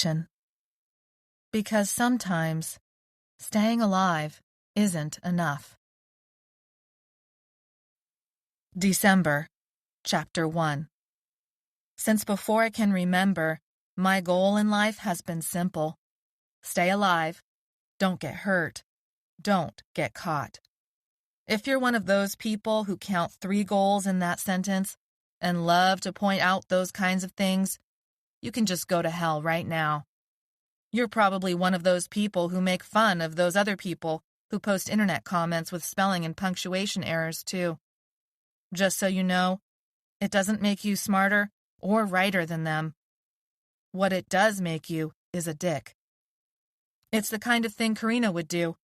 Conversation. Because sometimes staying alive isn't enough. December, Chapter 1. Since before I can remember, my goal in life has been simple. Stay alive, don't get hurt, don't get caught. If you're one of those people who count 3 goals in that sentence and love to point out those kinds of things, you can just go to hell right now. You're probably one of those people who make fun of those other people who post internet comments with spelling and punctuation errors too. Just so you know, it doesn't make you smarter or righter than them. What it does make you is a dick. It's the kind of thing Karina would do.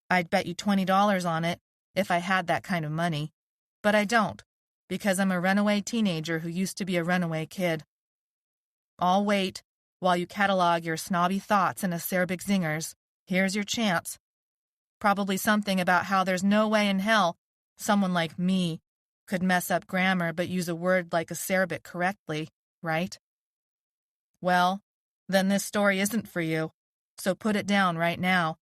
I'd bet you $20 on it if I had that kind of money. But I don't, because I'm a runaway teenager who used to be a runaway kid. I'll wait while you catalog your snobby thoughts and acerbic zingers. Here's your chance. Probably something about how there's no way in hell someone like me could mess up grammar but use a word like acerbic correctly, right? Well, then this story isn't for you, so put it down right now,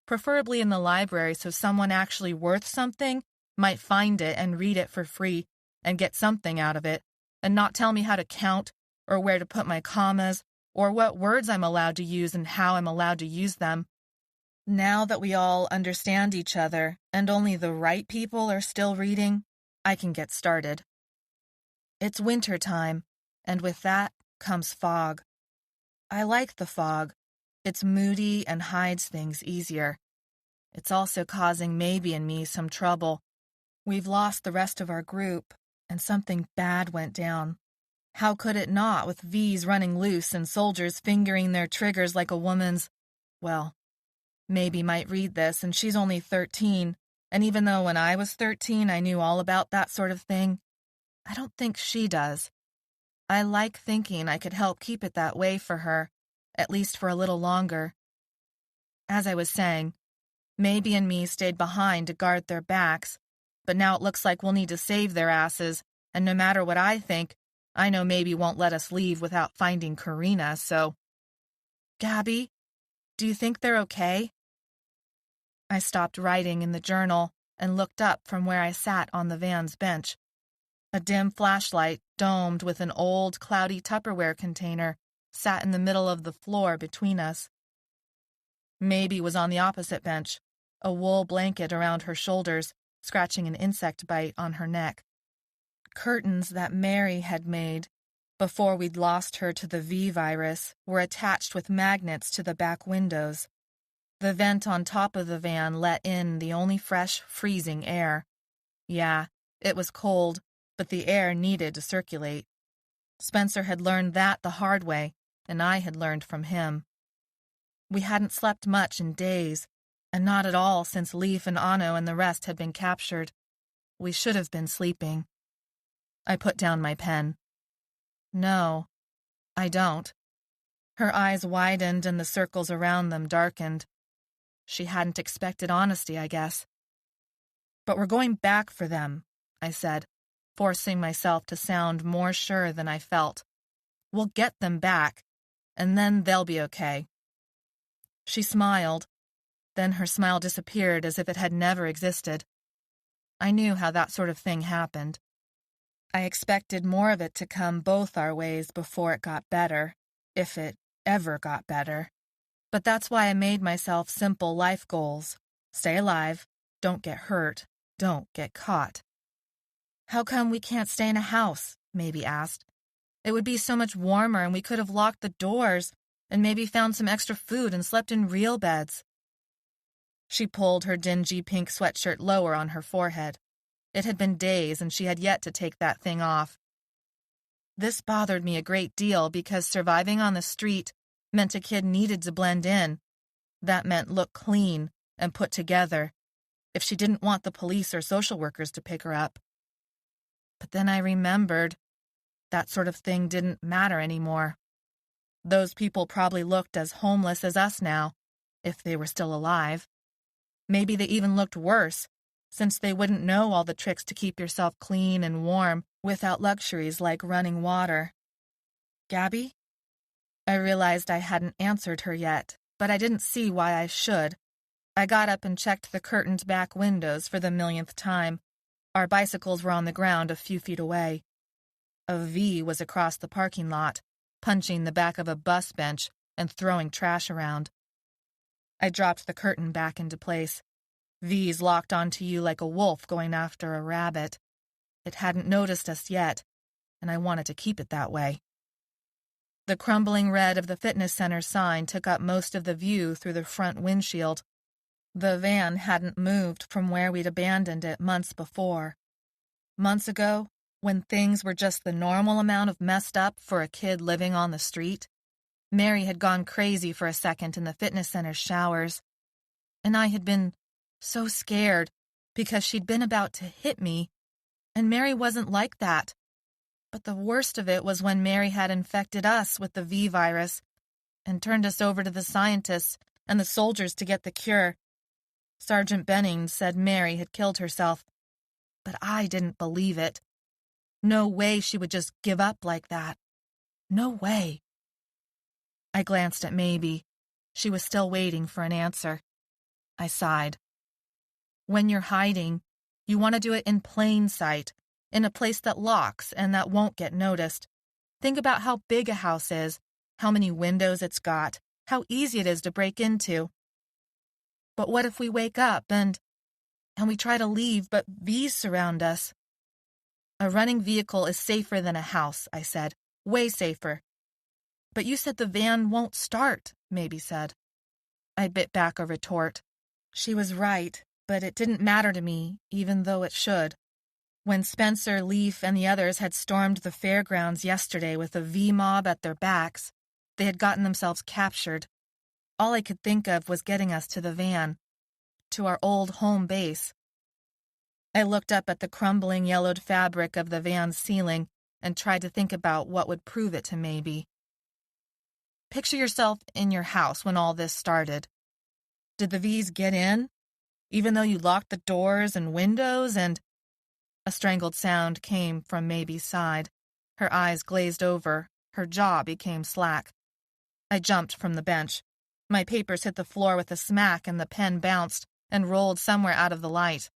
preferably in the library so someone actually worth something might find it and read it for free and get something out of it, and not tell me how to count or where to put my commas or what words I'm allowed to use and how I'm allowed to use them. Now that we all understand each other and only the right people are still reading, I can get started. It's winter time, and with that comes fog. I like the fog. It's moody and hides things easier. It's also causing Maybe and me some trouble. We've lost the rest of our group, and something bad went down. How could it not, with V's running loose and soldiers fingering their triggers like a woman's? Well, Maybe might read this, and she's only 13, and even though when I was 13 I knew all about that sort of thing, I don't think she does. I like thinking I could help keep it that way for her, at least for a little longer. As I was saying, Maybe and me stayed behind to guard their backs, but now it looks like we'll need to save their asses, and no matter what I think, I know Maybe won't let us leave without finding Karina, so... Gabby, do you think they're okay? I stopped writing in the journal and looked up from where I sat on the van's bench. A dim flashlight, domed with an old, cloudy Tupperware container, sat in the middle of the floor between us. Maybe was on the opposite bench, a wool blanket around her shoulders, scratching an insect bite on her neck. Curtains that Mary had made, before we'd lost her to the V virus, were attached with magnets to the back windows. The vent on top of the van let in the only fresh, freezing air. Yeah, it was cold, but the air needed to circulate. Spencer had learned that the hard way, and I had learned from him. We hadn't slept much in days, and not at all since Leaf and Anno and the rest had been captured. We should have been sleeping. I put down my pen. No, I don't. Her eyes widened and the circles around them darkened. She hadn't expected honesty, I guess. But we're going back for them, I said, forcing myself to sound more sure than I felt. We'll get them back, and then they'll be okay. She smiled. Then her smile disappeared as if it had never existed. I knew how that sort of thing happened. I expected more of it to come both our ways before it got better, if it ever got better. But that's why I made myself simple life goals. Stay alive, don't get hurt, don't get caught. How come we can't stay in a house? Maybe asked. It would be so much warmer and we could have locked the doors and maybe found some extra food and slept in real beds. She pulled her dingy pink sweatshirt lower on her forehead. It had been days, and she had yet to take that thing off. This bothered me a great deal because surviving on the street meant a kid needed to blend in. That meant look clean and put together, if she didn't want the police or social workers to pick her up. But then I remembered that sort of thing didn't matter anymore. Those people probably looked as homeless as us now, if they were still alive. Maybe they even looked worse, since they wouldn't know all the tricks to keep yourself clean and warm without luxuries like running water. Gabby? I realized I hadn't answered her yet, but I didn't see why I should. I got up and checked the curtained back windows for the millionth time. Our bicycles were on the ground a few feet away. A V was across the parking lot, punching the back of a bus bench and throwing trash around. I dropped the curtain back into place. V's locked onto you like a wolf going after a rabbit. It hadn't noticed us yet, and I wanted to keep it that way. The crumbling red of the fitness center sign took up most of the view through the front windshield. The van hadn't moved from where we'd abandoned it months before. Months ago, when things were just the normal amount of messed up for a kid living on the street, Mary had gone crazy for a second in the fitness center's showers, and I had been so scared because she'd been about to hit me, and Mary wasn't like that. But the worst of it was when Mary had infected us with the V virus and turned us over to the scientists and the soldiers to get the cure. Sergeant Benning said Mary had killed herself, but I didn't believe it. No way she would just give up like that. No way. I glanced at Maybe. She was still waiting for an answer. I sighed. When you're hiding, you want to do it in plain sight, in a place that locks and that won't get noticed. Think about how big a house is, how many windows it's got, how easy it is to break into. But what if we wake up and we try to leave, but V's surround us? A running vehicle is safer than a house, I said. Way safer. But you said the van won't start, Maybe said. I bit back a retort. She was right, but it didn't matter to me, even though it should. When Spencer, Leaf, and the others had stormed the fairgrounds yesterday with a V-mob at their backs, they had gotten themselves captured. All I could think of was getting us to the van, to our old home base. I looked up at the crumbling yellowed fabric of the van's ceiling and tried to think about what would prove it to Maybe. Picture yourself in your house when all this started. Did the V's get in, even though you locked the doors and windows and... A strangled sound came from Maybe's side. Her eyes glazed over. Her jaw became slack. I jumped from the bench. My papers hit the floor with a smack and the pen bounced and rolled somewhere out of the light.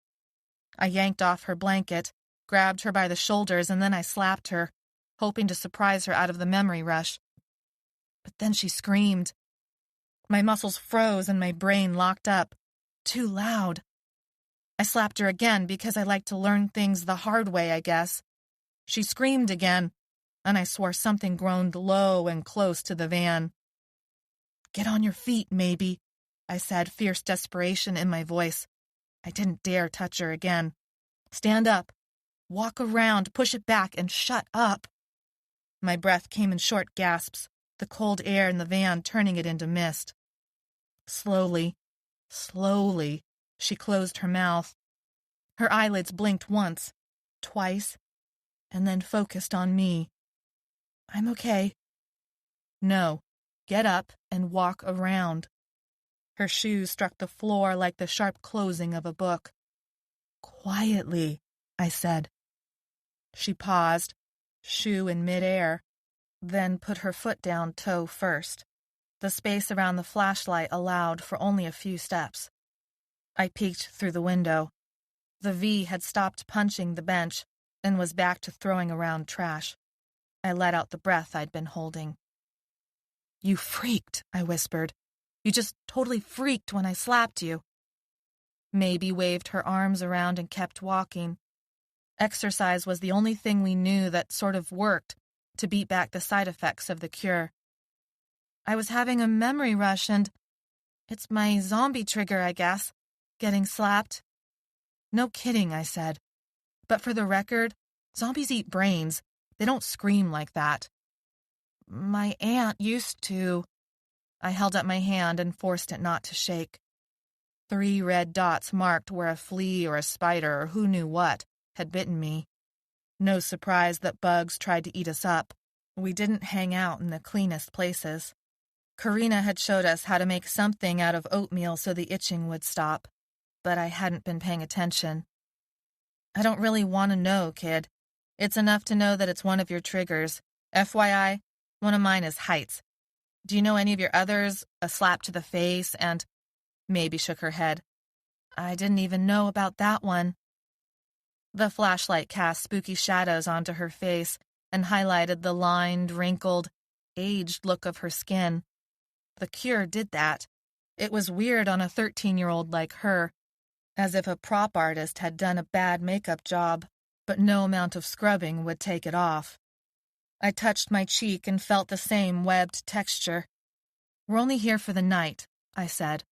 I yanked off her blanket, grabbed her by the shoulders, and then I slapped her, hoping to surprise her out of the memory rush. But then she screamed. My muscles froze and my brain locked up. Too loud. I slapped her again because I like to learn things the hard way, I guess. She screamed again, and I swore something groaned low and close to the van. Get on your feet, Maybe, I said, fierce desperation in my voice. I didn't dare touch her again. Stand up. Walk around, push it back, and shut up. My breath came in short gasps, the cold air in the van turning it into mist. Slowly, she closed her mouth. Her eyelids blinked once, twice, and then focused on me. I'm okay. No, get up and walk around. Her shoes struck the floor like the sharp closing of a book. Quietly, I said. She paused, shoe in midair, then put her foot down toe first. The space around the flashlight allowed for only a few steps. I peeked through the window. The V had stopped punching the bench and was back to throwing around trash. I let out the breath I'd been holding. You freaked, I whispered. You just totally freaked when I slapped you. Maybe waved her arms around and kept walking. Exercise was the only thing we knew that sort of worked to beat back the side effects of the cure. I was having a memory rush and it's my zombie trigger, I guess. Getting slapped? No kidding, I said. But for the record, zombies eat brains. They don't scream like that. My aunt used to. I held up my hand and forced it not to shake. 3 red dots marked where a flea or a spider or who knew what had bitten me. No surprise that bugs tried to eat us up. We didn't hang out in the cleanest places. Karina had showed us how to make something out of oatmeal so the itching would stop, but I hadn't been paying attention. I don't really want to know, kid. It's enough to know that it's one of your triggers. FYI, one of mine is heights. Do you know any of your others? A slap to the face and maybe shook her head. I didn't even know about that one. The flashlight cast spooky shadows onto her face and highlighted the lined, wrinkled, aged look of her skin. The cure did that. It was weird on a 13-year-old like her, as if a prop artist had done a bad makeup job, but no amount of scrubbing would take it off. I touched my cheek and felt the same webbed texture. We're only here for the night, I said.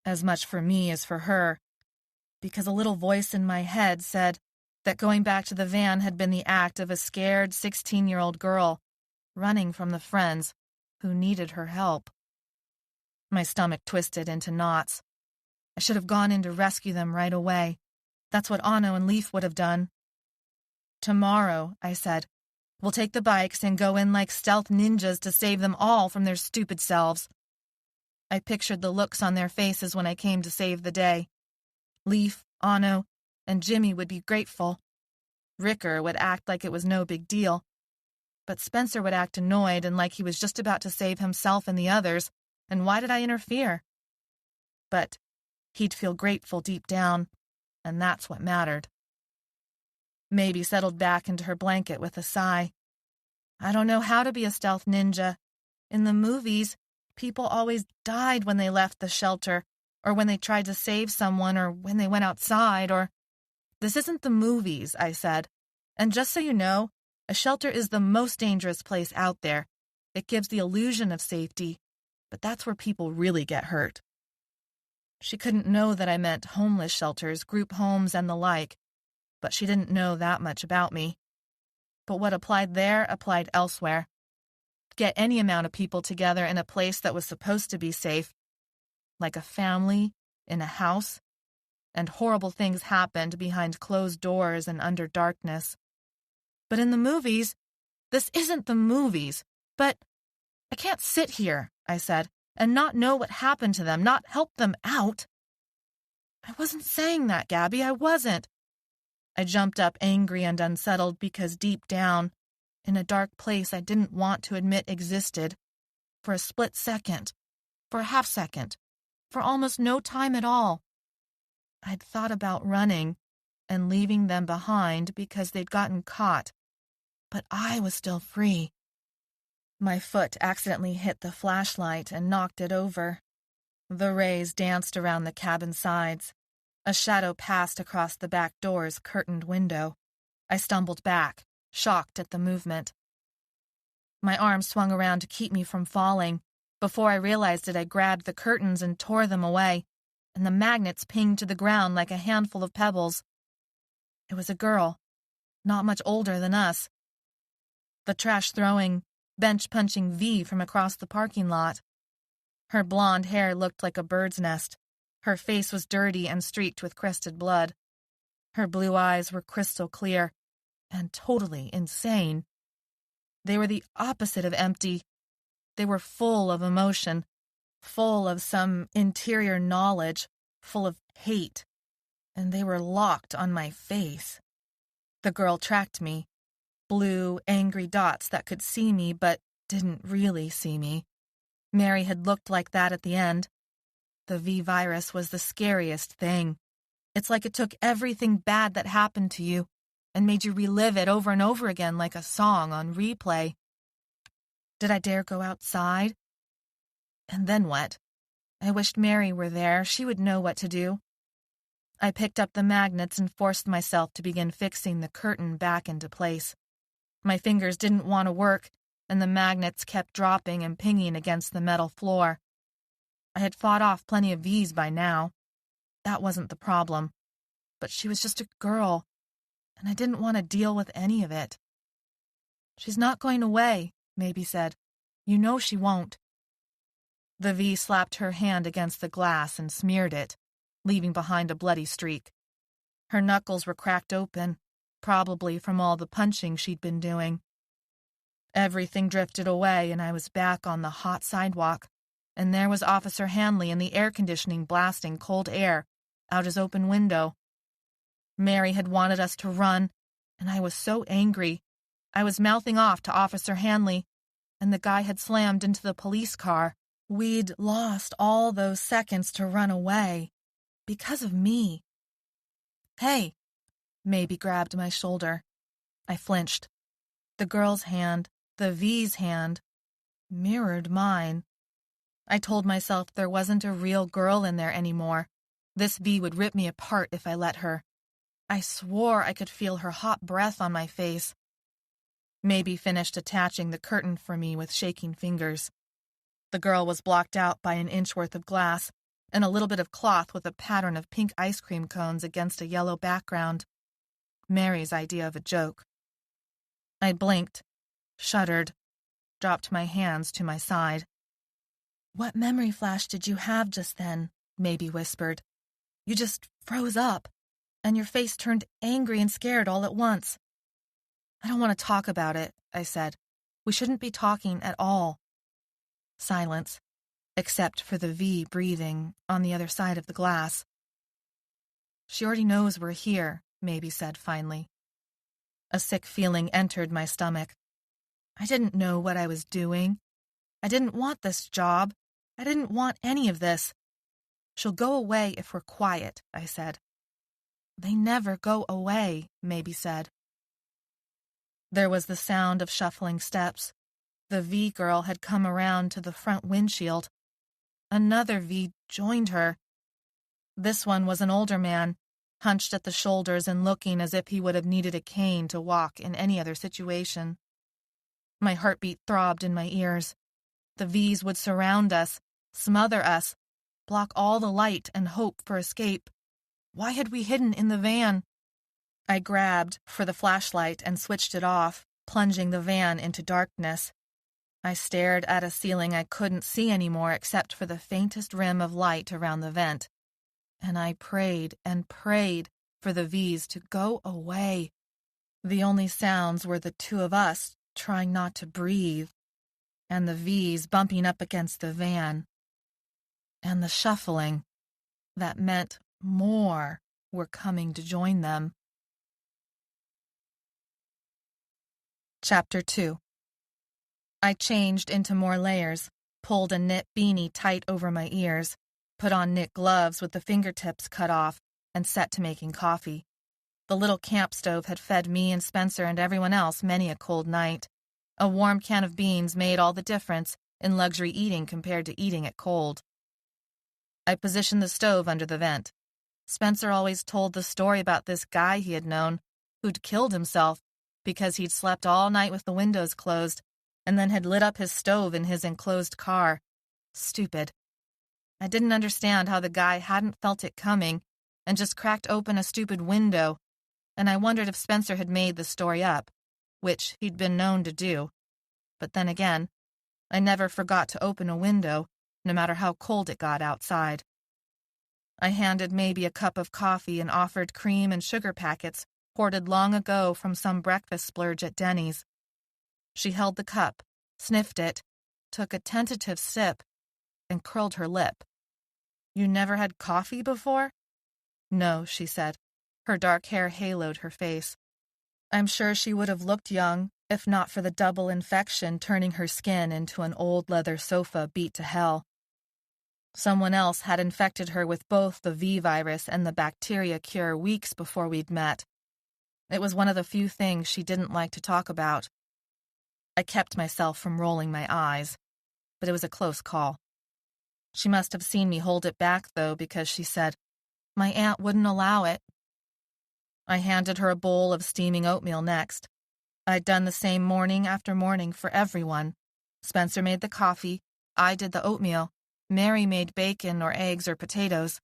As much for me as for her, because a little voice in my head said that going back to the van had been the act of a scared 16-year-old girl running from the friends who needed her help. My stomach twisted into knots. I should have gone in to rescue them right away. That's what Anno and Leaf would have done. Tomorrow, I said, we'll take the bikes and go in like stealth ninjas to save them all from their stupid selves. I pictured the looks on their faces when I came to save the day. Leaf, Anno, and Jimmy would be grateful. Ricker would act like it was no big deal. But Spencer would act annoyed and like he was just about to save himself and the others, and why did I interfere? But he'd feel grateful deep down, and that's what mattered. Maybe settled back into her blanket with a sigh. I don't know how to be a stealth ninja. In the movies, people always died when they left the shelter, or when they tried to save someone, or when they went outside, or... This isn't the movies, I said. And just so you know, a shelter is the most dangerous place out there. It gives the illusion of safety, but that's where people really get hurt. She couldn't know that I meant homeless shelters, group homes, and the like, but she didn't know that much about me. But what applied there applied elsewhere. Get any amount of people together in a place that was supposed to be safe, like a family, in a house, and horrible things happened behind closed doors and under darkness. But in the movies, this isn't the movies. But I can't sit here, I said, and not know what happened to them, not help them out. I wasn't saying that, Gabby, I wasn't. I jumped up angry and unsettled because deep down, in a dark place I didn't want to admit existed, for a split second, for a half second, for almost no time at all, I'd thought about running and leaving them behind because they'd gotten caught, but I was still free. My foot accidentally hit the flashlight and knocked it over. The rays danced around the cabin sides. A shadow passed across the back door's curtained window. I stumbled back, shocked at the movement. My arm swung around to keep me from falling. Before I realized it, I grabbed the curtains and tore them away, and the magnets pinged to the ground like a handful of pebbles. It was a girl, not much older than us. The trash-throwing, bench-punching V from across the parking lot. Her blonde hair looked like a bird's nest. Her face was dirty and streaked with crested blood. Her blue eyes were crystal clear and totally insane. They were the opposite of empty. They were full of emotion, full of some interior knowledge, full of hate, and they were locked on my face. The girl tracked me. Blue, angry dots that could see me but didn't really see me. Mary had looked like that at the end. The V-virus was the scariest thing. It's like it took everything bad that happened to you and made you relive it over and over again like a song on replay. Did I dare go outside? And then what? I wished Mary were there. She would know what to do. I picked up the magnets and forced myself to begin fixing the curtain back into place. My fingers didn't want to work, and the magnets kept dropping and pinging against the metal floor. I had fought off plenty of V's by now. That wasn't the problem. But she was just a girl, and I didn't want to deal with any of it. She's not going away, Maybe said. You know she won't. The V slapped her hand against the glass and smeared it, leaving behind a bloody streak. Her knuckles were cracked open, probably from all the punching she'd been doing. Everything drifted away, and I was back on the hot sidewalk, and there was Officer Hanley in the air conditioning blasting cold air out his open window. Mary had wanted us to run, and I was so angry. I was mouthing off to Officer Hanley, and the guy had slammed into the police car. We'd lost all those seconds to run away. Because of me. Hey! Maybe grabbed my shoulder. I flinched. The girl's hand, the V's hand, mirrored mine. I told myself there wasn't a real girl in there anymore. This V would rip me apart if I let her. I swore I could feel her hot breath on my face. Maybe finished attaching the curtain for me with shaking fingers. The girl was blocked out by an inch worth of glass and a little bit of cloth with a pattern of pink ice cream cones against a yellow background. Mary's idea of a joke. I blinked, shuddered, dropped my hands to my side. "What memory flash did you have just then?" Maybe whispered. "You just froze up, and your face turned angry and scared all at once." "I don't want to talk about it," I said. "We shouldn't be talking at all." Silence, except for the V breathing on the other side of the glass. "She already knows we're here," Maybe said finally. A sick feeling entered my stomach. I didn't know what I was doing. I didn't want this job. I didn't want any of this. "She'll go away if we're quiet," I said. "They never go away," Maybe said. There was the sound of shuffling steps. The V girl had come around to the front windshield. Another V joined her. This one was an older man, hunched at the shoulders and looking as if he would have needed a cane to walk in any other situation. My heartbeat throbbed in my ears. The V's would surround us, smother us, block all the light and hope for escape. Why had we hidden in the van? I grabbed for the flashlight and switched it off, plunging the van into darkness. I stared at a ceiling I couldn't see anymore except for the faintest rim of light around the vent. And I prayed and prayed for the V's to go away. The only sounds were the two of us trying not to breathe, and the V's bumping up against the van, and the shuffling that meant more were coming to join them. Chapter 2. I changed into more layers, pulled a knit beanie tight over my ears, put on knit gloves with the fingertips cut off, and set to making coffee. The little camp stove had fed me and Spencer and everyone else many a cold night. A warm can of beans made all the difference in luxury eating compared to eating it cold. I positioned the stove under the vent. Spencer always told the story about this guy he had known who'd killed himself because he'd slept all night with the windows closed and then had lit up his stove in his enclosed car. Stupid. I didn't understand how the guy hadn't felt it coming and just cracked open a stupid window, and I wondered if Spencer had made the story up, which he'd been known to do. But then again, I never forgot to open a window, no matter how cold it got outside. I handed Maybe a cup of coffee and offered cream and sugar packets hoarded long ago from some breakfast splurge at Denny's. She held the cup, sniffed it, took a tentative sip, and curled her lip. "You never had coffee before?" "No," she said. Her dark hair haloed her face. I'm sure she would have looked young, if not for the double infection turning her skin into an old leather sofa beat to hell. Someone else had infected her with both the V virus and the bacteria cure weeks before we'd met. It was one of the few things she didn't like to talk about. I kept myself from rolling my eyes, but it was a close call. She must have seen me hold it back, though, because she said, "My aunt wouldn't allow it." I handed her a bowl of steaming oatmeal next. I'd done the same morning after morning for everyone. Spencer made the coffee, I did the oatmeal, Mary made bacon or eggs or potatoes,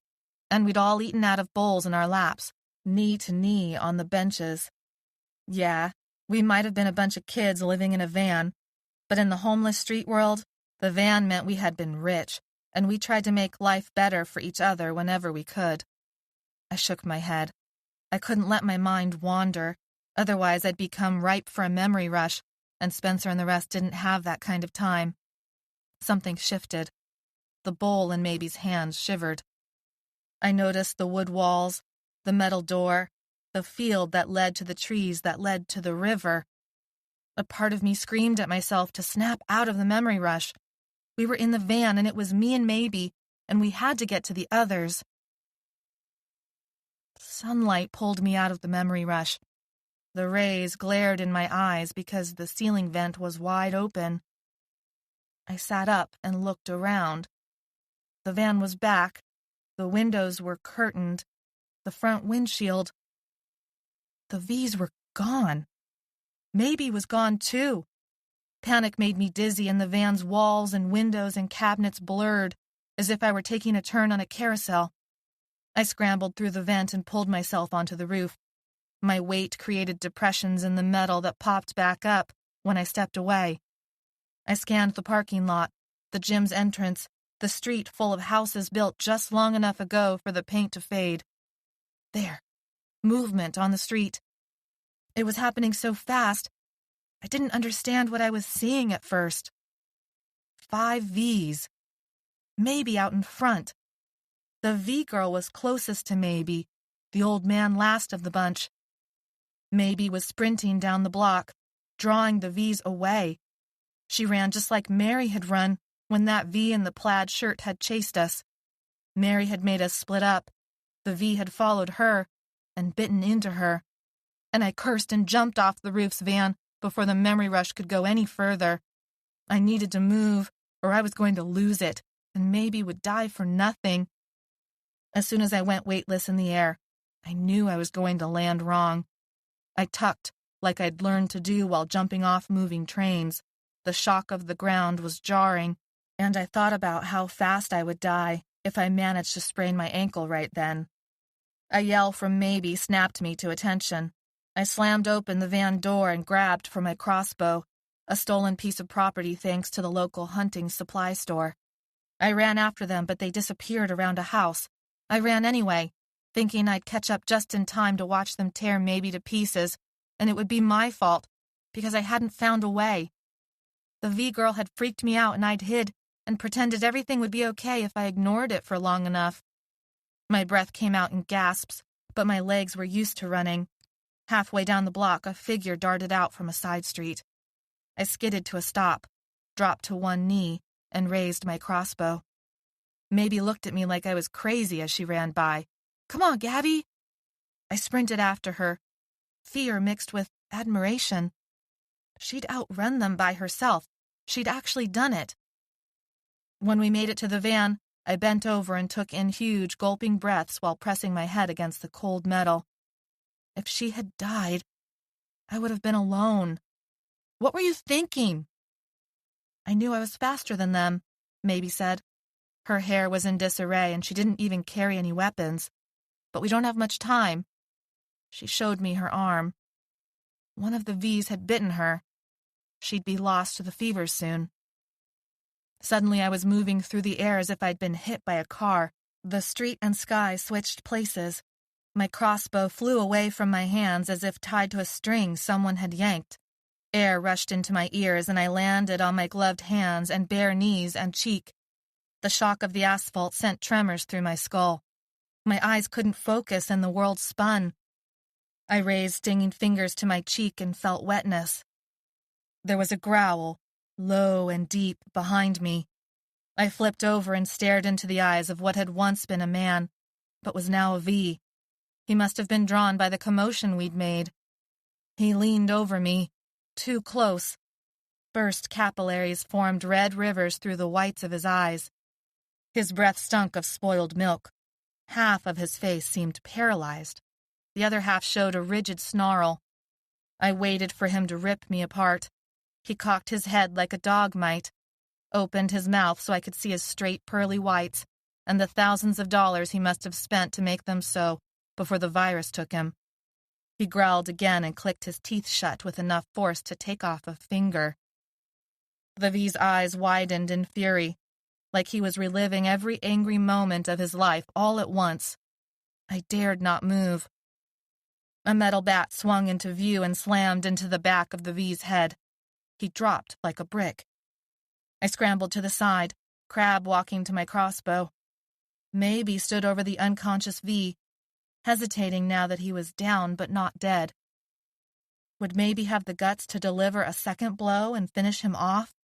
and we'd all eaten out of bowls in our laps, knee to knee on the benches. Yeah, we might have been a bunch of kids living in a van, but in the homeless street world, the van meant we had been rich, and we tried to make life better for each other whenever we could. I shook my head. I couldn't let my mind wander, otherwise I'd become ripe for a memory rush, and Spencer and the rest didn't have that kind of time. Something shifted. The bowl in Maybe's hands shivered. I noticed the wood walls, the metal door, the field that led to the trees that led to the river. A part of me screamed at myself to snap out of the memory rush. We were in the van, and it was me and Maybe, and we had to get to the others. Sunlight pulled me out of the memory rush. The rays glared in my eyes because the ceiling vent was wide open. I sat up and looked around. The van was back. The windows were curtained. The front windshield. The V's were gone. Maybe was gone too. Panic made me dizzy, and the van's walls and windows and cabinets blurred, as if I were taking a turn on a carousel. I scrambled through the vent and pulled myself onto the roof. My weight created depressions in the metal that popped back up when I stepped away. I scanned the parking lot, the gym's entrance, the street full of houses built just long enough ago for the paint to fade. There. Movement on the street. It was happening so fast, I didn't understand what I was seeing at first. 5 V's. Maybe out in front. The V girl was closest to Maybe, the old man last of the bunch. Maybe was sprinting down the block, drawing the V's away. She ran just like Mary had run when that V in the plaid shirt had chased us. Mary had made us split up. The V had followed her and bitten into her. And I cursed and jumped off the roof's van before the memory rush could go any further. I needed to move, or I was going to lose it, and maybe would die for nothing. As soon as I went weightless in the air, I knew I was going to land wrong. I tucked, like I'd learned to do while jumping off moving trains. The shock of the ground was jarring, and I thought about how fast I would die if I managed to sprain my ankle right then. A yell from Maybe snapped me to attention. I slammed open the van door and grabbed for my crossbow, a stolen piece of property thanks to the local hunting supply store. I ran after them, but they disappeared around a house. I ran anyway, thinking I'd catch up just in time to watch them tear Maybe to pieces, and it would be my fault, because I hadn't found a way. The V-girl had freaked me out, and I'd hid and pretended everything would be okay if I ignored it for long enough. My breath came out in gasps, but my legs were used to running. Halfway down the block, a figure darted out from a side street. I skidded to a stop, dropped to one knee, and raised my crossbow. Maybe looked at me like I was crazy as she ran by. "Come on, Gabby!" I sprinted after her, fear mixed with admiration. She'd outrun them by herself. She'd actually done it. When we made it to the van, I bent over and took in huge, gulping breaths while pressing my head against the cold metal. If she had died, I would have been alone. "What were you thinking?" "I knew I was faster than them," Maybe said. Her hair was in disarray, and she didn't even carry any weapons. "But we don't have much time." She showed me her arm. One of the V's had bitten her. She'd be lost to the fevers soon. Suddenly I was moving through the air as if I'd been hit by a car. The street and sky switched places. My crossbow flew away from my hands as if tied to a string someone had yanked. Air rushed into my ears, and I landed on my gloved hands and bare knees and cheek. The shock of the asphalt sent tremors through my skull. My eyes couldn't focus, and the world spun. I raised stinging fingers to my cheek and felt wetness. There was a growl, low and deep, behind me. I flipped over and stared into the eyes of what had once been a man, but was now a V. He must have been drawn by the commotion we'd made. He leaned over me, too close. Burst capillaries formed red rivers through the whites of his eyes. His breath stunk of spoiled milk. Half of his face seemed paralyzed. The other half showed a rigid snarl. I waited for him to rip me apart. He cocked his head like a dog might, opened his mouth so I could see his straight pearly whites, and the thousands of dollars he must have spent to make them so before the virus took him. He growled again and clicked his teeth shut with enough force to take off a finger. The V's eyes widened in fury, like he was reliving every angry moment of his life all at once. I dared not move. A metal bat swung into view and slammed into the back of the V's head. He dropped like a brick. I scrambled to the side, crab walking to my crossbow. Maybe stood over the unconscious V, hesitating now that he was down but not dead. would maybe have the guts to deliver a second blow and finish him off.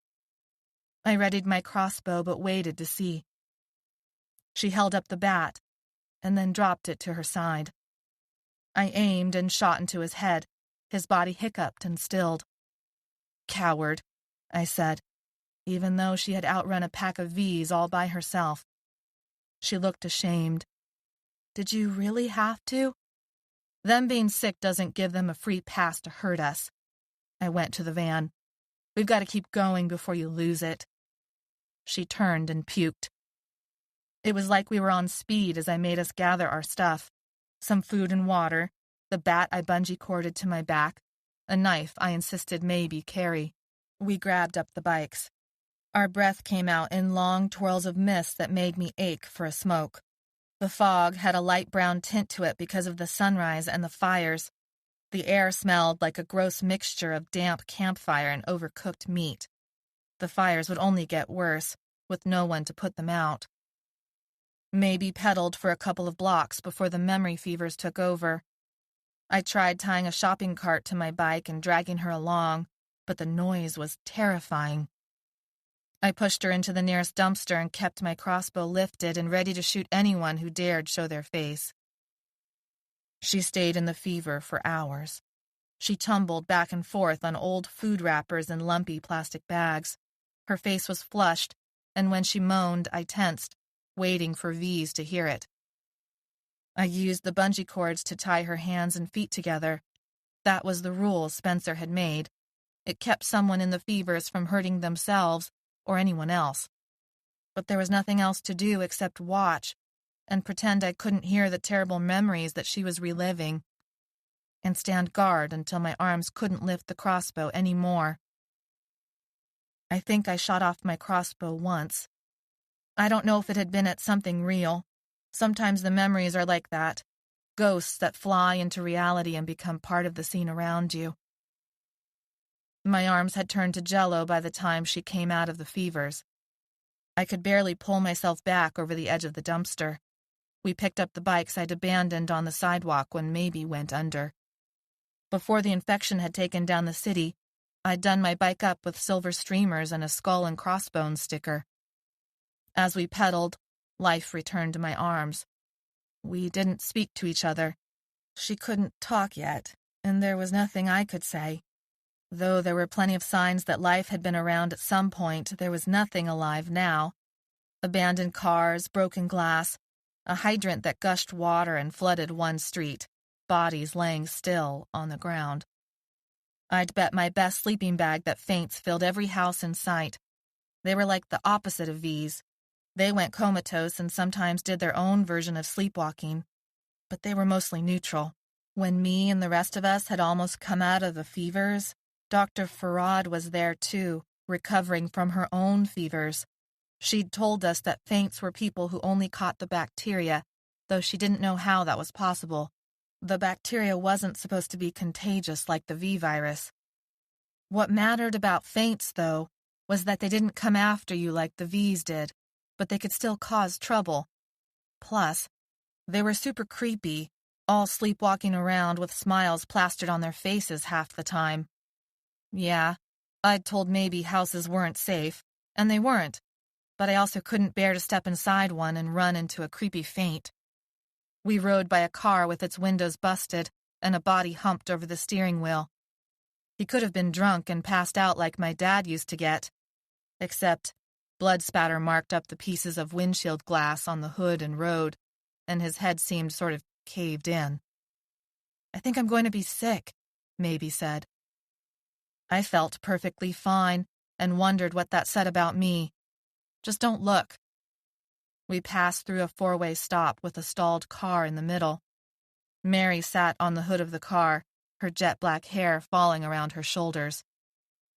I readied my crossbow but waited to see. She held up the bat and then dropped it to her side. I aimed and shot into his head. His body hiccuped and stilled. "Coward," I said, even though she had outrun a pack of V's all by herself. She looked ashamed. "Did you really have to? Them being sick doesn't give them a free pass to hurt us." I went to the van. "We've got to keep going before you lose it." She turned and puked. It was like we were on speed as I made us gather our stuff. Some food and water, the bat I bungee corded to my back, a knife I insisted maybe carry. We grabbed up the bikes. Our breath came out in long twirls of mist that made me ache for a smoke. The fog had a light brown tint to it because of the sunrise and the fires. The air smelled like a gross mixture of damp campfire and overcooked meat. The fires would only get worse, with no one to put them out. Maybe pedaled for a couple of blocks before the memory fevers took over. I tried tying a shopping cart to my bike and dragging her along, but the noise was terrifying. I pushed her into the nearest dumpster and kept my crossbow lifted and ready to shoot anyone who dared show their face. She stayed in the fever for hours. She tumbled back and forth on old food wrappers and lumpy plastic bags. Her face was flushed, and when she moaned, I tensed, waiting for V's to hear it. I used the bungee cords to tie her hands and feet together. That was the rule Spencer had made. It kept someone in the fevers from hurting themselves or anyone else. But there was nothing else to do except watch and pretend I couldn't hear the terrible memories that she was reliving, and stand guard until my arms couldn't lift the crossbow any more. I think I shot off my crossbow once. I don't know if it had been at something real. Sometimes the memories are like that, ghosts that fly into reality and become part of the scene around you. My arms had turned to jello by the time she came out of the fevers. I could barely pull myself back over the edge of the dumpster. We picked up the bikes I'd abandoned on the sidewalk when Maybe went under. Before the infection had taken down the city, I'd done my bike up with silver streamers and a skull and crossbones sticker. As we pedaled, life returned to my arms. We didn't speak to each other. She couldn't talk yet, and there was nothing I could say. Though there were plenty of signs that life had been around at some point, there was nothing alive now. Abandoned cars, broken glass, a hydrant that gushed water and flooded one street, bodies laying still on the ground. I'd bet my best sleeping bag that faints filled every house in sight. They were like the opposite of V's. They went comatose and sometimes did their own version of sleepwalking, but they were mostly neutral. When me and the rest of us had almost come out of the fevers, Dr. Farad was there too, recovering from her own fevers. She'd told us that faints were people who only caught the bacteria, though she didn't know how that was possible. The bacteria wasn't supposed to be contagious like the V virus. What mattered about faints, though, was that they didn't come after you like the V's did, but they could still cause trouble. Plus, they were super creepy, all sleepwalking around with smiles plastered on their faces half the time. Yeah, I'd told Maybe houses weren't safe, and they weren't, but I also couldn't bear to step inside one and run into a creepy faint. We rode by a car with its windows busted and a body humped over the steering wheel. He could have been drunk and passed out like my dad used to get, except blood spatter marked up the pieces of windshield glass on the hood and road, and his head seemed sort of caved in. "I think I'm going to be sick," Maybe said. I felt perfectly fine and wondered what that said about me. Just don't look. We passed through a four-way stop with a stalled car in the middle. Mary sat on the hood of the car, her jet-black hair falling around her shoulders.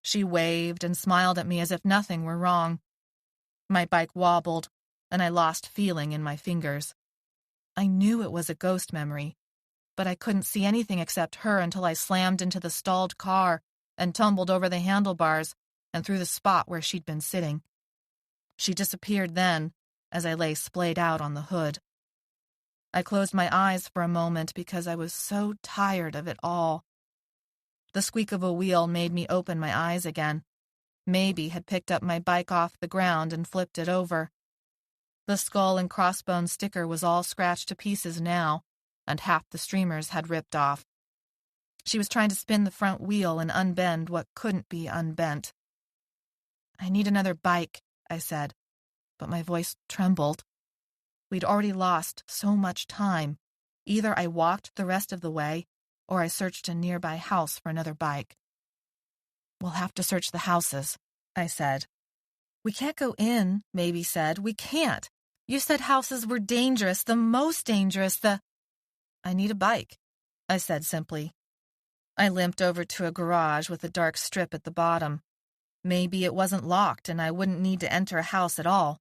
She waved and smiled at me as if nothing were wrong. My bike wobbled, and I lost feeling in my fingers. I knew it was a ghost memory, but I couldn't see anything except her until I slammed into the stalled car and tumbled over the handlebars and through the spot where she'd been sitting. She disappeared then, as I lay splayed out on the hood. I closed my eyes for a moment because I was so tired of it all. The squeak of a wheel made me open my eyes again. Maybe had picked up my bike off the ground and flipped it over. The skull and crossbones sticker was all scratched to pieces now, and half the streamers had ripped off. She was trying to spin the front wheel and unbend what couldn't be unbent. "I need another bike," I said, but my voice trembled. We'd already lost so much time. Either I walked the rest of the way, or I searched a nearby house for another bike. "We'll have to search the houses," I said. "We can't go in," Maybe said. "We can't. You said houses were dangerous, the most dangerous, "I need a bike," I said simply. I limped over to a garage with a dark strip at the bottom. Maybe it wasn't locked and I wouldn't need to enter a house at all.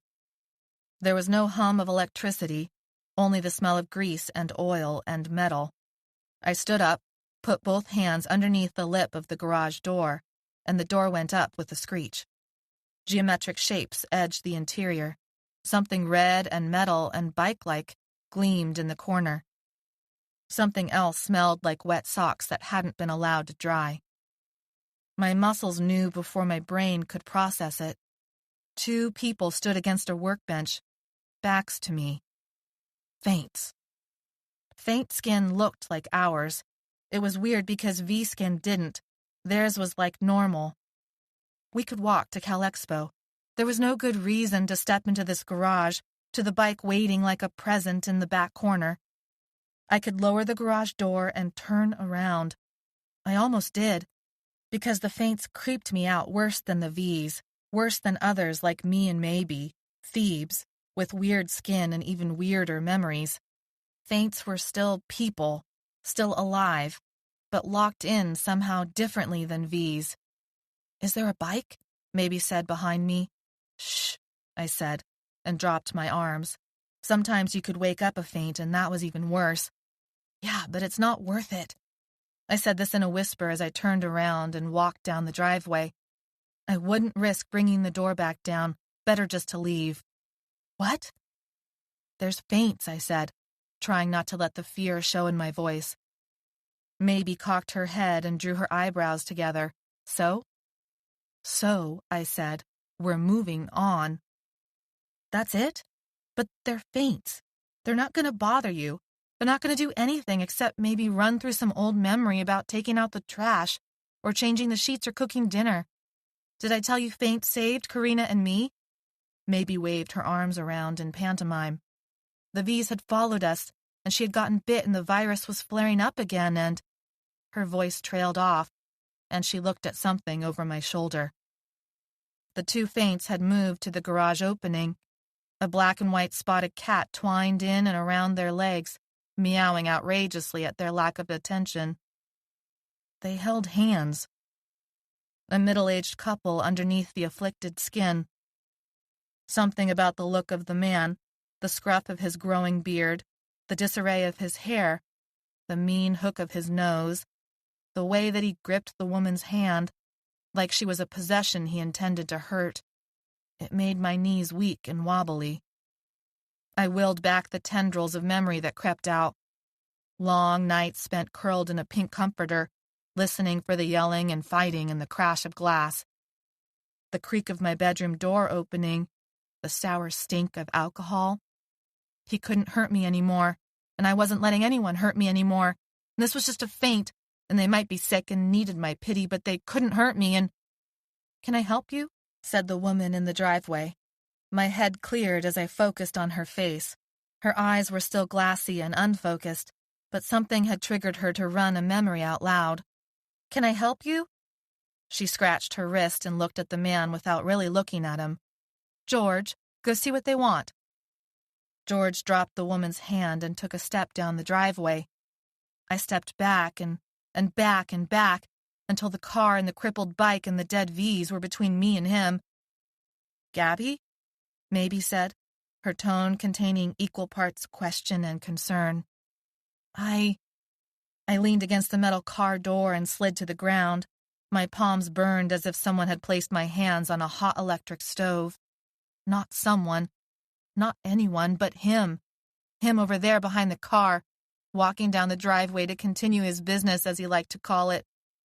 There was no hum of electricity, only the smell of grease and oil and metal. I stood up, put both hands underneath the lip of the garage door, and the door went up with a screech. Geometric shapes edged the interior. Something red and metal and bike-like gleamed in the corner. Something else smelled like wet socks that hadn't been allowed to dry. My muscles knew before my brain could process it. 2 people stood against a workbench, backs to me. Faints. Faint skin looked like ours. It was weird because V skin didn't. Theirs was like normal. We could walk to Cal Expo. There was no good reason to step into this garage, to the bike waiting like a present in the back corner. I could lower the garage door and turn around. I almost did, because the faints creeped me out worse than the V's, worse than others like me and Maybe, Thebes, with weird skin and even weirder memories. Faints were still people, still alive, but locked in somehow differently than V's. "Is there a bike?" Maybe said behind me. "Shh," I said, and dropped my arms. Sometimes you could wake up a faint, and that was even worse. "Yeah, but it's not worth it." I said this in a whisper as I turned around and walked down the driveway. I wouldn't risk bringing the door back down. Better just to leave. "What?" "There's faints," I said, trying not to let the fear show in my voice. Maybe cocked her head and drew her eyebrows together. "So?" "So," I said, "we're moving on." "That's it? But they're faints. They're not going to bother you. They're not going to do anything except maybe run through some old memory about taking out the trash or changing the sheets or cooking dinner. Did I tell you faints saved Karina and me?" Maybe waved her arms around in pantomime. The V's had followed us, and she had gotten bit and the virus was flaring up again, and... Her voice trailed off, and she looked at something over my shoulder. The 2 faints had moved to the garage opening. A black and white spotted cat twined in and around their legs, meowing outrageously at their lack of attention. They held hands. A middle-aged couple underneath the afflicted skin. Something about the look of the man, the scruff of his growing beard, the disarray of his hair, the mean hook of his nose, the way that he gripped the woman's hand, like she was a possession he intended to hurt. It made my knees weak and wobbly. I willed back the tendrils of memory that crept out. Long nights spent curled in a pink comforter, listening for the yelling and fighting and the crash of glass. The creak of my bedroom door opening, the sour stink of alcohol. He couldn't hurt me anymore, and I wasn't letting anyone hurt me anymore. And this was just a feint, and they might be sick and needed my pity, but they couldn't hurt me, and... "Can I help you?" said the woman in the driveway. My head cleared as I focused on her face. Her eyes were still glassy and unfocused, but something had triggered her to run a memory out loud. "Can I help you?" She scratched her wrist and looked at the man without really looking at him. "George, go see what they want." George dropped the woman's hand and took a step down the driveway. I stepped back and back and back until the car and the crippled bike and the dead V's were between me and him. "Gabby?" Maybe said, her tone containing equal parts question and concern. I leaned against the metal car door and slid to the ground. My palms burned as if someone had placed my hands on a hot electric stove. Not someone, not anyone, but him. Him over there behind the car, walking down the driveway to continue his business, as he liked to call it.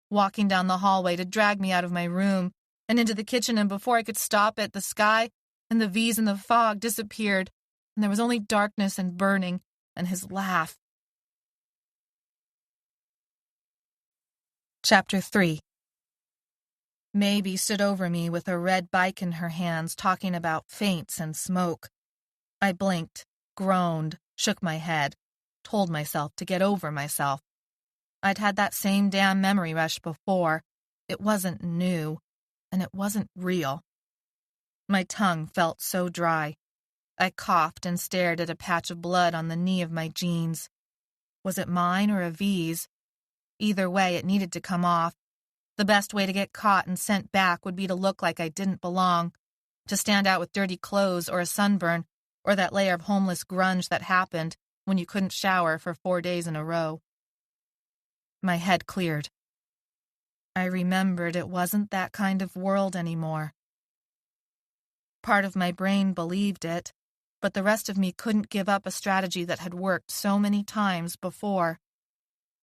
walking down the hallway to drag me out of my room and into the kitchen, and before I could stop it, the sky and the V's and the fog disappeared, and there was only darkness and burning and his laugh. Chapter 3. Maybe stood over me with a red bike in her hands, talking about faints and smoke. I blinked, groaned, shook my head, told myself to get over myself. I'd had that same damn memory rush before. It wasn't new, and it wasn't real. My tongue felt so dry. I coughed and stared at a patch of blood on the knee of my jeans. Was it mine or a V's? Either way, it needed to come off. The best way to get caught and sent back would be to look like I didn't belong, to stand out with dirty clothes or a sunburn, or that layer of homeless grunge that happened when you couldn't shower for 4 days in a row. My head cleared. I remembered it wasn't that kind of world anymore. Part of my brain believed it, but the rest of me couldn't give up a strategy that had worked so many times before.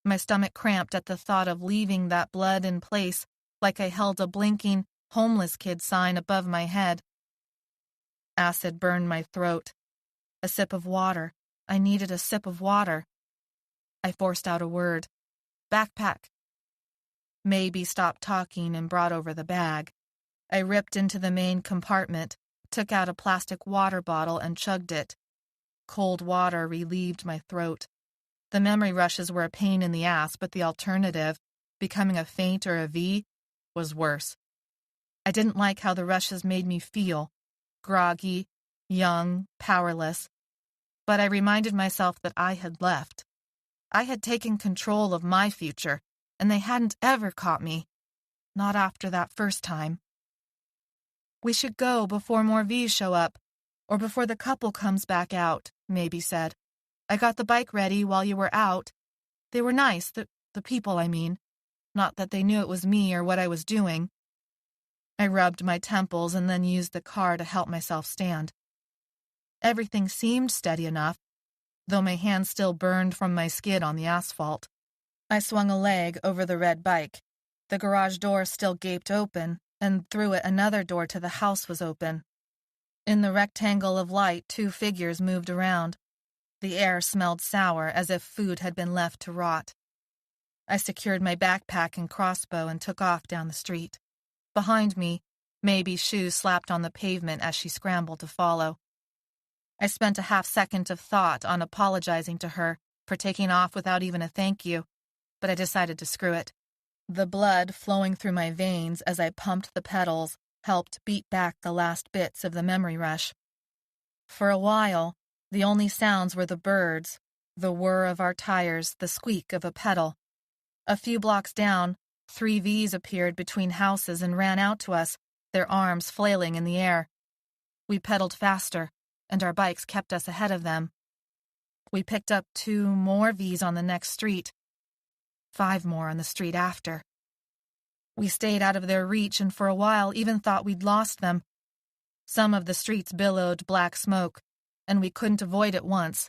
My stomach cramped at the thought of leaving that blood in place, like I held a blinking homeless kid sign above my head. Acid burned my throat. A sip of water. I needed a sip of water. I forced out a word. Backpack. Maybe stopped talking and brought over the bag. I ripped into the main compartment, took out a plastic water bottle and chugged it. Cold water relieved my throat. The memory rushes were a pain in the ass, but the alternative, becoming a faint or a V, was worse. I didn't like how the rushes made me feel. Groggy, young, powerless. But I reminded myself that I had left. I had taken control of my future, and they hadn't ever caught me. Not after that first time. We should go before more V's show up, or before the couple comes back out, Maybe said. I got the bike ready while you were out. They were nice, the people, I mean. Not that they knew it was me or what I was doing. I rubbed my temples and then used the car to help myself stand. Everything seemed steady enough, though my hands still burned from my skid on the asphalt. I swung a leg over the red bike. The garage door still gaped open, and through it another door to the house was open. In the rectangle of light, 2 figures moved around. The air smelled sour, as if food had been left to rot. I secured my backpack and crossbow and took off down the street. Behind me, Maybe's shoes slapped on the pavement as she scrambled to follow. I spent a half-second of thought on apologizing to her for taking off without even a thank you, but I decided to screw it. The blood flowing through my veins as I pumped the pedals helped beat back the last bits of the memory rush. For a while, the only sounds were the birds, the whir of our tires, the squeak of a pedal. A few blocks down, 3 V's appeared between houses and ran out to us, their arms flailing in the air. We pedaled faster, and our bikes kept us ahead of them. We picked up 2 more V's on the next street, 5 more on the street after. We stayed out of their reach and for a while even thought we'd lost them. Some of the streets billowed black smoke, and we couldn't avoid it once.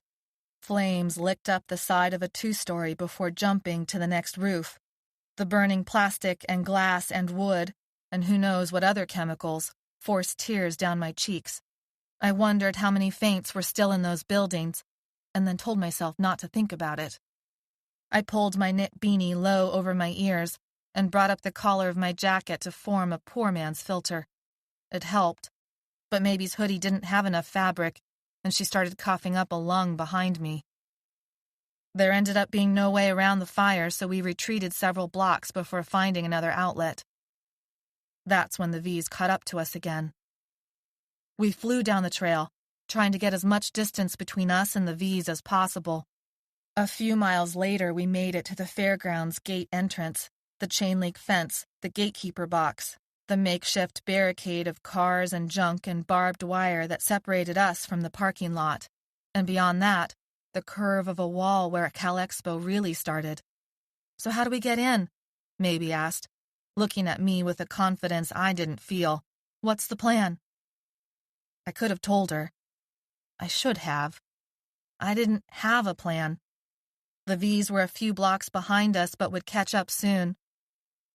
Flames licked up the side of a 2-story before jumping to the next roof. The burning plastic and glass and wood, and who knows what other chemicals, forced tears down my cheeks. I wondered how many faints were still in those buildings, and then told myself not to think about it. I pulled my knit beanie low over my ears and brought up the collar of my jacket to form a poor man's filter. It helped, but Maybe's hoodie didn't have enough fabric, and she started coughing up a lung behind me. There ended up being no way around the fire, so we retreated several blocks before finding another outlet. That's when the V's caught up to us again. We flew down the trail, trying to get as much distance between us and the V's as possible. A few miles later, we made it to the fairgrounds gate entrance, the chain-link fence, the gatekeeper box, the makeshift barricade of cars and junk and barbed wire that separated us from the parking lot, and beyond that, the curve of a wall where CalExpo really started. So how do we get in? Maybe asked, looking at me with a confidence I didn't feel. What's the plan? I could have told her. I should have. I didn't have a plan. The V's were a few blocks behind us but would catch up soon.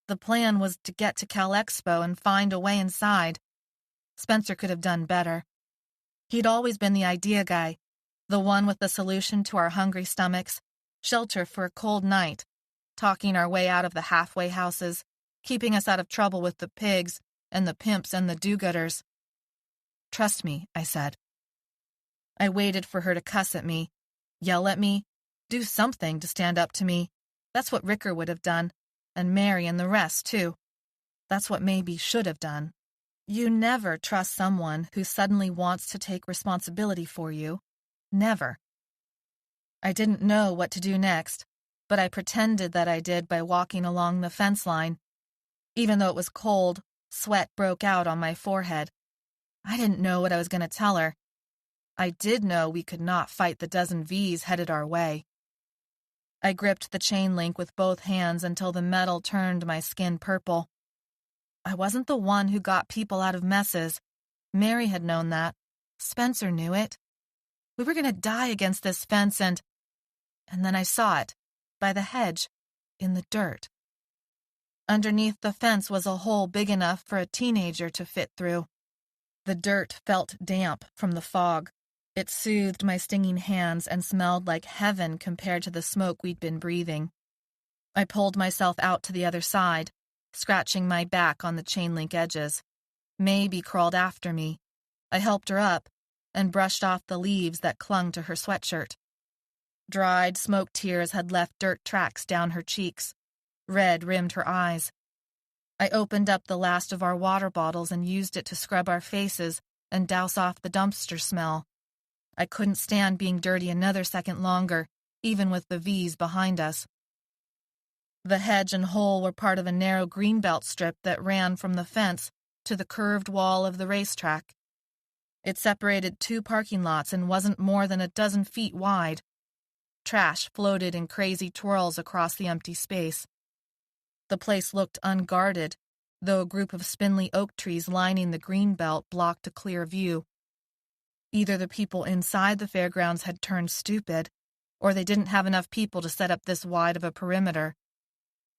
The plan was to get to Cal Expo and find a way inside. Spencer could have done better. He'd always been the idea guy, the one with the solution to our hungry stomachs, shelter for a cold night, talking our way out of the halfway houses, keeping us out of trouble with the pigs and the pimps and the do-gooders. "Trust me," I said. I waited for her to cuss at me, yell at me, do something to stand up to me. That's what Ricker would have done, and Mary and the rest, too. That's what Maybe should have done. You never trust someone who suddenly wants to take responsibility for you. Never. I didn't know what to do next, but I pretended that I did by walking along the fence line. Even though it was cold, sweat broke out on my forehead. I didn't know what I was going to tell her. I did know we could not fight the dozen V's headed our way. I gripped the chain link with both hands until the metal turned my skin purple. I wasn't the one who got people out of messes. Mary had known that. Spencer knew it. We were going to die against this fence and then I saw it, by the hedge, in the dirt. Underneath the fence was a hole big enough for a teenager to fit through. The dirt felt damp from the fog. It soothed my stinging hands and smelled like heaven compared to the smoke we'd been breathing. I pulled myself out to the other side, scratching my back on the chain link edges. Maybe crawled after me. I helped her up and brushed off the leaves that clung to her sweatshirt. Dried smoke tears had left dirt tracks down her cheeks. Red rimmed her eyes. I opened up the last of our water bottles and used it to scrub our faces and douse off the dumpster smell. I couldn't stand being dirty another second longer, even with the V's behind us. The hedge and hole were part of a narrow greenbelt strip that ran from the fence to the curved wall of the racetrack. It separated two parking lots and wasn't more than a dozen feet wide. Trash floated in crazy twirls across the empty space. The place looked unguarded, though a group of spindly oak trees lining the greenbelt blocked a clear view. Either the people inside the fairgrounds had turned stupid, or they didn't have enough people to set up this wide of a perimeter.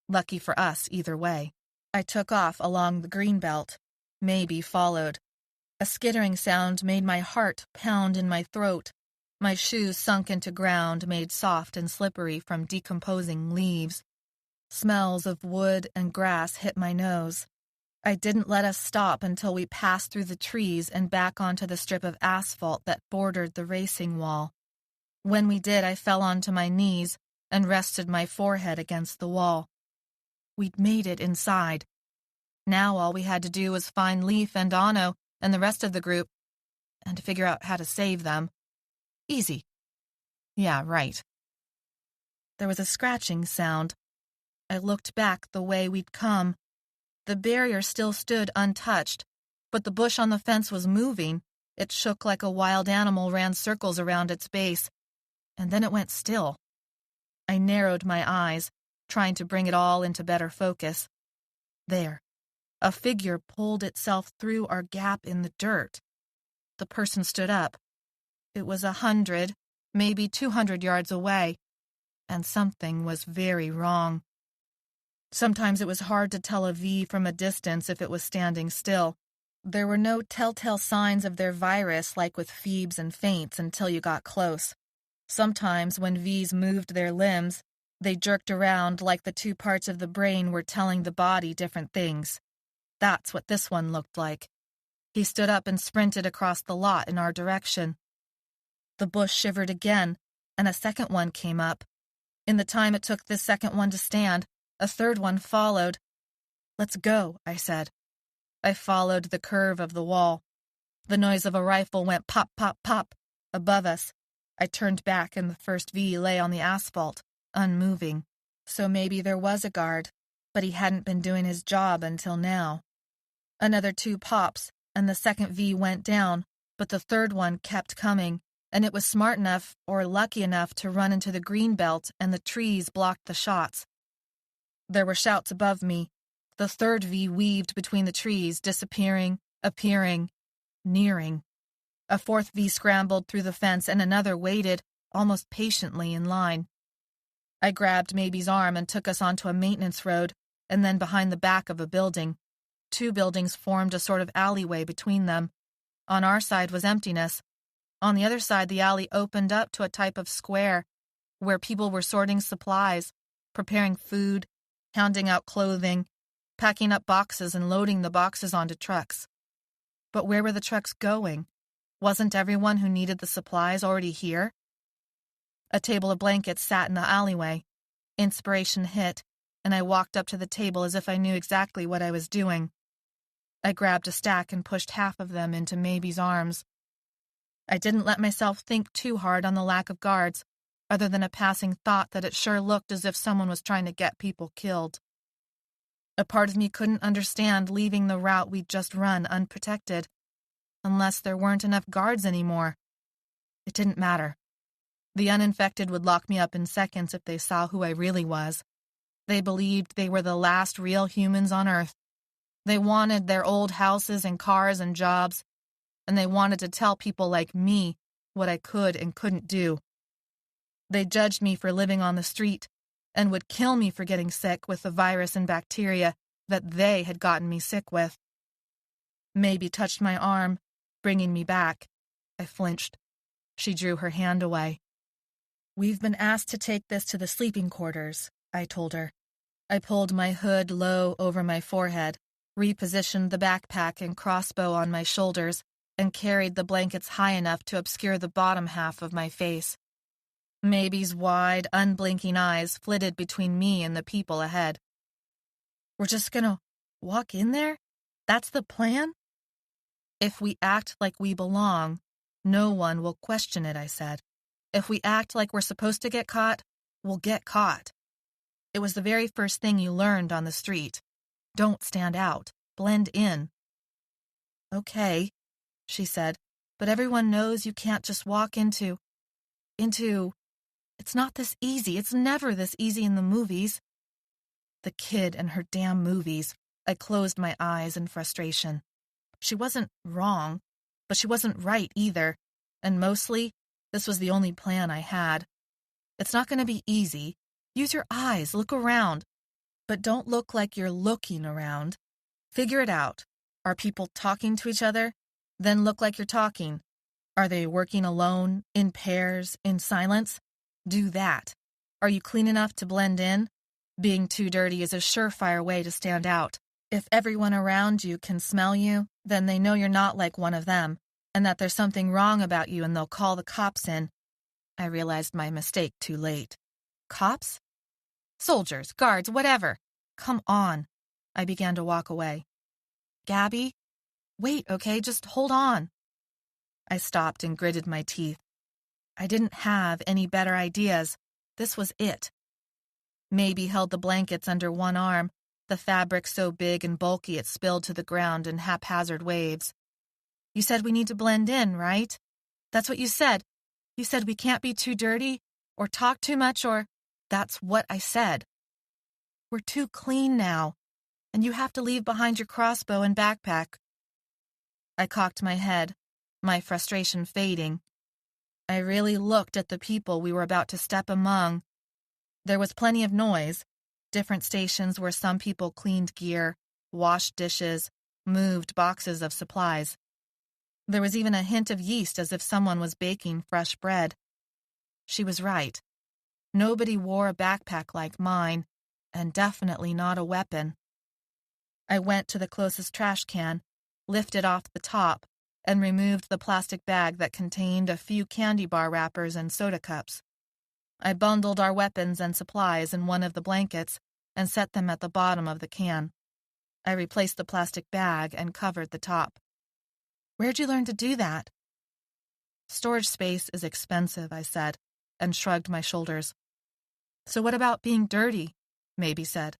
Lucky for us, either way. I took off along the greenbelt. Maybe followed. A skittering sound made my heart pound in my throat. My shoes sunk into ground made soft and slippery from decomposing leaves. Smells of wood and grass hit my nose. I didn't let us stop until we passed through the trees and back onto the strip of asphalt that bordered the racing wall. When we did, I fell onto my knees and rested my forehead against the wall. We'd made it inside. Now all we had to do was find Leaf and Anno and the rest of the group and figure out how to save them. Easy. Yeah, right. There was a scratching sound. I looked back the way we'd come. The barrier still stood untouched, but the bush on the fence was moving. It shook like a wild animal ran circles around its base, and then it went still. I narrowed my eyes, trying to bring it all into better focus. There. A figure pulled itself through our gap in the dirt. The person stood up. It was 100, maybe 200 yards away, and something was very wrong. Sometimes it was hard to tell a V from a distance if it was standing still. There were no telltale signs of their virus like with phoebes and faints until you got close. Sometimes when V's moved their limbs, they jerked around like the two parts of the brain were telling the body different things. That's what this one looked like. He stood up and sprinted across the lot in our direction. The bush shivered again, and a second one came up. In the time it took this second one to stand, a third one followed. "Let's go," I said. I followed the curve of the wall. The noise of a rifle went pop, pop, pop above us. I turned back and the first V lay on the asphalt, unmoving. So maybe there was a guard, but he hadn't been doing his job until now. Another 2 pops, and the second V went down, but the third one kept coming, and it was smart enough or lucky enough to run into the green belt, and the trees blocked the shots. There were shouts above me. The third V weaved between the trees, disappearing, appearing, nearing. A fourth V scrambled through the fence, and another waited, almost patiently, in line. I grabbed Maybe's arm and took us onto a maintenance road, and then behind the back of a building. 2 buildings formed a sort of alleyway between them. On our side was emptiness. On the other side, the alley opened up to a type of square where people were sorting supplies, preparing food, handing out clothing, packing up boxes and loading the boxes onto trucks. But where were the trucks going? Wasn't everyone who needed the supplies already here? A table of blankets sat in the alleyway. Inspiration hit, and I walked up to the table as if I knew exactly what I was doing. I grabbed a stack and pushed half of them into Maybe's arms. I didn't let myself think too hard on the lack of guards, other than a passing thought that it sure looked as if someone was trying to get people killed. A part of me couldn't understand leaving the route we'd just run unprotected, unless there weren't enough guards anymore. It didn't matter. The uninfected would lock me up in seconds if they saw who I really was. They believed they were the last real humans on Earth. They wanted their old houses and cars and jobs, and they wanted to tell people like me what I could and couldn't do. They judged me for living on the street and would kill me for getting sick with the virus and bacteria that they had gotten me sick with. Maybe touched my arm, bringing me back. I flinched. She drew her hand away. "We've been asked to take this to the sleeping quarters," I told her. I pulled my hood low over my forehead, repositioned the backpack and crossbow on my shoulders, and carried the blankets high enough to obscure the bottom half of my face. Maybe's wide, unblinking eyes flitted between me and the people ahead. "We're just gonna walk in there? That's the plan?" "If we act like we belong, no one will question it," I said. "If we act like we're supposed to get caught, we'll get caught. It was the very first thing you learned on the street. Don't stand out. Blend in." "Okay," she said, "but everyone knows you can't just walk into... It's not this easy. It's never this easy in the movies." The kid and her damn movies. I closed my eyes in frustration. She wasn't wrong, but she wasn't right either, and mostly, this was the only plan I had. It's not going to be easy. Use your eyes, look around. But don't look like you're looking around. Figure it out. Are people talking to each other? Then look like you're talking. Are they working alone, in pairs, in silence? Do that. Are you clean enough to blend in? Being too dirty is a surefire way to stand out. If everyone around you can smell you, then they know you're not like one of them, and that there's something wrong about you and they'll call the cops in. I realized my mistake too late. Cops? Soldiers, guards, whatever. Come on. I began to walk away. "Gabby? Wait, okay, just hold on." I stopped and gritted my teeth. I didn't have any better ideas. This was it. Maybe held the blankets under one arm, the fabric so big and bulky it spilled to the ground in haphazard waves. "You said we need to blend in, right? That's what you said. You said we can't be too dirty or talk too much or..." "That's what I said." "We're too clean now, and you have to leave behind your crossbow and backpack." I cocked my head, my frustration fading. I really looked at the people we were about to step among. There was plenty of noise, different stations where some people cleaned gear, washed dishes, moved boxes of supplies. There was even a hint of yeast as if someone was baking fresh bread. She was right. Nobody wore a backpack like mine, and definitely not a weapon. I went to the closest trash can, lifted off the top, and removed the plastic bag that contained a few candy bar wrappers and soda cups. I bundled our weapons and supplies in one of the blankets and set them at the bottom of the can. I replaced the plastic bag and covered the top. "Where'd you learn to do that?" "Storage space is expensive," I said, and shrugged my shoulders. "So what about being dirty?" Maybe said.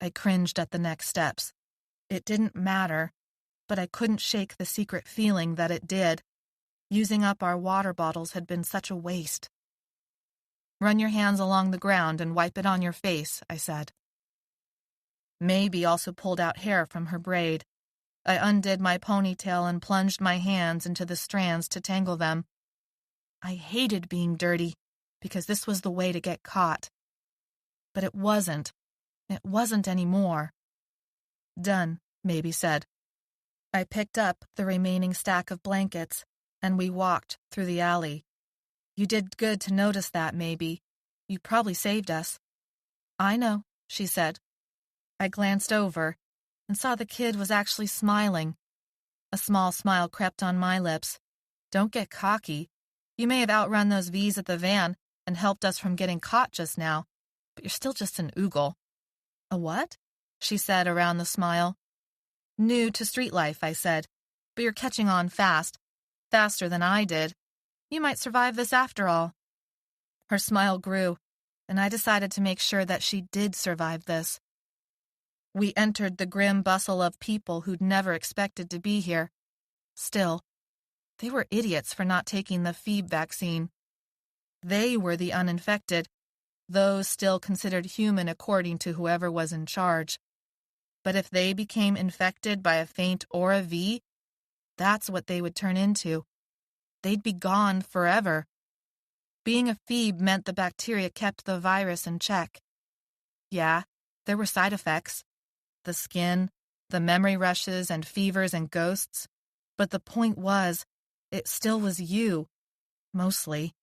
I cringed at the next steps. It didn't matter, but I couldn't shake the secret feeling that it did. Using up our water bottles had been such a waste. "Run your hands along the ground and wipe it on your face," I said. Maybe also pulled out hair from her braid. I undid my ponytail and plunged my hands into the strands to tangle them. I hated being dirty, because this was the way to get caught. But it wasn't. It wasn't anymore. Done, Maybe said. I picked up the remaining stack of blankets, and we walked through the alley. You did good to notice that, Maybe. You probably saved us. I know, she said. I glanced over and saw the kid was actually smiling. A small smile crept on my lips. Don't get cocky. You may have outrun those V's at the van and helped us from getting caught just now, but you're still just an oogle. A what? She said around the smile. New to street life, I said, but you're catching on fast, faster than I did. You might survive this after all. Her smile grew, and I decided to make sure that she did survive this. We entered the grim bustle of people who'd never expected to be here. Still, they were idiots for not taking the Phoebe vaccine. They were the uninfected, those still considered human according to whoever was in charge. But if they became infected by a faint or a V, that's what they would turn into. They'd be gone forever. Being a Phoebe meant the bacteria kept the virus in check. Yeah, there were side effects. The skin, the memory rushes and fevers and ghosts. But the point was, it still was you. Mostly.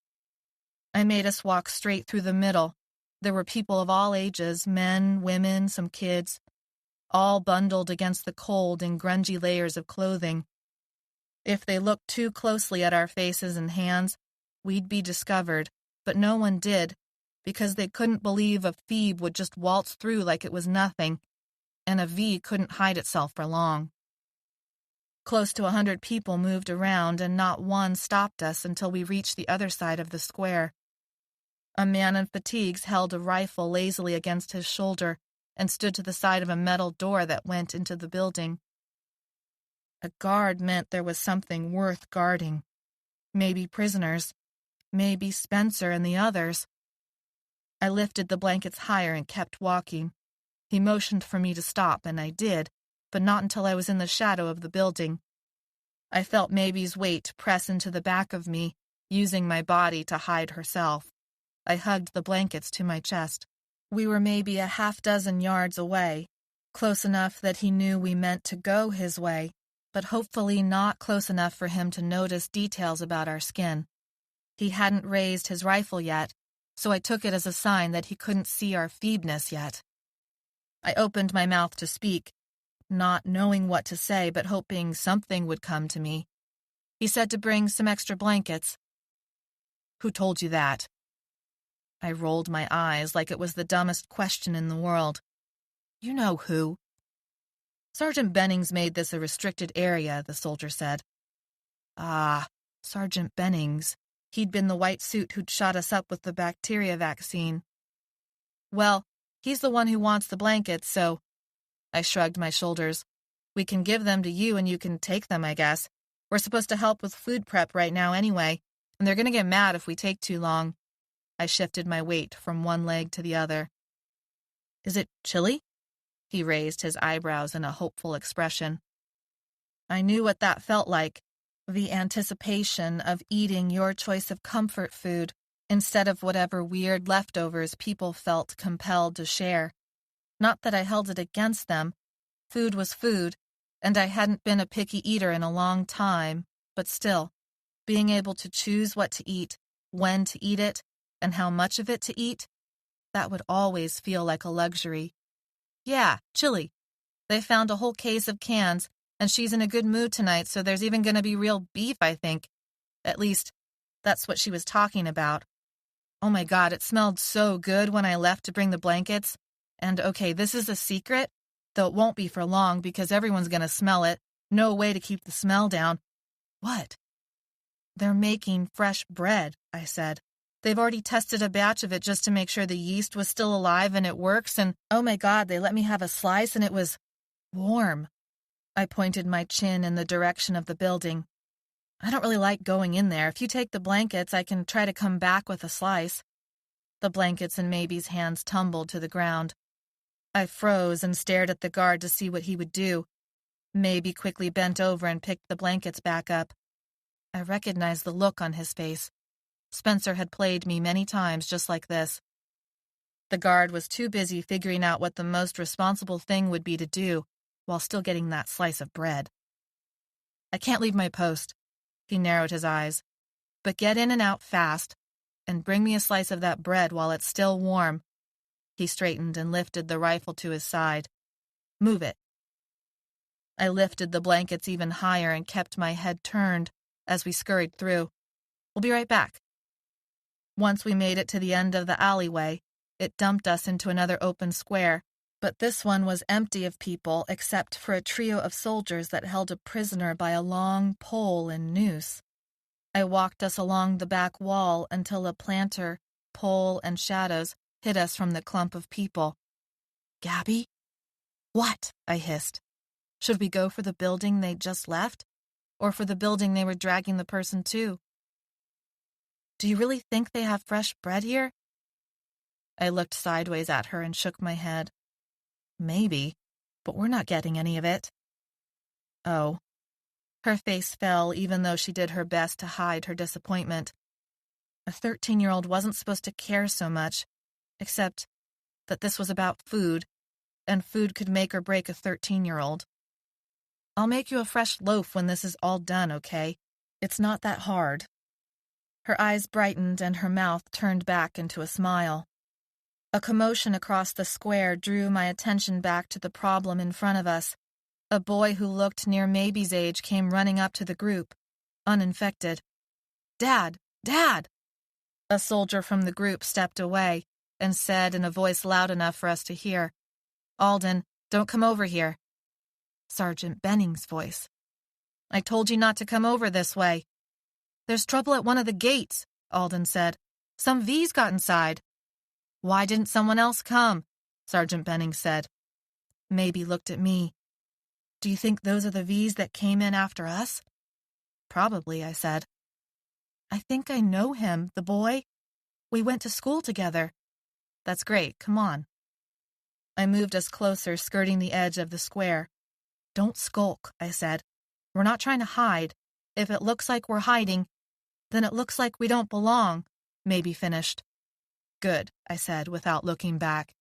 I made us walk straight through the middle. There were people of all ages, men, women, some kids, all bundled against the cold in grungy layers of clothing. If they looked too closely at our faces and hands, we'd be discovered, but no one did, because they couldn't believe a Phoebe would just waltz through like it was nothing, and a V couldn't hide itself for long. Close to 100 people moved around, and not one stopped us until we reached the other side of the square. A man in fatigues held a rifle lazily against his shoulder and stood to the side of a metal door that went into the building. A guard meant there was something worth guarding. Maybe prisoners. Maybe Spencer and the others. I lifted the blankets higher and kept walking. He motioned for me to stop, and I did, but not until I was in the shadow of the building. I felt Maybe's weight press into the back of me, using my body to hide herself. I hugged the blankets to my chest. We were maybe a half-dozen yards away, close enough that he knew we meant to go his way, but hopefully not close enough for him to notice details about our skin. He hadn't raised his rifle yet, so I took it as a sign that he couldn't see our Phoebe-ness yet. I opened my mouth to speak, not knowing what to say but hoping something would come to me. He said to bring some extra blankets. Who told you that? I rolled my eyes like it was the dumbest question in the world. You know who. Sergeant Bennings made this a restricted area, the soldier said. Ah, Sergeant Bennings. He'd been the white suit who'd shot us up with the bacteria vaccine. Well, he's the one who wants the blankets, so... I shrugged my shoulders. We can give them to you and you can take them, I guess. We're supposed to help with food prep right now anyway, and they're going to get mad if we take too long. I shifted my weight from one leg to the other. Is it chilly? He raised his eyebrows in a hopeful expression. I knew what that felt like, the anticipation of eating your choice of comfort food instead of whatever weird leftovers people felt compelled to share. Not that I held it against them. Food was food, and I hadn't been a picky eater in a long time, but still, being able to choose what to eat, when to eat it, and how much of it to eat, that would always feel like a luxury. Yeah, chili. They found a whole case of cans, and she's in a good mood tonight, so there's even going to be real beef, I think. At least, that's what she was talking about. Oh my God, it smelled so good when I left to bring the blankets. And okay, this is a secret, though it won't be for long because everyone's going to smell it. No way to keep the smell down. What? They're making fresh bread, I said. They've already tested a batch of it just to make sure the yeast was still alive and it works, and oh my God, they let me have a slice and it was warm. I pointed my chin in the direction of the building. I don't really like going in there. If you take the blankets, I can try to come back with a slice. The blankets in Maybe's hands tumbled to the ground. I froze and stared at the guard to see what he would do. Maybe quickly bent over and picked the blankets back up. I recognized the look on his face. Spencer had played me many times just like this. The guard was too busy figuring out what the most responsible thing would be to do while still getting that slice of bread. I can't leave my post. He narrowed his eyes. But get in and out fast, and bring me a slice of that bread while it's still warm. He straightened and lifted the rifle to his side. Move it. I lifted the blankets even higher and kept my head turned as we scurried through. We'll be right back. Once we made it to the end of the alleyway, it dumped us into another open square, but this one was empty of people except for a trio of soldiers that held a prisoner by a long pole and noose. I walked us along the back wall until a planter, pole, and shadows hid us from the clump of people. Gabby? What? I hissed. Should we go for the building they'd just left? Or for the building they were dragging the person to? Do you really think they have fresh bread here? I looked sideways at her and shook my head. Maybe, but we're not getting any of it. Oh. Her face fell even though she did her best to hide her disappointment. A 13-year-old wasn't supposed to care so much, except that this was about food, and food could make or break a 13-year-old. I'll make you a fresh loaf when this is all done, okay? It's not that hard. Her eyes brightened and her mouth turned back into a smile. A commotion across the square drew my attention back to the problem in front of us. A boy who looked near Maybe's age came running up to the group, uninfected. Dad! Dad! A soldier from the group stepped away and said in a voice loud enough for us to hear, Alden, don't come over here. Sergeant Benning's voice. I told you not to come over this way. There's trouble at one of the gates, Alden said. Some V's got inside. Why didn't someone else come? Sergeant Benning said. Maybe looked at me. Do you think those are the V's that came in after us? Probably, I said. I think I know him, the boy. We went to school together. That's great, come on. I moved us closer, skirting the edge of the square. Don't skulk, I said. We're not trying to hide. If it looks like we're hiding, then it looks like we don't belong, Maybe finished. Good, I said, without looking back.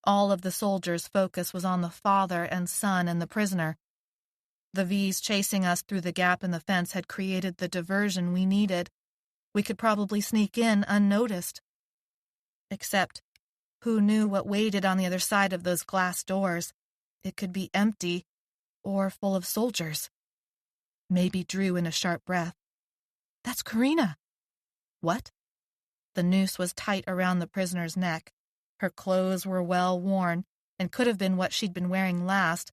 All of the soldiers' focus was on the father and son and the prisoner. The V's chasing us through the gap in the fence had created the diversion we needed. We could probably sneak in unnoticed. Except, who knew what waited on the other side of those glass doors? It could be empty or full of soldiers. Maybe drew in a sharp breath. That's Karina. What? The noose was tight around the prisoner's neck. Her clothes were well worn and could have been what she'd been wearing last,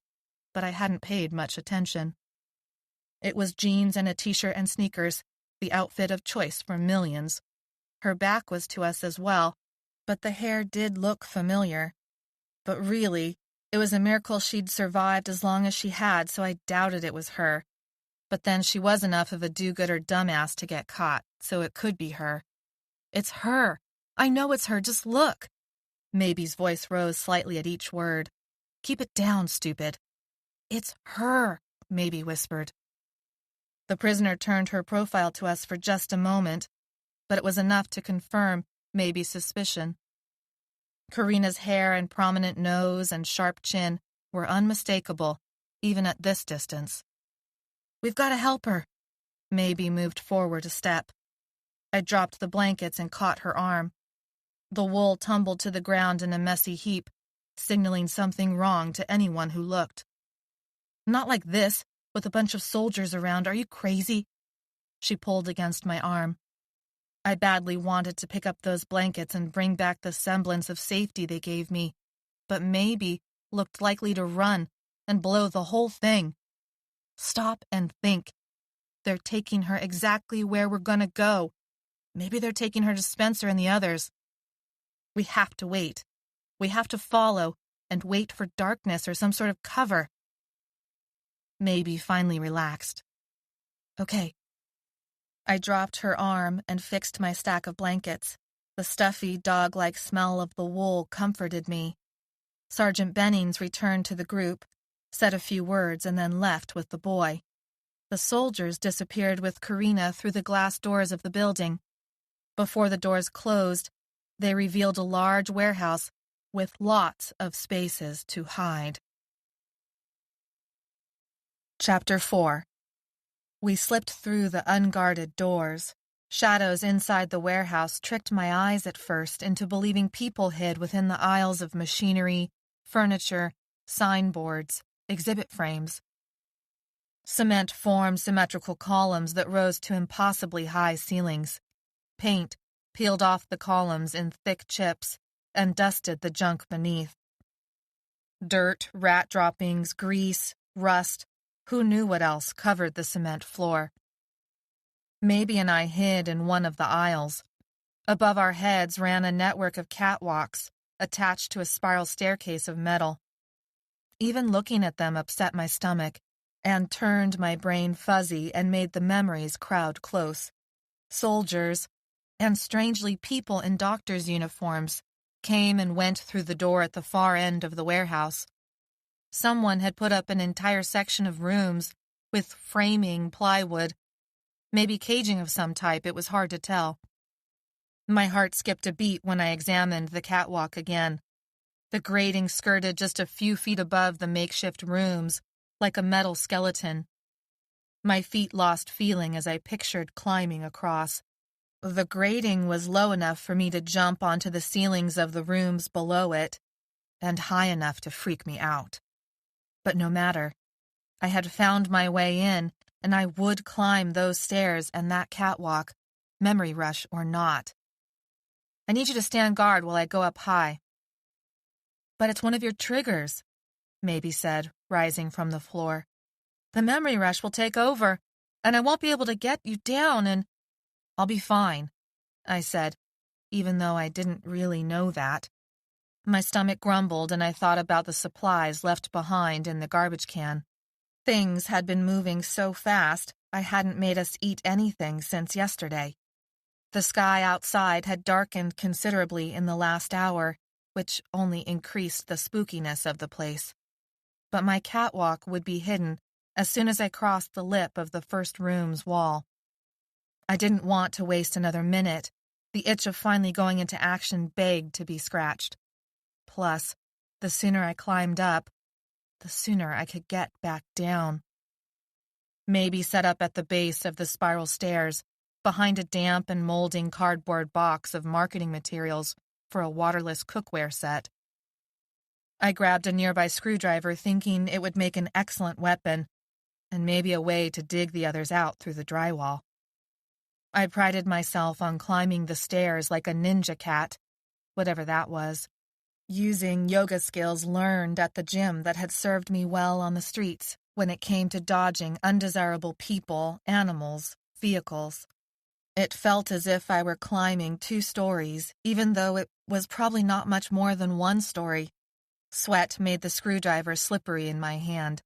but I hadn't paid much attention. It was jeans and a t-shirt and sneakers, the outfit of choice for millions. Her back was to us as well, but the hair did look familiar. But really, it was a miracle she'd survived as long as she had, so I doubted it was her. But then she was enough of a do-gooder dumbass to get caught, so it could be her. It's her. I know it's her, just look. Maybe's voice rose slightly at each word. Keep it down, stupid. It's her, Maybe whispered. The prisoner turned her profile to us for just a moment, but it was enough to confirm Maybe's suspicion. Karina's hair and prominent nose and sharp chin were unmistakable, even at this distance. We've got to help her. Maybe moved forward a step. I dropped the blankets and caught her arm. The wool tumbled to the ground in a messy heap, signaling something wrong to anyone who looked. Not like this, with a bunch of soldiers around. Are you crazy? She pulled against my arm. I badly wanted to pick up those blankets and bring back the semblance of safety they gave me, but Maybe looked likely to run and blow the whole thing. Stop and think. They're taking her exactly where we're gonna go. Maybe they're taking her to Spencer and the others. We have to wait. We have to follow and wait for darkness or some sort of cover. Maybe finally relaxed. Okay. I dropped her arm and fixed my stack of blankets. The stuffy, dog-like smell of the wool comforted me. Sergeant Bennings returned to the group, said a few words, and then left with the boy. The soldiers disappeared with Karina through the glass doors of the building. Before the doors closed, They revealed a large warehouse with lots of spaces to hide. Chapter 4. We slipped through the unguarded doors. Shadows inside the warehouse tricked my eyes at first into believing people hid within the aisles of machinery, furniture, signboards, exhibit frames. Cement formed symmetrical columns that rose to impossibly high ceilings. Paint peeled off the columns in thick chips and dusted the junk beneath. Dirt, rat droppings, grease, rust, who knew what else covered the cement floor. Maybe and I hid in one of the aisles. Above our heads ran a network of catwalks attached to a spiral staircase of metal. Even looking at them upset my stomach and turned my brain fuzzy and made the memories crowd close. Soldiers, and strangely people in doctors' uniforms, came and went through the door at the far end of the warehouse. Someone had put up an entire section of rooms with framing plywood, maybe caging of some type, it was hard to tell. My heart skipped a beat when I examined the catwalk again. The grating skirted just a few feet above the makeshift rooms, like a metal skeleton. My feet lost feeling as I pictured climbing across. The grating was low enough for me to jump onto the ceilings of the rooms below it, and high enough to freak me out. But no matter. I had found my way in, and I would climb those stairs and that catwalk, memory rush or not. I need you to stand guard while I go up high. But it's one of your triggers, Maybe said, rising from the floor. The memory rush will take over, and I won't be able to get you down, and I'll be fine, I said, even though I didn't really know that. My stomach grumbled, and I thought about the supplies left behind in the garbage can. Things had been moving so fast, I hadn't made us eat anything since yesterday. The sky outside had darkened considerably in the last hour, which only increased the spookiness of the place. But my catwalk would be hidden as soon as I crossed the lip of the first room's wall. I didn't want to waste another minute. The itch of finally going into action begged to be scratched. Plus, the sooner I climbed up, the sooner I could get back down. Maybe set up at the base of the spiral stairs, behind a damp and molding cardboard box of marketing materials for a waterless cookware set. I grabbed a nearby screwdriver, thinking it would make an excellent weapon, and maybe a way to dig the others out through the drywall. I prided myself on climbing the stairs like a ninja cat, whatever that was, using yoga skills learned at the gym that had served me well on the streets when it came to dodging undesirable people, animals, vehicles. It felt as if I were climbing 2 stories, even though it was probably not much more than 1 story. Sweat made the screwdriver slippery in my hand.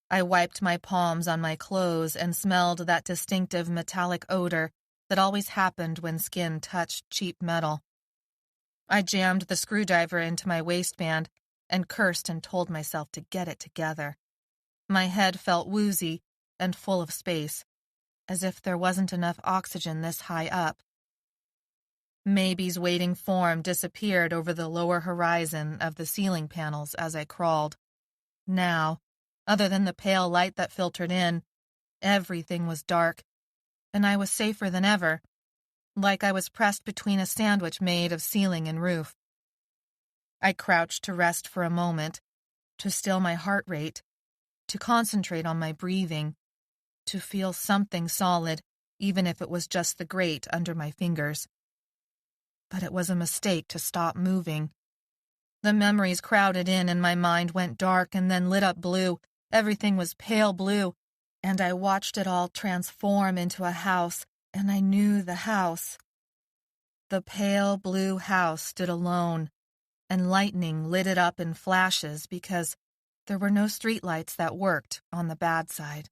I wiped my palms on my clothes and smelled that distinctive metallic odor that always happened when skin touched cheap metal. I jammed the screwdriver into my waistband and cursed and told myself to get it together. My head felt woozy and full of space, as if there wasn't enough oxygen this high up. Maybe's waiting form disappeared over the lower horizon of the ceiling panels as I crawled. Now, other than the pale light that filtered in, everything was dark, and I was safer than ever, like I was pressed between a sandwich made of ceiling and roof. I crouched to rest for a moment, to still my heart rate, to concentrate on my breathing, to feel something solid, even if it was just the grate under my fingers. But it was a mistake to stop moving. The memories crowded in and my mind went dark and then lit up blue. Everything was pale blue, and I watched it all transform into a house, and I knew the house. The pale blue house stood alone, and lightning lit it up in flashes because there were no streetlights that worked on the bad side.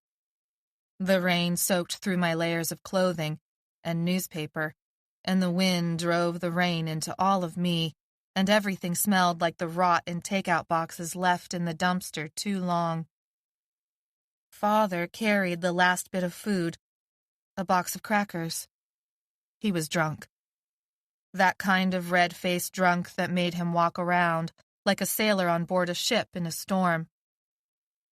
The rain soaked through my layers of clothing and newspaper, and the wind drove the rain into all of me, and everything smelled like the rot in takeout boxes left in the dumpster too long. Father carried the last bit of food, a box of crackers. He was drunk. That kind of red-faced drunk that made him walk around like a sailor on board a ship in a storm.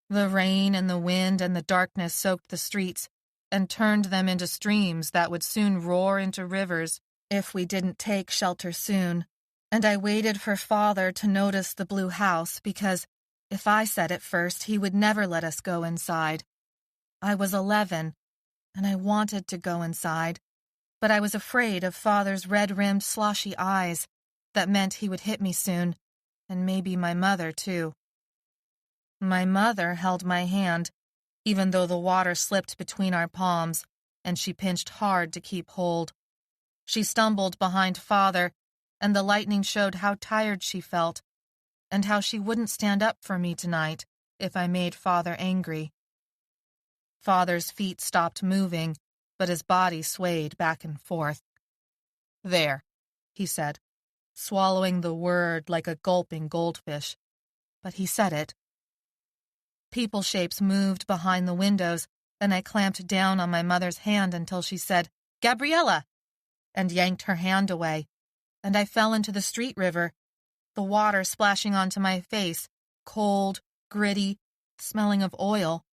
The rain and the wind and the darkness soaked the streets and turned them into streams that would soon roar into rivers if we didn't take shelter soon. And I waited for Father to notice the blue house because if I said it first, he would never let us go inside. I was 11, and I wanted to go inside, but I was afraid of Father's red-rimmed, sloshy eyes that meant he would hit me soon, and maybe my mother, too. My mother held my hand, even though the water slipped between our palms, and she pinched hard to keep hold. She stumbled behind Father, and the lightning showed how tired she felt, and how she wouldn't stand up for me tonight if I made Father angry. Father's feet stopped moving, but his body swayed back and forth. "There," he said, swallowing the word like a gulping goldfish. But he said it. People shapes moved behind the windows, and I clamped down on my mother's hand until she said, "Gabriella," and yanked her hand away, and I fell into the street river, the water splashing onto my face, cold, gritty, smelling of oil,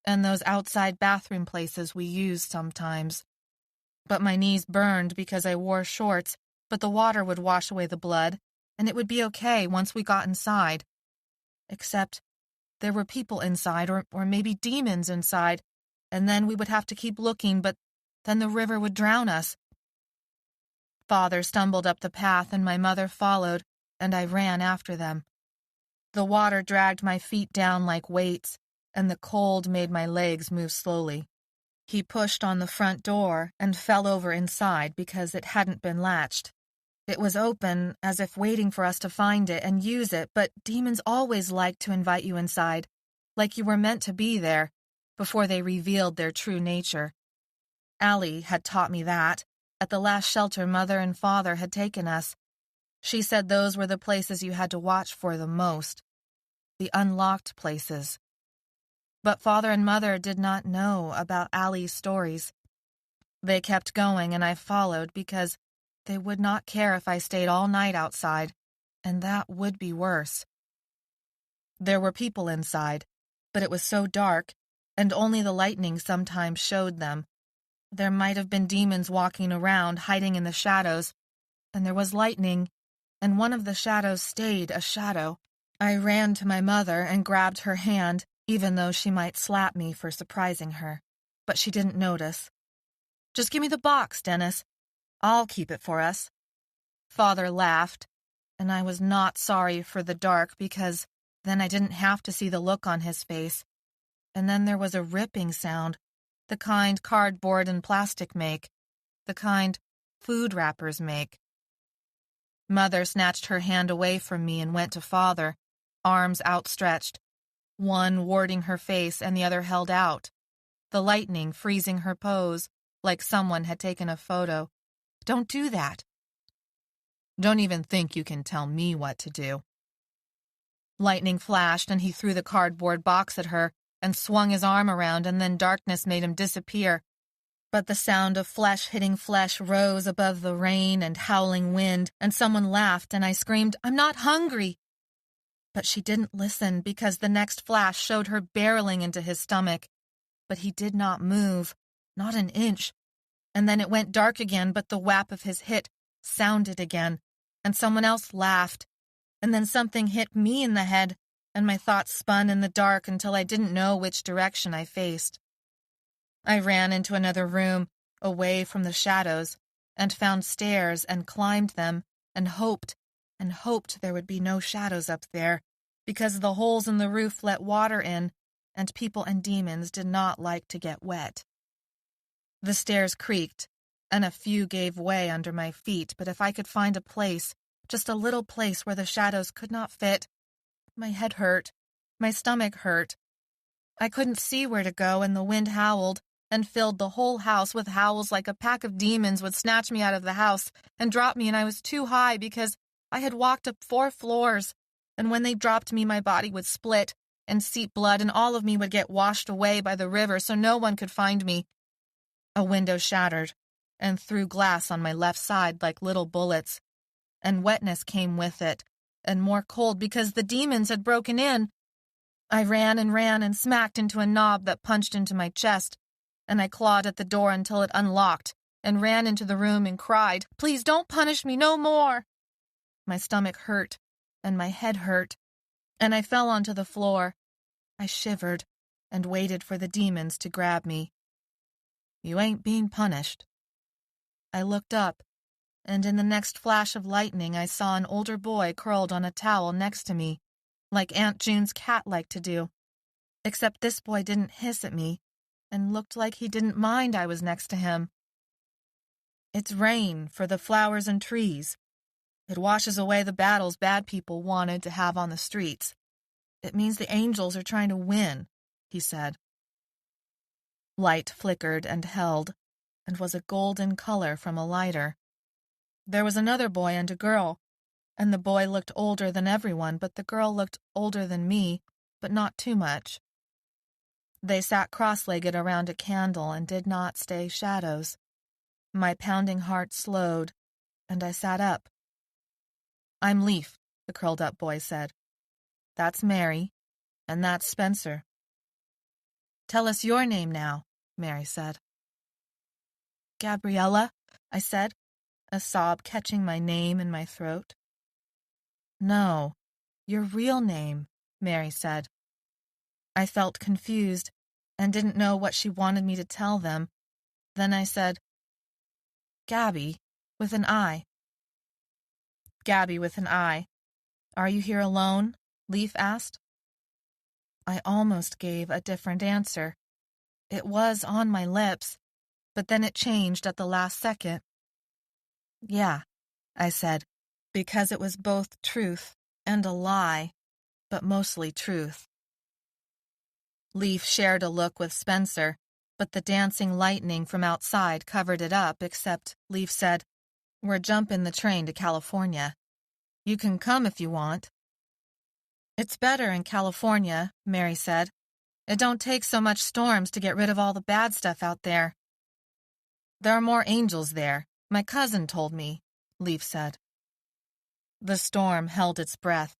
and those outside bathroom places we use sometimes. But my knees burned because I wore shorts, but the water would wash away the blood, and it would be okay once we got inside. Except there were people inside, or maybe demons inside, and then we would have to keep looking, but then the river would drown us. Father stumbled up the path, and my mother followed, and I ran after them. The water dragged my feet down like weights, and the cold made my legs move slowly. He pushed on the front door and fell over inside because it hadn't been latched. It was open, as if waiting for us to find it and use it, but demons always liked to invite you inside, like you were meant to be there, before they revealed their true nature. Allie had taught me that, at the last shelter Mother and Father had taken us. She said those were the places you had to watch for the most, the unlocked places. But Father and Mother did not know about Allie's stories. They kept going, and I followed because they would not care if I stayed all night outside, and that would be worse. There were people inside, but it was so dark, and only the lightning sometimes showed them. There might have been demons walking around, hiding in the shadows, and there was lightning, and one of the shadows stayed a shadow. I ran to my mother and grabbed her hand, even though she might slap me for surprising her, but she didn't notice. "Just give me the box, Dennis. I'll keep it for us." Father laughed, and I was not sorry for the dark because then I didn't have to see the look on his face. And then there was a ripping sound, the kind cardboard and plastic make, the kind food wrappers make. Mother snatched her hand away from me and went to Father, arms outstretched, one warding her face and the other held out, the lightning freezing her pose like someone had taken a photo. "Don't do that." "Don't even think you can tell me what to do." Lightning flashed, and he threw the cardboard box at her and swung his arm around, and then darkness made him disappear. But the sound of flesh hitting flesh rose above the rain and howling wind, and someone laughed, and I screamed, "I'm not hungry!" But she didn't listen because the next flash showed her barreling into his stomach. But he did not move, not an inch. And then it went dark again, but the whap of his hit sounded again, and someone else laughed. And then something hit me in the head, and my thoughts spun in the dark until I didn't know which direction I faced. I ran into another room, away from the shadows, and found stairs and climbed them, and hoped there would be no shadows up there, because the holes in the roof let water in, and people and demons did not like to get wet. The stairs creaked, and a few gave way under my feet, but if I could find a place, just a little place where the shadows could not fit, my head hurt, my stomach hurt. I couldn't see where to go, and the wind howled and filled the whole house with howls like a pack of demons would snatch me out of the house and drop me, and I was too high because I had walked up 4 floors, and when they dropped me, my body would split and seep blood, and all of me would get washed away by the river so no one could find me. A window shattered, and threw glass on my left side like little bullets. And wetness came with it, and more cold because the demons had broken in. I ran and smacked into a knob that punched into my chest, and I clawed at the door until it unlocked, and ran into the room and cried, "Please don't punish me no more!" My stomach hurt, and my head hurt, and I fell onto the floor. I shivered and waited for the demons to grab me. "You ain't being punished." I looked up, and in the next flash of lightning I saw an older boy curled on a towel next to me, like Aunt June's cat liked to do, except this boy didn't hiss at me and looked like he didn't mind I was next to him. "It's rain for the flowers and trees. It washes away the battles bad people wanted to have on the streets. It means the angels are trying to win," he said. Light flickered and held, and was a golden color from a lighter. There was another boy and a girl, and the boy looked older than everyone, but the girl looked older than me, but not too much. They sat cross-legged around a candle and did not stay shadows. My pounding heart slowed, and I sat up. "I'm Leaf," the curled-up boy said. "That's Mary, and that's Spencer." "Tell us your name now," Mary said. "Gabriella," I said, a sob catching my name in my throat. "No, your real name," Mary said. I felt confused and didn't know what she wanted me to tell them. Then I said, "Gabby, with an I." "Gabby with an I. Are you here alone?" Leaf asked. I almost gave a different answer. It was on my lips, but then it changed at the last second. "Yeah," I said, because it was both truth and a lie, but mostly truth. Leaf shared a look with Spencer, but the dancing lightning from outside covered it up, except Leaf said, "We're jumping the train to California. You can come if you want." "It's better in California," Mary said. "It don't take so much storms to get rid of all the bad stuff out there." "There are more angels there, my cousin told me," Leaf said. The storm held its breath.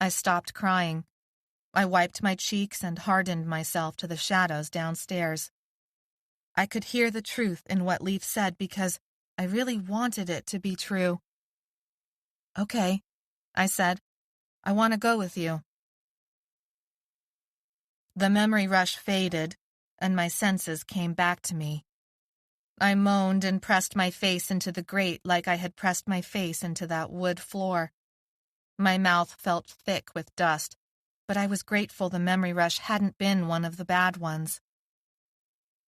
I stopped crying. I wiped my cheeks and hardened myself to the shadows downstairs. I could hear the truth in what Leaf said because I really wanted it to be true. "Okay," I said. "I want to go with you." The memory rush faded, and my senses came back to me. I moaned and pressed my face into the grate like I had pressed my face into that wood floor. My mouth felt thick with dust, but I was grateful the memory rush hadn't been one of the bad ones.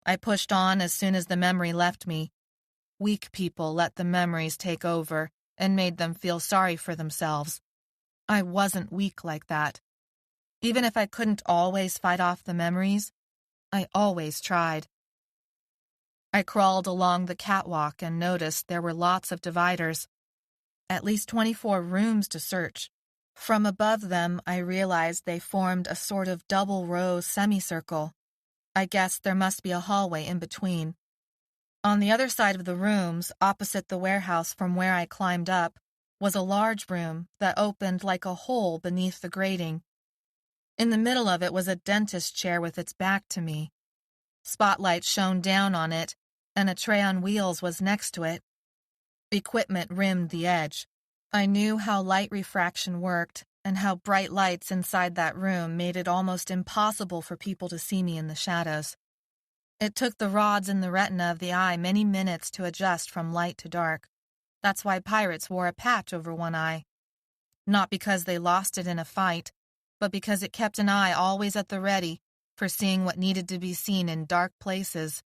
I pushed on as soon as the memory left me. Weak people let the memories take over and made them feel sorry for themselves. I wasn't weak like that. Even if I couldn't always fight off the memories, I always tried. I crawled along the catwalk and noticed there were lots of dividers. At least 24 rooms to search. From above them, I realized they formed a sort of double-row semicircle. I guessed there must be a hallway in between. On the other side of the rooms, opposite the warehouse from where I climbed up, was a large room that opened like a hole beneath the grating. In the middle of it was a dentist chair with its back to me. Spotlight shone down on it, and a tray on wheels was next to it. Equipment rimmed the edge. I knew how light refraction worked and how bright lights inside that room made it almost impossible for people to see me in the shadows. It took the rods in the retina of the eye many minutes to adjust from light to dark. That's why pirates wore a patch over one eye. Not because they lost it in a fight, but because it kept an eye always at the ready for seeing what needed to be seen in dark places,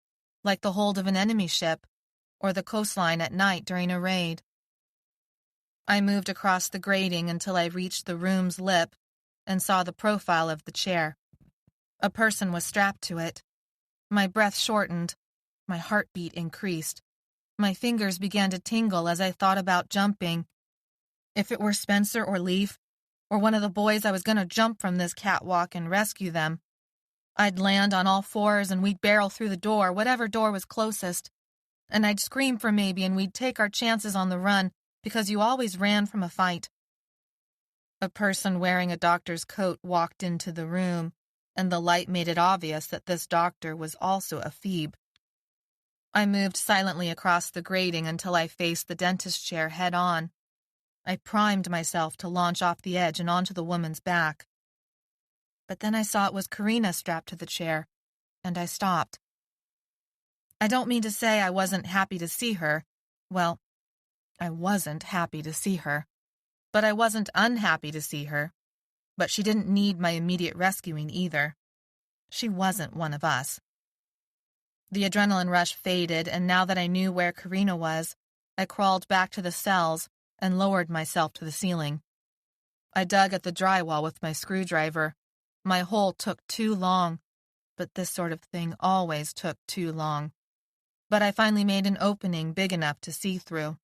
like the hold of an enemy ship or the coastline at night during a raid. I moved across the grating until I reached the room's lip and saw the profile of the chair. A person was strapped to it. My breath shortened. My heartbeat increased. My fingers began to tingle as I thought about jumping. If it were Spencer or Leaf, or one of the boys, I was going to jump from this catwalk and rescue them. I'd land on all fours and we'd barrel through the door, whatever door was closest. And I'd scream for maybe, and we'd take our chances on the run, because you always ran from a fight. A person wearing a doctor's coat walked into the room, and the light made it obvious that this doctor was also a Phoebe. I moved silently across the grating until I faced the dentist chair head-on. I primed myself to launch off the edge and onto the woman's back. But then I saw it was Karina strapped to the chair, and I stopped. I don't mean to say I wasn't happy to see her. Well, I wasn't happy to see her. But I wasn't unhappy to see her. But she didn't need my immediate rescuing either. She wasn't one of us. The adrenaline rush faded, and now that I knew where Karina was, I crawled back to the cells and lowered myself to the ceiling. I dug at the drywall with my screwdriver. My hole took too long, but this sort of thing always took too long. But I finally made an opening big enough to see through.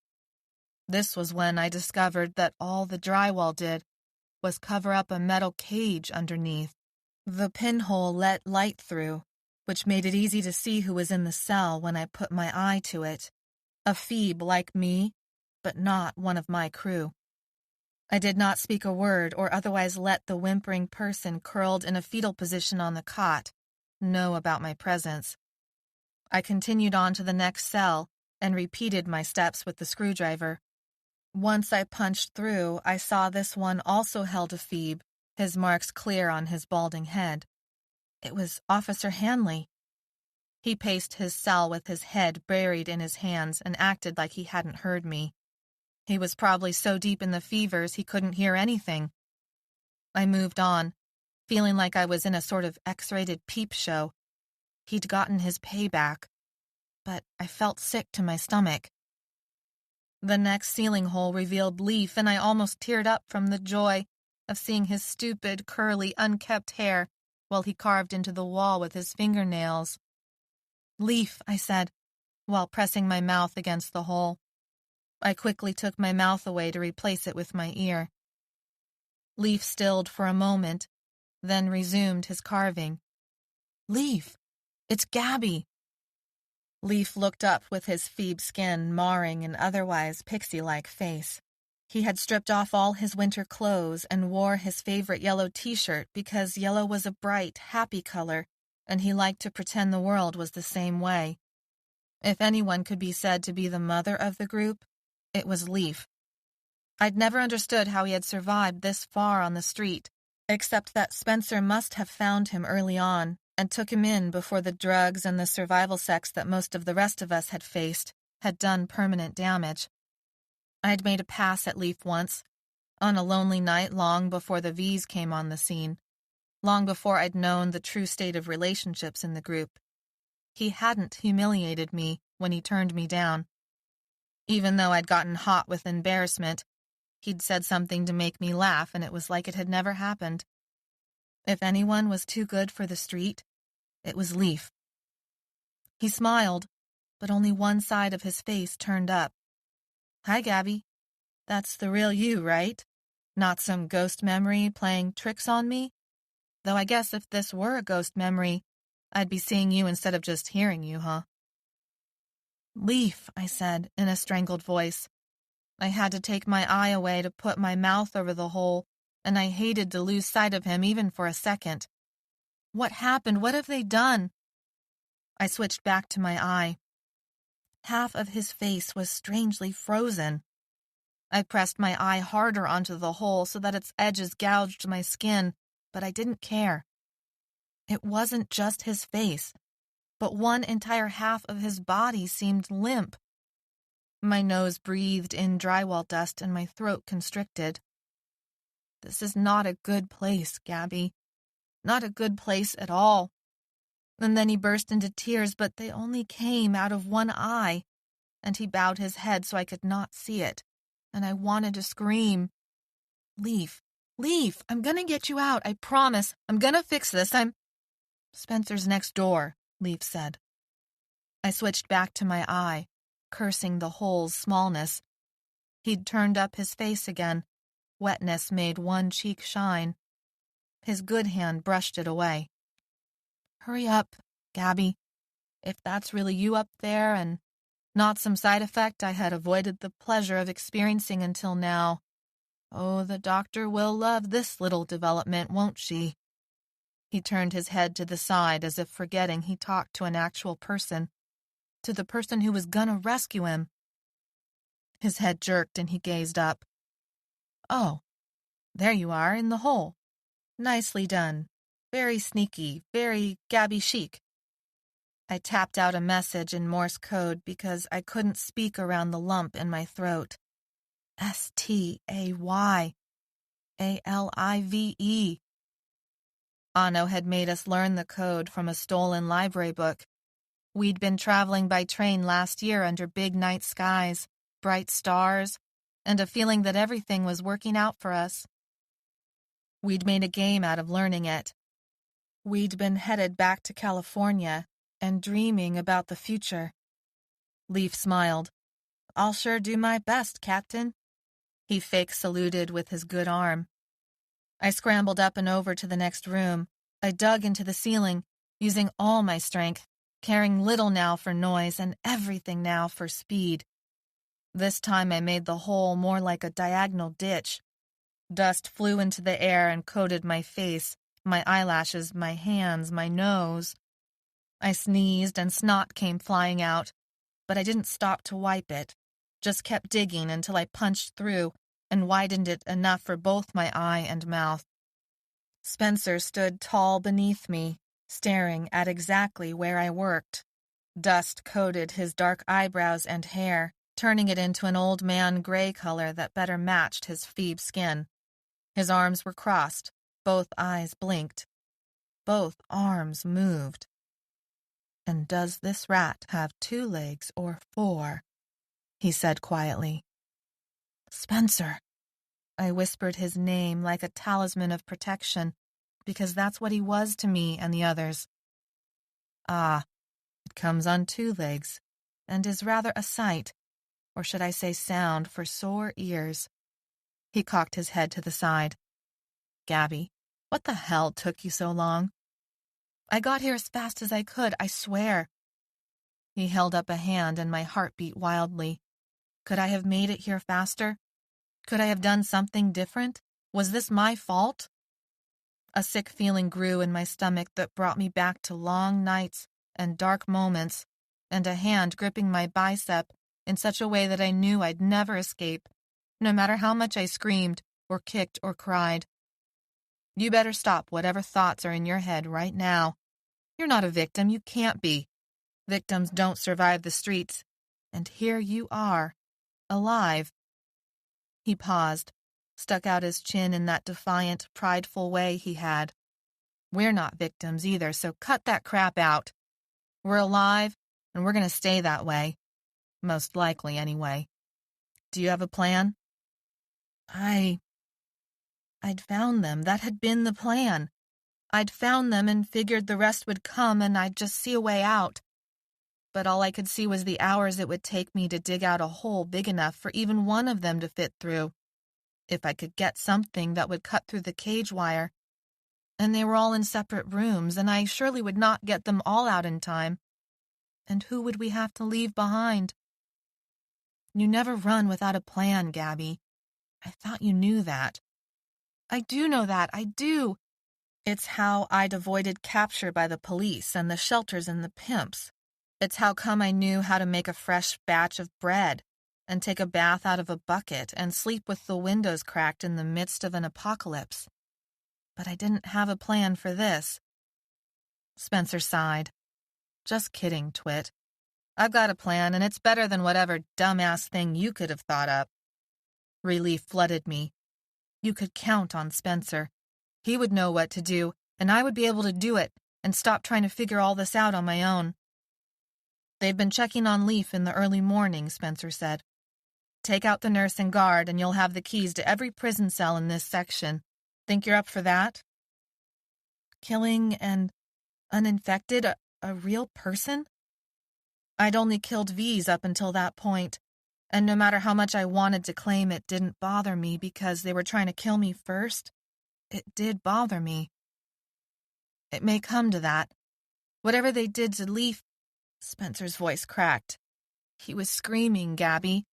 This was when I discovered that all the drywall did was cover up a metal cage underneath. The pinhole let light through, which made it easy to see who was in the cell when I put my eye to it. A Phoebe like me, but not one of my crew. I did not speak a word or otherwise let the whimpering person curled in a fetal position on the cot know about my presence. I continued on to the next cell and repeated my steps with the screwdriver. Once I punched through, I saw this one also held a Phoebe, his marks clear on his balding head. It was Officer Hanley. He paced his cell with his head buried in his hands and acted like he hadn't heard me. He was probably so deep in the fevers he couldn't hear anything. I moved on, feeling like I was in a sort of X-rated peep show. He'd gotten his payback, but I felt sick to my stomach. The next ceiling hole revealed Leaf, and I almost teared up from the joy of seeing his stupid, curly, unkempt hair while he carved into the wall with his fingernails. "Leaf," I said, while pressing my mouth against the hole. I quickly took my mouth away to replace it with my ear. Leaf stilled for a moment, then resumed his carving. "Leaf, it's Gabby." Leaf looked up with his Phoebe skin marring an otherwise pixie-like face. He had stripped off all his winter clothes and wore his favorite yellow t-shirt because yellow was a bright, happy color, and he liked to pretend the world was the same way. If anyone could be said to be the mother of the group, it was Leaf. I'd never understood how he had survived this far on the street, except that Spencer must have found him early on and took him in before the drugs and the survival sex that most of the rest of us had faced had done permanent damage. I'd made a pass at Leaf once, on a lonely night long before the V's came on the scene, long before I'd known the true state of relationships in the group. He hadn't humiliated me when he turned me down. Even though I'd gotten hot with embarrassment, he'd said something to make me laugh, and it was like it had never happened. If anyone was too good for the street, it was Leaf. He smiled, but only one side of his face turned up. "Hi, Gabby. That's the real you, right? Not some ghost memory playing tricks on me? Though I guess if this were a ghost memory, I'd be seeing you instead of just hearing you, huh?" "Leaf," I said in a strangled voice. I had to take my eye away to put my mouth over the hole, and I hated to lose sight of him even for a second. "What happened? What have they done?" I switched back to my eye. Half of his face was strangely frozen. I pressed my eye harder onto the hole so that its edges gouged my skin, but I didn't care. It wasn't just his face, but one entire half of his body seemed limp. My nose breathed in drywall dust and my throat constricted. "This is not a good place, Gabby. Not a good place at all." And then he burst into tears, but they only came out of one eye, and he bowed his head so I could not see it, and I wanted to scream. "Leaf, Leaf, I'm gonna get you out, I promise. I'm gonna fix this, "Spencer's next door," Leaf said. I switched back to my eye, cursing the hole's smallness. He'd turned up his face again. Wetness made one cheek shine. His good hand brushed it away. "Hurry up, Gabby. If that's really you up there and not some side effect I had avoided the pleasure of experiencing until now. Oh, the doctor will love this little development, won't she? He turned his head to the side as if forgetting he talked to an actual person, to the person who was gonna rescue him. His head jerked and he gazed up. Oh, there you are, in the hole. Nicely done. Very sneaky, very Gabby chic. I tapped out a message in Morse code because I couldn't speak around the lump in my throat. Stayalive. Anno had made us learn the code from a stolen library book. We'd been traveling by train last year under big night skies, bright stars, and a feeling that everything was working out for us. We'd made a game out of learning it. We'd been headed back to California and dreaming about the future. Leaf smiled. I'll sure do my best, Captain. He fake saluted with his good arm. I scrambled up and over to the next room. I dug into the ceiling, using all my strength, caring little now for noise and everything now for speed. This time I made the hole more like a diagonal ditch. Dust flew into the air and coated my face, my eyelashes, my hands, my nose. I sneezed and snot came flying out, but I didn't stop to wipe it, just kept digging until I punched through and widened it enough for both my eye and mouth. Spencer stood tall beneath me, staring at exactly where I worked. Dust coated his dark eyebrows and hair, turning it into an old man gray color that better matched his Phoebe skin. His arms were crossed, both eyes blinked. Both arms moved. And does this rat have 2 legs or 4? He said quietly. Spencer. I whispered his name like a talisman of protection, because that's what he was to me and the others. Ah, it comes on 2 legs, and is rather a sight, or should I say sound, for sore ears. He cocked his head to the side. Gabby, what the hell took you so long? I got here as fast as I could, I swear. He held up a hand and my heart beat wildly. Could I have made it here faster? Could I have done something different? Was this my fault? A sick feeling grew in my stomach that brought me back to long nights and dark moments, and a hand gripping my bicep in such a way that I knew I'd never escape, no matter how much I screamed or kicked or cried. You better stop whatever thoughts are in your head right now. You're not a victim, you can't be. Victims don't survive the streets, and here you are, alive. He paused, stuck out his chin in that defiant, prideful way he had. We're not victims either, so cut that crap out. We're alive, and we're going to stay that way. Most likely, anyway. Do you have a plan? I'd found them. That had been the plan. I'd found them and figured the rest would come and I'd just see a way out. But all I could see was the hours it would take me to dig out a hole big enough for even one of them to fit through. If I could get something that would cut through the cage wire. And they were all in separate rooms, and I surely would not get them all out in time. And who would we have to leave behind? You never run without a plan, Gabby. I thought you knew that. I do know that, I do. It's how I'd avoided capture by the police and the shelters and the pimps. It's how come I knew how to make a fresh batch of bread and take a bath out of a bucket and sleep with the windows cracked in the midst of an apocalypse. But I didn't have a plan for this. Spencer sighed. Just kidding, Twit. I've got a plan, and it's better than whatever dumbass thing you could have thought up. Relief flooded me. You could count on Spencer. He would know what to do, and I would be able to do it and stop trying to figure all this out on my own. They've been checking on Leaf in the early morning, Spencer said. Take out the nurse and guard, and you'll have the keys to every prison cell in this section. Think you're up for that? Killing an uninfected, a real person? I'd only killed V's up until that point, and no matter how much I wanted to claim it didn't bother me because they were trying to kill me first, it did bother me. It may come to that. Whatever they did to Leaf, Spencer's voice cracked. He was screaming, Gabby.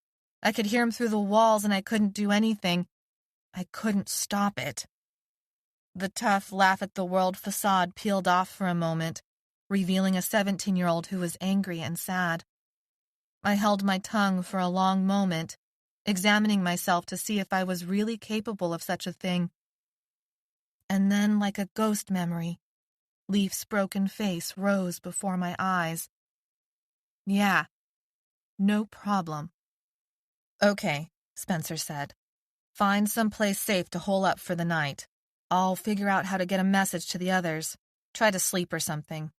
I could hear him through the walls and I couldn't do anything. I couldn't stop it. The tough, laugh-at-the-world facade peeled off for a moment, revealing a 17-year-old who was angry and sad. I held my tongue for a long moment, examining myself to see if I was really capable of such a thing. And then, like a ghost memory, Leaf's broken face rose before my eyes. Yeah, no problem. Okay, Spencer said. Find some place safe to hole up for the night. I'll figure out how to get a message to the others. Try to sleep or something.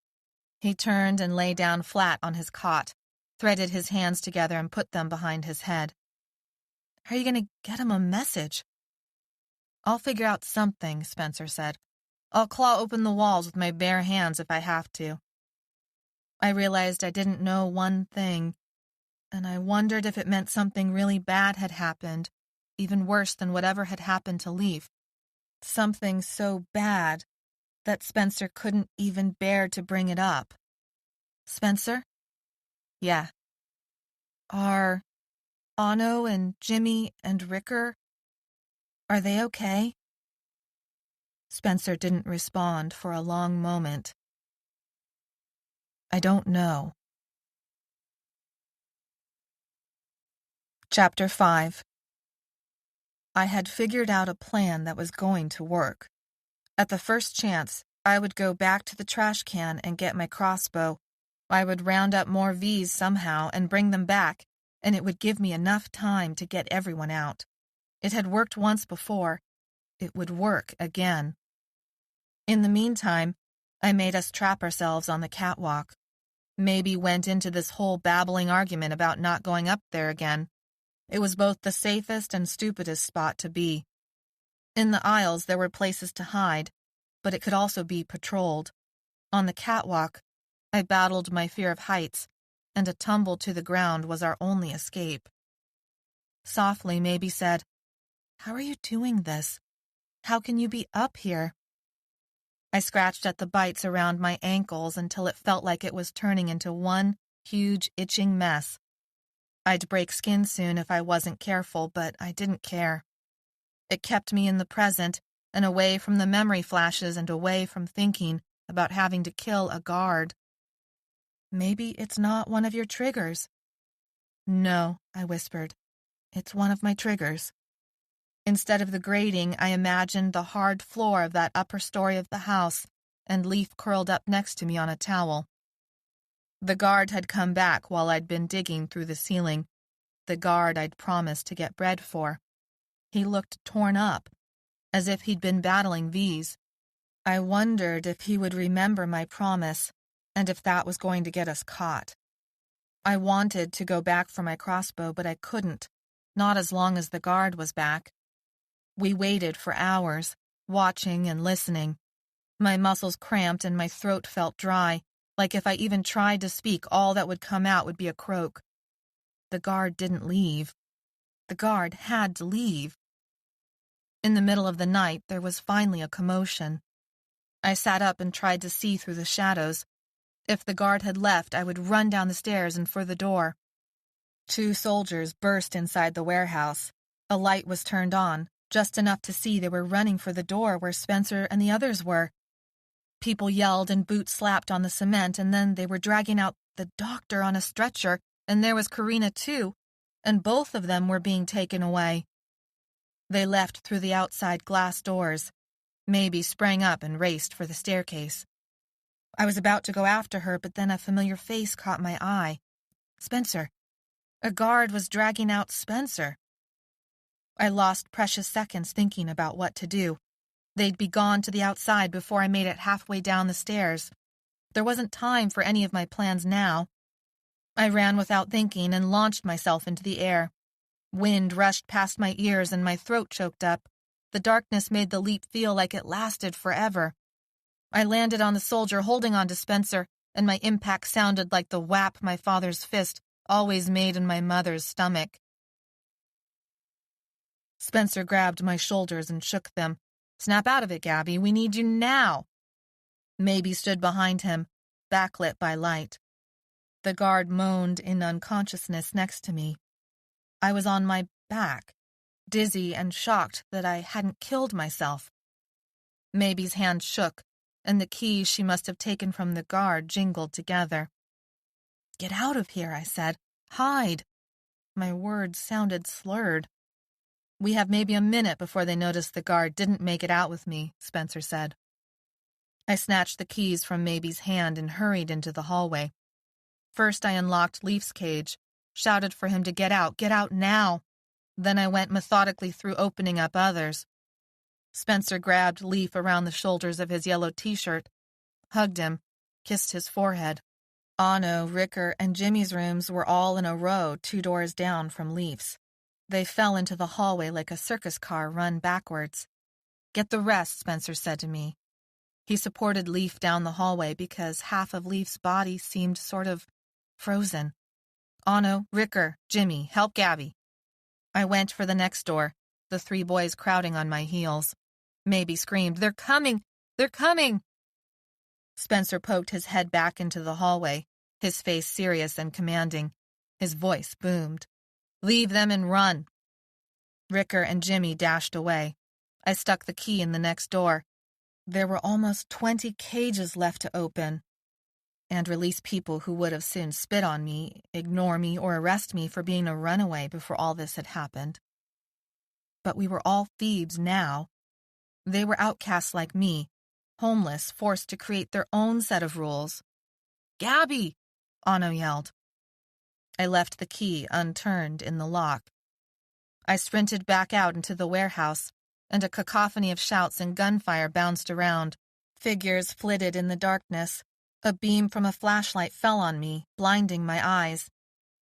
He turned and lay down flat on his cot, threaded his hands together and put them behind his head. How are you going to get him a message? I'll figure out something, Spencer said. I'll claw open the walls with my bare hands if I have to. I realized I didn't know one thing, and I wondered if it meant something really bad had happened, even worse than whatever had happened to Leaf. Something so bad that Spencer couldn't even bear to bring it up. Spencer? Yeah. Are Anno and Jimmy and Ricker, are they okay? Spencer didn't respond for a long moment. I don't know. Chapter 5. I had figured out a plan that was going to work. At the first chance, I would go back to the trash can and get my crossbow. I would round up more Vs somehow and bring them back, and it would give me enough time to get everyone out. It had worked once before. It would work again. In the meantime, I made us trap ourselves on the catwalk. Maybe went into this whole babbling argument about not going up there again. It was both the safest and stupidest spot to be. In the aisles there were places to hide, but it could also be patrolled. On the catwalk, I battled my fear of heights, and a tumble to the ground was our only escape. Softly, Maybe said, "How are you doing this? How can you be up here?" I scratched at the bites around my ankles until it felt like it was turning into one huge itching mess. I'd break skin soon if I wasn't careful, but I didn't care. It kept me in the present and away from the memory flashes and away from thinking about having to kill a guard. Maybe it's not one of your triggers. No, I whispered. It's one of my triggers. Instead of the grating, I imagined the hard floor of that upper story of the house and Leaf curled up next to me on a towel. The guard had come back while I'd been digging through the ceiling, the guard I'd promised to get bread for. He looked torn up, as if he'd been battling Vs. I wondered if he would remember my promise, and if that was going to get us caught. I wanted to go back for my crossbow, but I couldn't, not as long as the guard was back. We waited for hours, watching and listening. My muscles cramped and my throat felt dry, like if I even tried to speak, all that would come out would be a croak. The guard didn't leave. The guard had to leave. In the middle of the night, there was finally a commotion. I sat up and tried to see through the shadows. If the guard had left, I would run down the stairs and for the door. 2 soldiers burst inside the warehouse. A light was turned on, just enough to see they were running for the door where Spencer and the others were. People yelled and boots slapped on the cement, and then they were dragging out the doctor on a stretcher, and there was Karina too, and both of them were being taken away. They left through the outside glass doors. Maybe sprang up and raced for the staircase. I was about to go after her, but then a familiar face caught my eye. Spencer. A guard was dragging out Spencer. I lost precious seconds thinking about what to do. They'd be gone to the outside before I made it halfway down the stairs. There wasn't time for any of my plans now. I ran without thinking and launched myself into the air. Wind rushed past my ears and my throat choked up. The darkness made the leap feel like it lasted forever. I landed on the soldier holding on to Spencer, and my impact sounded like the whap my father's fist always made in my mother's stomach. Spencer grabbed my shoulders and shook them. Snap out of it, Gabby. We need you now. Maybe stood behind him, backlit by light. The guard moaned in unconsciousness next to me. I was on my back, dizzy and shocked that I hadn't killed myself. Maybe's hand shook, and the keys she must have taken from the guard jingled together. "Get out of here," I said. "Hide." My words sounded slurred. "We have maybe a minute before they notice the guard didn't make it out with me," Spencer said. I snatched the keys from Maybe's hand and hurried into the hallway. First, I unlocked Leaf's cage, shouted for him to get out now. Then I went methodically through opening up others. Spencer grabbed Leaf around the shoulders of his yellow t-shirt, hugged him, kissed his forehead. Anno, Ricker, and Jimmy's rooms were all in a row 2 doors down from Leaf's. They fell into the hallway like a circus car run backwards. "Get the rest," Spencer said to me. He supported Leaf down the hallway because half of Leaf's body seemed sort of frozen. "Anno, Ricker, Jimmy, help Gabby." I went for the next door, the 3 boys crowding on my heels. Maybe screamed, "They're coming! They're coming!" Spencer poked his head back into the hallway, his face serious and commanding. His voice boomed. "Leave them and run." Ricker and Jimmy dashed away. I stuck the key in the next door. There were almost 20 cages left to open, and release people who would have soon spit on me, ignore me, or arrest me for being a runaway before all this had happened. But we were all thieves now. They were outcasts like me, homeless, forced to create their own set of rules. "Gabby!" Anno yelled. I left the key unturned in the lock. I sprinted back out into the warehouse, and a cacophony of shouts and gunfire bounced around. Figures flitted in the darkness. A beam from a flashlight fell on me, blinding my eyes.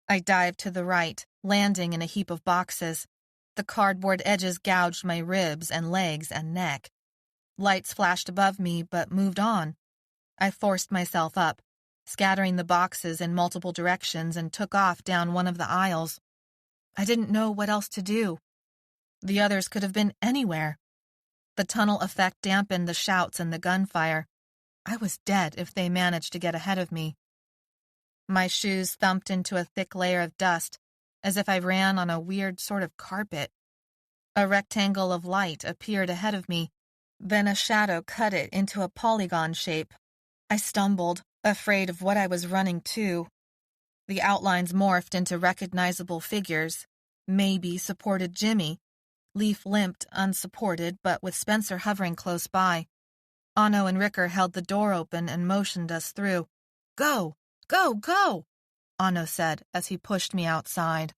I dived to the right, landing in a heap of boxes. The cardboard edges gouged my ribs and legs and neck. Lights flashed above me, but moved on. I forced myself up, scattering the boxes in multiple directions, and took off down one of the aisles. I didn't know what else to do. The others could have been anywhere. The tunnel effect dampened the shouts and the gunfire. I was dead if they managed to get ahead of me. My shoes thumped into a thick layer of dust, as if I ran on a weird sort of carpet. A rectangle of light appeared ahead of me, then a shadow cut it into a polygon shape. I stumbled, afraid of what I was running to. The outlines morphed into recognizable figures. Maybe supported Jimmy. Leaf limped, unsupported, but with Spencer hovering close by. Anno and Ricker held the door open and motioned us through. "Go! Go! Go!" Anno said as he pushed me outside.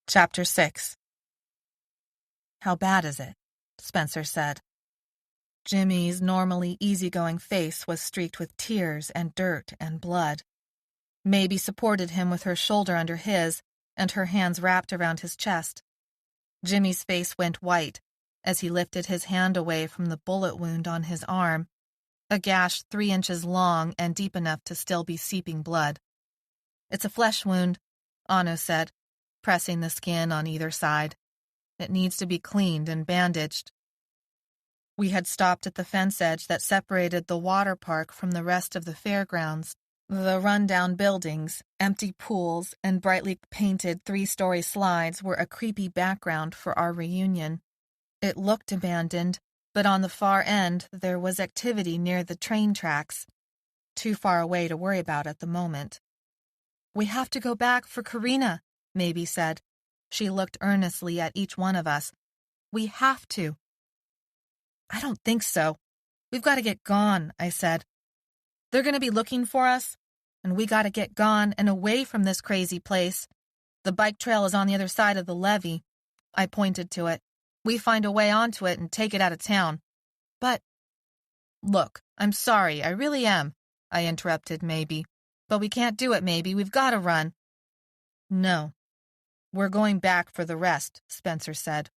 Chapter 6. "How bad is it?" Spencer said. Jimmy's normally easygoing face was streaked with tears and dirt and blood. Maybe supported him with her shoulder under his, and her hands wrapped around his chest. Jimmy's face went white as he lifted his hand away from the bullet wound on his arm, a gash 3 inches long and deep enough to still be seeping blood. "It's a flesh wound," Anno said, pressing the skin on either side. "It needs to be cleaned and bandaged." We had stopped at the fence edge that separated the water park from the rest of the fairgrounds. The rundown buildings, empty pools, and brightly painted 3-story slides were a creepy background for our reunion. It looked abandoned, but on the far end there was activity near the train tracks. Too far away to worry about at the moment. "We have to go back for Karina," Maybe said. She looked earnestly at each one of us. "We have to." "I don't think so. We've got to get gone," I said. "They're going to be looking for us, and we got to get gone and away from this crazy place. The bike trail is on the other side of the levee." I pointed to it. "We find a way onto it and take it out of town." "But—" "Look, I'm sorry, I really am," I interrupted Maybe. "But we can't do it, Maybe. We've got to run." "No. We're going back for the rest," Spencer said.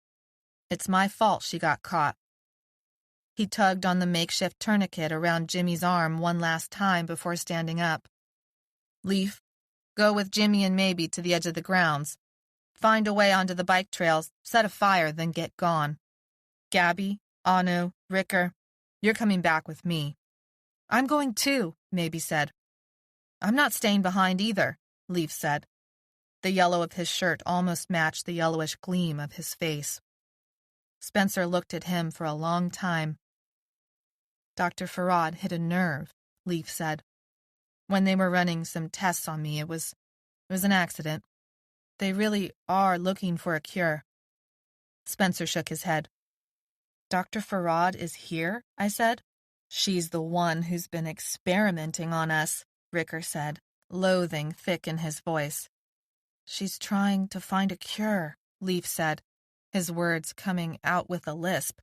"It's my fault she got caught." He tugged on the makeshift tourniquet around Jimmy's arm one last time before standing up. "Leaf, go with Jimmy and Maybe to the edge of the grounds. Find a way onto the bike trails, set a fire, then get gone. Gabby, Anu, Ricker, you're coming back with me." I'm going too, Maybe said. I'm not staying behind either, Leaf said. The yellow of his shirt almost matched the yellowish gleam of his face. Spencer looked at him for a long time. Dr. Farad hit a nerve, Leaf said. When they were running some tests on me, it was an accident. They really are looking for a cure. Spencer shook his head. Dr. Farad is here, I said. She's the one who's been experimenting on us, Ricker said, loathing thick in his voice. She's trying to find a cure, Leaf said, his words coming out with a lisp.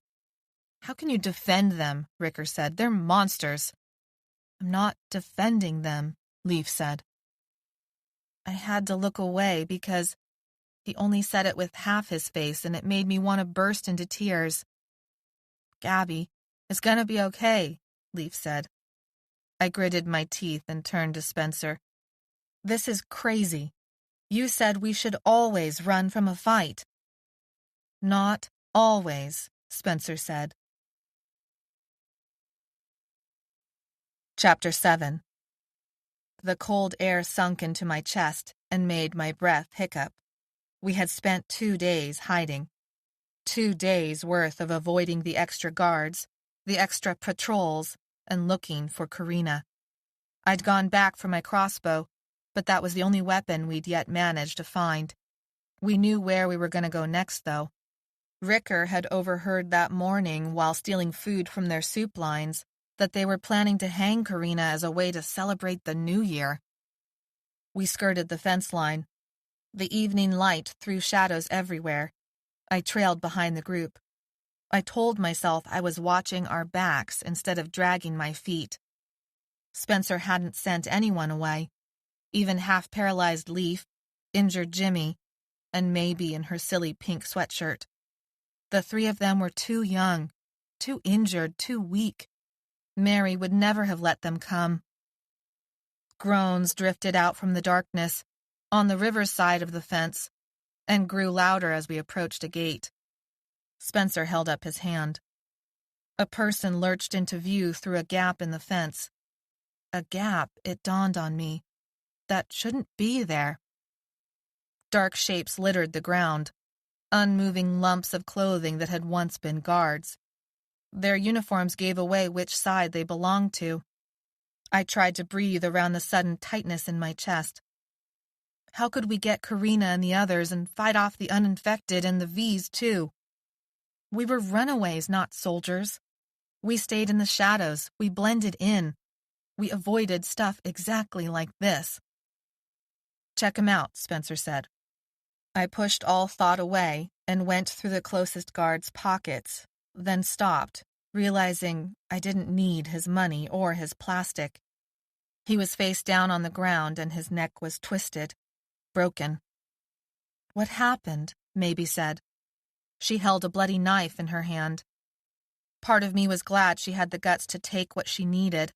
How can you defend them? Ricker said. They're monsters. I'm not defending them, Leaf said. I had to look away because he only said it with half his face, and it made me want to burst into tears. Gabby, it's gonna be okay, Leaf said. I gritted my teeth and turned to Spencer. This is crazy. You said we should always run from a fight. Not always, Spencer said. Chapter 7. The cold air sunk into my chest and made my breath hiccup. We had spent 2 days hiding. 2 days' worth of avoiding the extra guards, the extra patrols, and looking for Karina. I'd gone back for my crossbow, but that was the only weapon we'd yet managed to find. We knew where we were going to go next, though. Ricker had overheard that morning while stealing food from their soup lines that they were planning to hang Karina as a way to celebrate the new year. We skirted the fence line. The evening light threw shadows everywhere. I trailed behind the group. I told myself I was watching our backs instead of dragging my feet. Spencer hadn't sent anyone away, even half-paralyzed Leaf, injured Jimmy, and Maybe in her silly pink sweatshirt. The 3 of them were too young, too injured, too weak. Mary would never have let them come. Groans drifted out from the darkness, on the river side of the fence, and grew louder as we approached a gate. Spencer held up his hand. A person lurched into view through a gap in the fence. A gap, it dawned on me, that shouldn't be there. Dark shapes littered the ground, unmoving lumps of clothing that had once been guards. Their uniforms gave away which side they belonged to. I tried to breathe around the sudden tightness in my chest. How could we get Karina and the others and fight off the uninfected and the V's, too? We were runaways, not soldiers. We stayed in the shadows. We blended in. We avoided stuff exactly like this. Check him out, Spencer said. I pushed all thought away and went through the closest guard's pockets, then stopped, realizing I didn't need his money or his plastic. He was face down on the ground and his neck was twisted, broken. What happened? Maybe said. She held a bloody knife in her hand. Part of me was glad she had the guts to take what she needed,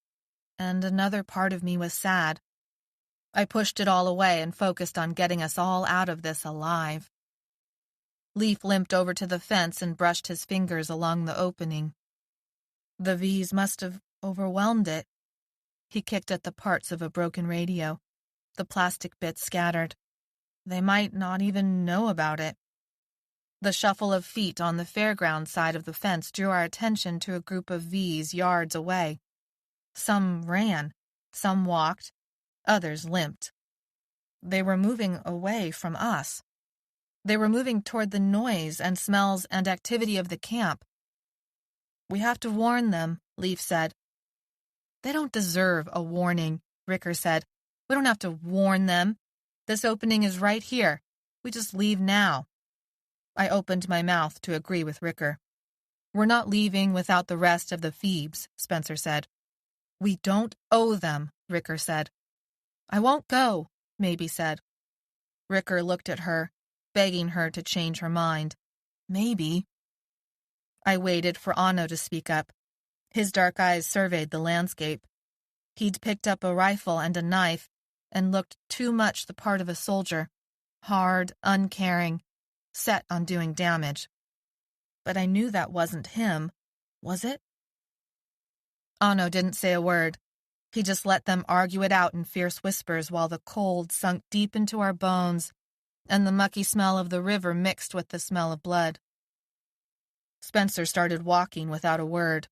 and another part of me was sad. I pushed it all away and focused on getting us all out of this alive. Leaf limped over to the fence and brushed his fingers along the opening. The V's must have overwhelmed it. He kicked at the parts of a broken radio, the plastic bits scattered. They might not even know about it. The shuffle of feet on the fairground side of the fence drew our attention to a group of V's yards away. Some ran, some walked, others limped. They were moving away from us. They were moving toward the noise and smells and activity of the camp. We have to warn them, Leaf said. They don't deserve a warning, Ricker said. We don't have to warn them. This opening is right here. We just leave now. I opened my mouth to agree with Ricker. We're not leaving without the rest of the Phoebes, Spencer said. We don't owe them, Ricker said. I won't go, Maybe said. Ricker looked at her, begging her to change her mind. Maybe. I waited for Anno to speak up. His dark eyes surveyed the landscape. He'd picked up a rifle and a knife and looked too much the part of a soldier, hard, uncaring, set on doing damage. But I knew that wasn't him, was it? Anno didn't say a word. He just let them argue it out in fierce whispers while the cold sunk deep into our bones and the mucky smell of the river mixed with the smell of blood. Spencer started walking without a word.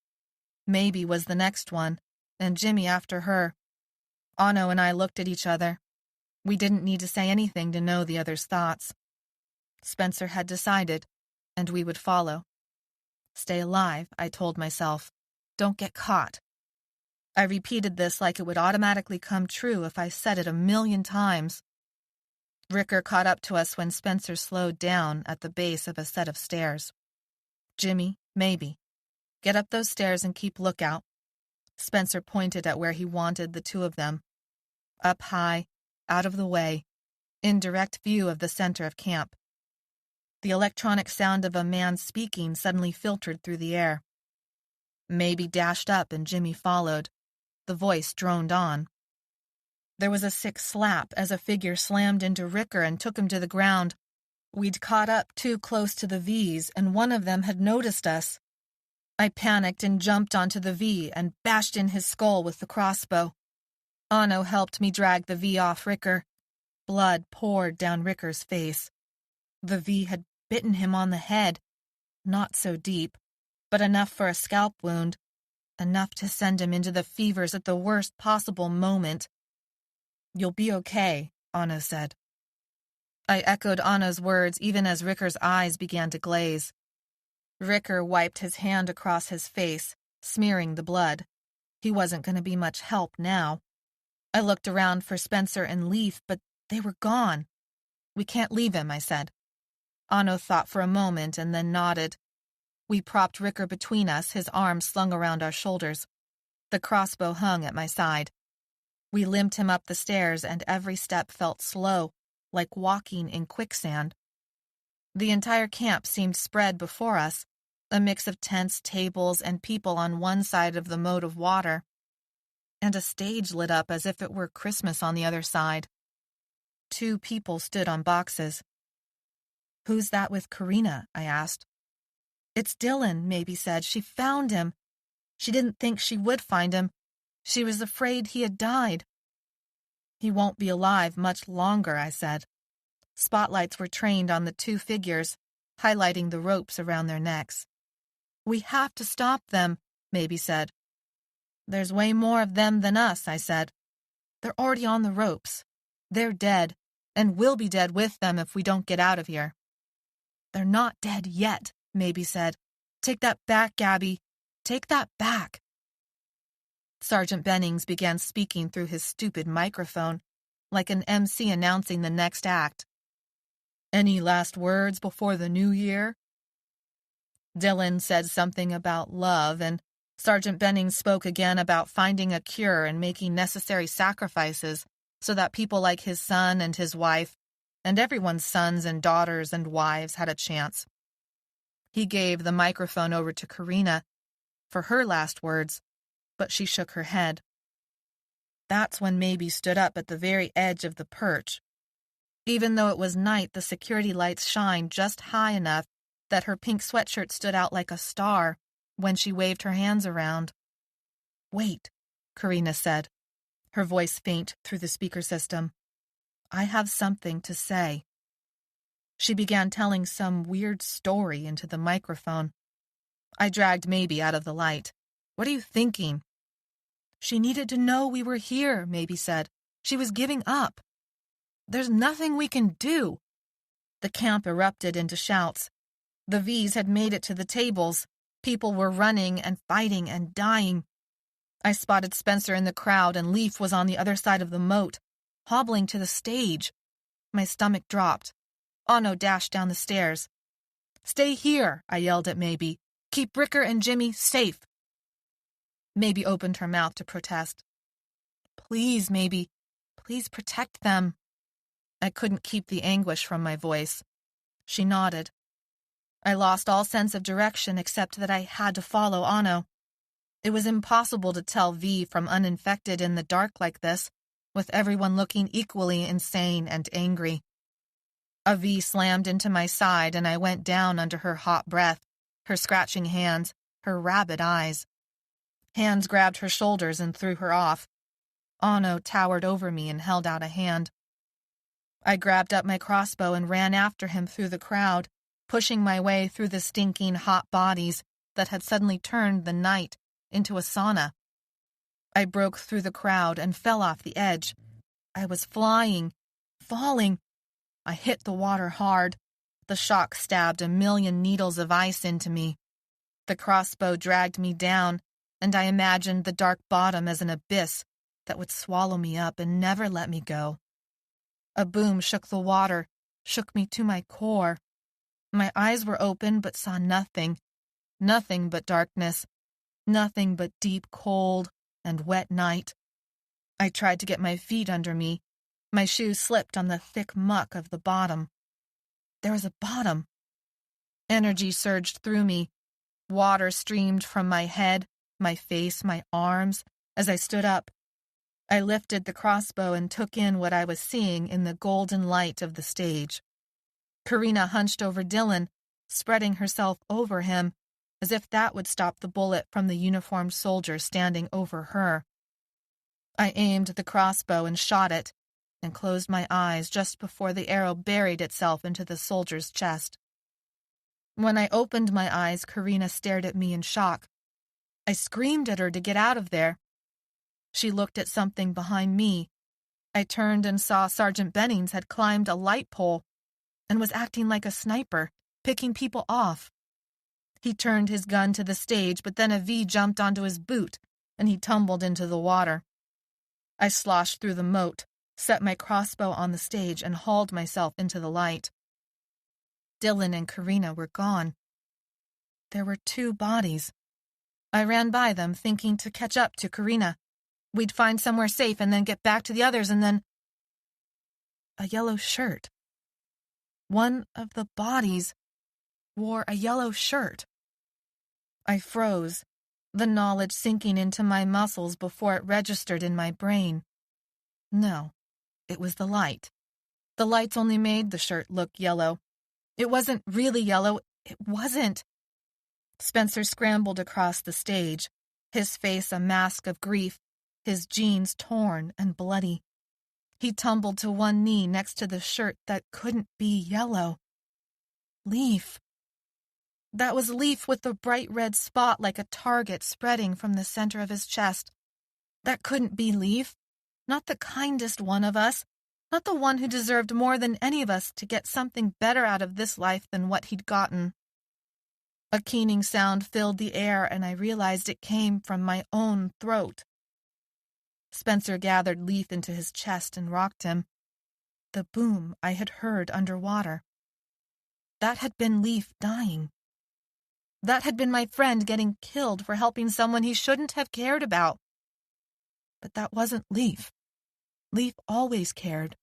Maybe was the next one, and Jimmy after her. Anno and I looked at each other. We didn't need to say anything to know the other's thoughts. Spencer had decided, and we would follow. Stay alive, I told myself. Don't get caught. I repeated this like it would automatically come true if I said it 1,000,000 times. Ricker caught up to us when Spencer slowed down at the base of a set of stairs. Jimmy, maybe. Get up those stairs and keep lookout. Spencer pointed at where he wanted the two of them. Up high, out of the way, in direct view of the center of camp. The electronic sound of a man speaking suddenly filtered through the air. Maybe dashed up and Jimmy followed. The voice droned on. There was a sick slap as a figure slammed into Ricker and took him to the ground. We'd caught up too close to the V's, and one of them had noticed us. I panicked and jumped onto the V and bashed in his skull with the crossbow. Anno helped me drag the V off Ricker. Blood poured down Ricker's face. The V had bitten him on the head. Not so deep, but enough for a scalp wound. Enough to send him into the fevers at the worst possible moment. You'll be okay, Anno said. I echoed Anno's words even as Ricker's eyes began to glaze. Ricker wiped his hand across his face, smearing the blood. He wasn't going to be much help now. I looked around for Spencer and Leaf, but they were gone. We can't leave him, I said. Anno thought for a moment and then nodded. We propped Ricker between us, his arms slung around our shoulders. The crossbow hung at my side. We limped him up the stairs, and every step felt slow, like walking in quicksand. The entire camp seemed spread before us, a mix of tents, tables, and people on one side of the moat of water, and a stage lit up as if it were Christmas on the other side. 2 people stood on boxes. Who's that with Karina? I asked. It's Dylan, Maybe said. She found him. She didn't think she would find him. She was afraid he had died. He won't be alive much longer, I said. Spotlights were trained on the 2 figures, highlighting the ropes around their necks. We have to stop them, Maybe said. There's way more of them than us, I said. They're already on the ropes. They're dead, and we'll be dead with them if we don't get out of here. They're not dead yet, Maybe said. Take that back, Gabby. Take that back. Sergeant Bennings began speaking through his stupid microphone, like an MC announcing the next act. Any last words before the new year? Dylan said something about love, and Sergeant Bennings spoke again about finding a cure and making necessary sacrifices so that people like his son and his wife, and everyone's sons and daughters and wives had a chance. He gave the microphone over to Karina for her last words, but she shook her head. That's when Maybe stood up at the very edge of the perch. Even though it was night, the security lights shined just high enough that her pink sweatshirt stood out like a star when she waved her hands around. Wait, Karina said, her voice faint through the speaker system. I have something to say. She began telling some weird story into the microphone. I dragged Maybe out of the light. What are you thinking? She needed to know we were here, Maybe said. She was giving up. There's nothing we can do. The camp erupted into shouts. The V's had made it to the tables. People were running and fighting and dying. I spotted Spencer in the crowd, and Leaf was on the other side of the moat, hobbling to the stage. My stomach dropped. Anno dashed down the stairs. Stay here, I yelled at Maybe. Keep Ricker and Jimmy safe. Maybe opened her mouth to protest. Please, Maybe. Please protect them. I couldn't keep the anguish from my voice. She nodded. I lost all sense of direction except that I had to follow Anno. It was impossible to tell V from uninfected in the dark like this, with everyone looking equally insane and angry. A V slammed into my side, and I went down under her hot breath, her scratching hands, her rabid eyes. Hands grabbed her shoulders and threw her off. Anno towered over me and held out a hand. I grabbed up my crossbow and ran after him through the crowd, pushing my way through the stinking hot bodies that had suddenly turned the night into a sauna. I broke through the crowd and fell off the edge. I was flying, falling. I hit the water hard. The shock stabbed a million needles of ice into me. The crossbow dragged me down, and I imagined the dark bottom as an abyss that would swallow me up and never let me go. A boom shook the water, shook me to my core. My eyes were open but saw nothing, nothing but darkness, nothing but deep cold and wet night. I tried to get my feet under me. My shoes slipped on the thick muck of the bottom. There was a bottom. Energy surged through me. Water streamed from my head, my face, my arms, as I stood up. I lifted the crossbow and took in what I was seeing in the golden light of the stage. Karina hunched over Dylan, spreading herself over him, as if that would stop the bullet from the uniformed soldier standing over her. I aimed the crossbow and shot it, and closed my eyes just before the arrow buried itself into the soldier's chest. When I opened my eyes, Karina stared at me in shock. I screamed at her to get out of there. She looked at something behind me. I turned and saw Sergeant Bennings had climbed a light pole and was acting like a sniper, picking people off. He turned his gun to the stage, but then a V jumped onto his boot, and he tumbled into the water. I sloshed through the moat, set my crossbow on the stage, and hauled myself into the light. Dylan and Karina were gone. There were 2 bodies. I ran by them, thinking to catch up to Karina. We'd find somewhere safe and then get back to the others, and then... a yellow shirt. One of the bodies wore a yellow shirt. I froze, the knowledge sinking into my muscles before it registered in my brain. No, it was the light. The lights only made the shirt look yellow. It wasn't really yellow. It wasn't. Spencer scrambled across the stage, his face a mask of grief, his jeans torn and bloody. He tumbled to one knee next to the shirt that couldn't be yellow. Leaf. That was Leaf with the bright red spot like a target spreading from the center of his chest. That couldn't be Leaf. Not the kindest one of us. Not the one who deserved more than any of us to get something better out of this life than what he'd gotten. A keening sound filled the air, and I realized it came from my own throat. Spencer gathered Leaf into his chest and rocked him. The boom I had heard underwater. That had been Leaf dying. That had been my friend getting killed for helping someone he shouldn't have cared about. But that wasn't Leaf. Leaf always cared.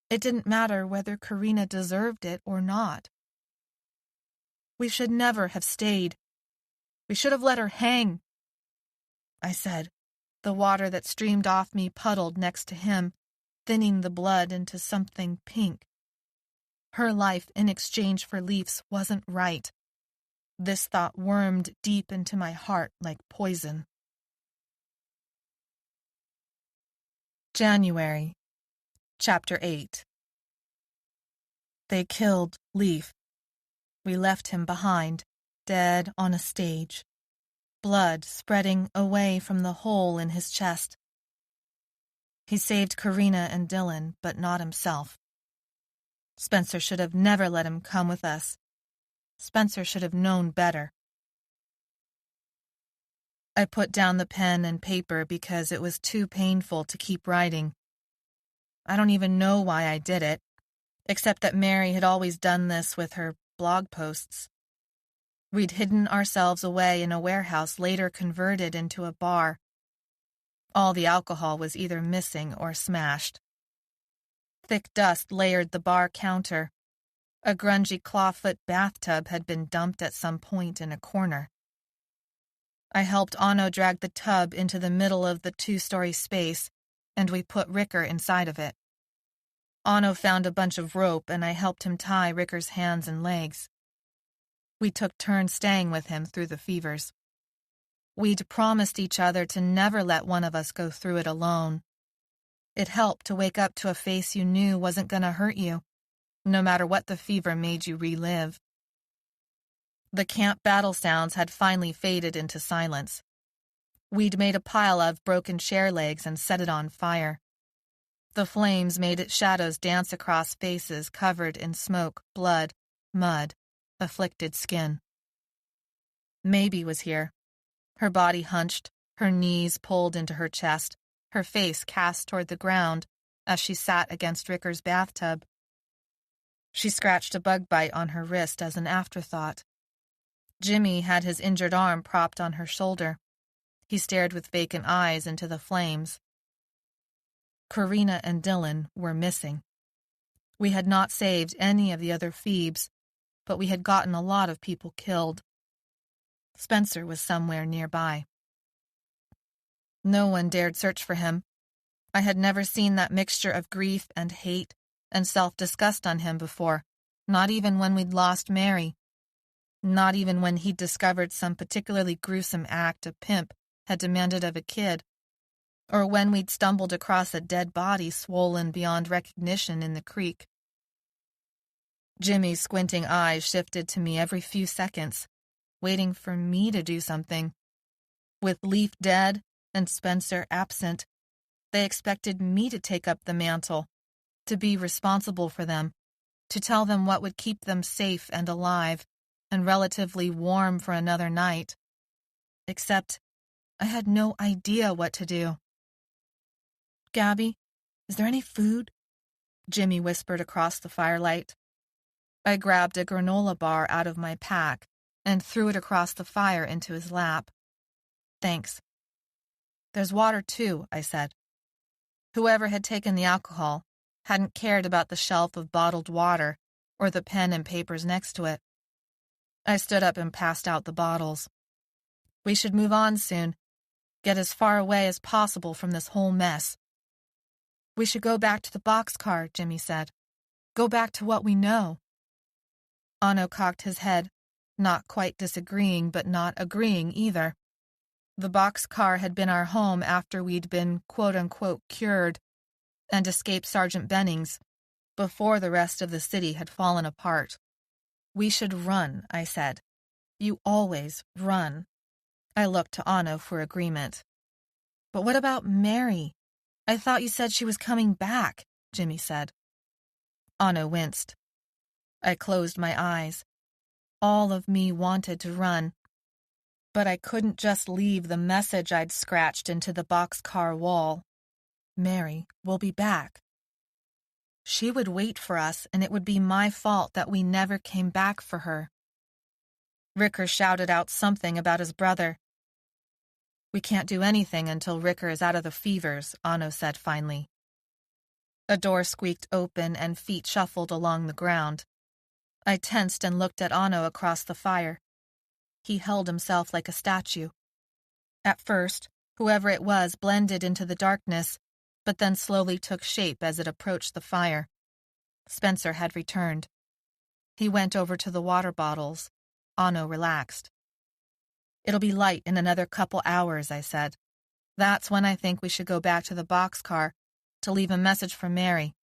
It didn't matter whether Karina deserved it or not. We should never have stayed. We should have let her hang, I said. The water that streamed off me puddled next to him, thinning the blood into something pink. Her life in exchange for Leaf's wasn't right. This thought wormed deep into my heart like poison. January, Chapter 8. They killed Leaf. We left him behind, dead on a stage, blood spreading away from the hole in his chest. He saved Karina and Dylan, but not himself. Spencer should have never let him come with us. Spencer should have known better. I put down the pen and paper because it was too painful to keep writing. I don't even know why I did it, except that Mary had always done this with her blog posts. We'd hidden ourselves away in a warehouse later converted into a bar. All the alcohol was either missing or smashed. Thick dust layered the bar counter. A grungy clawfoot bathtub had been dumped at some point in a corner. I helped Anno drag the tub into the middle of the 2-story space, and we put Ricker inside of it. Anno found a bunch of rope, and I helped him tie Ricker's hands and legs. We took turns staying with him through the fevers. We'd promised each other to never let one of us go through it alone. It helped to wake up to a face you knew wasn't going to hurt you, no matter what the fever made you relive. The camp battle sounds had finally faded into silence. We'd made a pile of broken chair legs and set it on fire. The flames made its shadows dance across faces covered in smoke, blood, mud, afflicted skin. Mabie was here, her body hunched, her knees pulled into her chest, her face cast toward the ground as she sat against Ricker's bathtub. She scratched a bug bite on her wrist as an afterthought. Jimmy had his injured arm propped on her shoulder. He stared with vacant eyes into the flames. Karina and Dylan were missing. We had not saved any of the other Phoebes, but we had gotten a lot of people killed. Spencer was somewhere nearby. No one dared search for him. I had never seen that mixture of grief and hate and self-disgust on him before, not even when we'd lost Mary. Not even when he'd discovered some particularly gruesome act a pimp had demanded of a kid, or when we'd stumbled across a dead body swollen beyond recognition in the creek. Jimmy's squinting eyes shifted to me every few seconds, waiting for me to do something. With Leaf dead and Spencer absent, they expected me to take up the mantle, to be responsible for them, to tell them what would keep them safe and alive and relatively warm for another night. Except I had no idea what to do. "Gabby, is there any food?" Jimmy whispered across the firelight. I grabbed a granola bar out of my pack and threw it across the fire into his lap. "Thanks." "There's water too," I said. Whoever had taken the alcohol hadn't cared about the shelf of bottled water or the pen and papers next to it. I stood up and passed out the bottles. We should move on soon, get as far away as possible from this whole mess. "We should go back to the boxcar," Jimmy said. "Go back to what we know." Anno cocked his head, not quite disagreeing but not agreeing either. The boxcar had been our home after we'd been quote-unquote cured and escaped Sergeant Bennings, before the rest of the city had fallen apart. "We should run," I said. "You always run." I looked to Anno for agreement. "But what about Mary? I thought you said she was coming back," Jimmy said. Anno winced. I closed my eyes. All of me wanted to run, but I couldn't just leave the message I'd scratched into the boxcar wall. "Mary will be back." She would wait for us, and it would be my fault that we never came back for her. Ricker shouted out something about his brother. "We can't do anything until Ricker is out of the fevers," Anno said finally. A door squeaked open and feet shuffled along the ground. I tensed and looked at Anno across the fire. He held himself like a statue. At first, whoever it was blended into the darkness, but then slowly took shape as it approached the fire. Spencer had returned. He went over to the water bottles. Anno relaxed. "It'll be light in another couple hours," I said. "That's when I think we should go back to the boxcar to leave a message for Mary."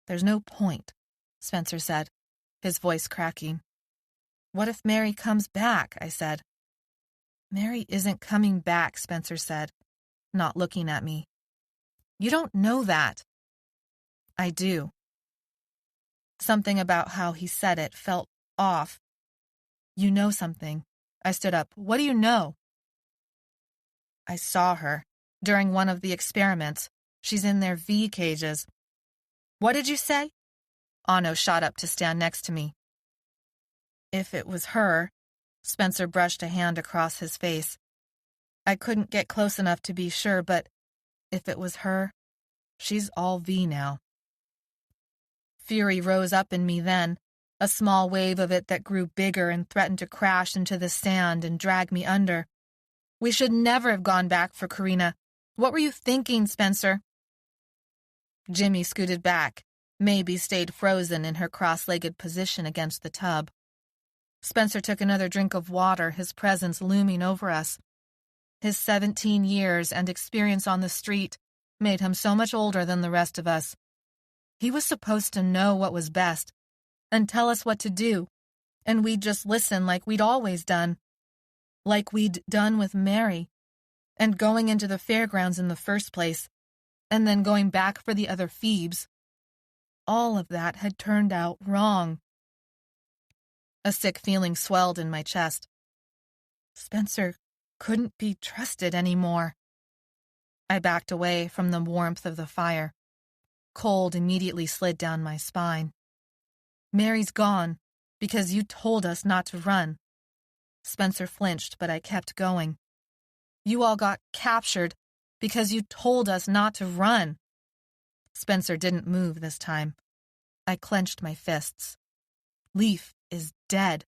"There's no point," Spencer said, his voice cracking. "What if Mary comes back?" I said. "Mary isn't coming back," Spencer said, not looking at me. "You don't know that." "I do." Something about how he said it felt off. "You know something." I stood up. "What do you know?" "I saw her during one of the experiments. She's in their V cages." "What did you say?" Anno shot up to stand next to me. "If it was her," Spencer brushed a hand across his face. "I couldn't get close enough to be sure, but if it was her, she's all V now." Fury rose up in me then, a small wave of it that grew bigger and threatened to crash into the sand and drag me under. "We should never have gone back for Karina. What were you thinking, Spencer?" Jimmy scooted back. Mabie stayed frozen in her cross-legged position against the tub. Spencer took another drink of water, his presence looming over us. His 17 years and experience on the street made him so much older than the rest of us. He was supposed to know what was best and tell us what to do, and we'd just listen like we'd always done. Like we'd done with Mary, and going into the fairgrounds in the first place, and then going back for the other Phoebes. All of that had turned out wrong. A sick feeling swelled in my chest. Spencer couldn't be trusted anymore. I backed away from the warmth of the fire. Cold immediately slid down my spine. Mary's gone because you told us not to run. Spencer flinched, but I kept going. You all got captured because you told us not to run. Spencer didn't move this time. I clenched my fists. Leaf is dead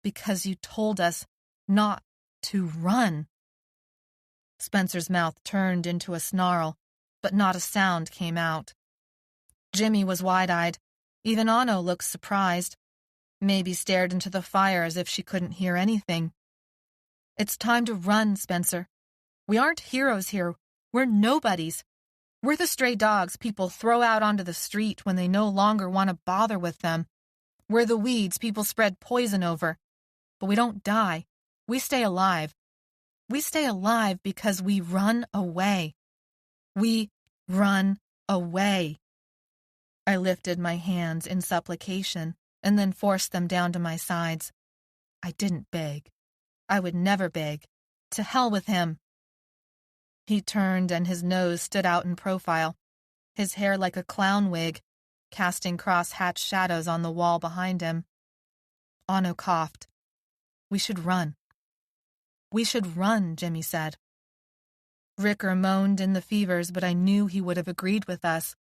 because you told us not to run. Spencer's mouth turned into a snarl, but not a sound came out. Jimmy was wide-eyed. Even Anno looked surprised. Maybe stared into the fire as if she couldn't hear anything. It's time to run, Spencer. We aren't heroes here. We're nobodies. We're the stray dogs people throw out onto the street when they no longer want to bother with them. We're the weeds people spread poison over. But we don't die. We stay alive. We stay alive because we run away. We run away. I lifted my hands in supplication and then forced them down to my sides. I didn't beg. I would never beg. To hell with him. He turned and his nose stood out in profile, his hair like a clown wig, casting cross-hatched shadows on the wall behind him. Anno coughed. We should run. We should run, Jimmy said. Ricker moaned in the fevers, but I knew he would have agreed with us.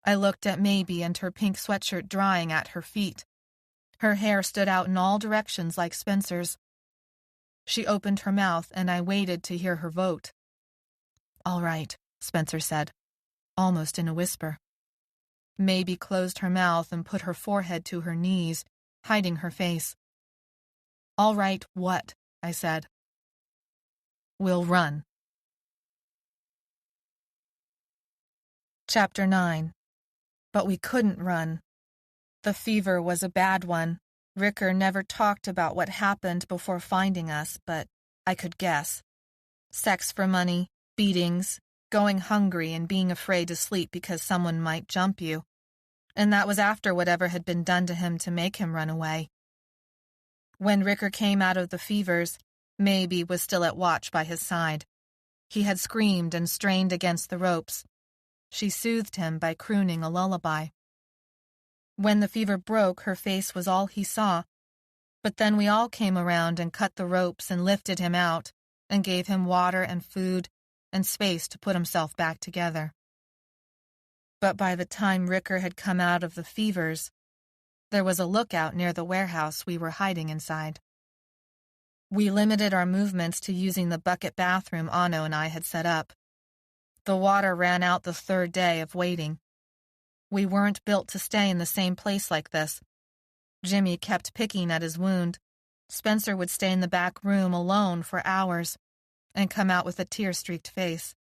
I looked at Maybe and her pink sweatshirt drying at her feet. Her hair stood out in all directions like Spencer's. She opened her mouth, and I waited to hear her vote. All right, Spencer said, almost in a whisper. Maybe closed her mouth and put her forehead to her knees, hiding her face. All right, what? I said. We'll run. Chapter 9. But we couldn't run. The fever was a bad one. Ricker never talked about what happened before finding us, but I could guess. Sex for money, beatings, going hungry and being afraid to sleep because someone might jump you. And that was after whatever had been done to him to make him run away. When Ricker came out of the fevers, Maybe was still at watch by his side. He had screamed and strained against the ropes. She soothed him by crooning a lullaby. When the fever broke, her face was all he saw. But then we all came around and cut the ropes and lifted him out and gave him water and food and space to put himself back together. But by the time Ricker had come out of the fevers, there was a lookout near the warehouse we were hiding inside. We limited our movements to using the bucket bathroom Anno and I had set up. The water ran out the third day of waiting. We weren't built to stay in the same place like this. Jimmy kept picking at his wound. Spencer would stay in the back room alone for hours and come out with a tear-streaked face.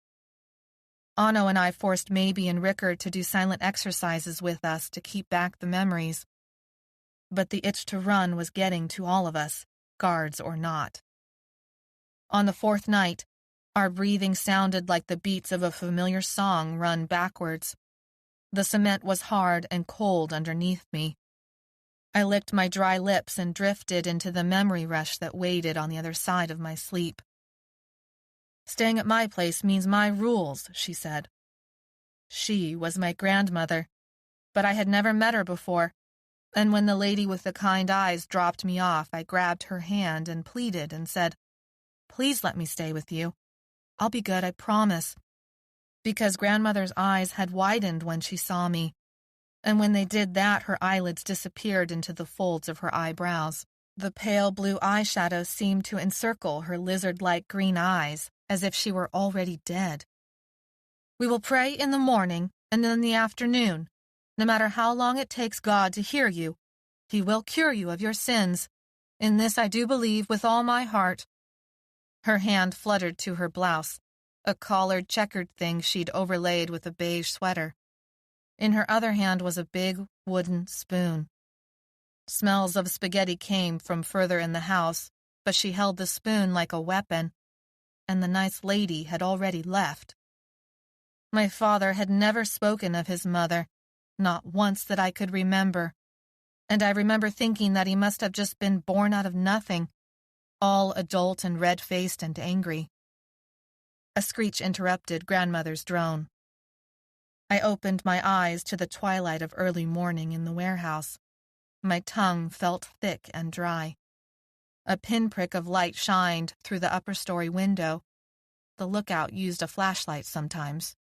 Anno and I forced Maybe and Ricker to do silent exercises with us to keep back the memories. But the itch to run was getting to all of us, guards or not. On the fourth night, our breathing sounded like the beats of a familiar song run backwards. The cement was hard and cold underneath me. I licked my dry lips and drifted into the memory rush that waited on the other side of my sleep. Staying at my place means my rules, she said. She was my grandmother, but I had never met her before, and when the lady with the kind eyes dropped me off, I grabbed her hand and pleaded and said, "Please let me stay with you. I'll be good, I promise." Because grandmother's eyes had widened when she saw me, and when they did that, her eyelids disappeared into the folds of her eyebrows. The pale blue eyeshadow seemed to encircle her lizard-like green eyes, as if she were already dead. "We will pray in the morning and in the afternoon. No matter how long it takes God to hear you, He will cure you of your sins. In this I do believe with all my heart." Her hand fluttered to her blouse, a collared checkered thing she'd overlaid with a beige sweater. In her other hand was a big wooden spoon. Smells of spaghetti came from further in the house, but she held the spoon like a weapon, and the nice lady had already left. My father had never spoken of his mother, not once that I could remember, and I remember thinking that he must have just been born out of nothing, all adult and red-faced and angry. A screech interrupted grandmother's drone. I opened my eyes to the twilight of early morning in the warehouse. My tongue felt thick and dry. A pinprick of light shined through the upper-story window. The lookout used a flashlight sometimes.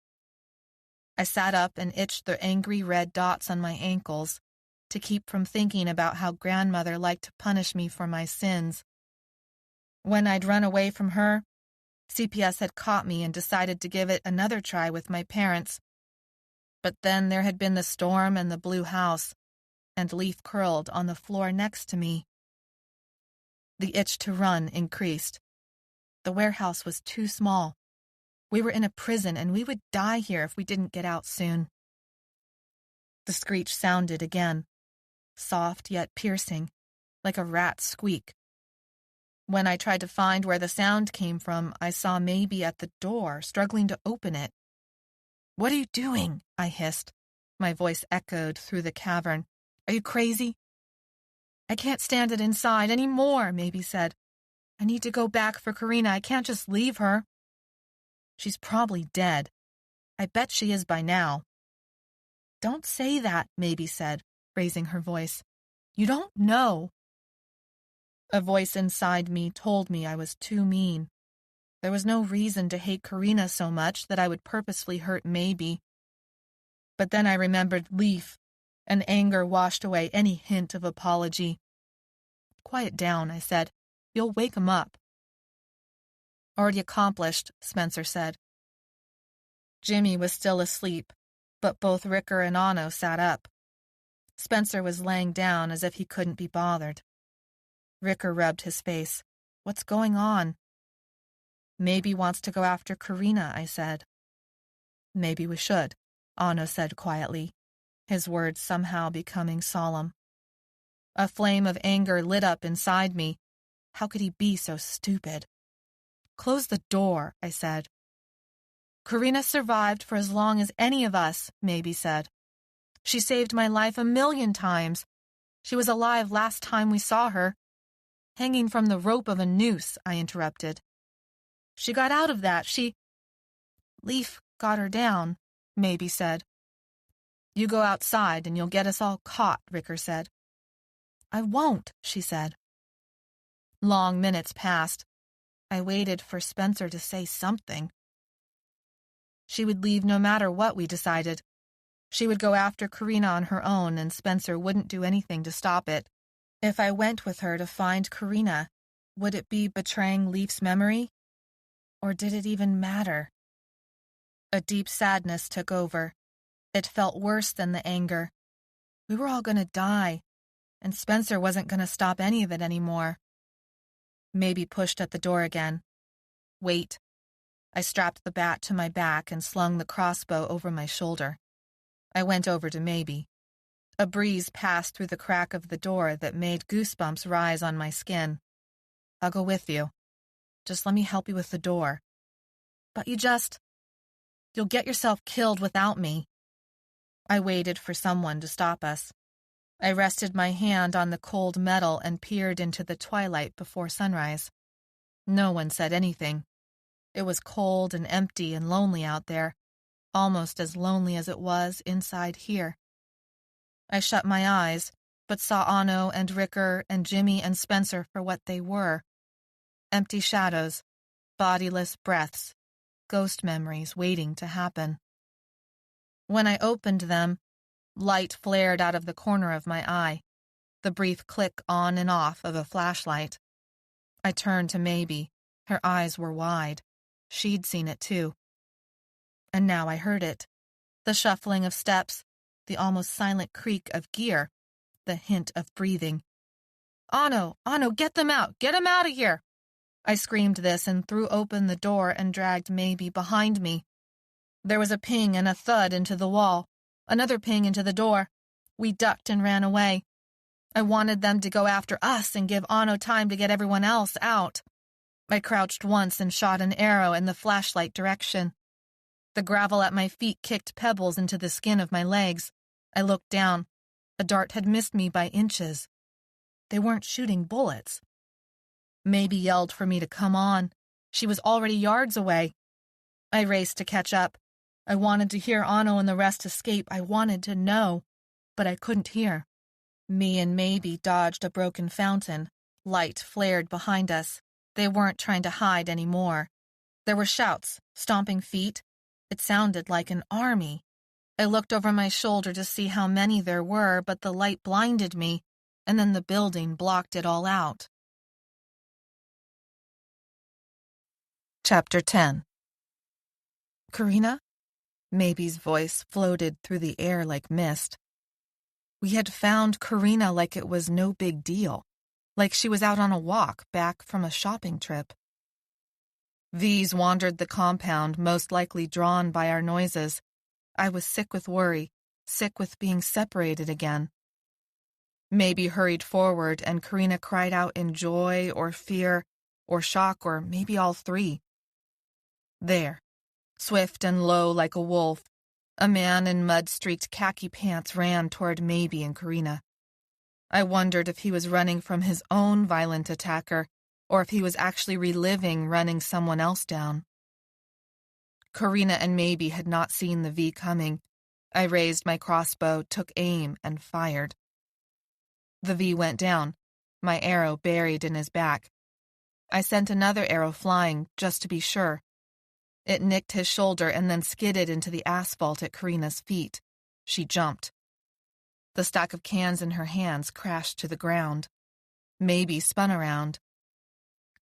I sat up and itched the angry red dots on my ankles to keep from thinking about how grandmother liked to punish me for my sins. When I'd run away from her, CPS had caught me and decided to give it another try with my parents. But then there had been the storm and the blue house, and Leaf curled on the floor next to me. The itch to run increased. The warehouse was too small. We were in a prison, and we would die here if we didn't get out soon. The screech sounded again, soft yet piercing, like a rat's squeak. When I tried to find where the sound came from, I saw Maybe at the door, struggling to open it. "What are you doing?" I hissed. My voice echoed through the cavern. "Are you crazy?" "I can't stand it inside any more," Maybe said. "I need to go back for Karina. I can't just leave her." "She's probably dead. I bet she is by now." "Don't say that," Maybe said, raising her voice. "You don't know." A voice inside me told me I was too mean. There was no reason to hate Karina so much that I would purposefully hurt Maybe. But then I remembered Leaf, and anger washed away any hint of apology. "Quiet down," I said. "You'll wake him up." "Already accomplished," Spencer said. Jimmy was still asleep, but both Ricker and Anno sat up. Spencer was laying down as if he couldn't be bothered. Ricker rubbed his face. "What's going on?" "Maybe wants to go after Karina," I said. "Maybe we should," Anno said quietly, his words somehow becoming solemn. A flame of anger lit up inside me. How could he be so stupid? "Close the door," I said. "Karina survived for as long as any of us," Maybe said. "She saved my life 1,000,000 times. She was alive last time we saw her." "Hanging from the rope of a noose," I interrupted. "She got out of that. Leaf got her down," Maybe said. "You go outside and you'll get us all caught," Ricker said. "I won't," she said. Long minutes passed. I waited for Spencer to say something. She would leave no matter what we decided. She would go after Karina on her own, and Spencer wouldn't do anything to stop it. If I went with her to find Karina, would it be betraying Leaf's memory? Or did it even matter? A deep sadness took over. It felt worse than the anger. We were all going to die, and Spencer wasn't going to stop any of it anymore. Maybe pushed at the door again. "Wait." I strapped the bat to my back and slung the crossbow over my shoulder. I went over to Maybe. A breeze passed through the crack of the door that made goosebumps rise on my skin. "I'll go with you. Just let me help you with the door." "But you'll get yourself killed without me." I waited for someone to stop us. I rested my hand on the cold metal and peered into the twilight before sunrise. No one said anything. It was cold and empty and lonely out there, almost as lonely as it was inside here. I shut my eyes, but saw Anno and Ricker and Jimmy and Spencer for what they were. Empty shadows, bodiless breaths, ghost memories waiting to happen. When I opened them, light flared out of the corner of my eye, the brief click on and off of a flashlight. I turned to Maybe. Her eyes were wide. She'd seen it too. And now I heard it. The shuffling of steps, the almost silent creak of gear, the hint of breathing. Anno, get them out! Get them out of here!" I screamed this and threw open the door and dragged Maybe behind me. There was a ping and a thud into the wall, another ping into the door. We ducked and ran away. I wanted them to go after us and give Anno time to get everyone else out. I crouched once and shot an arrow in the flashlight direction. The gravel at my feet kicked pebbles into the skin of my legs. I looked down. A dart had missed me by inches. They weren't shooting bullets. Maybe yelled for me to come on. She was already yards away. I raced to catch up. I wanted to hear Anno and the rest escape. I wanted to know, but I couldn't hear. Me and Maybe dodged a broken fountain. Light flared behind us. They weren't trying to hide anymore. There were shouts, stomping feet. It sounded like an army. I looked over my shoulder to see how many there were, but the light blinded me, and then the building blocked it all out. Chapter 10. Karina? Maybe's voice floated through the air like mist. We had found Karina like it was no big deal, like she was out on a walk back from a shopping trip. V's wandered the compound, most likely drawn by our noises. I was sick with worry, sick with being separated again. Maybe hurried forward, and Karina cried out in joy or fear or shock or maybe all three. There, swift and low like a wolf, a man in mud-streaked khaki pants ran toward Maybe and Karina. I wondered if he was running from his own violent attacker or if he was actually reliving running someone else down. Karina and Maybe had not seen the V coming. I raised my crossbow, took aim, and fired. The V went down, my arrow buried in his back. I sent another arrow flying, just to be sure. It nicked his shoulder and then skidded into the asphalt at Karina's feet. She jumped. The stack of cans in her hands crashed to the ground. Maybe spun around.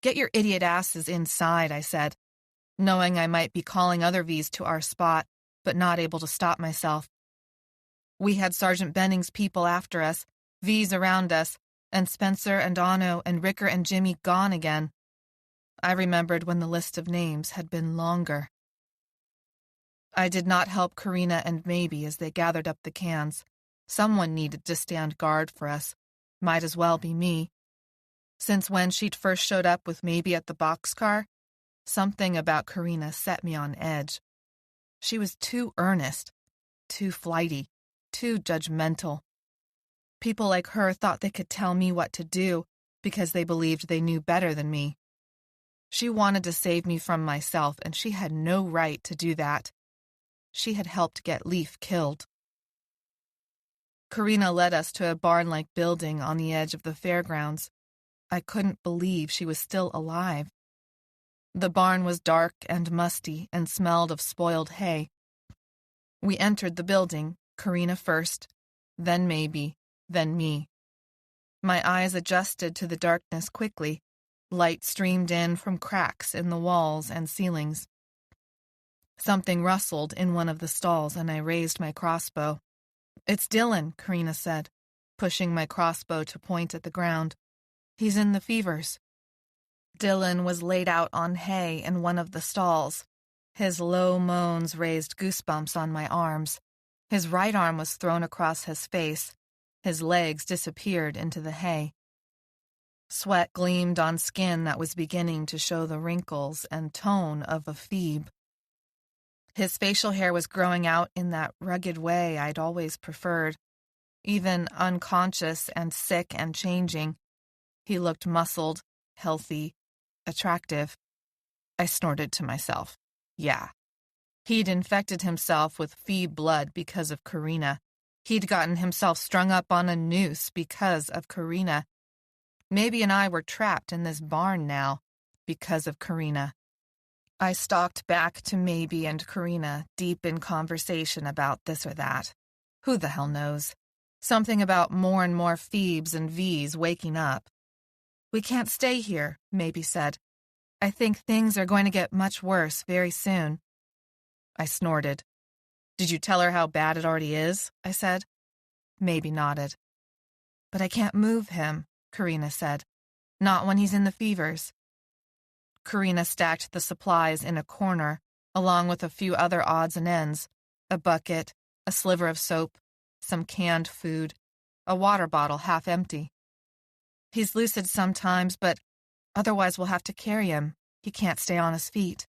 "Get your idiot asses inside," I said, knowing I might be calling other Vs to our spot, but not able to stop myself. We had Sergeant Benning's people after us, Vs around us, and Spencer and Anno and Ricker and Jimmy gone again. I remembered when the list of names had been longer. I did not help Karina and Maybe as they gathered up the cans. Someone needed to stand guard for us. Might as well be me. Since when she'd first showed up with Maybe at the boxcar, something about Karina set me on edge. She was too earnest, too flighty, too judgmental. People like her thought they could tell me what to do because they believed they knew better than me. She wanted to save me from myself, and she had no right to do that. She had helped get Leaf killed. Karina led us to a barn-like building on the edge of the fairgrounds. I couldn't believe she was still alive. The barn was dark and musty and smelled of spoiled hay. We entered the building, Karina first, then Maybe, then me. My eyes adjusted to the darkness quickly. Light streamed in from cracks in the walls and ceilings. Something rustled in one of the stalls, and I raised my crossbow. "It's Dylan," Karina said, pushing my crossbow to point at the ground. "He's in the fevers." Dylan was laid out on hay in one of the stalls. His low moans raised goosebumps on my arms. His right arm was thrown across his face. His legs disappeared into the hay. Sweat gleamed on skin that was beginning to show the wrinkles and tone of a phoebe. His facial hair was growing out in that rugged way I'd always preferred. Even unconscious and sick and changing, he looked muscled, healthy, attractive. I snorted to myself. Yeah. He'd infected himself with phoebe blood because of Karina. He'd gotten himself strung up on a noose because of Karina. Maybe and I were trapped in this barn now because of Karina. I stalked back to Maybe and Karina, deep in conversation about this or that. Who the hell knows? Something about more and more Phoebes and Vs waking up. "We can't stay here," Maybe said. "I think things are going to get much worse very soon." I snorted. "Did you tell her how bad it already is?" I said. Maybe nodded. "But I can't move him," Karina said. "Not when he's in the fevers." Karina stacked the supplies in a corner, along with a few other odds and ends, a bucket, a sliver of soap, some canned food, a water bottle half empty. He's lucid sometimes, but otherwise we'll have to carry him. He can't stay on his feet.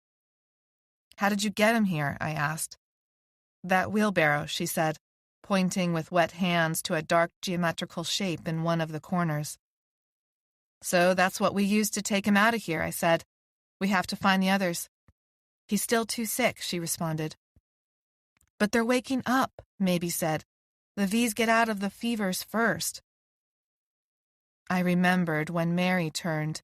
How did you get him here? I asked. That wheelbarrow, she said, pointing with wet hands to a dark geometrical shape in one of the corners. So that's what we used to take him out of here, I said. We have to find the others. He's still too sick, she responded. But they're waking up, Maybe said. The V's get out of the fevers first. I remembered when Mary turned.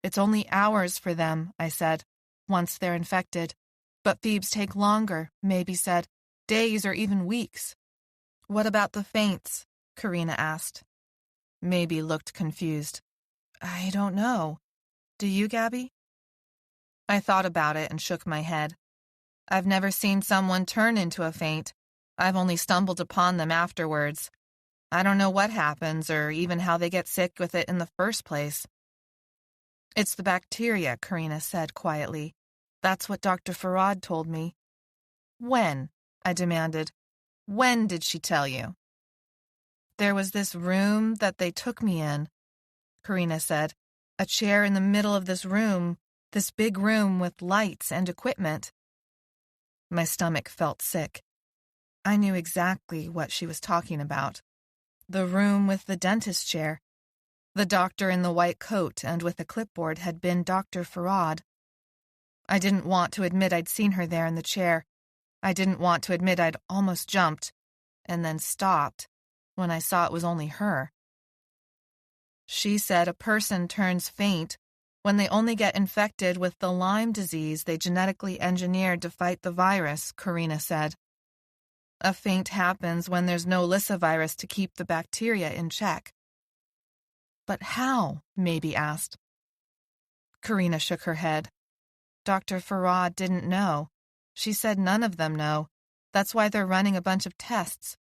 It's only hours for them, I said, once they're infected. But Phoebes take longer, Maybe said, days or even weeks. What about the faints? Karina asked. Maybe looked confused. I don't know. Do you, Gabby? I thought about it and shook my head. I've never seen someone turn into a faint. I've only stumbled upon them afterwards. I don't know what happens or even how they get sick with it in the first place. It's the bacteria, Karina said quietly. That's what Dr. Farad told me. When? I demanded. When did she tell you? There was this room that they took me in, Karina said. A chair in the middle of this room, this big room with lights and equipment. My stomach felt sick. I knew exactly what she was talking about. The room with the dentist chair. The doctor in the white coat and with a clipboard had been Dr. Farad. I didn't want to admit I'd seen her there in the chair. I didn't want to admit I'd almost jumped, and then stopped, when I saw it was only her. She said a person turns faint when they only get infected with the Lyme disease they genetically engineered to fight the virus, Karina said. A faint happens when there's no lyssavirus to keep the bacteria in check. But how? Maybe asked. Karina shook her head. Dr. Farad didn't know. She said none of them know. That's why they're running a bunch of tests.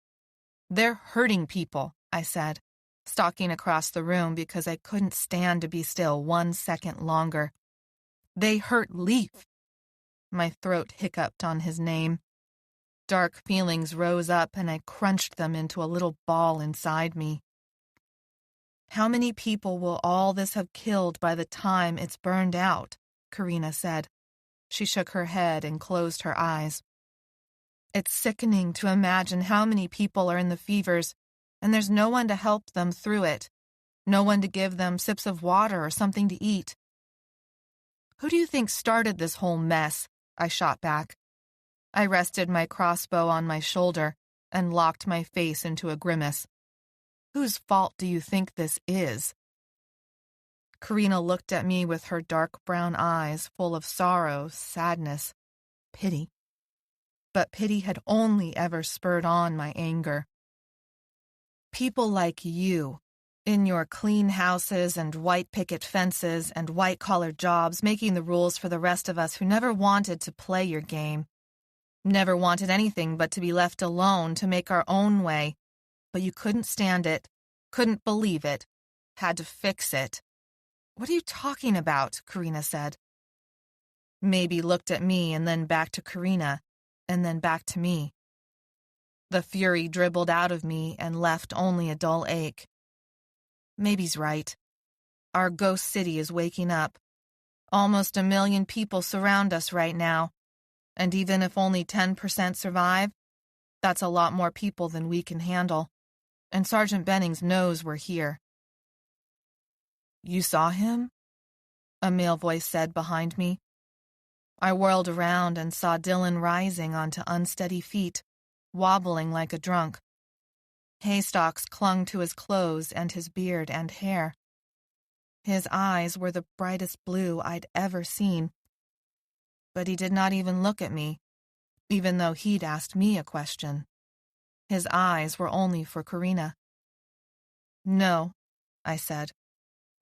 They're hurting people, I said, stalking across the room because I couldn't stand to be still 1 second longer. They hurt Leaf. My throat hiccuped on his name. Dark feelings rose up and I crunched them into a little ball inside me. How many people will all this have killed by the time it's burned out? Karina said. She shook her head and closed her eyes. It's sickening to imagine how many people are in the fevers, and there's no one to help them through it. No one to give them sips of water or something to eat. Who do you think started this whole mess? I shot back. I rested my crossbow on my shoulder and locked my face into a grimace. Whose fault do you think this is? Karina looked at me with her dark brown eyes full of sorrow, sadness, pity. But pity had only ever spurred on my anger. People like you, in your clean houses and white picket fences and white-collar jobs, making the rules for the rest of us who never wanted to play your game. Never wanted anything but to be left alone to make our own way. But you couldn't stand it, couldn't believe it, had to fix it. What are you talking about? Karina said. Maybe looked at me and then back to Karina, and then back to me. The fury dribbled out of me and left only a dull ache. Maybe's right. Our ghost city is waking up. Almost 1 million people surround us right now, and even if only 10% survive, that's a lot more people than we can handle. And Sergeant Bennings knows we're here. You saw him? A male voice said behind me. I whirled around and saw Dylan rising onto unsteady feet, wobbling like a drunk. Haystacks clung to his clothes and his beard and hair. His eyes were the brightest blue I'd ever seen. But he did not even look at me, even though he'd asked me a question. His eyes were only for Karina. No, I said,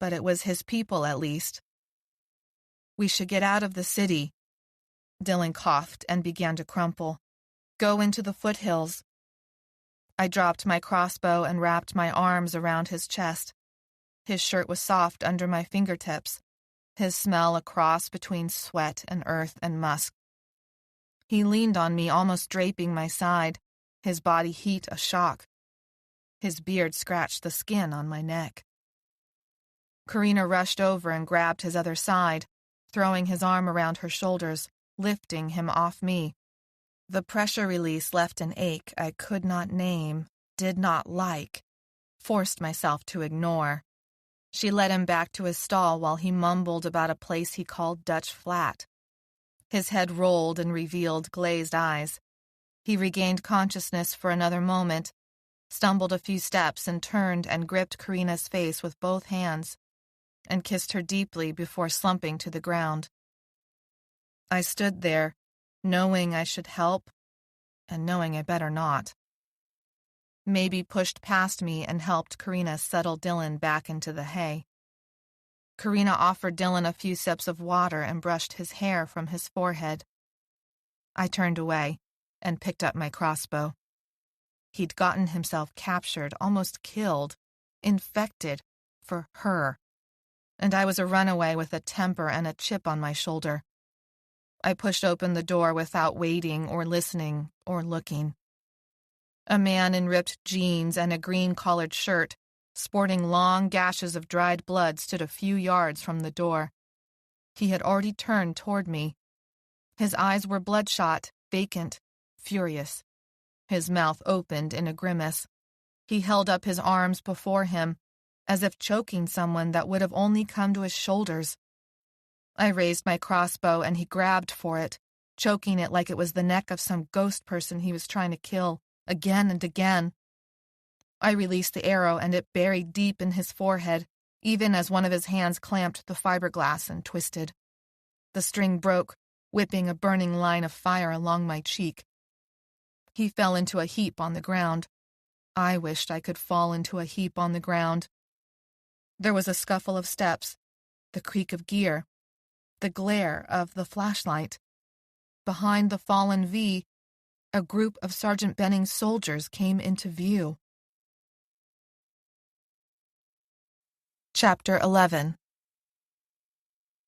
but it was his people at least. We should get out of the city. Dylan coughed and began to crumple. Go into the foothills. I dropped my crossbow and wrapped my arms around his chest. His shirt was soft under my fingertips. his smell a cross between sweat and earth and musk. He leaned on me, almost draping my side, his body heat a shock. His beard scratched the skin on my neck. Karina rushed over and grabbed his other side, throwing his arm around her shoulders, lifting him off me. The pressure release left an ache I could not name, did not like, forced myself to ignore. She led him back to his stall while he mumbled about a place he called Dutch Flat. His head rolled and revealed glazed eyes. He regained consciousness for another moment, stumbled a few steps and turned and gripped Karina's face with both hands and kissed her deeply before slumping to the ground. I stood there, knowing I should help and knowing I better not. Maybe pushed past me and helped Karina settle Dylan back into the hay. Karina offered Dylan a few sips of water and brushed his hair from his forehead. I turned away and picked up my crossbow. He'd gotten himself captured, almost killed, infected, for her. And I was a runaway with a temper and a chip on my shoulder. I pushed open the door without waiting or listening or looking. A man in ripped jeans and a green-collared shirt, sporting long gashes of dried blood, stood a few yards from the door. He had already turned toward me. His eyes were bloodshot, vacant, furious. His mouth opened in a grimace. He held up his arms before him, as if choking someone that would have only come to his shoulders. I raised my crossbow and he grabbed for it, choking it like it was the neck of some ghost person he was trying to kill, again and again. I released the arrow and it buried deep in his forehead, even as one of his hands clamped the fiberglass and twisted. The string broke, whipping a burning line of fire along my cheek. He fell into a heap on the ground. I wished I could fall into a heap on the ground. There was a scuffle of steps, the creak of gear, the glare of the flashlight. Behind the fallen V, a group of Sergeant Benning's soldiers came into view. Chapter 11.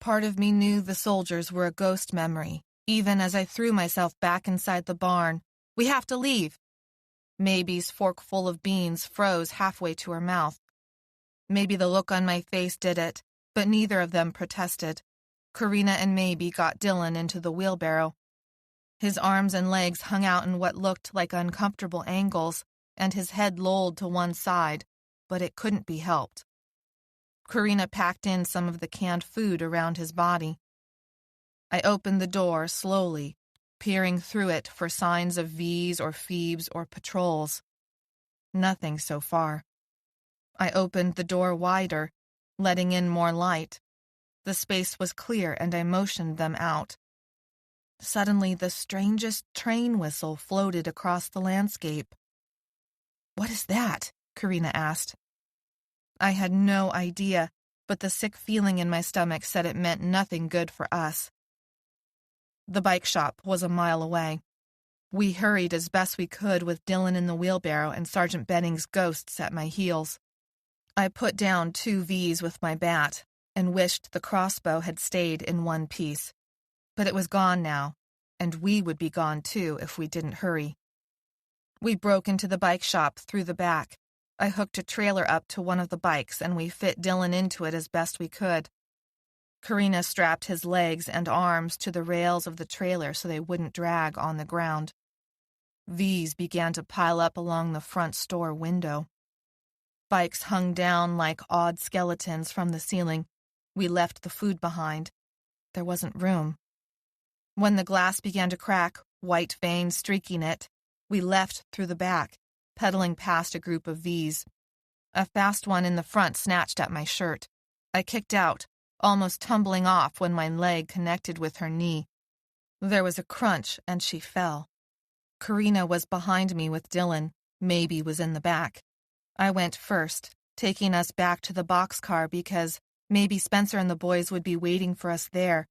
Part of me knew the soldiers were a ghost memory, even as I threw myself back inside the barn. We have to leave. Maybe's forkful of beans froze halfway to her mouth. Maybe the look on my face did it, but neither of them protested. Karina and Maybe got Dylan into the wheelbarrow. His arms and legs hung out in what looked like uncomfortable angles, and his head lolled to one side, but it couldn't be helped. Karina packed in some of the canned food around his body. I opened the door slowly, peering through it for signs of V's or Phoebes or patrols. Nothing so far. I opened the door wider, letting in more light. The space was clear and I motioned them out. Suddenly, the strangest train whistle floated across the landscape. "What is that?" Karina asked. I had no idea, but the sick feeling in my stomach said it meant nothing good for us. The bike shop was a mile away. We hurried as best we could with Dylan in the wheelbarrow and Sergeant Benning's ghosts at my heels. I put down 2 V's with my bat and wished the crossbow had stayed in one piece. But it was gone now, and we would be gone too if we didn't hurry. We broke into the bike shop through the back. I hooked a trailer up to one of the bikes and we fit Dylan into it as best we could. Karina strapped his legs and arms to the rails of the trailer so they wouldn't drag on the ground. V's began to pile up along the front store window. Bikes hung down like odd skeletons from the ceiling. We left the food behind. There wasn't room. When the glass began to crack, white veins streaking it, we left through the back, pedaling past a group of V's. A fast one in the front snatched at my shirt. I kicked out, almost tumbling off when my leg connected with her knee. There was a crunch and she fell. Karina was behind me with Dylan. Maybe was in the back. I went first, taking us back to the boxcar because maybe Spencer and the boys would be waiting for us there,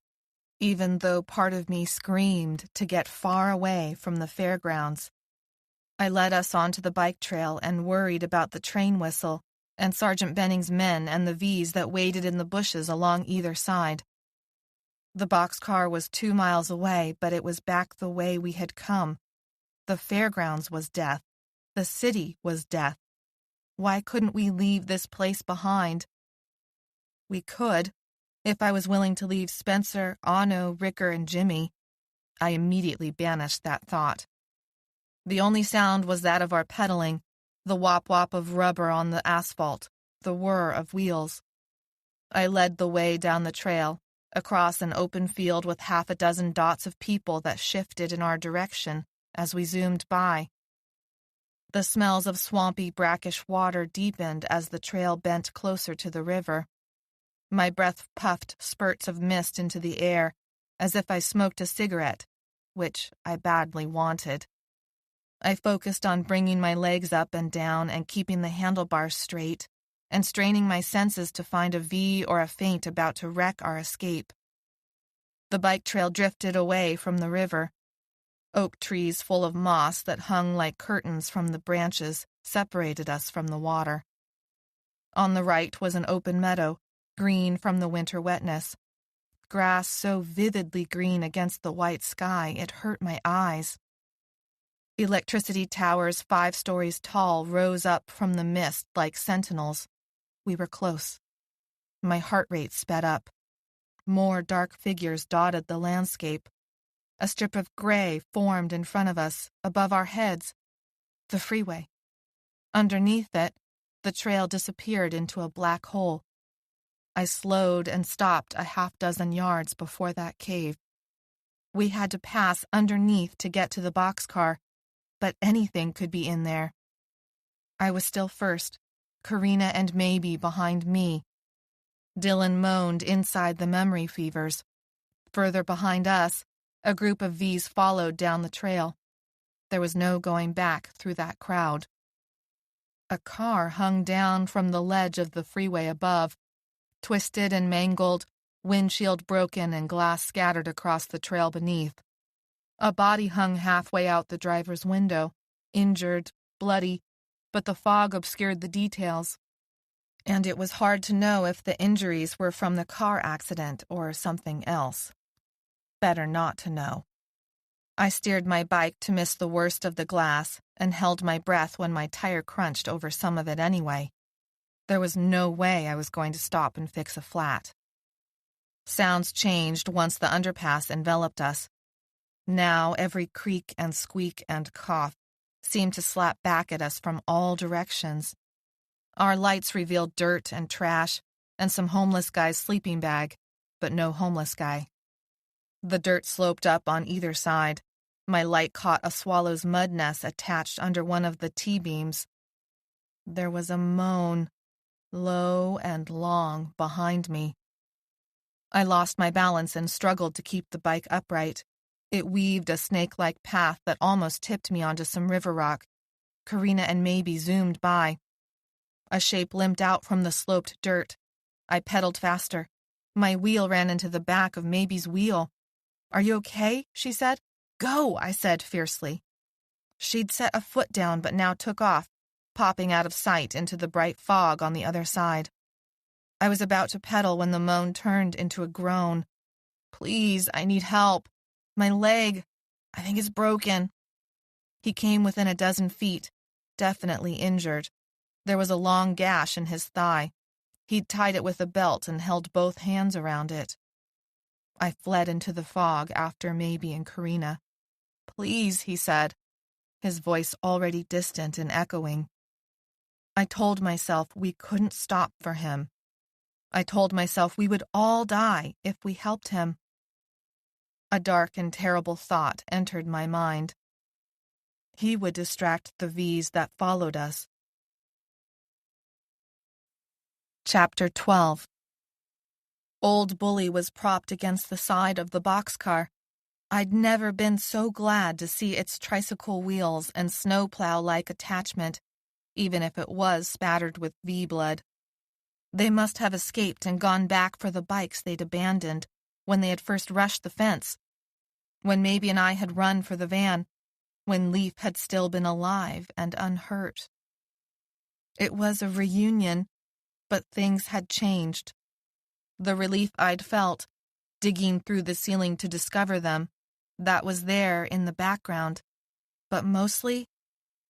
even though part of me screamed to get far away from the fairgrounds. I led us onto the bike trail and worried about the train whistle and Sergeant Benning's men and the V's that waited in the bushes along either side. The boxcar was 2 miles away, but it was back the way we had come. The fairgrounds was death. The city was death. Why couldn't we leave this place behind? We could, if I was willing to leave Spencer, Anno, Ricker, and Jimmy. I immediately banished that thought. The only sound was that of our pedaling, the whop-whop of rubber on the asphalt, the whir of wheels. I led the way down the trail, across an open field with half a dozen dots of people that shifted in our direction as we zoomed by. The smells of swampy, brackish water deepened as the trail bent closer to the river. My breath puffed spurts of mist into the air, as if I smoked a cigarette, which I badly wanted. I focused on bringing my legs up and down and keeping the handlebars straight, and straining my senses to find a V or a feint about to wreck our escape. The bike trail drifted away from the river. Oak trees full of moss that hung like curtains from the branches separated us from the water. On the right was an open meadow, green from the winter wetness. Grass so vividly green against the white sky it hurt my eyes. Electricity towers 5 stories tall rose up from the mist like sentinels. We were close. My heart rate sped up. More dark figures dotted the landscape. A strip of gray formed in front of us, above our heads. The freeway. Underneath it, the trail disappeared into a black hole. I slowed and stopped a half-dozen yards before that cave. We had to pass underneath to get to the boxcar, but anything could be in there. I was still first, Karina and Maybe behind me. Dylan moaned inside the memory fevers. Further behind us, a group of V's followed down the trail. There was no going back through that crowd. A car hung down from the ledge of the freeway above, twisted and mangled, windshield broken and glass scattered across the trail beneath. A body hung halfway out the driver's window, injured, bloody, but the fog obscured the details, and it was hard to know if the injuries were from the car accident or something else. Better not to know. I steered my bike to miss the worst of the glass and held my breath when my tire crunched over some of it anyway. There was no way I was going to stop and fix a flat. Sounds changed once the underpass enveloped us. Now every creak and squeak and cough seemed to slap back at us from all directions. Our lights revealed dirt and trash and some homeless guy's sleeping bag, but no homeless guy. The dirt sloped up on either side. My light caught a swallow's mud nest attached under one of the T-beams. There was a moan, low and long, behind me. I lost my balance and struggled to keep the bike upright. It weaved a snake-like path that almost tipped me onto some river rock. Karina and Maybe zoomed by. A shape limped out from the sloped dirt. I pedaled faster. My wheel ran into the back of Maybe's wheel. "Are you okay?" she said. "Go," I said fiercely. She'd set a foot down but now took off, popping out of sight into the bright fog on the other side. I was about to pedal when the moan turned into a groan. "Please, I need help. My leg, I think it's broken." He came within a dozen feet, definitely injured. There was a long gash in his thigh. He'd tied it with a belt and held both hands around it. I fled into the fog after Maybe and Karina. "Please," he said, his voice already distant and echoing. I told myself we couldn't stop for him. I told myself we would all die if we helped him. A dark and terrible thought entered my mind. He would distract the V's that followed us. Chapter 12. Old Bully was propped against the side of the boxcar. I'd never been so glad to see its tricycle wheels and snowplow-like attachment, even if it was spattered with V blood. They must have escaped and gone back for the bikes they'd abandoned when they had first rushed the fence, when Maybe and I had run for the van, when Leaf had still been alive and unhurt. It was a reunion, but things had changed. The relief I'd felt, digging through the ceiling to discover them. That was there in the background. But mostly,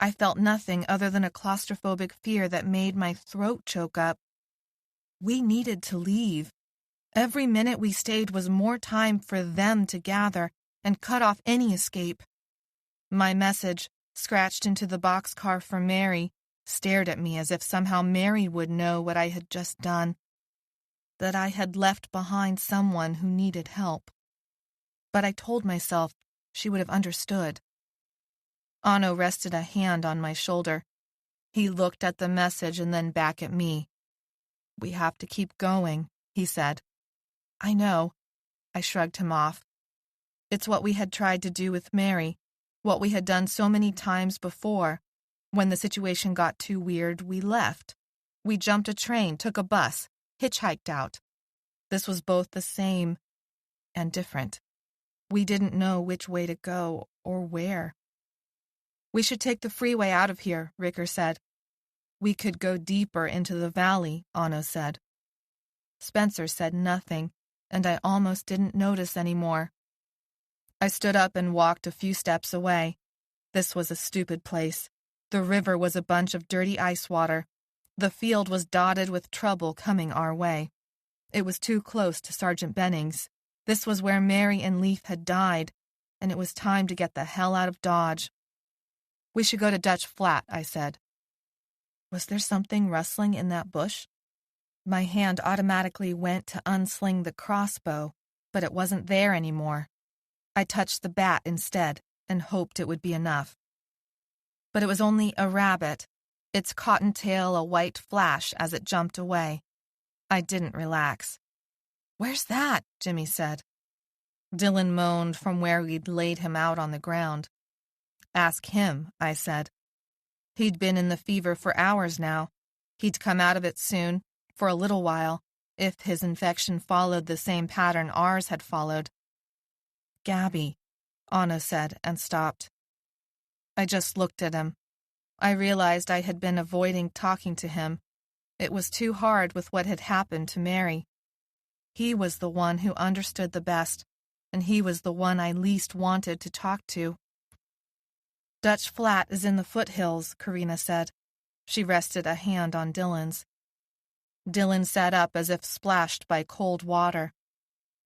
I felt nothing other than a claustrophobic fear that made my throat choke up. We needed to leave. Every minute we stayed was more time for them to gather and cut off any escape. My message, scratched into the boxcar for Mary, stared at me as if somehow Mary would know what I had just done, that I had left behind someone who needed help. But I told myself she would have understood. Anno rested a hand on my shoulder. He looked at the message and then back at me. "We have to keep going," he said. "I know." I shrugged him off. "It's what we had tried to do with Mary, what we had done so many times before. When the situation got too weird, we left. We jumped a train, took a bus, hitchhiked out. This was both the same and different. We didn't know which way to go or where." "We should take the freeway out of here," Ricker said. "We could go deeper into the valley," Anno said. Spencer said nothing, and I almost didn't notice anymore. I stood up and walked a few steps away. This was a stupid place. The river was a bunch of dirty ice water. The field was dotted with trouble coming our way. It was too close to Sergeant Benning's. This was where Mary and Leaf had died, and it was time to get the hell out of Dodge. "We should go to Dutch Flat," I said. Was there something rustling in that bush? My hand automatically went to unsling the crossbow, but it wasn't there anymore. I touched the bat instead and hoped it would be enough. But it was only a rabbit, its cottontail a white flash as it jumped away. I didn't relax. "Where's that?" Jimmy said. Dylan moaned from where we'd laid him out on the ground. "Ask him," I said. He'd been in the fever for hours now. He'd come out of it soon, for a little while, if his infection followed the same pattern ours had followed. "Gabby," Anna said and stopped. I just looked at him. I realized I had been avoiding talking to him. It was too hard with what had happened to Mary. He was the one who understood the best, and he was the one I least wanted to talk to. "Dutch Flat is in the foothills," Karina said. She rested a hand on Dylan's. Dylan sat up as if splashed by cold water.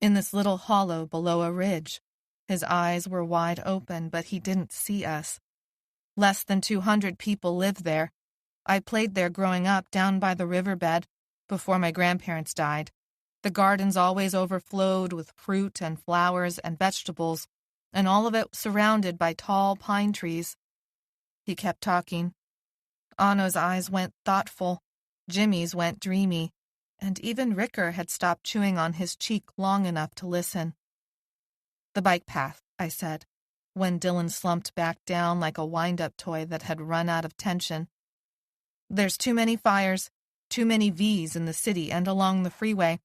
In this little hollow below a ridge, his eyes were wide open, but he didn't see us. Less than 200 people lived there. I played there growing up down by the riverbed before my grandparents died. The gardens always overflowed with fruit and flowers and vegetables, and all of it surrounded by tall pine trees. He kept talking. Anno's eyes went thoughtful, Jimmy's went dreamy, and even Ricker had stopped chewing on his cheek long enough to listen. "The bike path," I said, when Dylan slumped back down like a wind-up toy that had run out of tension. "There's too many fires, too many V's in the city and along the freeway.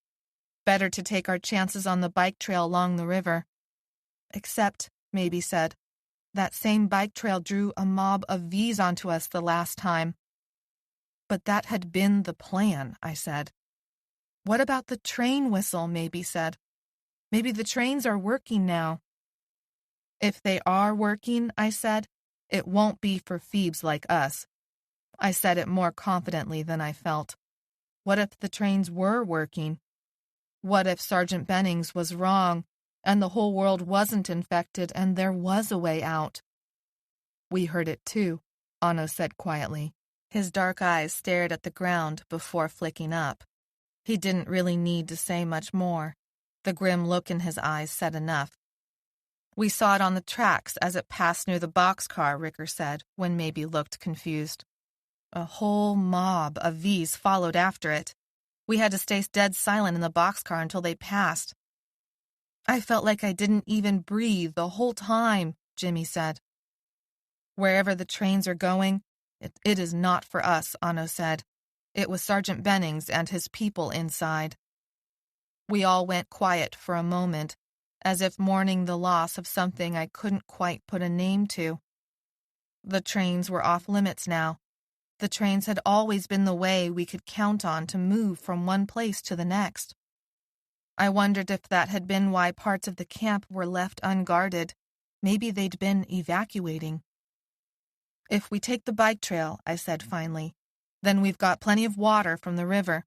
Better to take our chances on the bike trail along the river." "Except," Maybe said, "that same bike trail drew a mob of V's onto us the last time." "But that had been the plan," I said. "What about the train whistle?" Maybe said. "Maybe the trains are working now." "If they are working," I said, "it won't be for Phoebes like us." I said it more confidently than I felt. What if the trains were working? What if Sergeant Bennings was wrong, and the whole world wasn't infected, and there was a way out? "We heard it too," Anno said quietly. His dark eyes stared at the ground before flicking up. He didn't really need to say much more. The grim look in his eyes said enough. "We saw it on the tracks as it passed near the boxcar," Ricker said, when Maybe looked confused. "A whole mob of V's followed after it. We had to stay dead silent in the boxcar until they passed." "I felt like I didn't even breathe the whole time," Jimmy said. "Wherever the trains are going, it is not for us," Anno said. "It was Sergeant Bennings and his people inside." We all went quiet for a moment, as if mourning the loss of something I couldn't quite put a name to. The trains were off limits now. The trains had always been the way we could count on to move from one place to the next. I wondered if that had been why parts of the camp were left unguarded. Maybe they'd been evacuating. If we take the bike trail, I said finally, then we've got plenty of water from the river.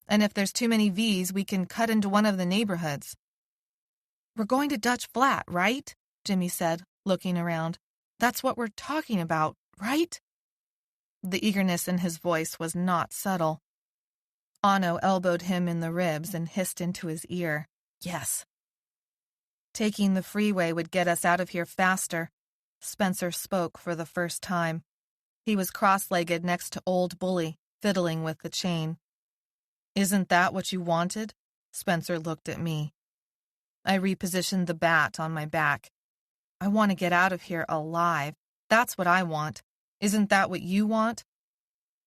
And if there's too many V's, we can cut into one of the neighborhoods. We're going to Dutch Flat, right? Jimmy said, looking around. That's what we're talking about, right? The eagerness in his voice was not subtle. Anno elbowed him in the ribs and hissed into his ear, yes. Taking the freeway would get us out of here faster. Spencer spoke for the first time. He was cross-legged next to Old Bully, fiddling with the chain. Isn't that what you wanted? Spencer looked at me. I repositioned the bat on my back. I want to get out of here alive. That's what I want. Isn't that what you want?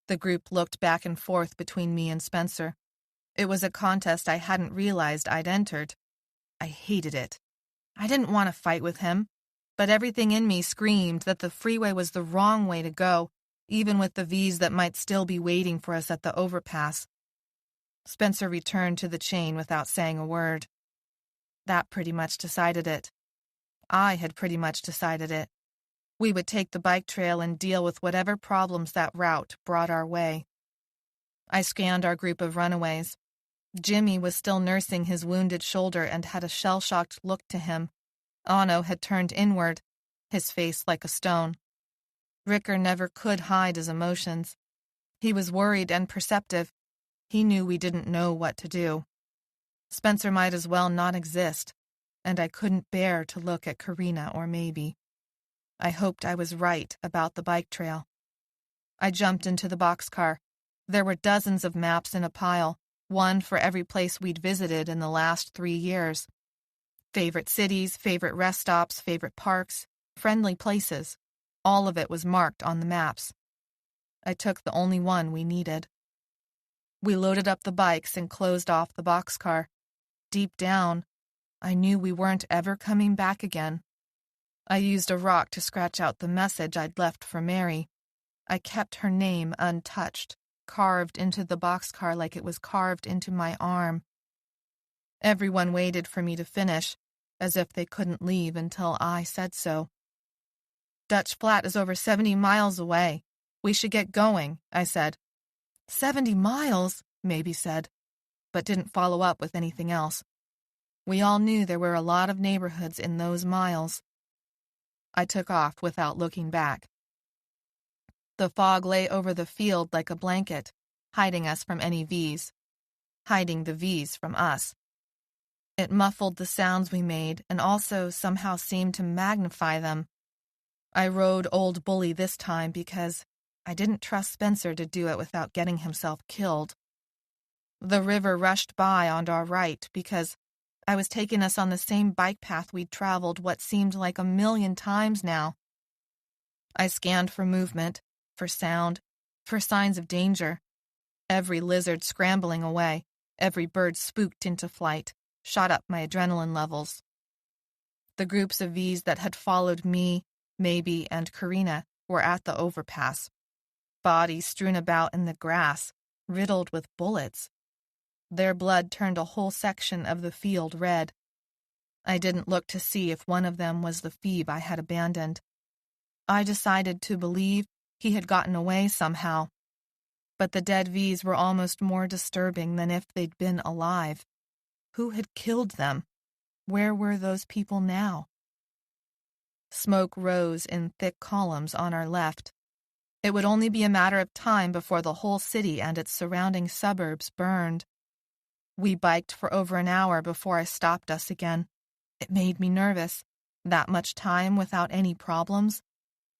The group looked back and forth between me and Spencer. It was a contest I hadn't realized I'd entered. I hated it. I didn't want to fight with him, but everything in me screamed that the freeway was the wrong way to go, even with the V's that might still be waiting for us at the overpass. Spencer returned to the chain without saying a word. That pretty much decided it. I had pretty much decided it. We would take the bike trail and deal with whatever problems that route brought our way. I scanned our group of runaways. Jimmy was still nursing his wounded shoulder and had a shell-shocked look to him. Anno had turned inward, his face like a stone. Ricker never could hide his emotions. He was worried and perceptive. He knew we didn't know what to do. Spencer might as well not exist, and I couldn't bear to look at Karina or Maybe. I hoped I was right about the bike trail. I jumped into the boxcar. There were dozens of maps in a pile, one for every place we'd visited in the last 3 years. Favorite cities, favorite rest stops, favorite parks, friendly places. All of it was marked on the maps. I took the only one we needed. We loaded up the bikes and closed off the boxcar. Deep down, I knew we weren't ever coming back again. I used a rock to scratch out the message I'd left for Mary. I kept her name untouched, carved into the boxcar like it was carved into my arm. Everyone waited for me to finish, as if they couldn't leave until I said so. Dutch Flat is over 70 miles away. We should get going, I said. 70 miles, Maybe said, but didn't follow up with anything else. We all knew there were a lot of neighborhoods in those miles. I took off without looking back. The fog lay over the field like a blanket, hiding us from any V's, hiding the V's from us. It muffled the sounds we made and also somehow seemed to magnify them. I rode Old Bully this time because I didn't trust Spencer to do it without getting himself killed. The river rushed by on our right because I was taking us on the same bike path we'd traveled what seemed like 1,000,000 times now. I scanned for movement, for sound, for signs of danger. Every lizard scrambling away, every bird spooked into flight, shot up my adrenaline levels. The groups of V's that had followed me, Maybe, and Karina were at the overpass. Bodies strewn about in the grass, riddled with bullets. Their blood turned a whole section of the field red. I didn't look to see if one of them was the Phoebe I had abandoned. I decided to believe he had gotten away somehow. But the dead V's were almost more disturbing than if they'd been alive. Who had killed them? Where were those people now? Smoke rose in thick columns on our left. It would only be a matter of time before the whole city and its surrounding suburbs burned. We biked for over an hour before I stopped us again. It made me nervous. That much time without any problems.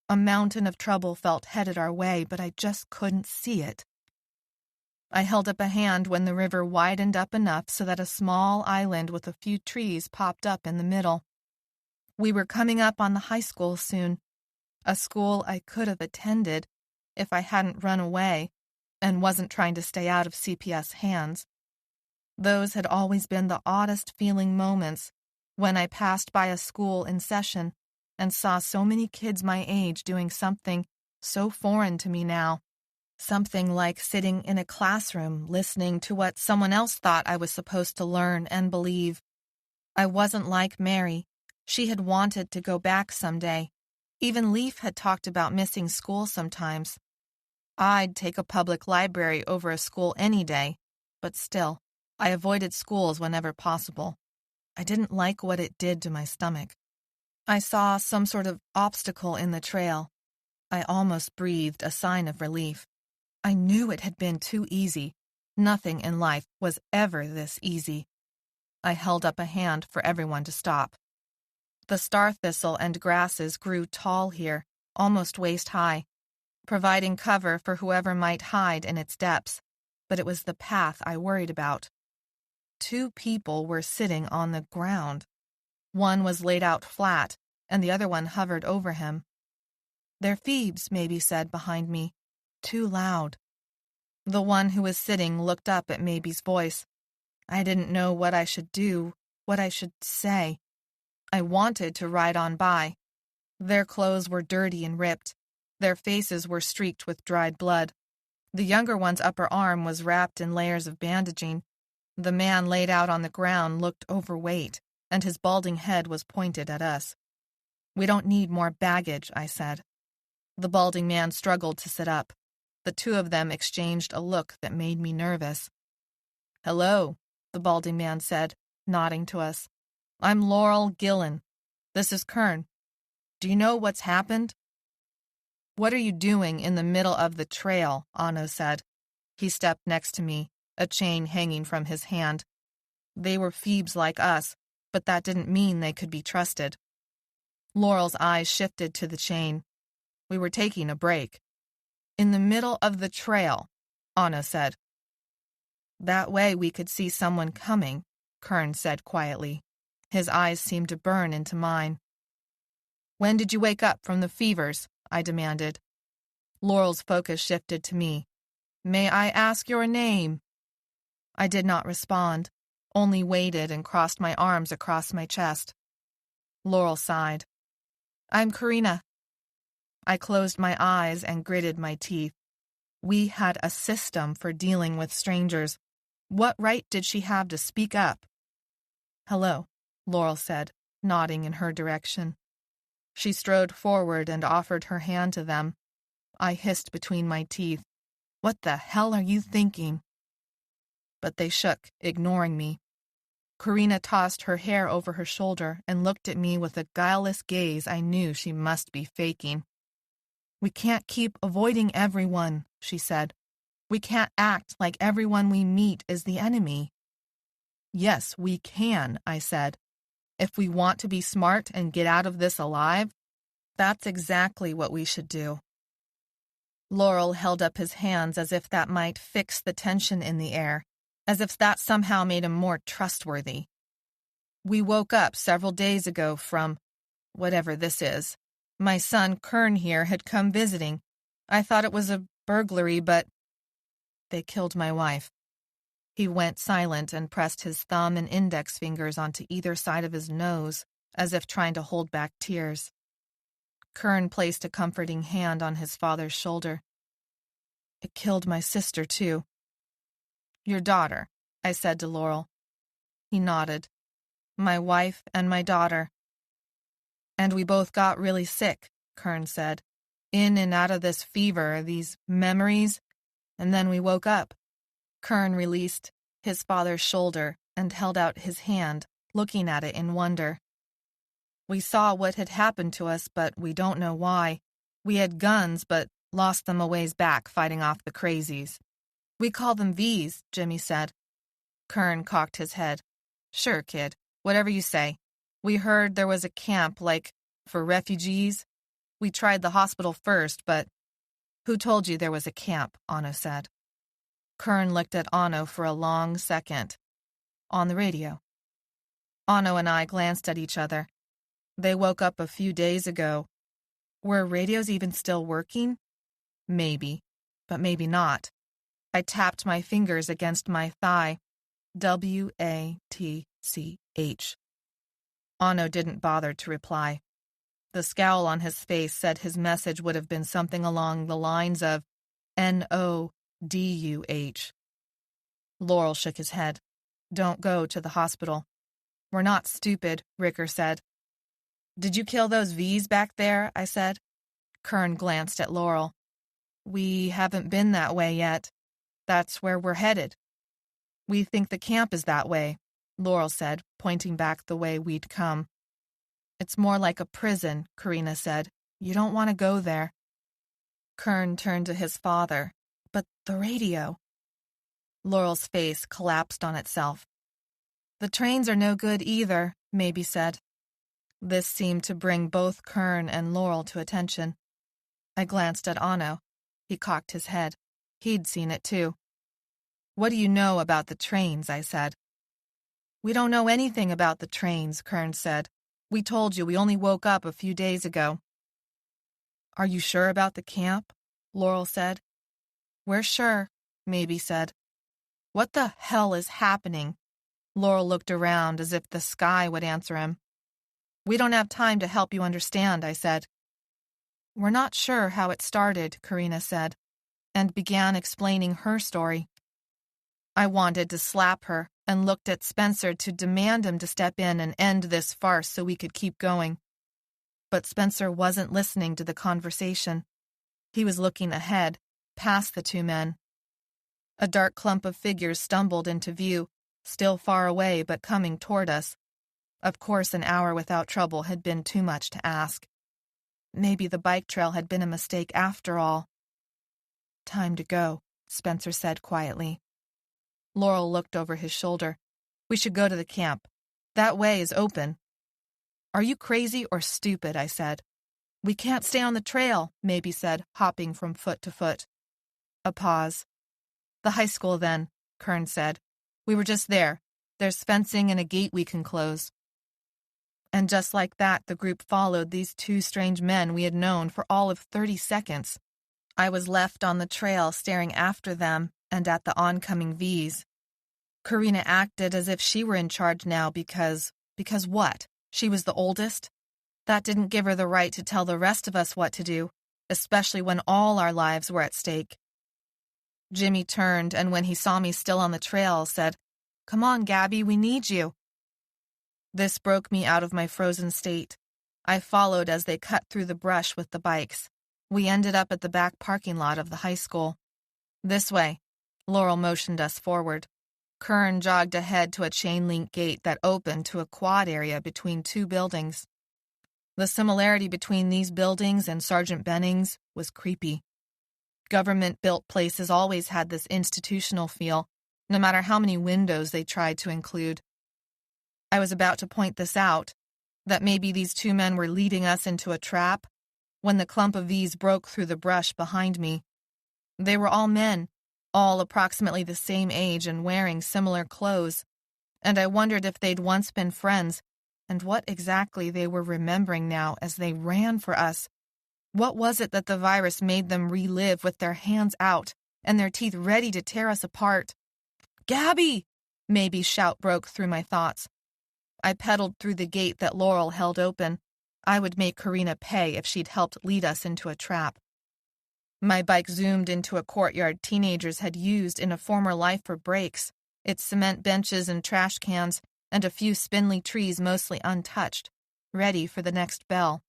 A mountain of trouble felt headed our way, but I just couldn't see it. I held up a hand when the river widened up enough so that a small island with a few trees popped up in the middle. We were coming up on the high school soon, a school I could have attended if I hadn't run away and wasn't trying to stay out of CPS hands. Those had always been the oddest feeling moments when I passed by a school in session and saw so many kids my age doing something so foreign to me now. Something like sitting in a classroom listening to what someone else thought I was supposed to learn and believe. I wasn't like Mary. She had wanted to go back someday. Even Leaf had talked about missing school sometimes. I'd take a public library over a school any day, but still, I avoided schools whenever possible. I didn't like what it did to my stomach. I saw some sort of obstacle in the trail. I almost breathed a sign of relief. I knew it had been too easy. Nothing in life was ever this easy. I held up a hand for everyone to stop. The star thistle and grasses grew tall here, almost waist-high, providing cover for whoever might hide in its depths, but it was the path I worried about. 2 people were sitting on the ground. One was laid out flat, and the other one hovered over him. "They're Phoebes," Maybe said behind me. Too loud. The one who was sitting looked up at Maybe's voice. I didn't know what I should do, what I should say. I wanted to ride on by. Their clothes were dirty and ripped. Their faces were streaked with dried blood. The younger one's upper arm was wrapped in layers of bandaging. The man laid out on the ground looked overweight, and his balding head was pointed at us. "We don't need more baggage," I said. The balding man struggled to sit up. The 2 of them exchanged a look that made me nervous. "Hello," the balding man said, nodding to us. "I'm Laurel Gillen. This is Kern. Do you know what's happened?" "What are you doing in the middle of the trail?" Anno said. He stepped next to me, a chain hanging from his hand. They were Phoebes like us, but that didn't mean they could be trusted. Laurel's eyes shifted to the chain. "We were taking a break." "In the middle of the trail," Anno said. "That way we could see someone coming," Kern said quietly. His eyes seemed to burn into mine. "When did you wake up from the fevers?" I demanded. Laurel's focus shifted to me. "May I ask your name?" I did not respond, only waited and crossed my arms across my chest. Laurel sighed. "I'm Karina." I closed my eyes and gritted my teeth. We had a system for dealing with strangers. What right did she have to speak up? "Hello," Laurel said, nodding in her direction. She strode forward and offered her hand to them. I hissed between my teeth. "What the hell are you thinking?" But they shook, ignoring me. Karina tossed her hair over her shoulder and looked at me with a guileless gaze I knew she must be faking. "We can't keep avoiding everyone," she said. "We can't act like everyone we meet is the enemy." "Yes, we can," I said. "If we want to be smart and get out of this alive, that's exactly what we should do." Laurel held up his hands as if that might fix the tension in the air, as if that somehow made him more trustworthy. "We woke up several days ago from whatever this is. My son Kern here had come visiting. I thought it was a burglary, but they killed my wife." He went silent and pressed his thumb and index fingers onto either side of his nose, as if trying to hold back tears. Kern placed a comforting hand on his father's shoulder. "It killed my sister, too." "Your daughter," I said to Laurel. He nodded. "My wife and my daughter." "And we both got really sick," Kern said. "In and out of this fever, these memories, and then we woke up." Kern released his father's shoulder and held out his hand, looking at it in wonder. "We saw what had happened to us, but we don't know why. We had guns, but lost them a ways back fighting off the crazies." "We call them V's," Jimmy said. Kern cocked his head. "Sure, kid, whatever you say. We heard there was a camp, like, for refugees. We tried the hospital first, but—" "Who told you there was a camp?" Anno said. Kern looked at Anno for a long second. "On the radio." Anno and I glanced at each other. "They woke up a few days ago." Were radios even still working? Maybe, but maybe not. I tapped my fingers against my thigh. WATCH. Anno didn't bother to reply. The scowl on his face said his message would have been something along the lines of, Noduh. Laurel shook his head. Don't go to the hospital. We're not stupid, Ricker said. Did you kill those V's back there? I said. Kern glanced at Laurel. We haven't been that way yet. That's where we're headed. We think the camp is that way, Laurel said, pointing back the way we'd come. It's more like a prison, Karina said. You don't want to go there. Kern turned to his father. But the radio. Laurel's face collapsed on itself. The trains are no good either, Maybe said. This seemed to bring both Kern and Laurel to attention. I glanced at Anno. He cocked his head. He'd seen it too. What do you know about the trains? I said. We don't know anything about the trains, Kern said. We told you we only woke up a few days ago. Are you sure about the camp? Laurel said. We're sure, Maybe said. What the hell is happening? Laurel looked around as if the sky would answer him. We don't have time to help you understand, I said. We're not sure how it started, Karina said, and began explaining her story. I wanted to slap her and looked at Spencer to demand him to step in and end this farce so we could keep going. But Spencer wasn't listening to the conversation. He was looking ahead, past the two men. A dark clump of figures stumbled into view, still far away but coming toward us. Of course, an hour without trouble had been too much to ask. Maybe the bike trail had been a mistake after all. Time to go, Spencer said quietly. Laurel looked over his shoulder. We should go to the camp. That way is open. Are you crazy or stupid? I said. We can't stay on the trail, Maybe said, hopping from foot to foot. A pause. The high school then, Kern said. We were just there. There's fencing and a gate we can close. And just like that, the group followed these two strange men we had known for all of 30 seconds. I was left on the trail staring after them and at the oncoming V's. Karina acted as if she were in charge now because what? She was the oldest? That didn't give her the right to tell the rest of us what to do, especially when all our lives were at stake. Jimmy turned and when he saw me still on the trail said, Come on, Gabby, we need you. This broke me out of my frozen state. I followed as they cut through the brush with the bikes. We ended up at the back parking lot of the high school. This way. Laurel motioned us forward. Kern jogged ahead to a chain-link gate that opened to a quad area between two buildings. The similarity between these buildings and Sergeant Benning's was creepy. Government-built places always had this institutional feel, no matter how many windows they tried to include. I was about to point this out, that maybe these two men were leading us into a trap, when the clump of V's broke through the brush behind me. They were all men, all approximately the same age and wearing similar clothes, and I wondered if they'd once been friends, and what exactly they were remembering now as they ran for us. What was it that the virus made them relive with their hands out and their teeth ready to tear us apart? Gabby! Maybe's shout broke through my thoughts. I pedaled through the gate that Laurel held open. I would make Karina pay if she'd helped lead us into a trap. My bike zoomed into a courtyard teenagers had used in a former life for breaks, its cement benches and trash cans, and a few spindly trees mostly untouched, ready for the next bell.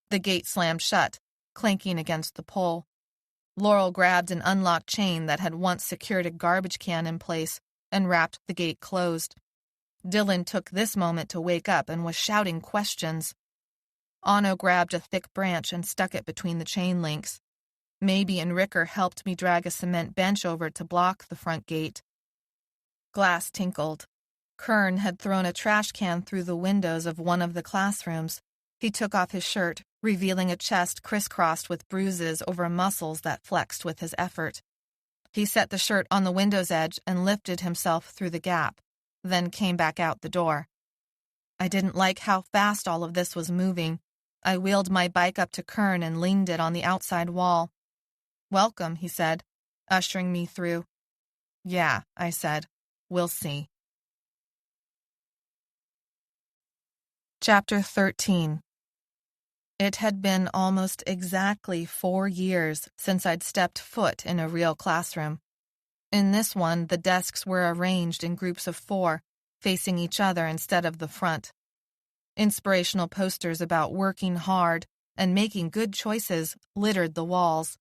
The gate slammed shut, clanking against the pole. Laurel grabbed an unlocked chain that had once secured a garbage can in place and wrapped the gate closed. Dylan took this moment to wake up and was shouting questions. Anno grabbed a thick branch and stuck it between the chain links. Maybe and Ricker helped me drag a cement bench over to block the front gate. Glass tinkled. Kern had thrown a trash can through the windows of one of the classrooms. He took off his shirt, revealing a chest crisscrossed with bruises over muscles that flexed with his effort. He set the shirt on the window's edge and lifted himself through the gap, then came back out the door. I didn't like how fast all of this was moving. I wheeled my bike up to Kern and leaned it on the outside wall. Welcome, he said, ushering me through. Yeah, I said. We'll see. Chapter 13. It had been almost exactly 4 years since I'd stepped foot in a real classroom. In this one, the desks were arranged in groups of 4, facing each other instead of the front. Inspirational posters about working hard and making good choices littered the walls.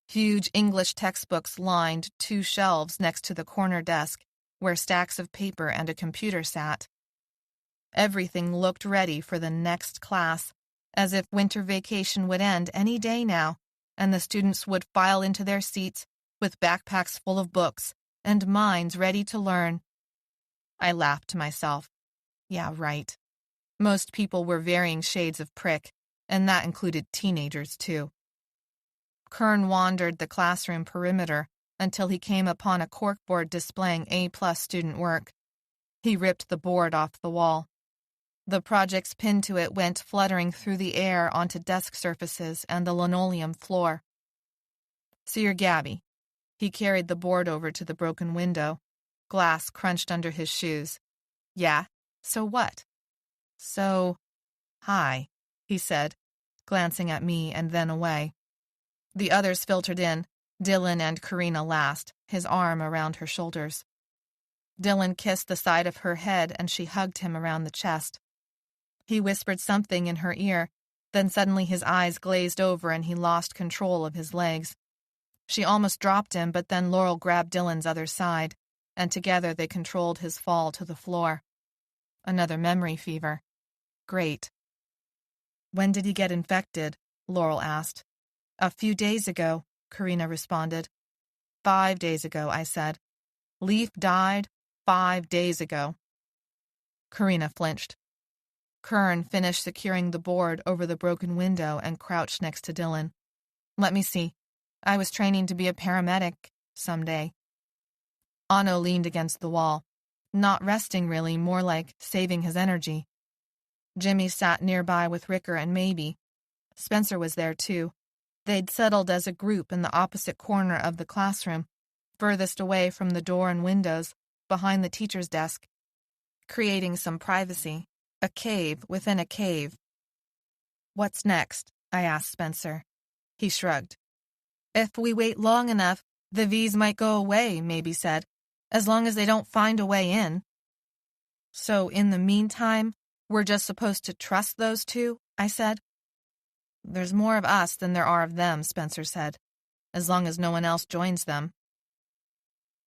Huge English textbooks lined 2 shelves next to the corner desk, where stacks of paper and a computer sat. Everything looked ready for the next class, as if winter vacation would end any day now, and the students would file into their seats with backpacks full of books and minds ready to learn. I laughed to myself. Yeah, right. Most people were varying shades of prick, and that included teenagers, too. Kern wandered the classroom perimeter until he came upon a corkboard displaying A-plus student work. He ripped the board off the wall. The projects pinned to it went fluttering through the air onto desk surfaces and the linoleum floor. "So you're Gabby." He carried the board over to the broken window. Glass crunched under his shoes. "Yeah, so what?" "So, hi," he said, glancing at me and then away. The others filtered in, Dylan and Karina last, his arm around her shoulders. Dylan kissed the side of her head and she hugged him around the chest. He whispered something in her ear, then suddenly his eyes glazed over and he lost control of his legs. She almost dropped him, but then Laurel grabbed Dylan's other side, and together they controlled his fall to the floor. Another memory fever. Great. "When did he get infected?" Laurel asked. "A few days ago," Karina responded. 5 days ago, I said. "Leaf died 5 days ago." Karina flinched. Kern finished securing the board over the broken window and crouched next to Dylan. "Let me see. I was training to be a paramedic someday." Anno leaned against the wall. Not resting really, more like saving his energy. Jimmy sat nearby with Ricker and Maybe. Spencer was there too. They'd settled as a group in the opposite corner of the classroom, furthest away from the door and windows, behind the teacher's desk, creating some privacy, a cave within a cave. "What's next?" I asked Spencer. He shrugged. "If we wait long enough, the V's might go away," Maybe said, "as long as they don't find a way in." "So in the meantime, we're just supposed to trust those two?" I said. "There's more of us than there are of them," Spencer said, "as long as no one else joins them."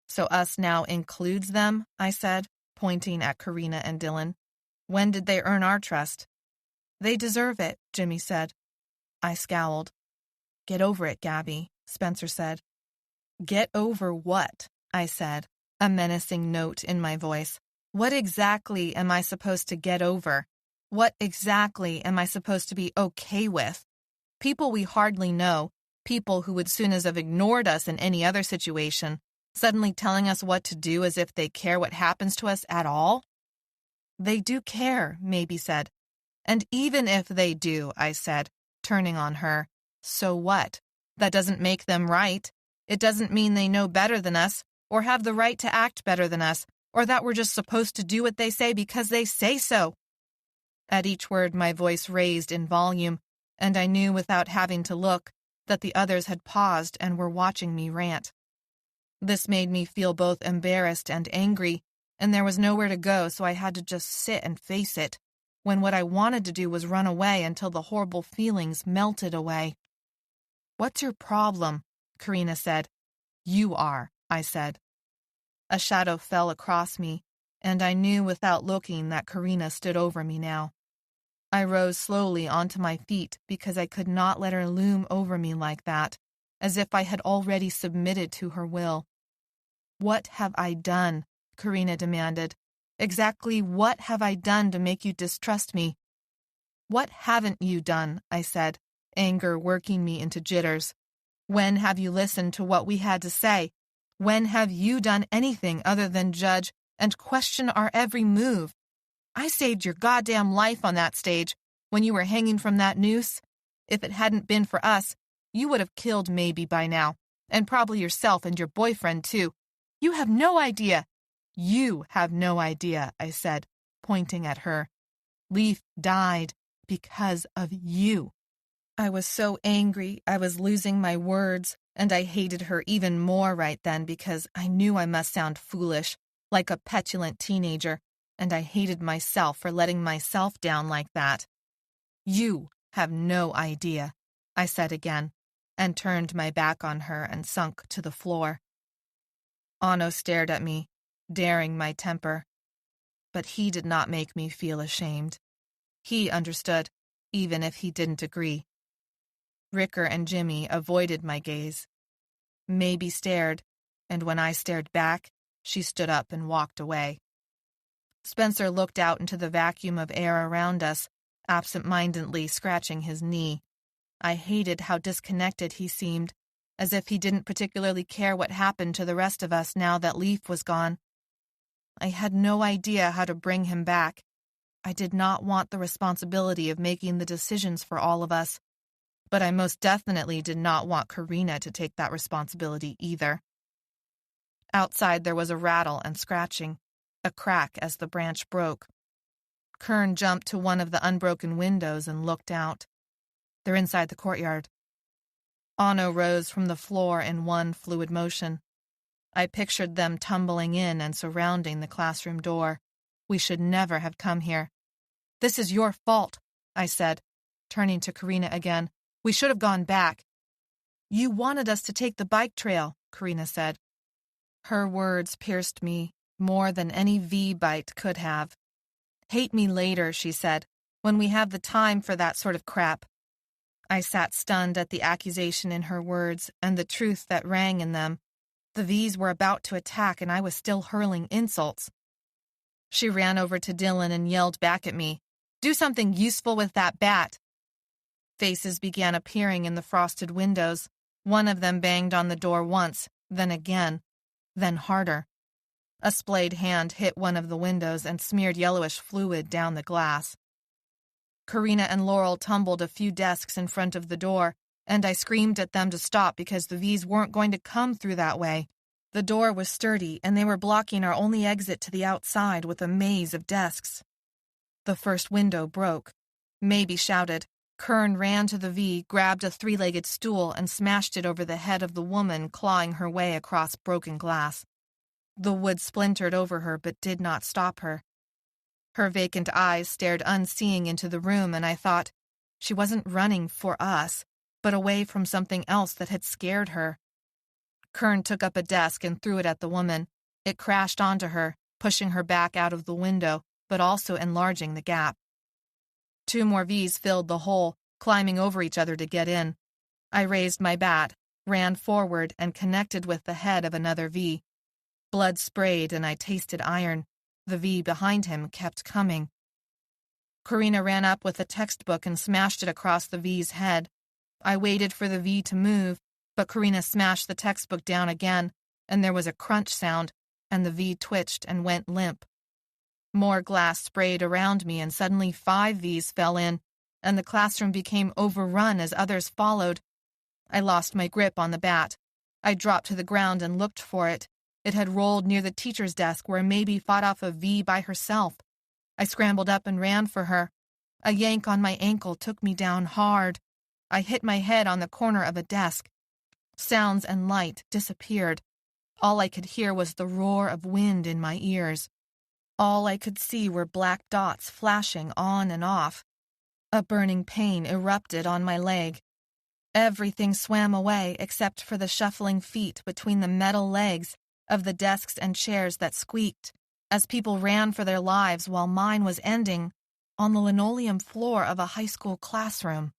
"So us now includes them?" I said, pointing at Karina and Dylan. "When did they earn our trust?" "They deserve it," Jimmy said. I scowled. "Get over it, Gabby," Spencer said. "Get over what?" I said, a menacing note in my voice. "What exactly am I supposed to get over? What exactly am I supposed to be okay with? People we hardly know, people who would soon as have ignored us in any other situation, suddenly telling us what to do as if they care what happens to us at all?" "They do care," Maybe said. "And even if they do," I said, turning on her, "so what? That doesn't make them right. It doesn't mean they know better than us, or have the right to act better than us, or that we're just supposed to do what they say because they say so." At each word my voice raised in volume, and I knew without having to look that the others had paused and were watching me rant. This made me feel both embarrassed and angry, and there was nowhere to go, so I had to just sit and face it, when what I wanted to do was run away until the horrible feelings melted away. "What's your problem?" Karina said. "You are," I said. A shadow fell across me, and I knew without looking that Karina stood over me now. I rose slowly onto my feet because I could not let her loom over me like that, as if I had already submitted to her will. "What have I done?" Karina demanded. "Exactly what have I done to make you distrust me?" "What haven't you done?" I said, anger working me into jitters. "When have you listened to what we had to say? When have you done anything other than judge and question our every move? I saved your goddamn life on that stage when you were hanging from that noose. If it hadn't been for us, you would have killed Maybe by now, and probably yourself and your boyfriend too. You have no idea." "You have no idea," I said, pointing at her. "Leaf died because of you." I was so angry I was losing my words, and I hated her even more right then because I knew I must sound foolish, like a petulant teenager, and I hated myself for letting myself down like that. You have no idea, I said again, and turned my back on her and sunk to the floor. Anno stared at me, daring my temper. But he did not make me feel ashamed. He understood, even if he didn't agree. Ricker and Jimmy avoided my gaze. Mabie stared, and when I stared back, she stood up and walked away. Spencer looked out into the vacuum of air around us, absent-mindedly scratching his knee. I hated how disconnected he seemed, as if he didn't particularly care what happened to the rest of us now that Leaf was gone. I had no idea how to bring him back. I did not want the responsibility of making the decisions for all of us, but I most definitely did not want Karina to take that responsibility either. Outside there was a rattle and scratching, a crack as the branch broke. Kern jumped to one of the unbroken windows and looked out. They're inside the courtyard. Anno rose from the floor in one fluid motion. I pictured them tumbling in and surrounding the classroom door. We should never have come here. This is your fault, I said, turning to Karina again. We should have gone back. You wanted us to take the bike trail, Karina said. Her words pierced me more than any V-bite could have. Hate me later, she said, when we have the time for that sort of crap. I sat stunned at the accusation in her words and the truth that rang in them. The V's were about to attack and I was still hurling insults. She ran over to Dylan and yelled back at me, "Do something useful with that bat." Faces began appearing in the frosted windows. One of them banged on the door once, then again, then harder. A splayed hand hit one of the windows and smeared yellowish fluid down the glass. Karina and Laurel tumbled a few desks in front of the door, and I screamed at them to stop because the V's weren't going to come through that way. The door was sturdy, and they were blocking our only exit to the outside with a maze of desks. The first window broke. Mabie shouted. Kern ran to the V, grabbed a three-legged stool, and smashed it over the head of the woman clawing her way across broken glass. The wood splintered over her but did not stop her. Her vacant eyes stared unseeing into the room, and I thought, she wasn't running for us, but away from something else that had scared her. Kern took up a desk and threw it at the woman. It crashed onto her, pushing her back out of the window, but also enlarging the gap. Two more V's filled the hole, climbing over each other to get in. I raised my bat, ran forward, and connected with the head of another V. Blood sprayed, and I tasted iron. The V behind him kept coming. Karina ran up with a textbook and smashed it across the V's head. I waited for the V to move, but Karina smashed the textbook down again, and there was a crunch sound, and the V twitched and went limp. More glass sprayed around me, and suddenly 5 V's fell in, and the classroom became overrun as others followed. I lost my grip on the bat. I dropped to the ground and looked for it. It had rolled near the teacher's desk where Mabie fought off a V by herself. I scrambled up and ran for her. A yank on my ankle took me down hard. I hit my head on the corner of a desk. Sounds and light disappeared. All I could hear was the roar of wind in my ears. All I could see were black dots flashing on and off. A burning pain erupted on my leg. Everything swam away except for the shuffling feet between the metal legs of the desks and chairs that squeaked as people ran for their lives while mine was ending on the linoleum floor of a high school classroom.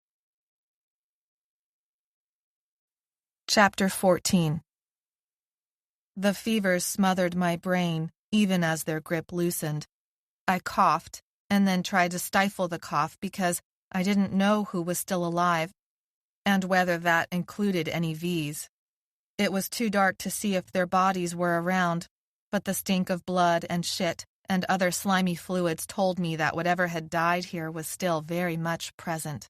Chapter 14. The fevers smothered my brain, even as their grip loosened. I coughed, and then tried to stifle the cough because I didn't know who was still alive, and whether that included any V's. It was too dark to see if their bodies were around, but the stink of blood and shit and other slimy fluids told me that whatever had died here was still very much present.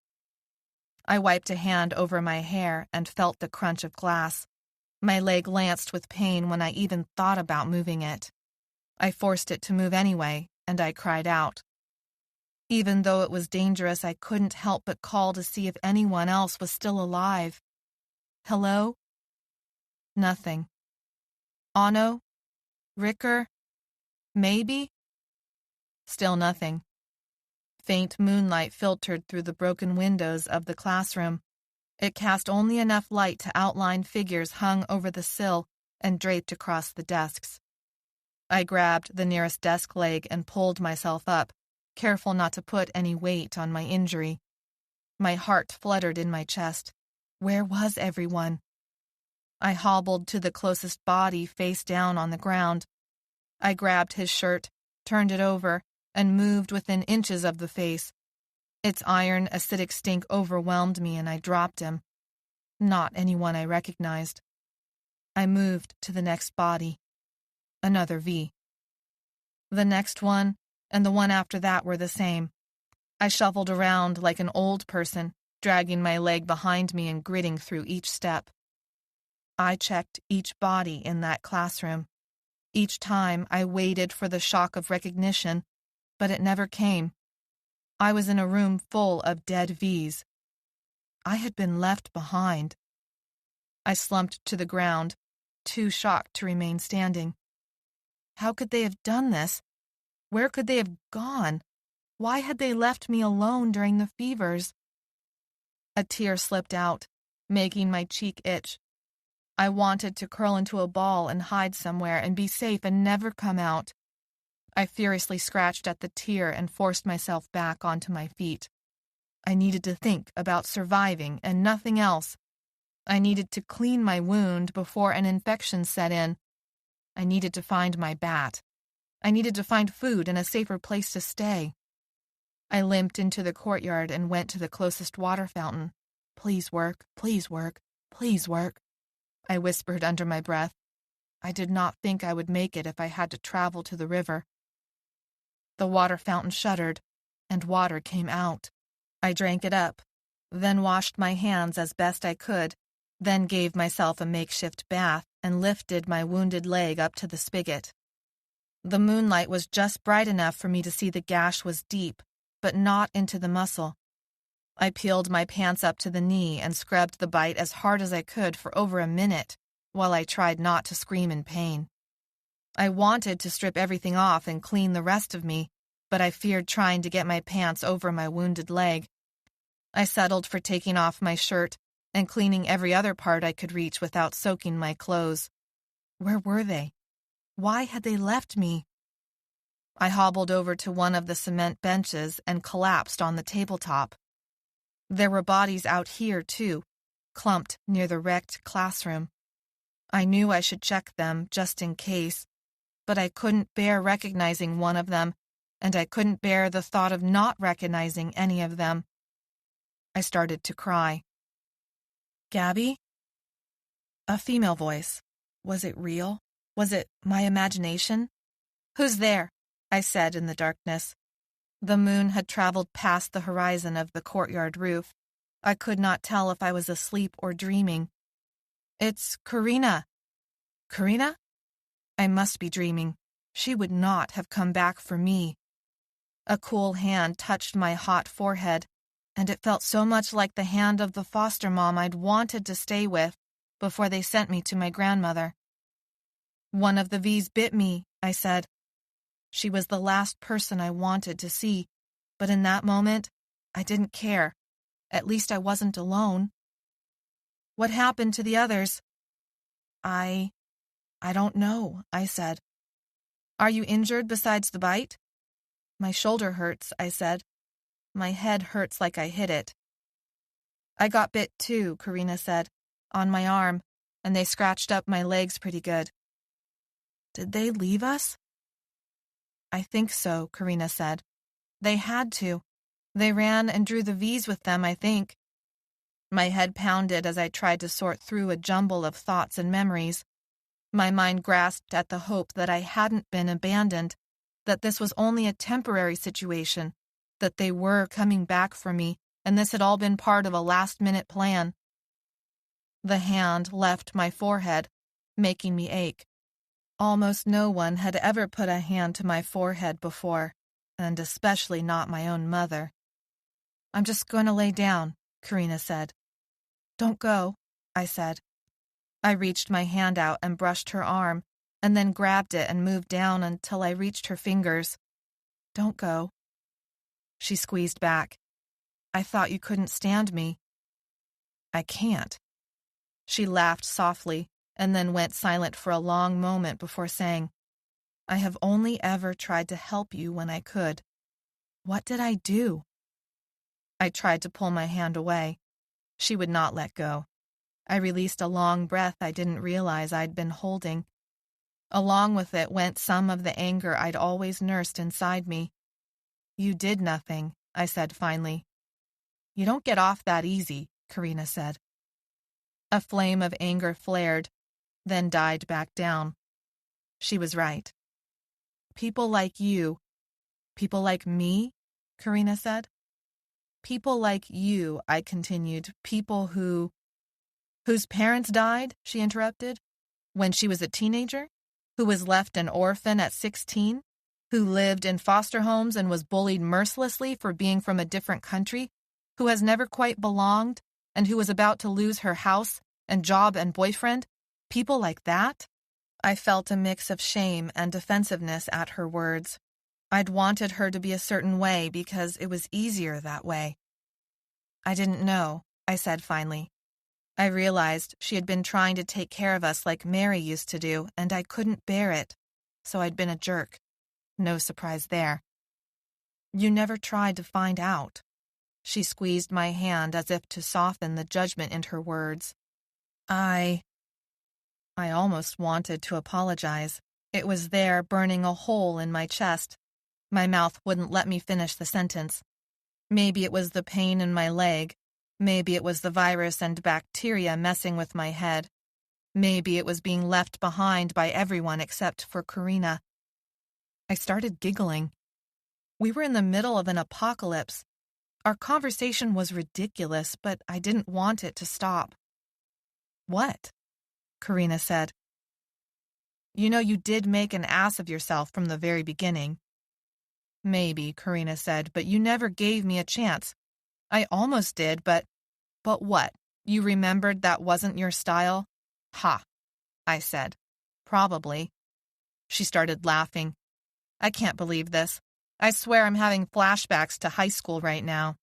I wiped a hand over my hair and felt the crunch of glass. My leg lanced with pain when I even thought about moving it. I forced it to move anyway, and I cried out. Even though it was dangerous, I couldn't help but call to see if anyone else was still alive. Hello? Nothing. Anno? Ricker? Maybe? Still nothing. Faint moonlight filtered through the broken windows of the classroom. It cast only enough light to outline figures hung over the sill and draped across the desks. I grabbed the nearest desk leg and pulled myself up, careful not to put any weight on my injury. My heart fluttered in my chest. Where was everyone? I hobbled to the closest body face down on the ground. I grabbed his shirt, turned it over, and moved within inches of the face. Its iron, acidic stink overwhelmed me and I dropped him. Not anyone I recognized. I moved to the next body. Another V. The next one and the one after that were the same. I shuffled around like an old person, dragging my leg behind me and gritting through each step. I checked each body in that classroom. Each time I waited for the shock of recognition, but it never came. I was in a room full of dead Vs. I had been left behind. I slumped to the ground, too shocked to remain standing. How could they have done this? Where could they have gone? Why had they left me alone during the fevers? A tear slipped out, making my cheek itch. I wanted to curl into a ball and hide somewhere and be safe and never come out. I furiously scratched at the tear and forced myself back onto my feet. I needed to think about surviving and nothing else. I needed to clean my wound before an infection set in. I needed to find my bat. I needed to find food and a safer place to stay. I limped into the courtyard and went to the closest water fountain. Please work, please work, please work, I whispered under my breath. I did not think I would make it if I had to travel to the river. The water fountain shuddered, and water came out. I drank it up, then washed my hands as best I could, then gave myself a makeshift bath and lifted my wounded leg up to the spigot. The moonlight was just bright enough for me to see the gash was deep, but not into the muscle. I peeled my pants up to the knee and scrubbed the bite as hard as I could for over a minute, while I tried not to scream in pain. I wanted to strip everything off and clean the rest of me, but I feared trying to get my pants over my wounded leg. I settled for taking off my shirt and cleaning every other part I could reach without soaking my clothes. Where were they? Why had they left me? I hobbled over to one of the cement benches and collapsed on the tabletop. There were bodies out here, too, clumped near the wrecked classroom. I knew I should check them just in case, but I couldn't bear recognizing one of them, and I couldn't bear the thought of not recognizing any of them. I started to cry. Gabby? A female voice. Was it real? Was it my imagination? Who's there? I said in the darkness. The moon had traveled past the horizon of the courtyard roof. I could not tell if I was asleep or dreaming. It's Karina. Karina? I must be dreaming. She would not have come back for me. A cool hand touched my hot forehead, and it felt so much like the hand of the foster mom I'd wanted to stay with before they sent me to my grandmother. One of the V's bit me, I said. She was the last person I wanted to see, but in that moment, I didn't care. At least I wasn't alone. What happened to the others? I don't know, I said. Are you injured besides the bite? My shoulder hurts, I said. My head hurts like I hit it. I got bit too, Karina said, on my arm, and they scratched up my legs pretty good. Did they leave us? I think so, Karina said. They had to. They ran and drew the V's with them, I think. My head pounded as I tried to sort through a jumble of thoughts and memories. My mind grasped at the hope that I hadn't been abandoned, that this was only a temporary situation, that they were coming back for me, and this had all been part of a last-minute plan. The hand left my forehead, making me ache. Almost no one had ever put a hand to my forehead before, and especially not my own mother. "I'm just going to lay down," Karina said. "Don't go," I said. I reached my hand out and brushed her arm, and then grabbed it and moved down until I reached her fingers. "Don't go." She squeezed back. "I thought you couldn't stand me." "I can't." She laughed softly and then went silent for a long moment before saying, "I have only ever tried to help you when I could. What did I do?" I tried to pull my hand away. She would not let go. I released a long breath I didn't realize I'd been holding. Along with it went some of the anger I'd always nursed inside me. "You did nothing," I said finally. "You don't get off that easy," Karina said. A flame of anger flared, then died back down. She was right. "People like you." "People like me?" Karina said. "People like you," I continued. "People whose parents died," she interrupted, "when she was a teenager? Who was left an orphan at 16? Who lived in foster homes and was bullied mercilessly for being from a different country? Who has never quite belonged and who was about to lose her house and job and boyfriend? People like that?" I felt a mix of shame and defensiveness at her words. I'd wanted her to be a certain way because it was easier that way. "I didn't know," I said finally. I realized she had been trying to take care of us like Mary used to do, and I couldn't bear it, so I'd been a jerk. No surprise there. "You never tried to find out." She squeezed my hand as if to soften the judgment in her words. I almost wanted to apologize. It was there, burning a hole in my chest. My mouth wouldn't let me finish the sentence. Maybe it was the pain in my leg. Maybe it was the virus and bacteria messing with my head. Maybe it was being left behind by everyone except for Karina. I started giggling. We were in the middle of an apocalypse. Our conversation was ridiculous, but I didn't want it to stop. "What?" Karina said. "You know you did make an ass of yourself from the very beginning." "Maybe," Karina said, "but you never gave me a chance. I almost did, but what? You remembered that wasn't your style?" "Ha," I said. "Probably." She started laughing. "I can't believe this. I swear I'm having flashbacks to high school right now."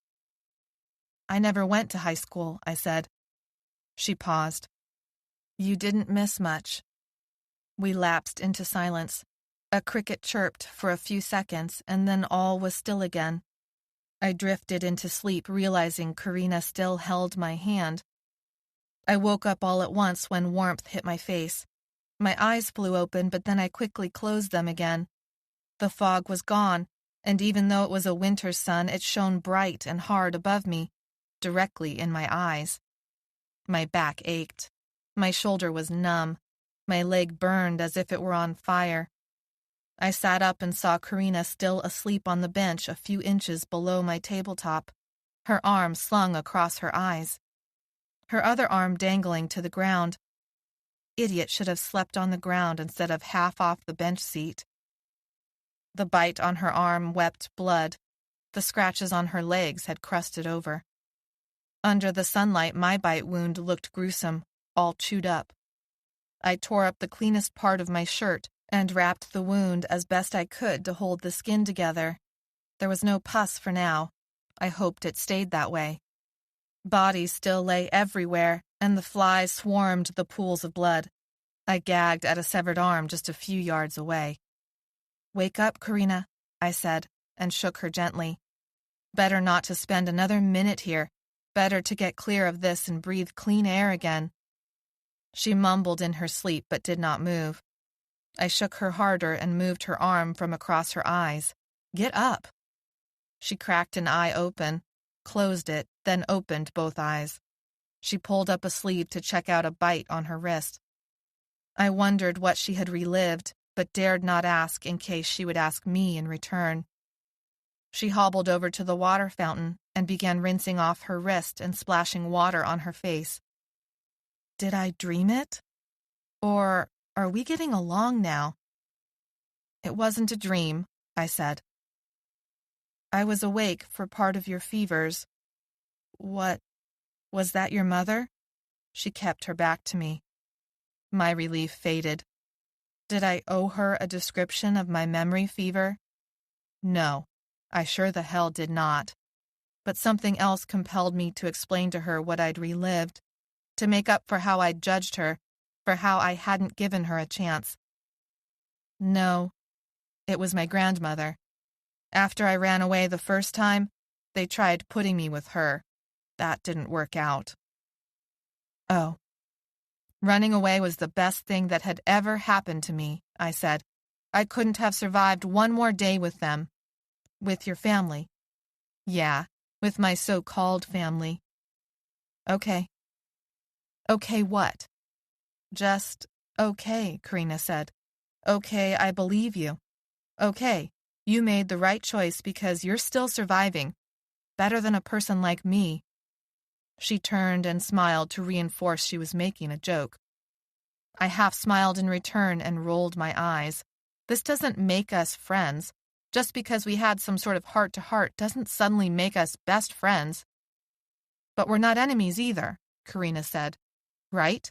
"I never went to high school," I said. She paused. "You didn't miss much." We lapsed into silence. A cricket chirped for a few seconds, and then all was still again. I drifted into sleep, realizing Karina still held my hand. I woke up all at once when warmth hit my face. My eyes flew open, but then I quickly closed them again. The fog was gone, and even though it was a winter sun, it shone bright and hard above me, directly in my eyes. My back ached. My shoulder was numb. My leg burned as if it were on fire. I sat up and saw Karina still asleep on the bench a few inches below my tabletop, her arm slung across her eyes, her other arm dangling to the ground. Idiot should have slept on the ground instead of half off the bench seat. The bite on her arm wept blood. The scratches on her legs had crusted over. Under the sunlight, my bite wound looked gruesome, all chewed up. I tore up the cleanest part of my shirt and wrapped the wound as best I could to hold the skin together. There was no pus for now. I hoped it stayed that way. Bodies still lay everywhere, and the flies swarmed the pools of blood. I gagged at a severed arm just a few yards away. "Wake up, Karina," I said, and shook her gently. "Better not to spend another minute here. Better to get clear of this and breathe clean air again." She mumbled in her sleep but did not move. I shook her harder and moved her arm from across her eyes. "Get up." She cracked an eye open, closed it, then opened both eyes. She pulled up a sleeve to check out a bite on her wrist. I wondered what she had relived, but dared not ask in case she would ask me in return. She hobbled over to the water fountain and began rinsing off her wrist and splashing water on her face. Did I dream it? Or are we getting along now? "It wasn't a dream," I said. I was awake for part of your fevers. What, was that your mother? She kept her back to me. My relief faded. Did I owe her a description of my memory fever? No, I sure the hell did not. But something else compelled me to explain to her what I'd relived, to make up for how I'd judged her, for how I hadn't given her a chance. No, it was my grandmother. After I ran away the first time, they tried putting me with her. That didn't work out. Oh. Running away was the best thing that had ever happened to me, I said. I couldn't have survived one more day with them. With your family. Yeah, with my so-called family. Okay. Okay what? Just, okay, Karina said. Okay, I believe you. Okay, you made the right choice because you're still surviving. Better than a person like me. She turned and smiled to reinforce she was making a joke. I half smiled in return and rolled my eyes. This doesn't make us friends. Just because we had some sort of heart-to-heart doesn't suddenly make us best friends. But we're not enemies either, Karina said. Right?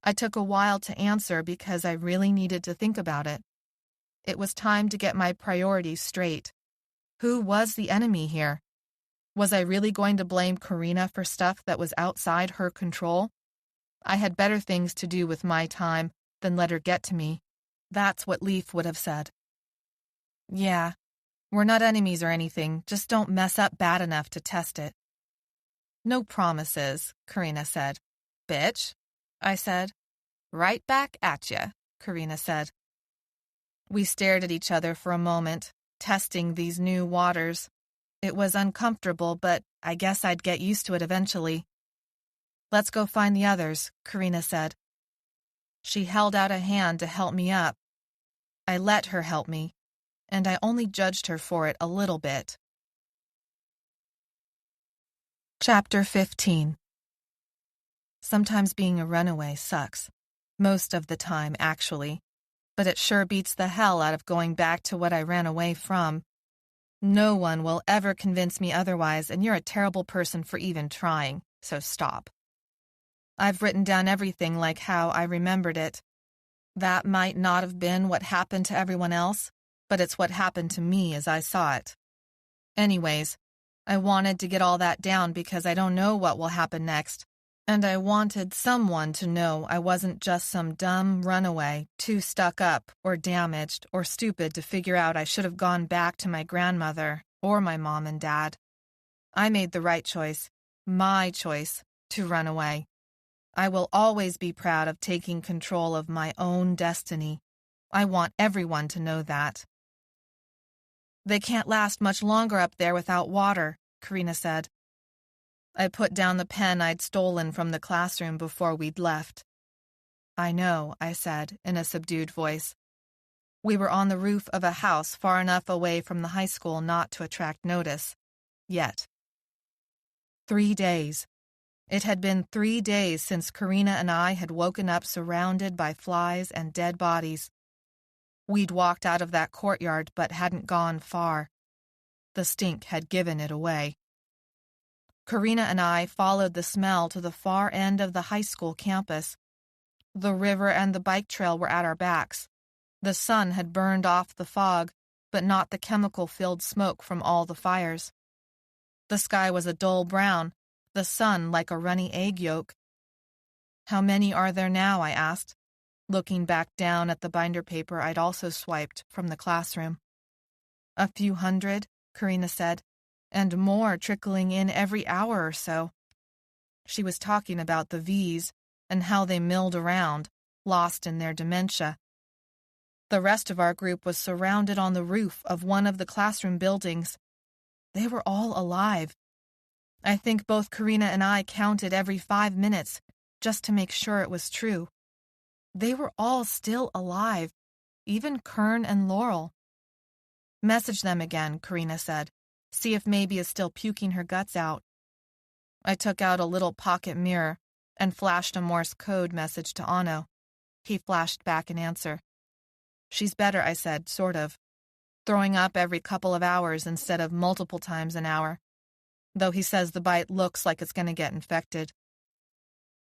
I took a while to answer because I really needed to think about it. It was time to get my priorities straight. Who was the enemy here? Was I really going to blame Karina for stuff that was outside her control? I had better things to do with my time than let her get to me. That's what Leaf would have said. Yeah, we're not enemies or anything, just don't mess up bad enough to test it. No promises, Karina said. Bitch, I said. Right back at ya, Karina said. We stared at each other for a moment, testing these new waters. It was uncomfortable, but I guess I'd get used to it eventually. Let's go find the others, Karina said. She held out a hand to help me up. I let her help me, and I only judged her for it a little bit. Chapter 15. Sometimes being a runaway sucks. Most of the time, actually. But it sure beats the hell out of going back to what I ran away from. No one will ever convince me otherwise, and you're a terrible person for even trying, so stop. I've written down everything like how I remembered it. That might not have been what happened to everyone else, but it's what happened to me as I saw it. Anyways, I wanted to get all that down because I don't know what will happen next, and I wanted someone to know I wasn't just some dumb runaway, too stuck up or damaged or stupid to figure out I should have gone back to my grandmother or my mom and dad. I made the right choice, my choice, to run away. I will always be proud of taking control of my own destiny. I want everyone to know that. They can't last much longer up there without water, Karina said. I put down the pen I'd stolen from the classroom before we'd left. I know, I said in a subdued voice. We were on the roof of a house far enough away from the high school not to attract notice. Yet. 3 days. It had been 3 days since Karina and I had woken up surrounded by flies and dead bodies. We'd walked out of that courtyard but hadn't gone far. The stink had given it away. Karina and I followed the smell to the far end of the high school campus. The river and the bike trail were at our backs. The sun had burned off the fog, but not the chemical-filled smoke from all the fires. The sky was a dull brown, the sun like a runny egg yolk. How many are there now, I asked, looking back down at the binder paper I'd also swiped from the classroom. A few hundred, Karina said, and more trickling in every hour or so. She was talking about the V's and how they milled around, lost in their dementia. The rest of our group was surrounded on the roof of one of the classroom buildings. They were all alive. I think both Karina and I counted every 5 minutes just to make sure it was true. They were all still alive, even Kern and Laurel. Message them again, Karina said. See if Maybe is still puking her guts out. I took out a little pocket mirror and flashed a Morse code message to Anno. He flashed back an answer. She's better, I said, sort of. throwing up every couple of hours instead of multiple times an hour, though he says the bite looks like it's going to get infected.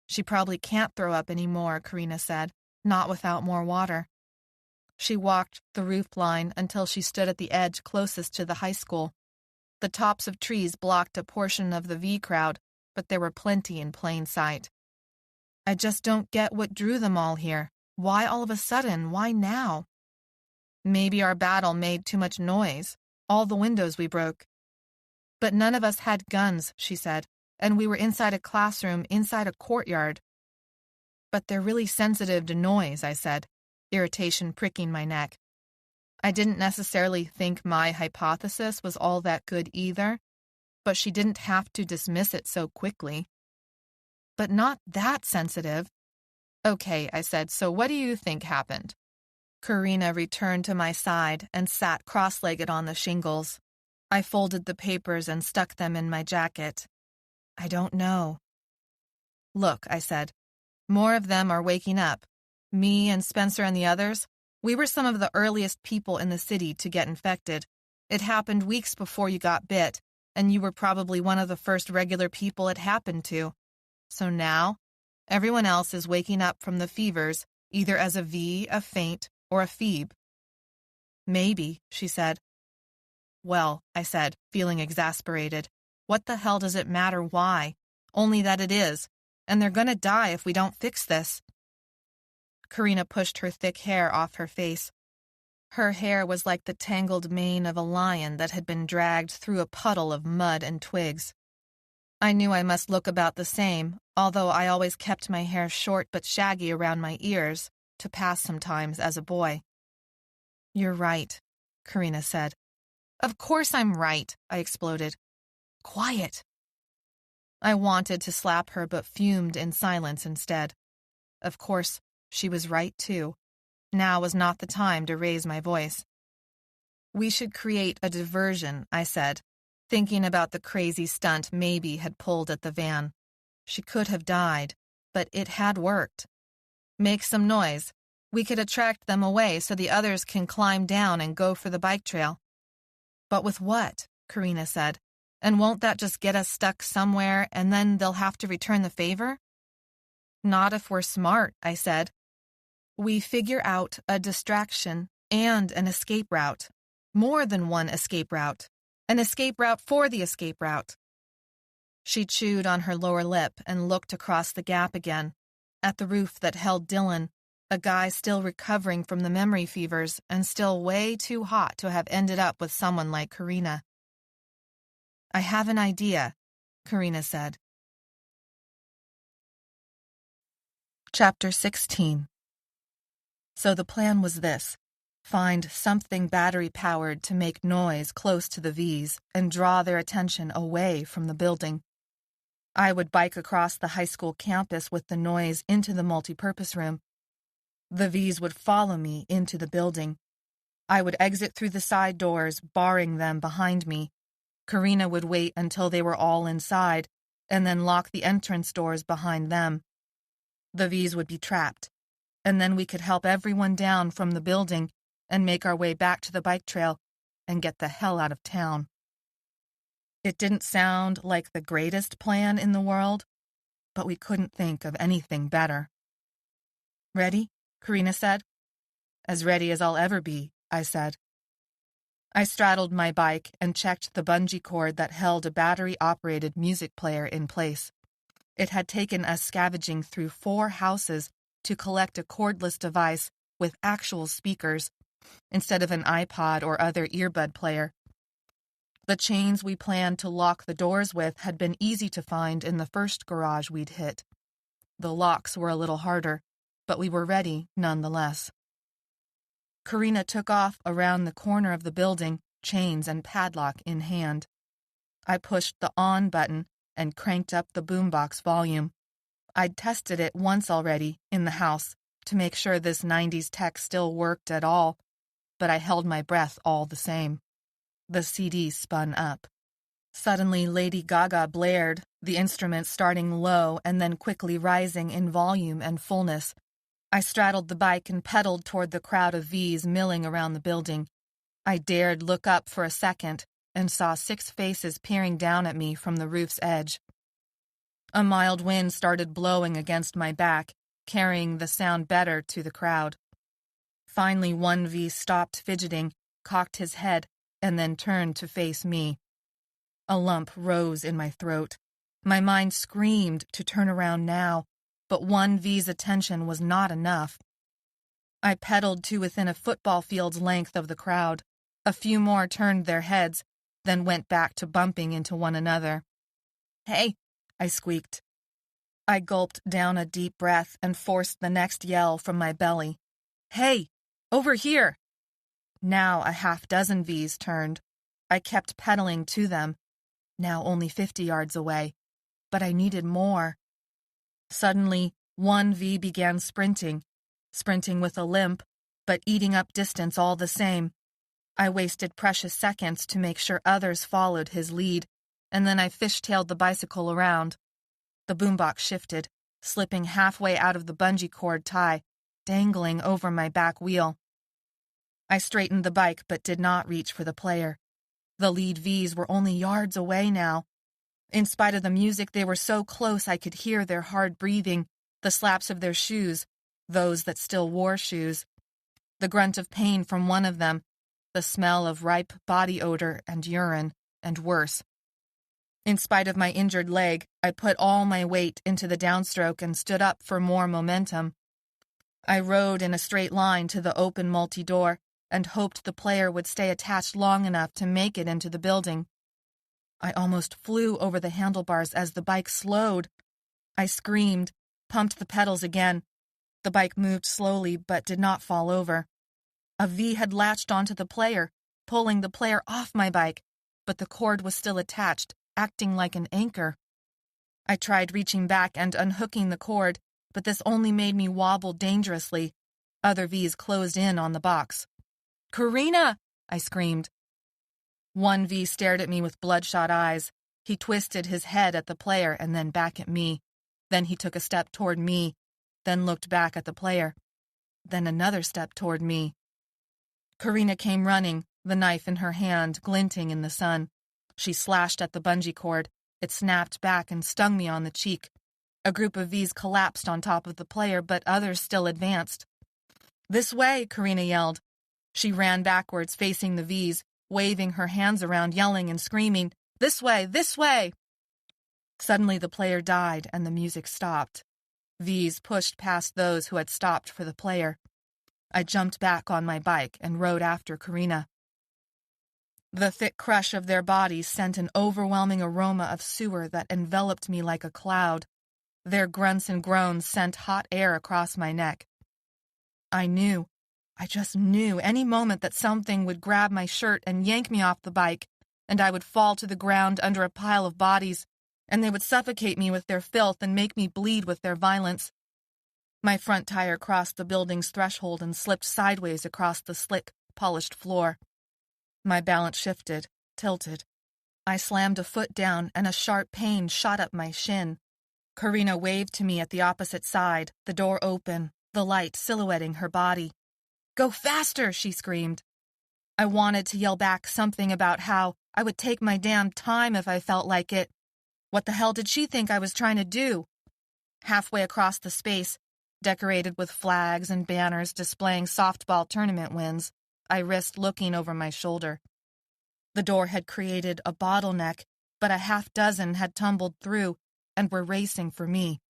She probably can't throw up anymore, Karina said, not without more water. She walked the roof line until she stood at the edge closest to the high school. The tops of trees blocked a portion of the V crowd, but there were plenty in plain sight. I just don't get what drew them all here. Why all of a sudden? Why now? Maybe our battle made too much noise, all the windows we broke. But none of us had guns, she said, and we were inside a classroom, inside a courtyard. But they're really sensitive to noise, I said, irritation pricking my neck. I didn't necessarily think my hypothesis was all that good either, but she didn't have to dismiss it so quickly. But not that sensitive. Okay, I said, so what do you think happened? Karina returned to my side and sat cross-legged on the shingles. I folded the papers and stuck them in my jacket. I don't know. Look, I said, more of them are waking up. Me and Spencer and the others, we were some of the earliest people in the city to get infected. It happened weeks before you got bit, and you were probably one of the first regular people it happened to. So now, everyone else is waking up from the fevers, either as a V, a faint, or a phoebe. Maybe, she said. Well, I said, feeling exasperated, what the hell does it matter why? Only that it is, and they're gonna die if we don't fix this. Karina pushed her thick hair off her face. Her hair was like the tangled mane of a lion that had been dragged through a puddle of mud and twigs. I knew I must look about the same, although I always kept my hair short but shaggy around my ears, to pass sometimes as a boy. You're right, Karina said. Of course I'm right, I exploded. Quiet. I wanted to slap her but fumed in silence instead. Of course, she was right too. Now was not the time to raise my voice. We should create a diversion, I said, thinking about the crazy stunt Maybe had pulled at the van. She could have died, but it had worked. Make some noise. We could attract them away so the others can climb down and go for the bike trail. But with what? Karina said. And won't that just get us stuck somewhere and then they'll have to return the favor? Not if we're smart, I said. We figure out a distraction and an escape route. More than one escape route. An escape route for the escape route. She chewed on her lower lip and looked across the gap again, at the roof that held Dylan, a guy still recovering from the memory fevers and still way too hot to have ended up with someone like Karina. I have an idea, Karina said. Chapter 16. So the plan was this. Find something battery-powered to make noise close to the V's and draw their attention away from the building. I would bike across the high school campus with the noise into the multipurpose room. The V's would follow me into the building. I would exit through the side doors, barring them behind me. Karina would wait until they were all inside, and then lock the entrance doors behind them. The V's would be trapped, and then we could help everyone down from the building and make our way back to the bike trail and get the hell out of town. It didn't sound like the greatest plan in the world, but we couldn't think of anything better. Ready? Karina said. As ready as I'll ever be, I said. I straddled my bike and checked the bungee cord that held a battery-operated music player in place. It had taken us scavenging through 4 houses to collect a cordless device with actual speakers, instead of an iPod or other earbud player. The chains we planned to lock the doors with had been easy to find in the first garage we'd hit. The locks were a little harder, but we were ready nonetheless. Karina took off around the corner of the building, chains and padlock in hand. I pushed the on button and cranked up the boombox volume. I'd tested it once already in the house to make sure this 90s tech still worked at all, but I held my breath all the same. The CD spun up. Suddenly Lady Gaga blared, the instrument starting low and then quickly rising in volume and fullness. I straddled the bike and pedaled toward the crowd of V's milling around the building. I dared look up for a second and saw 6 faces peering down at me from the roof's edge. A mild wind started blowing against my back, carrying the sound better to the crowd. Finally, one V stopped fidgeting, cocked his head, and then turned to face me. A lump rose in my throat. My mind screamed to turn around now, but one V's attention was not enough. I pedaled to within a football field's length of the crowd. A few more turned their heads, then went back to bumping into one another. "Hey," I squeaked. I gulped down a deep breath and forced the next yell from my belly. "Hey, over here!" Now a half-dozen V's turned. I kept pedaling to them, now only 50 yards away, but I needed more. Suddenly, one V began sprinting with a limp, but eating up distance all the same. I wasted precious seconds to make sure others followed his lead, and then I fishtailed the bicycle around. The boombox shifted, slipping halfway out of the bungee cord tie, dangling over my back wheel. I straightened the bike but did not reach for the player. The lead V's were only yards away now. In spite of the music, they were so close I could hear their hard breathing, the slaps of their shoes, those that still wore shoes, the grunt of pain from one of them, the smell of ripe body odor and urine, and worse. In spite of my injured leg, I put all my weight into the downstroke and stood up for more momentum. I rode in a straight line to the open multi-door and hoped the player would stay attached long enough to make it into the building. I almost flew over the handlebars as the bike slowed. I screamed, pumped the pedals again. The bike moved slowly but did not fall over. A V had latched onto the player, pulling the player off my bike, but the cord was still attached, acting like an anchor. I tried reaching back and unhooking the cord, but this only made me wobble dangerously. Other V's closed in on the box. "Karina!" I screamed. One V stared at me with bloodshot eyes. He twisted his head at the player and then back at me. Then he took a step toward me, then looked back at the player. Then another step toward me. Karina came running, the knife in her hand glinting in the sun. She slashed at the bungee cord. It snapped back and stung me on the cheek. A group of V's collapsed on top of the player, but others still advanced. "This way!" Karina yelled. She ran backwards, facing the V's, waving her hands around, yelling and screaming, "This way! This way!" Suddenly the player died and the music stopped. V's pushed past those who had stopped for the player. I jumped back on my bike and rode after Karina. The thick crush of their bodies sent an overwhelming aroma of sewer that enveloped me like a cloud. Their grunts and groans sent hot air across my neck. I just knew any moment that something would grab my shirt and yank me off the bike, and I would fall to the ground under a pile of bodies, and they would suffocate me with their filth and make me bleed with their violence. My front tire crossed the building's threshold and slipped sideways across the slick, polished floor. My balance shifted, tilted. I slammed a foot down, and a sharp pain shot up my shin. Karina waved to me at the opposite side, the door open, the light silhouetting her body. "Go faster!" she screamed. I wanted to yell back something about how I would take my damn time if I felt like it. What the hell did she think I was trying to do? Halfway across the space, decorated with flags and banners displaying softball tournament wins, I risked looking over my shoulder. The door had created a bottleneck, but a half-dozen had tumbled through and were racing for me.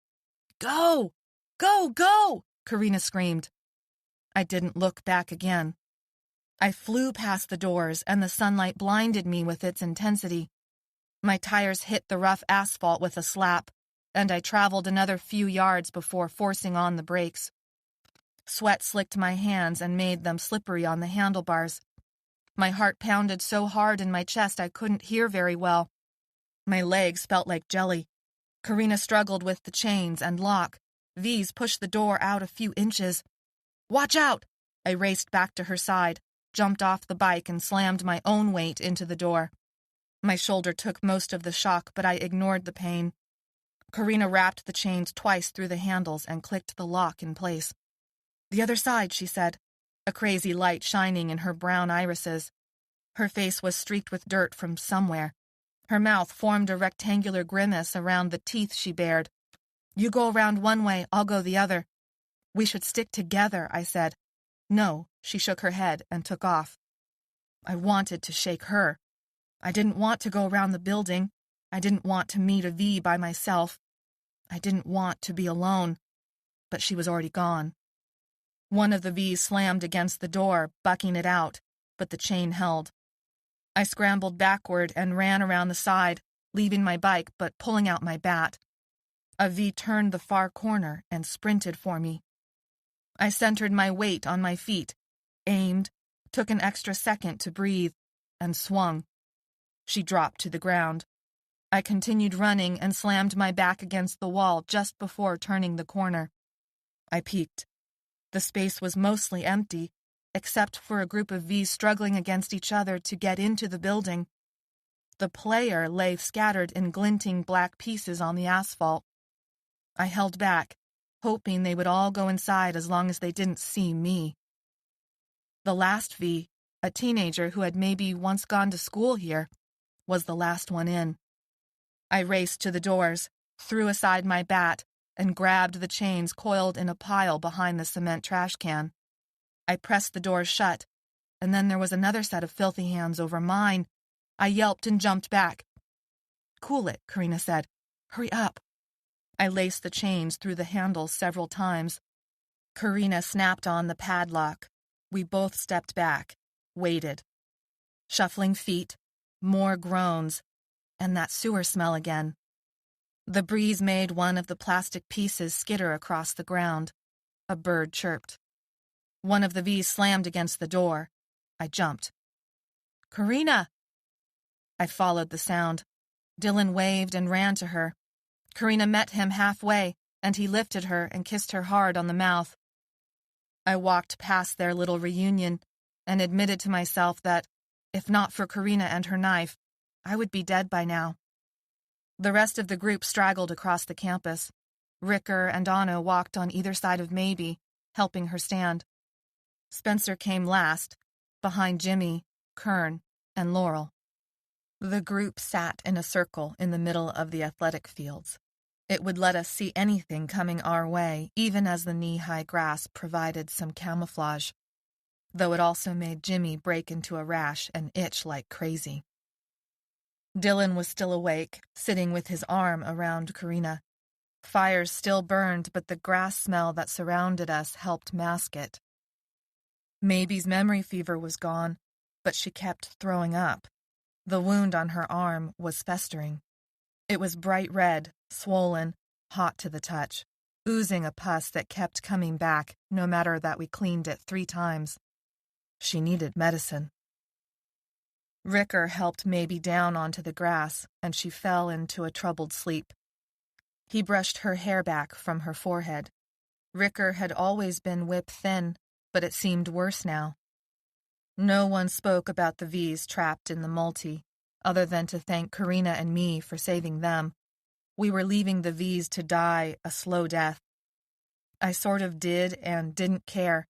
"Go! Go! Go!" Karina screamed. I didn't look back again. I flew past the doors, and the sunlight blinded me with its intensity. My tires hit the rough asphalt with a slap, and I traveled another few yards before forcing on the brakes. Sweat slicked my hands and made them slippery on the handlebars. My heart pounded so hard in my chest I couldn't hear very well. My legs felt like jelly. Karina struggled with the chains and lock. V's pushed the door out a few inches. "Watch out!" I raced back to her side, jumped off the bike, and slammed my own weight into the door. My shoulder took most of the shock, but I ignored the pain. Karina wrapped the chains twice through the handles and clicked the lock in place. "The other side," she said, a crazy light shining in her brown irises. Her face was streaked with dirt from somewhere. Her mouth formed a rectangular grimace around the teeth she bared. "You go around one way, I'll go the other." "We should stick together," I said. "No," she shook her head and took off. I wanted to shake her. I didn't want to go around the building. I didn't want to meet a V by myself. I didn't want to be alone. But she was already gone. One of the V's slammed against the door, bucking it out, but the chain held. I scrambled backward and ran around the side, leaving my bike but pulling out my bat. A V turned the far corner and sprinted for me. I centered my weight on my feet, aimed, took an extra second to breathe, and swung. She dropped to the ground. I continued running and slammed my back against the wall just before turning the corner. I peeked. The space was mostly empty, except for a group of V's struggling against each other to get into the building. The player lay scattered in glinting black pieces on the asphalt. I held back, hoping they would all go inside as long as they didn't see me. The last V, a teenager who had maybe once gone to school here, was the last one in. I raced to the doors, threw aside my bat, and grabbed the chains coiled in a pile behind the cement trash can. I pressed the doors shut, and then there was another set of filthy hands over mine. I yelped and jumped back. "Cool it," Karina said. "Hurry up." I laced the chains through the handles several times. Karina snapped on the padlock. We both stepped back, waited. Shuffling feet, more groans, and that sewer smell again. The breeze made one of the plastic pieces skitter across the ground. A bird chirped. One of the V's slammed against the door. I jumped. "Karina!" I followed the sound. Dylan waved and ran to her. Karina met him halfway, and he lifted her and kissed her hard on the mouth. I walked past their little reunion and admitted to myself that, if not for Karina and her knife, I would be dead by now. The rest of the group straggled across the campus. Ricker and Anna walked on either side of Maybe, helping her stand. Spencer came last, behind Jimmy, Kern, and Laurel. The group sat in a circle in the middle of the athletic fields. It would let us see anything coming our way, even as the knee-high grass provided some camouflage, though it also made Jimmy break into a rash and itch like crazy. Dylan was still awake, sitting with his arm around Karina. Fires still burned, but the grass smell that surrounded us helped mask it. Maybe's memory fever was gone, but she kept throwing up. The wound on her arm was festering. It was bright red, swollen, hot to the touch, oozing a pus that kept coming back, no matter that we cleaned it 3 times. She needed medicine. Ricker helped Maybe down onto the grass, and she fell into a troubled sleep. He brushed her hair back from her forehead. Ricker had always been whip-thin, but it seemed worse now. No one spoke about the V's trapped in the multi, other than to thank Karina and me for saving them. We were leaving the V's to die a slow death. I sort of did and didn't care.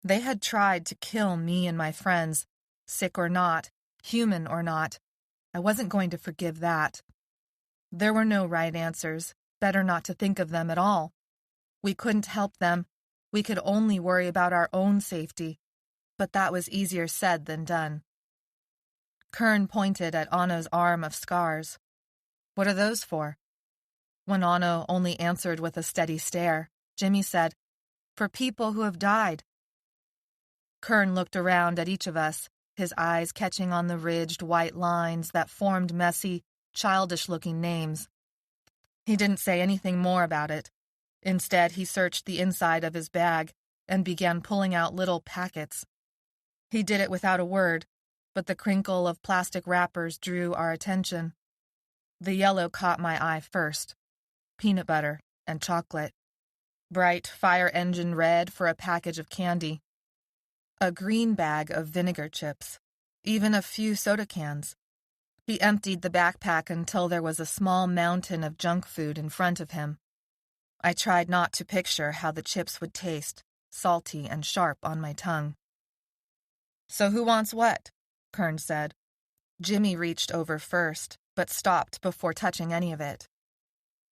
They had tried to kill me and my friends, sick or not, human or not. I wasn't going to forgive that. There were no right answers, better not to think of them at all. We couldn't help them. We could only worry about our own safety, but that was easier said than done. Kern pointed at Anna's arm of scars. "What are those for?" When Anna only answered with a steady stare, Jimmy said, "For people who have died." Kern looked around at each of us, his eyes catching on the ridged white lines that formed messy, childish-looking names. He didn't say anything more about it. Instead, he searched the inside of his bag and began pulling out little packets. He did it without a word, but the crinkle of plastic wrappers drew our attention. The yellow caught my eye first. Peanut butter and chocolate. Bright fire engine red for a package of candy. A green bag of vinegar chips. Even a few soda cans. He emptied the backpack until there was a small mountain of junk food in front of him. I tried not to picture how the chips would taste, salty and sharp on my tongue. "So who wants what?" Kern said. Jimmy reached over first, but stopped before touching any of it.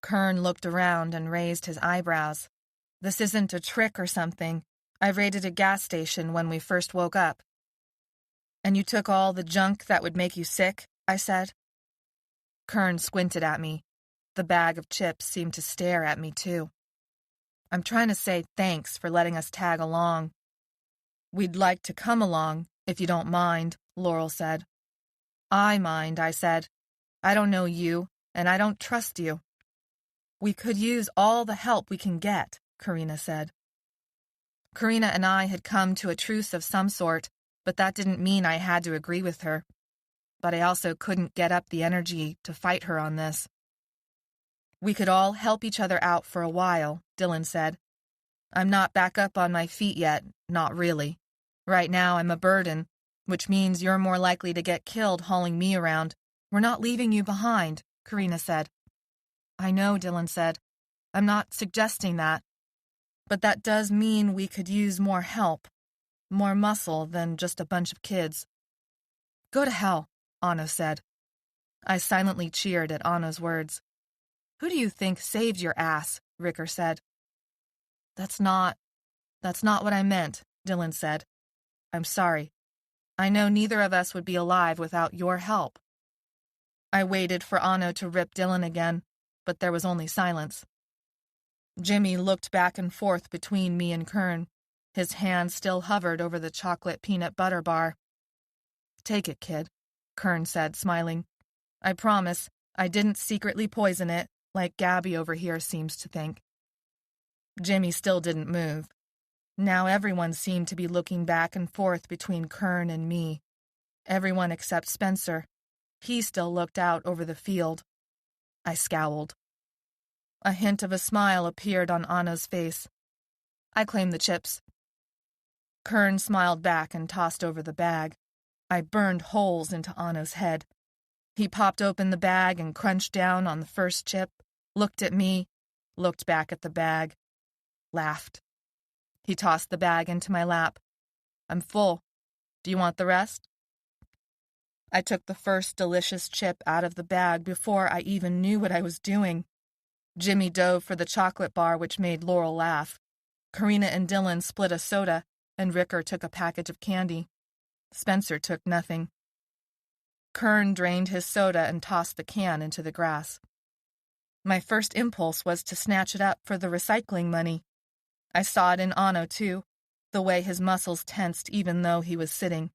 Kern looked around and raised his eyebrows. This isn't a trick or something. I raided a gas station when we first woke up. And you took all the junk that would make you sick? I said. Kern squinted at me. The bag of chips seemed to stare at me, too. I'm trying to say thanks for letting us tag along. We'd like to come along, if you don't mind, Laurel said. I mind, I said. I don't know you, and I don't trust you. We could use all the help we can get, Karina said. Karina and I had come to a truce of some sort, but that didn't mean I had to agree with her. But I also couldn't get up the energy to fight her on this. We could all help each other out for a while, Dylan said. I'm not back up on my feet yet, not really. Right now I'm a burden, which means you're more likely to get killed hauling me around. We're not leaving you behind, Karina said. I know, Dylan said. I'm not suggesting that. But that does mean we could use more help, more muscle than just a bunch of kids. Go to hell, Anno said. I silently cheered at Anno's words. Who do you think saved your ass? Ricker said. That's not what I meant, Dylan said. I'm sorry. I know neither of us would be alive without your help. I waited for Anno to rip Dylan again, but there was only silence. Jimmy looked back and forth between me and Kern. His hand still hovered over the chocolate peanut butter bar. Take it, kid, Kern said, smiling. I promise I didn't secretly poison it, like Gabby over here seems to think. Jimmy still didn't move. Now everyone seemed to be looking back and forth between Kern and me. Everyone except Spencer. He still looked out over the field. I scowled. A hint of a smile appeared on Anna's face. I claim the chips. Kern smiled back and tossed over the bag. I burned holes into Anna's head. He popped open the bag and crunched down on the first chip, looked at me, looked back at the bag, laughed. He tossed the bag into my lap. I'm full. Do you want the rest? I took the first delicious chip out of the bag before I even knew what I was doing. Jimmy dove for the chocolate bar, which made Laurel laugh. Karina and Dylan split a soda, and Ricker took a package of candy. Spencer took nothing. Kern drained his soda and tossed the can into the grass. My first impulse was to snatch it up for the recycling money. I saw it in Anno, too, the way his muscles tensed even though he was sitting.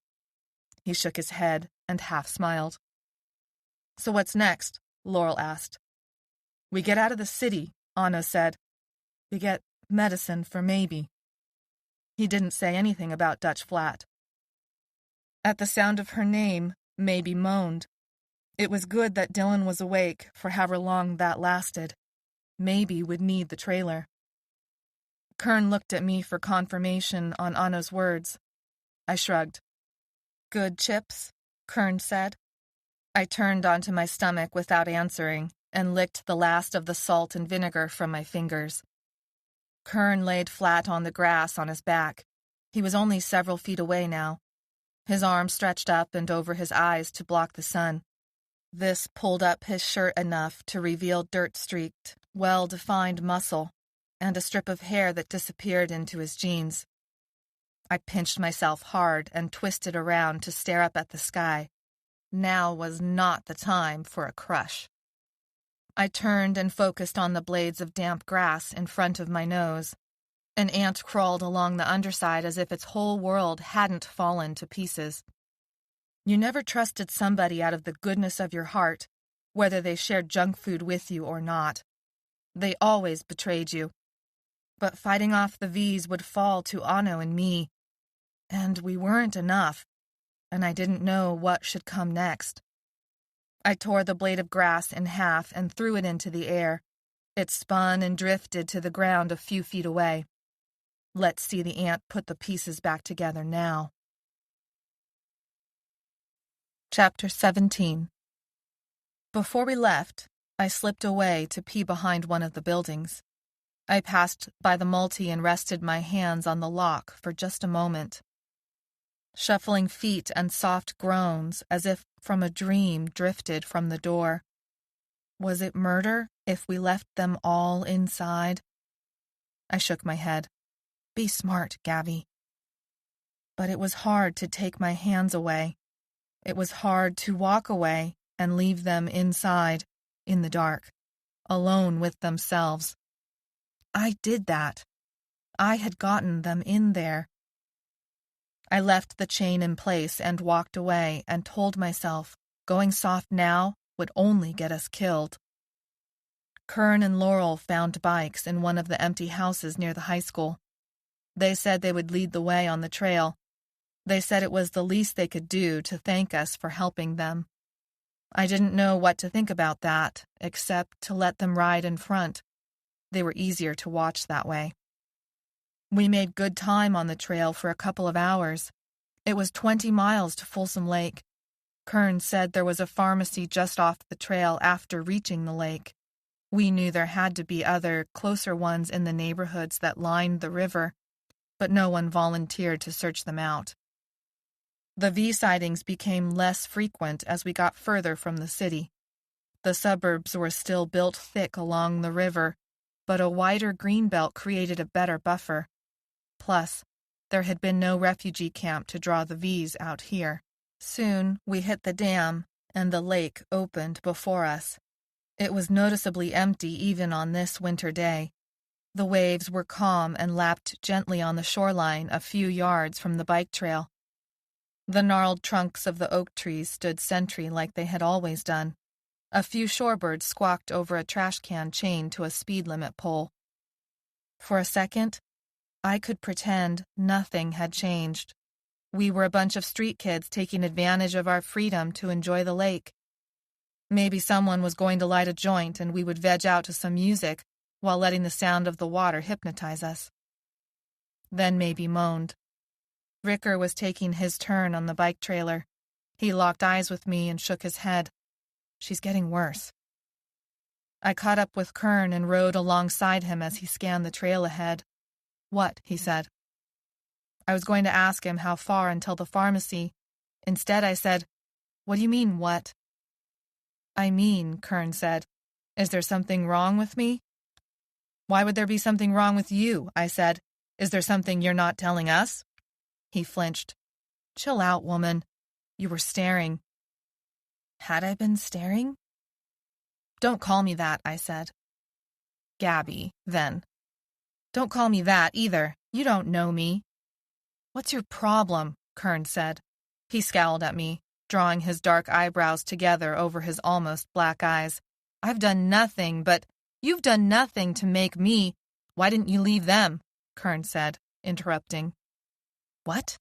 He shook his head and half smiled. So what's next? Laurel asked. We get out of the city, Anno said. We get medicine for maybe. He didn't say anything about Dutch Flat. At the sound of her name, Maybe moaned. It was good that Dylan was awake for however long that lasted. Maybe would need the trailer. Kern looked at me for confirmation on Anno's words. I shrugged. Good chips, Kern said. I turned onto my stomach without answering and licked the last of the salt and vinegar from my fingers. Kern laid flat on the grass on his back. He was only several feet away now. His arm stretched up and over his eyes to block the sun. This pulled up his shirt enough to reveal dirt-streaked, well-defined muscle and a strip of hair that disappeared into his jeans. I pinched myself hard and twisted around to stare up at the sky. Now was not the time for a crush. I turned and focused on the blades of damp grass in front of my nose. An ant crawled along the underside as if its whole world hadn't fallen to pieces. You never trusted somebody out of the goodness of your heart, whether they shared junk food with you or not. They always betrayed you. But fighting off the V's would fall to Anno and me. And we weren't enough, and I didn't know what should come next. I tore the blade of grass in half and threw it into the air. It spun and drifted to the ground a few feet away. Let's see the ant put the pieces back together now. Chapter 17. Before we left, I slipped away to pee behind one of the buildings. I passed by the multi and rested my hands on the lock for just a moment. Shuffling feet and soft groans, as if from a dream, drifted from the door. Was it murder if we left them all inside? I shook my head. Be smart, Gabby. But it was hard to take my hands away. It was hard to walk away and leave them inside, in the dark, alone with themselves. I did that. I had gotten them in there. I left the chain in place and walked away and told myself going soft now would only get us killed. Kern and Laurel found bikes in one of the empty houses near the high school. They said they would lead the way on the trail. They said it was the least they could do to thank us for helping them. I didn't know what to think about that, except to let them ride in front. They were easier to watch that way. We made good time on the trail for a couple of hours. It was 20 miles to Folsom Lake. Kern said there was a pharmacy just off the trail after reaching the lake. We knew there had to be other, closer ones in the neighborhoods that lined the river, but no one volunteered to search them out. The V sightings became less frequent as we got further from the city. The suburbs were still built thick along the river, but a wider greenbelt created a better buffer. Plus, there had been no refugee camp to draw the Vs out here. Soon, we hit the dam, and the lake opened before us. It was noticeably empty even on this winter day. The waves were calm and lapped gently on the shoreline a few yards from the bike trail. The gnarled trunks of the oak trees stood sentry like they had always done. A few shorebirds squawked over a trash can chained to a speed limit pole. For a second, I could pretend nothing had changed. We were a bunch of street kids taking advantage of our freedom to enjoy the lake. Maybe someone was going to light a joint and we would veg out to some music while letting the sound of the water hypnotize us. Then Maybe moaned. Ricker was taking his turn on the bike trailer. He locked eyes with me and shook his head. She's getting worse. I caught up with Kern and rode alongside him as he scanned the trail ahead. What? He said. I was going to ask him how far until the pharmacy. Instead, I said, What do you mean, what? I mean, Kern said, is there something wrong with me? Why would there be something wrong with you? I said. Is there something you're not telling us? He flinched. Chill out, woman. You were staring. Had I been staring? Don't call me that, I said. Gabby, then. Don't call me that either. You don't know me. What's your problem? Kern said. He scowled at me, drawing his dark eyebrows together over his almost black eyes. I've done nothing, but you've done nothing to make me. Why didn't you leave them? Kern said, interrupting. What?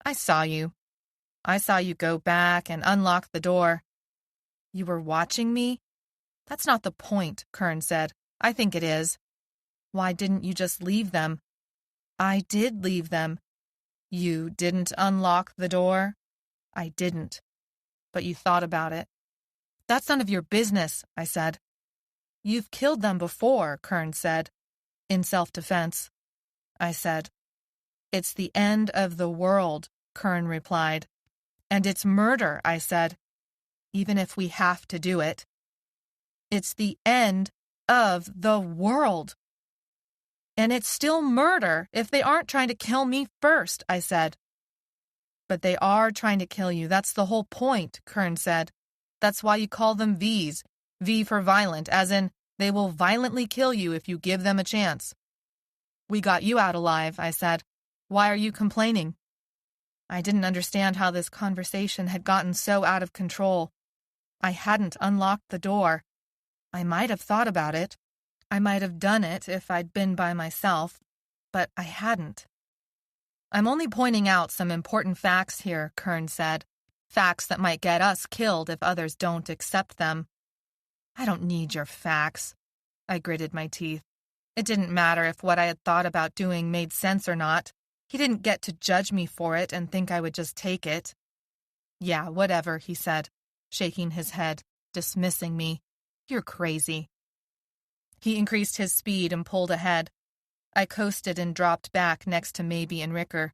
I saw you. I saw you go back and unlock the door. You were watching me? That's not the point, Kern said. I think it is. Why didn't you just leave them? I did leave them. You didn't unlock the door? I didn't. But you thought about it. That's none of your business, I said. You've killed them before, Kern said, in self-defense. I said. It's the end of the world, Kern replied. And it's murder, I said, even if we have to do it. It's the end of the world. And it's still murder if they aren't trying to kill me first, I said. But they are trying to kill you. That's the whole point, Kern said. That's why you call them Vs. V for violent, as in they will violently kill you if you give them a chance. We got you out alive, I said. Why are you complaining? I didn't understand how this conversation had gotten so out of control. I hadn't unlocked the door. I might have thought about it. I might have done it if I'd been by myself, but I hadn't. I'm only pointing out some important facts here, Kern said. Facts that might get us killed if others don't accept them. I don't need your facts. I gritted my teeth. It didn't matter if what I had thought about doing made sense or not. He didn't get to judge me for it and think I would just take it. Yeah, whatever, he said, shaking his head, dismissing me. You're crazy. He increased his speed and pulled ahead. I coasted and dropped back next to Maybe and Ricker.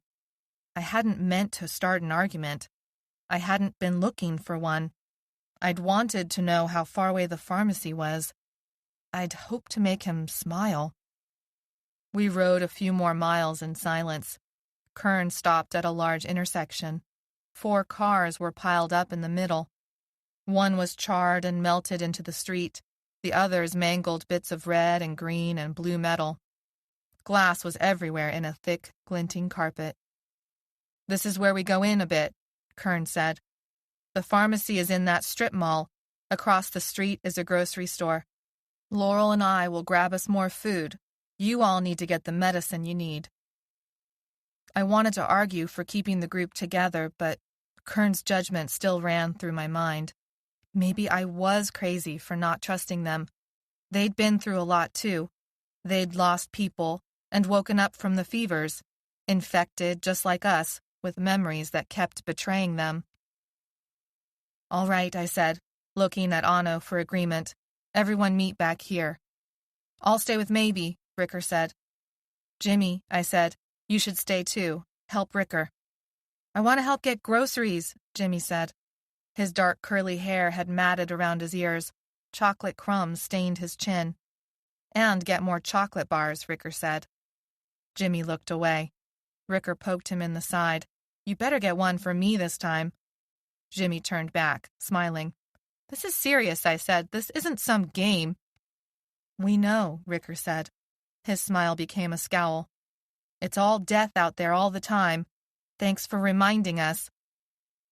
I hadn't meant to start an argument. I hadn't been looking for one. I'd wanted to know how far away the pharmacy was. I'd hoped to make him smile. We rode a few more miles in silence. Kern stopped at a large intersection. 4 cars were piled up in the middle. One was charred and melted into the street, the others mangled bits of red and green and blue metal. Glass was everywhere in a thick, glinting carpet. "This is where we go in a bit," Kern said. "The pharmacy is in that strip mall. Across the street is a grocery store. Laurel and I will grab us more food. You all need to get the medicine you need." I wanted to argue for keeping the group together, but Kern's judgment still ran through my mind. Maybe I was crazy for not trusting them. They'd been through a lot too. They'd lost people and woken up from the fevers, infected just like us, with memories that kept betraying them. "All right," I said, looking at Anno for agreement. "Everyone meet back here." "I'll stay with Maybe," Ricker said. "Jimmy," I said, "you should stay too. Help Ricker." "I want to help get groceries," Jimmy said. His dark curly hair had matted around his ears. Chocolate crumbs stained his chin. "And get more chocolate bars," Ricker said. Jimmy looked away. Ricker poked him in the side. "You better get one for me this time." Jimmy turned back, smiling. "This is serious," I said. "This isn't some game." "We know," Ricker said. His smile became a scowl. "It's all death out there all the time. Thanks for reminding us."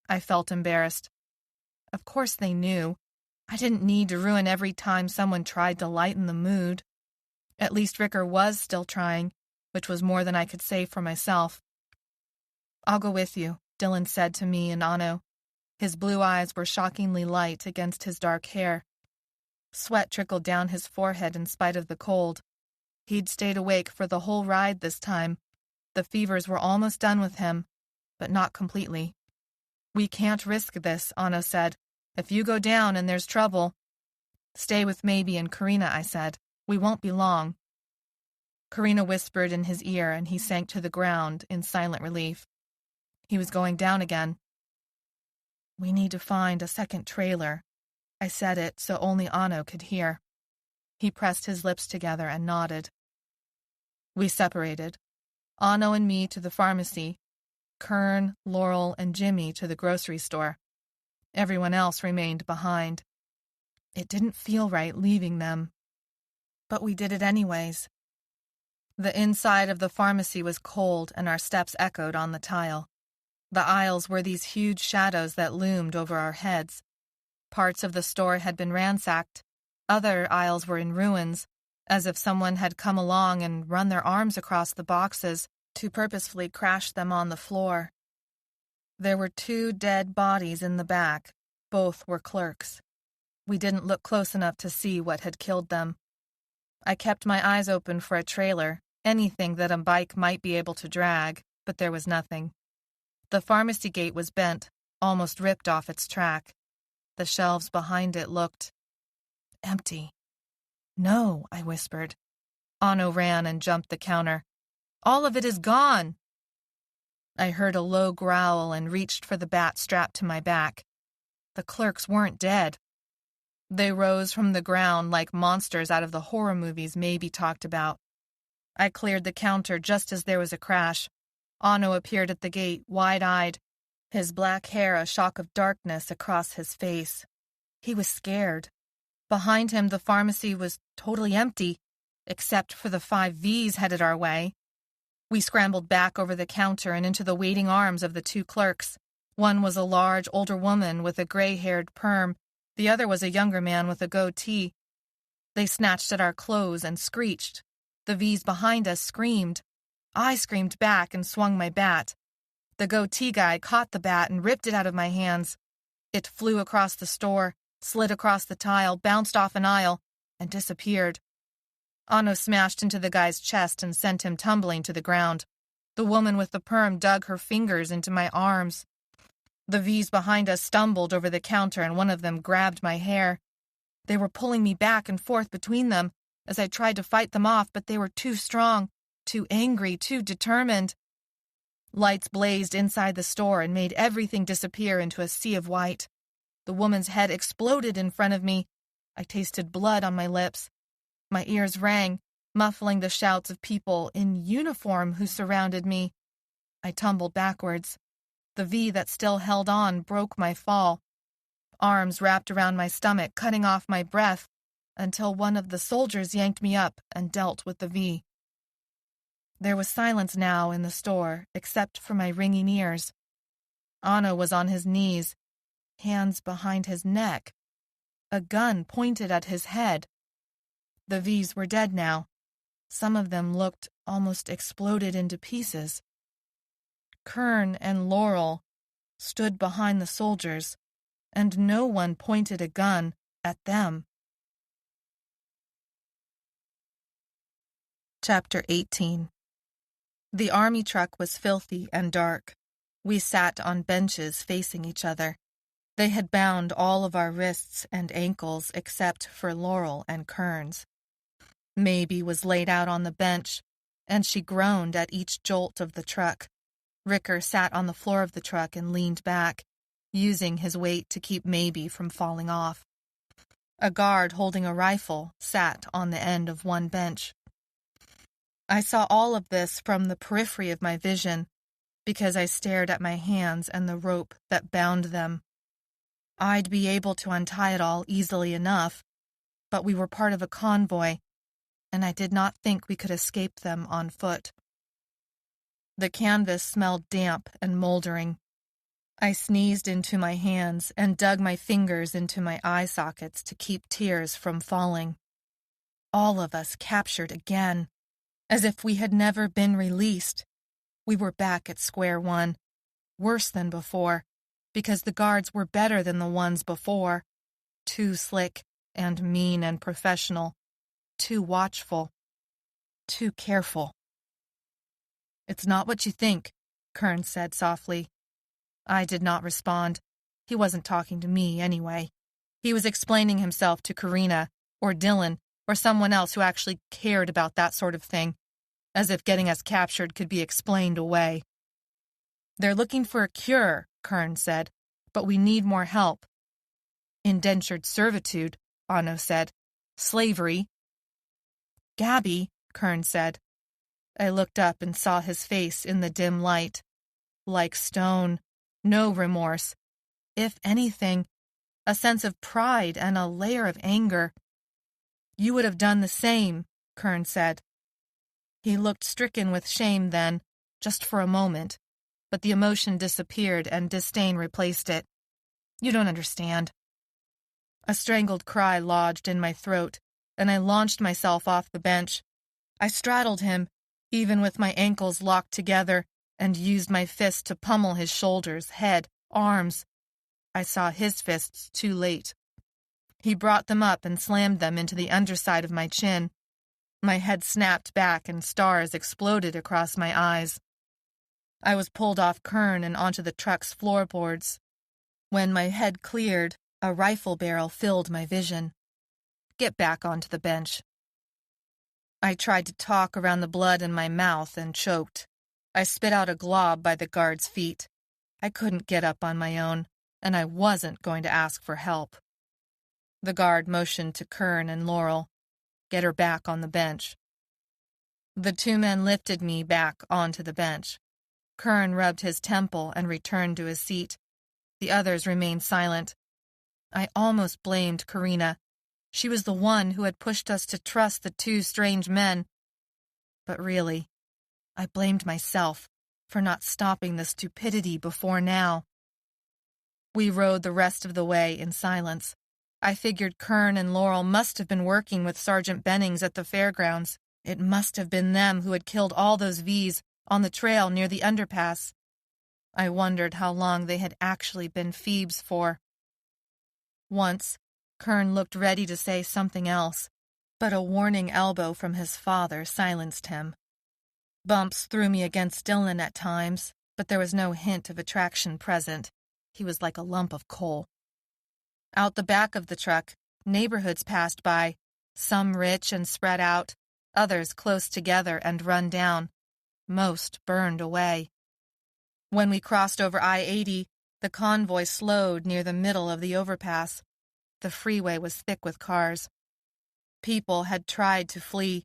I felt embarrassed. Of course they knew. I didn't need to ruin every time someone tried to lighten the mood. At least Ricker was still trying, which was more than I could say for myself. "I'll go with you," Dylan said to me and Anno. His blue eyes were shockingly light against his dark hair. Sweat trickled down his forehead in spite of the cold. He'd stayed awake for the whole ride this time. The fevers were almost done with him, but not completely. "We can't risk this," Anno said. "If you go down and there's trouble—" "Stay with Maybe and Karina," I said. "We won't be long." Karina whispered in his ear, and he sank to the ground in silent relief. He was going down again. "We need to find a second trailer." I said it so only Anno could hear. He pressed his lips together and nodded. We separated. Anno and me to the pharmacy. Kern, Laurel, and Jimmy to the grocery store. Everyone else remained behind. It didn't feel right leaving them. But we did it anyways. The inside of the pharmacy was cold, and our steps echoed on the tile. The aisles were these huge shadows that loomed over our heads. Parts of the store had been ransacked. Other aisles were in ruins, as if someone had come along and run their arms across the boxes to purposefully crash them on the floor. There were 2 dead bodies in the back. Both were clerks. We didn't look close enough to see what had killed them. I kept my eyes open for a trailer, anything that a bike might be able to drag, but there was nothing. The pharmacy gate was bent, almost ripped off its track. The shelves behind it looked empty. "No," I whispered. Anno ran and jumped the counter. "All of it is gone!" I heard a low growl and reached for the bat strapped to my back. The clerks weren't dead. They rose from the ground like monsters out of the horror movies Maybe talked about. I cleared the counter just as there was a crash. Anno appeared at the gate, wide-eyed, his black hair a shock of darkness across his face. He was scared. Behind him, the pharmacy was totally empty, except for the 5 Vs headed our way. We scrambled back over the counter and into the waiting arms of the 2 clerks. One was a large, older woman with a gray-haired perm. The other was a younger man with a goatee. They snatched at our clothes and screeched. The Vs behind us screamed. I screamed back and swung my bat. The goatee guy caught the bat and ripped it out of my hands. It flew across the store, slid across the tile, bounced off an aisle, and disappeared. Anno smashed into the guy's chest and sent him tumbling to the ground. The woman with the perm dug her fingers into my arms. The Vs behind us stumbled over the counter, and one of them grabbed my hair. They were pulling me back and forth between them as I tried to fight them off, but they were too strong, too angry, too determined. Lights blazed inside the store and made everything disappear into a sea of white. The woman's head exploded in front of me. I tasted blood on my lips. My ears rang, muffling the shouts of people in uniform who surrounded me. I tumbled backwards. The V that still held on broke my fall. Arms wrapped around my stomach, cutting off my breath, until one of the soldiers yanked me up and dealt with the V. There was silence now in the store, except for my ringing ears. Anno was on his knees, hands behind his neck, a gun pointed at his head. The V's were dead now. Some of them looked almost exploded into pieces. Kern and Laurel stood behind the soldiers, and no one pointed a gun at them. Chapter 18. The army truck was filthy and dark. We sat on benches facing each other. They had bound all of our wrists and ankles except for Laurel and Kern's. Maybe was laid out on the bench, and she groaned at each jolt of the truck. Ricker sat on the floor of the truck and leaned back, using his weight to keep Maybe from falling off. A guard holding a rifle sat on the end of one bench. I saw all of this from the periphery of my vision, because I stared at my hands and the rope that bound them. I'd be able to untie it all easily enough, but we were part of a convoy, and I did not think we could escape them on foot. The canvas smelled damp and moldering. I sneezed into my hands and dug my fingers into my eye sockets to keep tears from falling. All of us captured again, as if we had never been released. We were back at square one, worse than before, because the guards were better than the ones before, too slick and mean and professional, too watchful, too careful. "It's not what you think," Kern said softly. I did not respond. He wasn't talking to me anyway. He was explaining himself to Karina, or Dylan, or someone else who actually cared about that sort of thing, as if getting us captured could be explained away. "They're looking for a cure," Kern said, "but we need more help." "Indentured servitude," Anno said. "Slavery." "Gabby," Kern said. I looked up and saw his face in the dim light. Like stone, no remorse. If anything, a sense of pride and a layer of anger. "You would have done the same," Kern said. He looked stricken with shame then, just for a moment, but the emotion disappeared and disdain replaced it. "You don't understand." A strangled cry lodged in my throat, and I launched myself off the bench. I straddled him, even with my ankles locked together, and used my fist to pummel his shoulders, head, arms. I saw his fists too late. He brought them up and slammed them into the underside of my chin. My head snapped back and stars exploded across my eyes. I was pulled off Kern and onto the truck's floorboards. When my head cleared, a rifle barrel filled my vision. "Get back onto the bench." I tried to talk around the blood in my mouth and choked. I spit out a glob by the guard's feet. I couldn't get up on my own, and I wasn't going to ask for help. The guard motioned to Kern and Laurel. "Get her back on the bench." The two men lifted me back onto the bench. Kern rubbed his temple and returned to his seat. The others remained silent. I almost blamed Karina. She was the one who had pushed us to trust the two strange men. But really, I blamed myself for not stopping the stupidity before now. We rode the rest of the way in silence. I figured Kern and Laurel must have been working with Sergeant Bennings at the fairgrounds. It must have been them who had killed all those V's on the trail near the underpass. I wondered how long they had actually been Phoebes for. Once, Kern looked ready to say something else, but a warning elbow from his father silenced him. Bumps threw me against Dylan at times, but there was no hint of attraction present. He was like a lump of coal. Out the back of the truck, neighborhoods passed by, some rich and spread out, others close together and run down. Most burned away. When we crossed over I-80, the convoy slowed near the middle of the overpass. The freeway was thick with cars. People had tried to flee.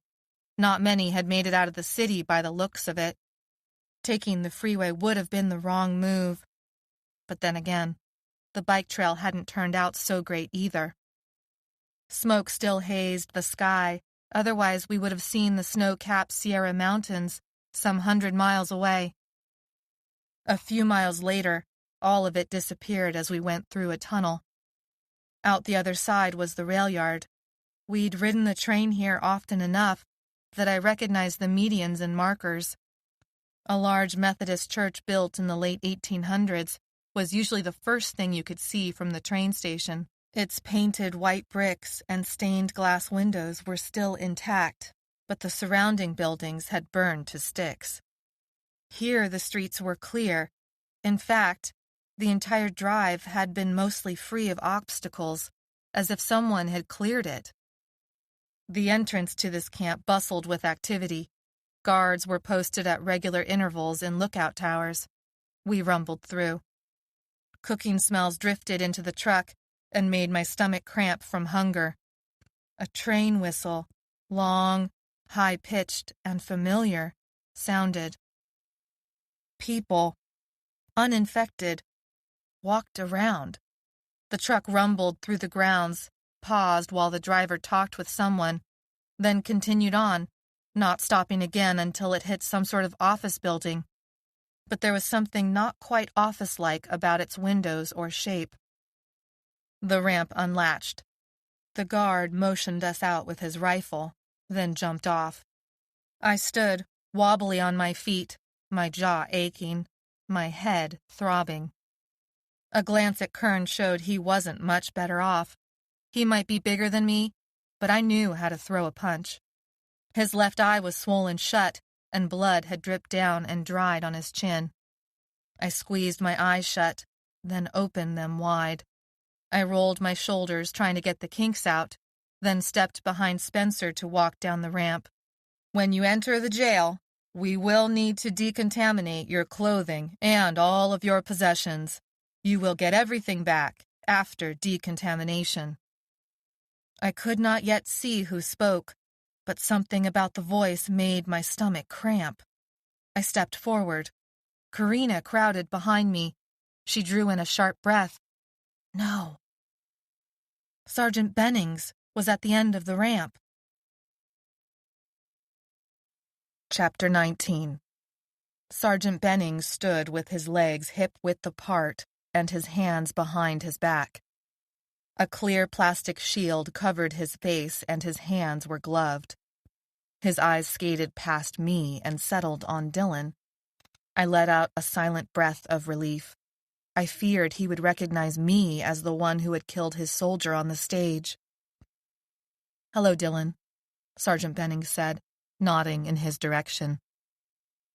Not many had made it out of the city by the looks of it. Taking the freeway would have been the wrong move. But then again, the bike trail hadn't turned out so great either. Smoke still hazed the sky, otherwise we would have seen the snow-capped Sierra Mountains some 100 miles away. A few miles later, all of it disappeared as we went through a tunnel. Out the other side was the rail yard. We'd ridden the train here often enough that I recognized the medians and markers. A large Methodist church built in the late 1800s was usually the first thing you could see from the train station. Its painted white bricks and stained glass windows were still intact, but the surrounding buildings had burned to sticks. Here the streets were clear. In fact, the entire drive had been mostly free of obstacles, as if someone had cleared it. The entrance to this camp bustled with activity. Guards were posted at regular intervals in lookout towers. We rumbled through. Cooking smells drifted into the truck and made my stomach cramp from hunger. A train whistle, long, high-pitched, and familiar, sounded. People, uninfected, walked around. The truck rumbled through the grounds, paused while the driver talked with someone, then continued on, not stopping again until it hit some sort of office building. But there was something not quite office-like about its windows or shape. The ramp unlatched. The guard motioned us out with his rifle, then jumped off. I stood, wobbly on my feet, my jaw aching, my head throbbing. A glance at Kern showed he wasn't much better off. He might be bigger than me, but I knew how to throw a punch. His left eye was swollen shut, and blood had dripped down and dried on his chin. I squeezed my eyes shut, then opened them wide. I rolled my shoulders trying to get the kinks out, then stepped behind Spencer to walk down the ramp. When you enter the jail, we will need to decontaminate your clothing and all of your possessions. You will get everything back after decontamination. I could not yet see who spoke, but something about the voice made my stomach cramp. I stepped forward. Karina crowded behind me. She drew in a sharp breath. No. Sergeant Bennings was at the end of the ramp. Chapter 19. Sergeant Bennings stood with his legs hip-width apart and his hands behind his back. A clear plastic shield covered his face and his hands were gloved. His eyes skated past me and settled on Dylan. I let out a silent breath of relief. I feared he would recognize me as the one who had killed his soldier on the stage. "Hello, Dylan," Sergeant Bennings said, nodding in his direction.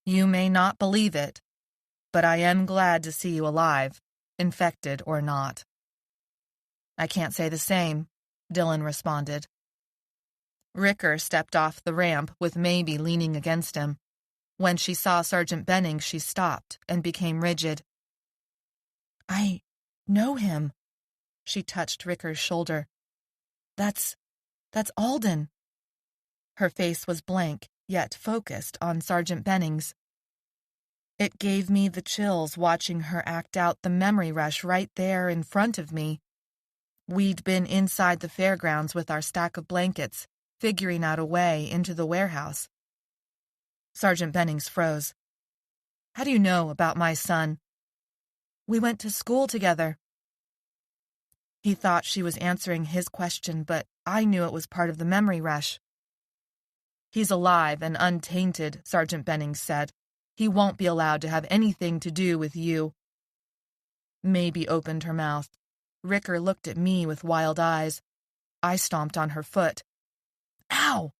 "You may not believe it, but I am glad to see you alive, infected or not." "I can't say the same," Dylan responded. Ricker stepped off the ramp with Maybe leaning against him. When she saw Sergeant Bennings, she stopped and became rigid. "I know him." She touched Ricker's shoulder. That's Alden." Her face was blank, yet focused on Sergeant Bennings. It gave me the chills watching her act out the memory rush right there in front of me. We'd been inside the fairgrounds with our stack of blankets, figuring out a way into the warehouse. Sergeant Bennings froze. "How do you know about my son?" "We went to school together." He thought she was answering his question, but I knew it was part of the memory rush. "He's alive and untainted," Sergeant Bennings said. "He won't be allowed to have anything to do with you." Maybe opened her mouth. Ricker looked at me with wild eyes. I stomped on her foot. "Ow!"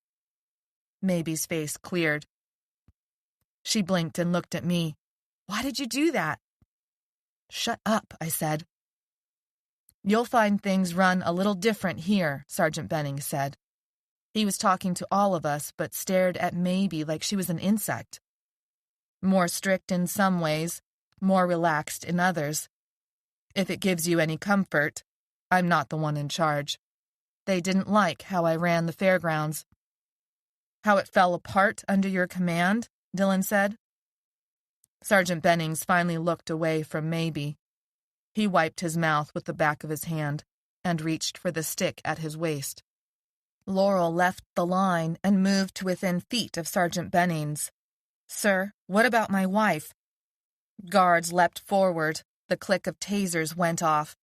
Maybe's face cleared. She blinked and looked at me. "Why did you do that?" "Shut up," I said. "You'll find things run a little different here," Sergeant Bennings said. He was talking to all of us, but stared at Maybe like she was an insect. "More strict in some ways, more relaxed in others. If it gives you any comfort, I'm not the one in charge. They didn't like how I ran the fairgrounds. How it fell apart under your command, Dylan said. Sergeant Bennings finally looked away from Maybe. He wiped his mouth with the back of his hand and reached for the stick at his waist. Laurel left the line and moved to within feet of Sergeant Bennings. Sir, what about my wife? Guards leapt forward. The click of tasers went off.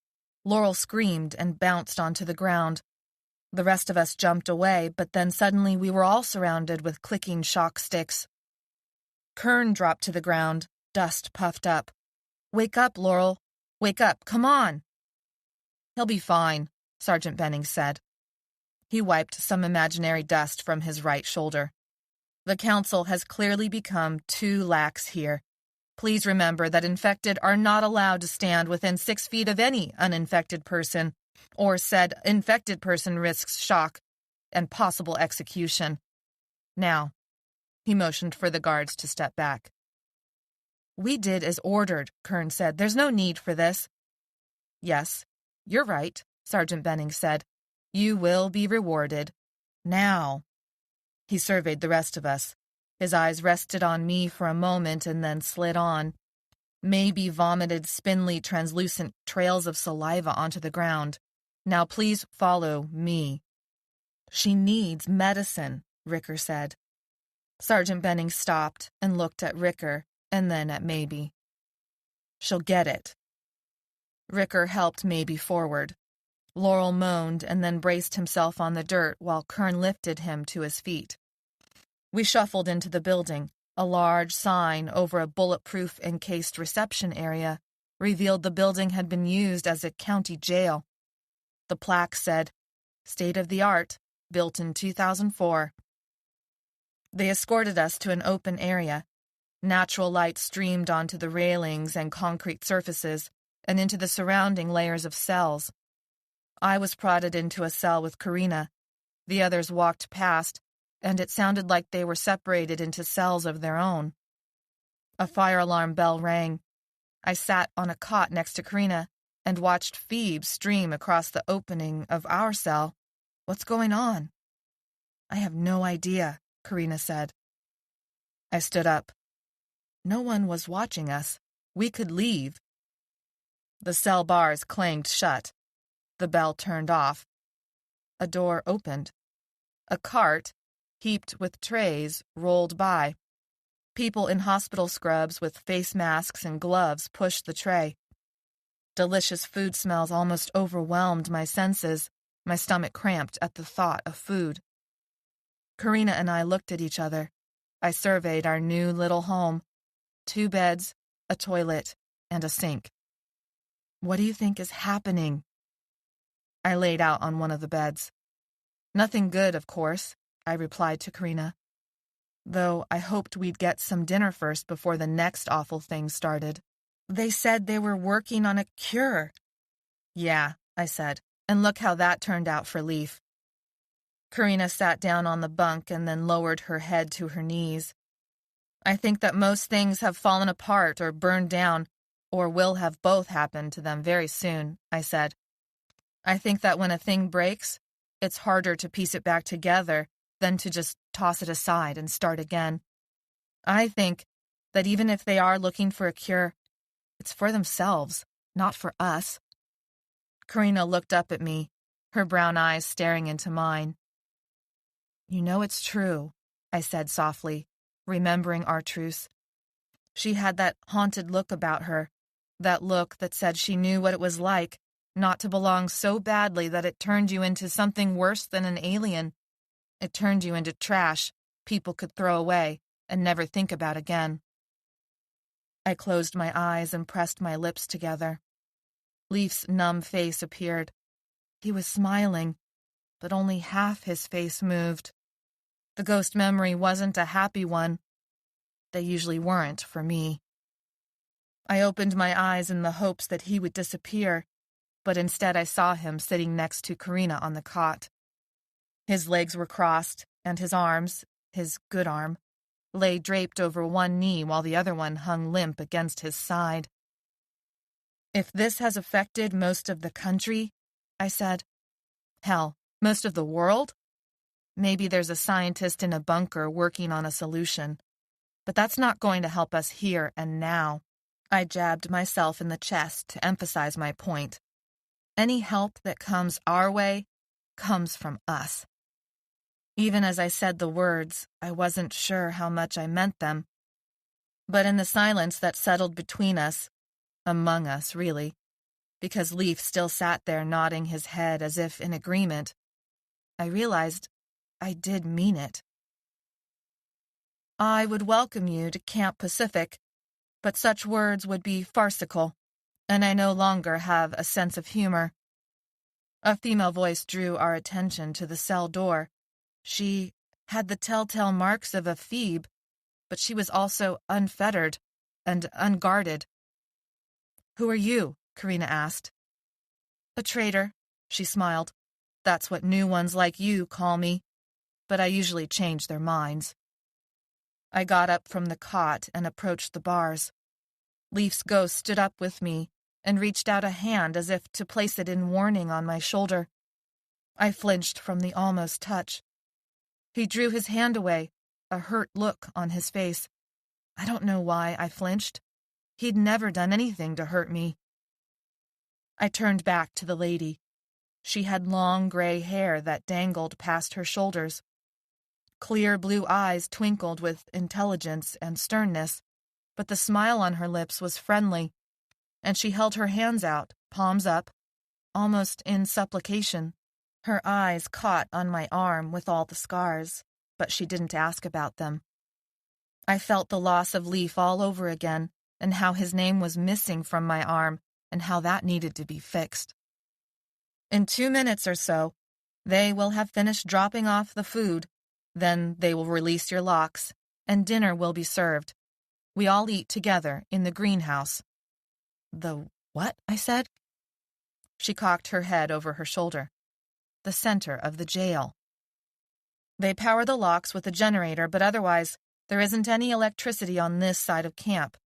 Laurel screamed and bounced onto the ground. The rest of us jumped away, but then suddenly we were all surrounded with clicking shock sticks. Kern dropped to the ground, dust puffed up. Wake up, Laurel. Wake up, come on. He'll be fine, Sergeant Bennings said. He wiped some imaginary dust from his right shoulder. The council has clearly become too lax here. Please remember that infected are not allowed to stand within 6 feet of any uninfected person, or said infected person risks shock and possible execution. Now, he motioned for the guards to step back. We did as ordered, Kern said. There's no need for this. Yes, you're right, Sergeant Bennings said. You will be rewarded. Now. He surveyed the rest of us. His eyes rested on me for a moment and then slid on. Maybe vomited spindly, translucent trails of saliva onto the ground. Now please follow me. She needs medicine, Ricker said. Sergeant Bennings stopped and looked at Ricker and then at Maybe. She'll get it. Ricker helped Maybe forward. Laurel moaned and then braced himself on the dirt while Kern lifted him to his feet. We shuffled into the building. A large sign over a bulletproof encased reception area revealed the building had been used as a county jail. The plaque said, State of the Art, built in 2004. They escorted us to an open area. Natural light streamed onto the railings and concrete surfaces and into the surrounding layers of cells. I was prodded into a cell with Karina. The others walked past, and it sounded like they were separated into cells of their own. A fire alarm bell rang. I sat on a cot next to Karina and watched Phoebe stream across the opening of our cell. What's going on? I have no idea, Karina said. I stood up. No one was watching us. We could leave. The cell bars clanged shut. The bell turned off. A door opened. A cart, heaped with trays, rolled by. People in hospital scrubs with face masks and gloves pushed the tray. Delicious food smells almost overwhelmed my senses. My stomach cramped at the thought of food. Karina and I looked at each other. I surveyed our new little home. 2 beds, a toilet, and a sink. What do you think is happening? I laid out on one of the beds. Nothing good, of course, I replied to Karina. Though I hoped we'd get some dinner first before the next awful thing started. They said they were working on a cure. Yeah, I said, and look how that turned out for Leaf. Karina sat down on the bunk and then lowered her head to her knees. I think that most things have fallen apart or burned down, or will have both happen to them very soon, I said. I think that when a thing breaks, it's harder to piece it back together than to just toss it aside and start again. I think that even if they are looking for a cure, it's for themselves, not for us. Karina looked up at me, her brown eyes staring into mine. You know it's true, I said softly, remembering our truce. She had that haunted look about her, that look that said she knew what it was like not to belong so badly that it turned you into something worse than an alien. It turned you into trash people could throw away and never think about again. I closed my eyes and pressed my lips together. Leaf's numb face appeared. He was smiling, but only half his face moved. The ghost memory wasn't a happy one. They usually weren't for me. I opened my eyes in the hopes that he would disappear, but instead I saw him sitting next to Karina on the cot. His legs were crossed, and his arms, his good arm, lay draped over one knee while the other one hung limp against his side. "If this has affected most of the country," I said, "hell, most of the world? Maybe there's a scientist in a bunker working on a solution. But that's not going to help us here and now." I jabbed myself in the chest to emphasize my point. Any help that comes our way comes from us. Even as I said the words, I wasn't sure how much I meant them. But in the silence that settled between us, among us, really, because Leaf still sat there nodding his head as if in agreement, I realized I did mean it. "I would welcome you to Camp Pacific, but such words would be farcical, and I no longer have a sense of humor." A female voice drew our attention to the cell door. She had the telltale marks of a Phoebe, but she was also unfettered and unguarded. "Who are you?" Karina asked. "A traitor," she smiled. "That's what new ones like you call me, but I usually change their minds." I got up from the cot and approached the bars. Leaf's ghost stood up with me and reached out a hand as if to place it in warning on my shoulder. I flinched from the almost touch. He drew his hand away, a hurt look on his face. I don't know why I flinched. He'd never done anything to hurt me. I turned back to the lady. She had long gray hair that dangled past her shoulders. Clear blue eyes twinkled with intelligence and sternness, but the smile on her lips was friendly, and she held her hands out, palms up, almost in supplication. Her eyes caught on my arm with all the scars, but she didn't ask about them. I felt the loss of Leaf all over again, and how his name was missing from my arm, and how that needed to be fixed. In 2 minutes or so, they will have finished dropping off the food. Then they will release your locks, and dinner will be served. We all eat together in the greenhouse." "The what?" I said. She cocked her head over her shoulder. "The center of the jail. They power the locks with a generator, but otherwise there isn't any electricity on this side of camp.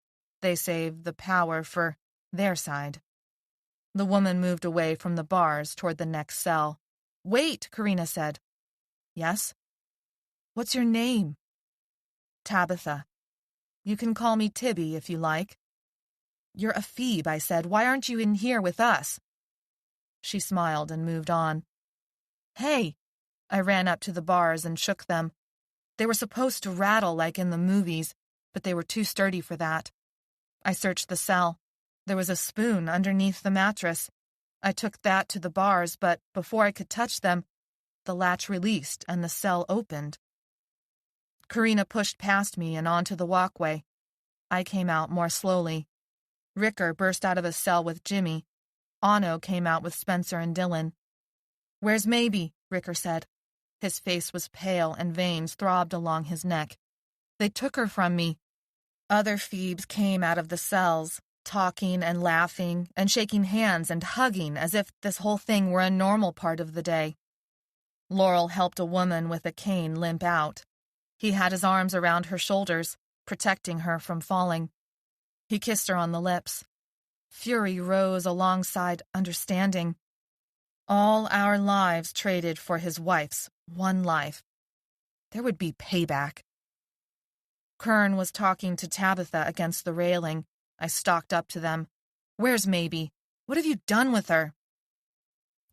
They save the power for their side." The woman moved away from the bars toward the next cell. "Wait," Karina said. "Yes?" "What's your name?" "Tabitha. You can call me Tibby if you like." "You're a Phoebe," I said. "Why aren't you in here with us?" She smiled and moved on. "Hey!" I ran up to the bars and shook them. They were supposed to rattle like in the movies, but they were too sturdy for that. I searched the cell. There was a spoon underneath the mattress. I took that to the bars, but before I could touch them, the latch released and the cell opened. Karina pushed past me and onto the walkway. I came out more slowly. Ricker burst out of a cell with Jimmy. Ano came out with Spencer and Dylan. "Where's Maybe?" Ricker said. His face was pale and veins throbbed along his neck. "They took her from me." Other Phoebes came out of the cells, talking and laughing and shaking hands and hugging as if this whole thing were a normal part of the day. Laurel helped a woman with a cane limp out. He had his arms around her shoulders, protecting her from falling. He kissed her on the lips. Fury rose alongside understanding. All our lives traded for his wife's one life. There would be payback. Kern was talking to Tabitha against the railing. I stalked up to them. "Where's Maybe? What have you done with her?"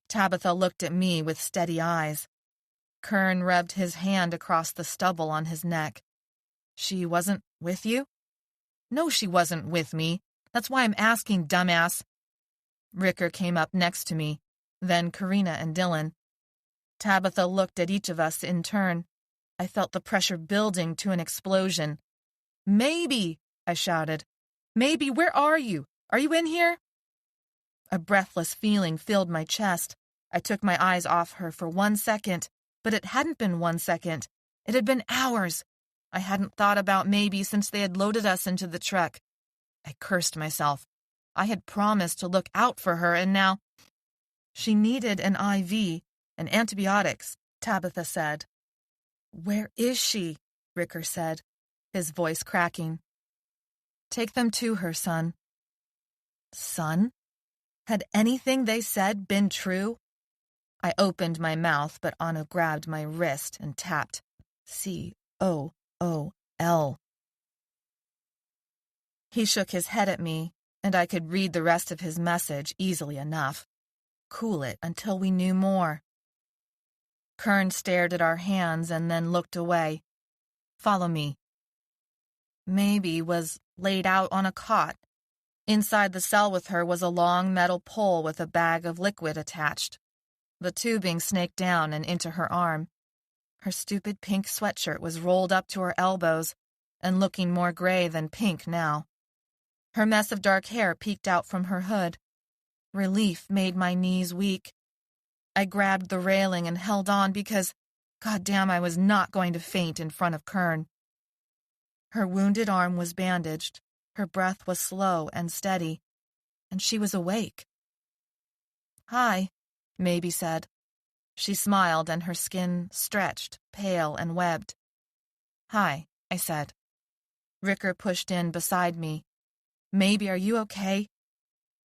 Tabitha looked at me with steady eyes. Kern rubbed his hand across the stubble on his neck. "She wasn't with you?" "No, she wasn't with me. That's why I'm asking, dumbass." Ricker came up next to me, then Karina and Dylan. Tabitha looked at each of us in turn. I felt the pressure building to an explosion. "Maybe!" I shouted. "Maybe, where are you? Are you in here?" A breathless feeling filled my chest. I took my eyes off her for 1 second, but it hadn't been 1 second. It had been hours. I hadn't thought about Maybe since they had loaded us into the truck. I cursed myself. I had promised to look out for her, and now... "She needed an IV and antibiotics," Tabitha said. "Where is she?" Ricker said. his voice cracking. Take them to her, son. Son? Had anything they said been true? I opened my mouth, but Anna grabbed my wrist and tapped. COOL. He shook his head at me, and I could read the rest of his message easily enough. Cool it until we knew more. Kern stared at our hands and then looked away. Follow me. Maybe was laid out on a cot. Inside the cell with her was a long metal pole with a bag of liquid attached. The tubing snaked down and into her arm. Her stupid pink sweatshirt was rolled up to her elbows and looking more gray than pink now. Her mess of dark hair peeked out from her hood. Relief made my knees weak. I grabbed the railing and held on because, goddamn, I was not going to faint in front of Kern. Her wounded arm was bandaged, her breath was slow and steady, and she was awake. Hi, Maybe said. She smiled and her skin stretched, pale and webbed. Hi, I said. Ricker pushed in beside me. Maybe, are you okay?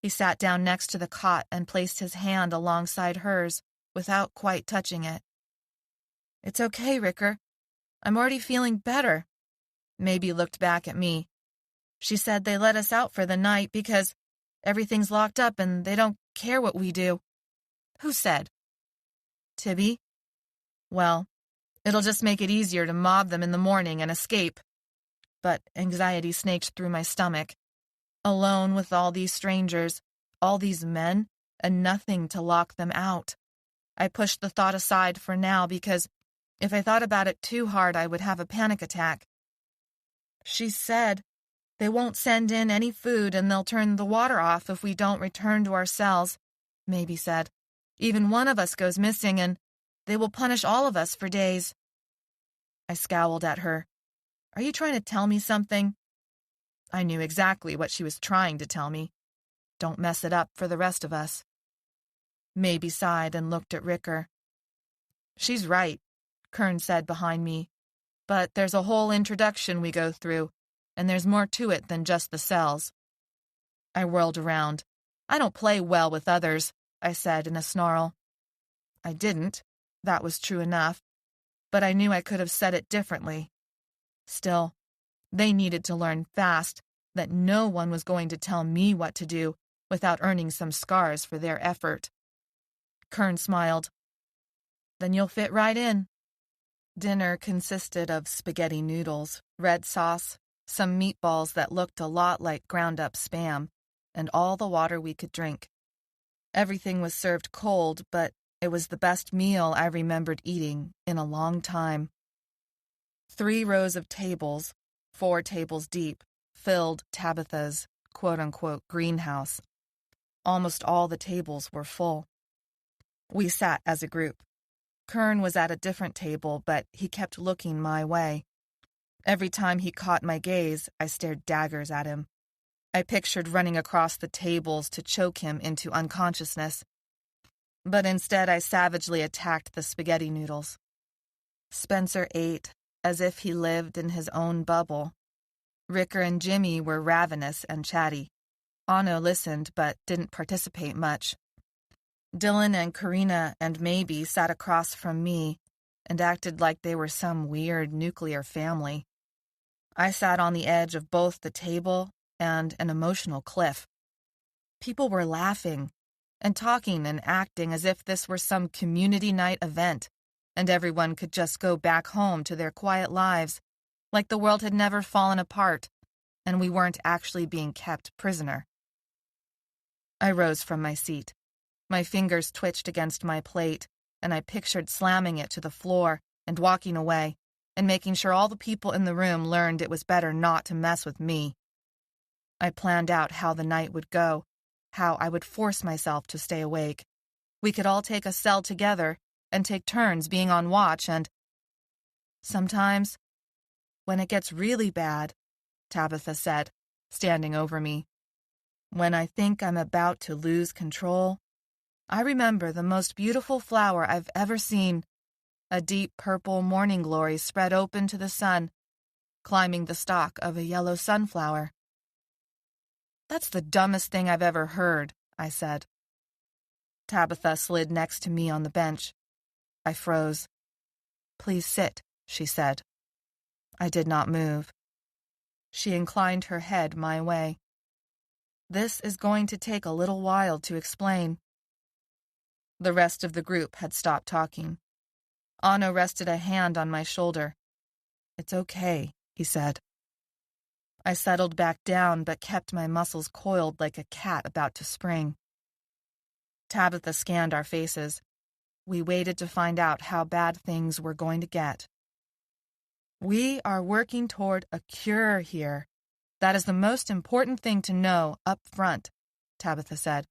He sat down next to the cot and placed his hand alongside hers without quite touching it. It's okay, Ricker. I'm already feeling better. Maybe looked back at me. She said they let us out for the night because everything's locked up and they don't care what we do. Who said? Tibby? Well, it'll just make it easier to mob them in the morning and escape. But anxiety snaked through my stomach. Alone with all these strangers, all these men, and nothing to lock them out. I pushed the thought aside for now because if I thought about it too hard, I would have a panic attack. She said they won't send in any food and they'll turn the water off if we don't return to our cells, Maybe said. Even one of us goes missing and they will punish all of us for days. I scowled at her. Are you trying to tell me something? I knew exactly what she was trying to tell me. Don't mess it up for the rest of us. Maybe sighed and looked at Ricker. She's right, Kern said behind me. But there's a whole introduction we go through, and there's more to it than just the cells. I whirled around. I don't play well with others, I said in a snarl. I didn't. That was true enough. But I knew I could have said it differently. Still, they needed to learn fast that no one was going to tell me what to do without earning some scars for their effort. Kern smiled. Then you'll fit right in. Dinner consisted of spaghetti noodles, red sauce, some meatballs that looked a lot like ground-up Spam, and all the water we could drink. Everything was served cold, but it was the best meal I remembered eating in a long time. 3 rows of tables, 4 tables deep, filled Tabitha's quote-unquote greenhouse. Almost all the tables were full. We sat as a group. Kern was at a different table, but he kept looking my way. Every time he caught my gaze, I stared daggers at him. I pictured running across the tables to choke him into unconsciousness. But instead, I savagely attacked the spaghetti noodles. Spencer ate as if he lived in his own bubble. Ricker and Jimmy were ravenous and chatty. Anno listened but didn't participate much. Dylan and Karina and Maybe sat across from me and acted like they were some weird nuclear family. I sat on the edge of both the table and an emotional cliff. People were laughing and talking and acting as if this were some community night event and everyone could just go back home to their quiet lives, like the world had never fallen apart and we weren't actually being kept prisoner. I rose from my seat. My fingers twitched against my plate, and I pictured slamming it to the floor and walking away, and making sure all the people in the room learned it was better not to mess with me. I planned out how the night would go, how I would force myself to stay awake. We could all take a cell together and take turns being on watch, and sometimes, when it gets really bad, Tabitha said, standing over me, when I think I'm about to lose control, I remember the most beautiful flower I've ever seen, a deep purple morning glory spread open to the sun, climbing the stalk of a yellow sunflower. "That's the dumbest thing I've ever heard," I said. Tabitha slid next to me on the bench. I froze. "Please sit," she said. I did not move. She inclined her head my way. "This is going to take a little while to explain." The rest of the group had stopped talking. Anno rested a hand on my shoulder. "It's okay," he said. I settled back down but kept my muscles coiled like a cat about to spring. Tabitha scanned our faces. We waited to find out how bad things were going to get. "We are working toward a cure here. That is the most important thing to know up front," Tabitha said.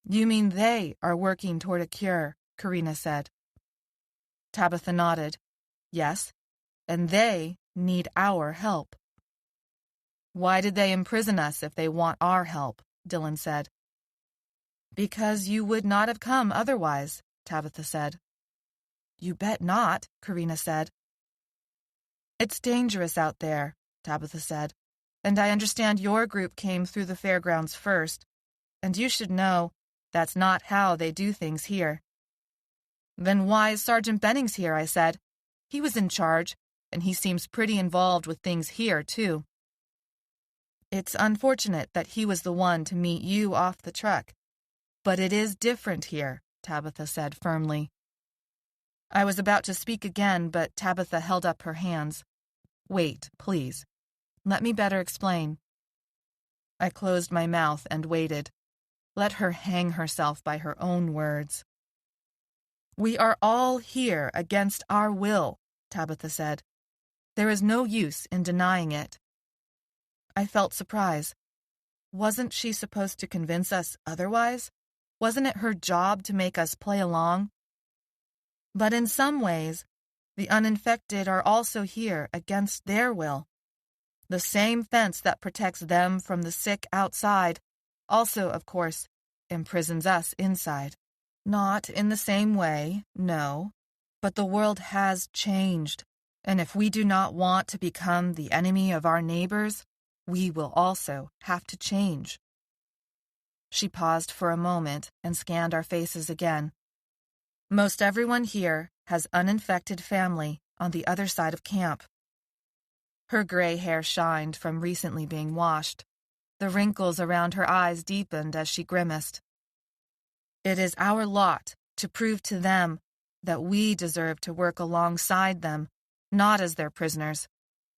"You mean they are working toward a cure," Karina said. Tabitha nodded. "Yes, and they need our help." "Why did they imprison us if they want our help?" Dylan said. "Because you would not have come otherwise," Tabitha said. "You bet not," Karina said. "It's dangerous out there," Tabitha said, "and I understand your group came through the fairgrounds first, and you should know that's not how they do things here." "Then why is Sergeant Bennings here?" I said. "He was in charge, and he seems pretty involved with things here, too." "It's unfortunate that he was the one to meet you off the truck, but it is different here," Tabitha said firmly. I was about to speak again, but Tabitha held up her hands. "Wait, please. Let me better explain." I closed my mouth and waited. Let her hang herself by her own words. "We are all here against our will," Tabitha said. "There is no use in denying it." I felt surprise. Wasn't she supposed to convince us otherwise? Wasn't it her job to make us play along? But in some ways, the uninfected are also here against their will. The same fence that protects them from the sick outside also, of course, imprisons us inside. Not in the same way, no, but the world has changed, and if we do not want to become the enemy of our neighbors, we will also have to change. She paused for a moment and scanned our faces again. "Most everyone here has uninfected family on the other side of camp." Her gray hair shined from recently being washed. The wrinkles around her eyes deepened as she grimaced. "It is our lot to prove to them that we deserve to work alongside them, not as their prisoners.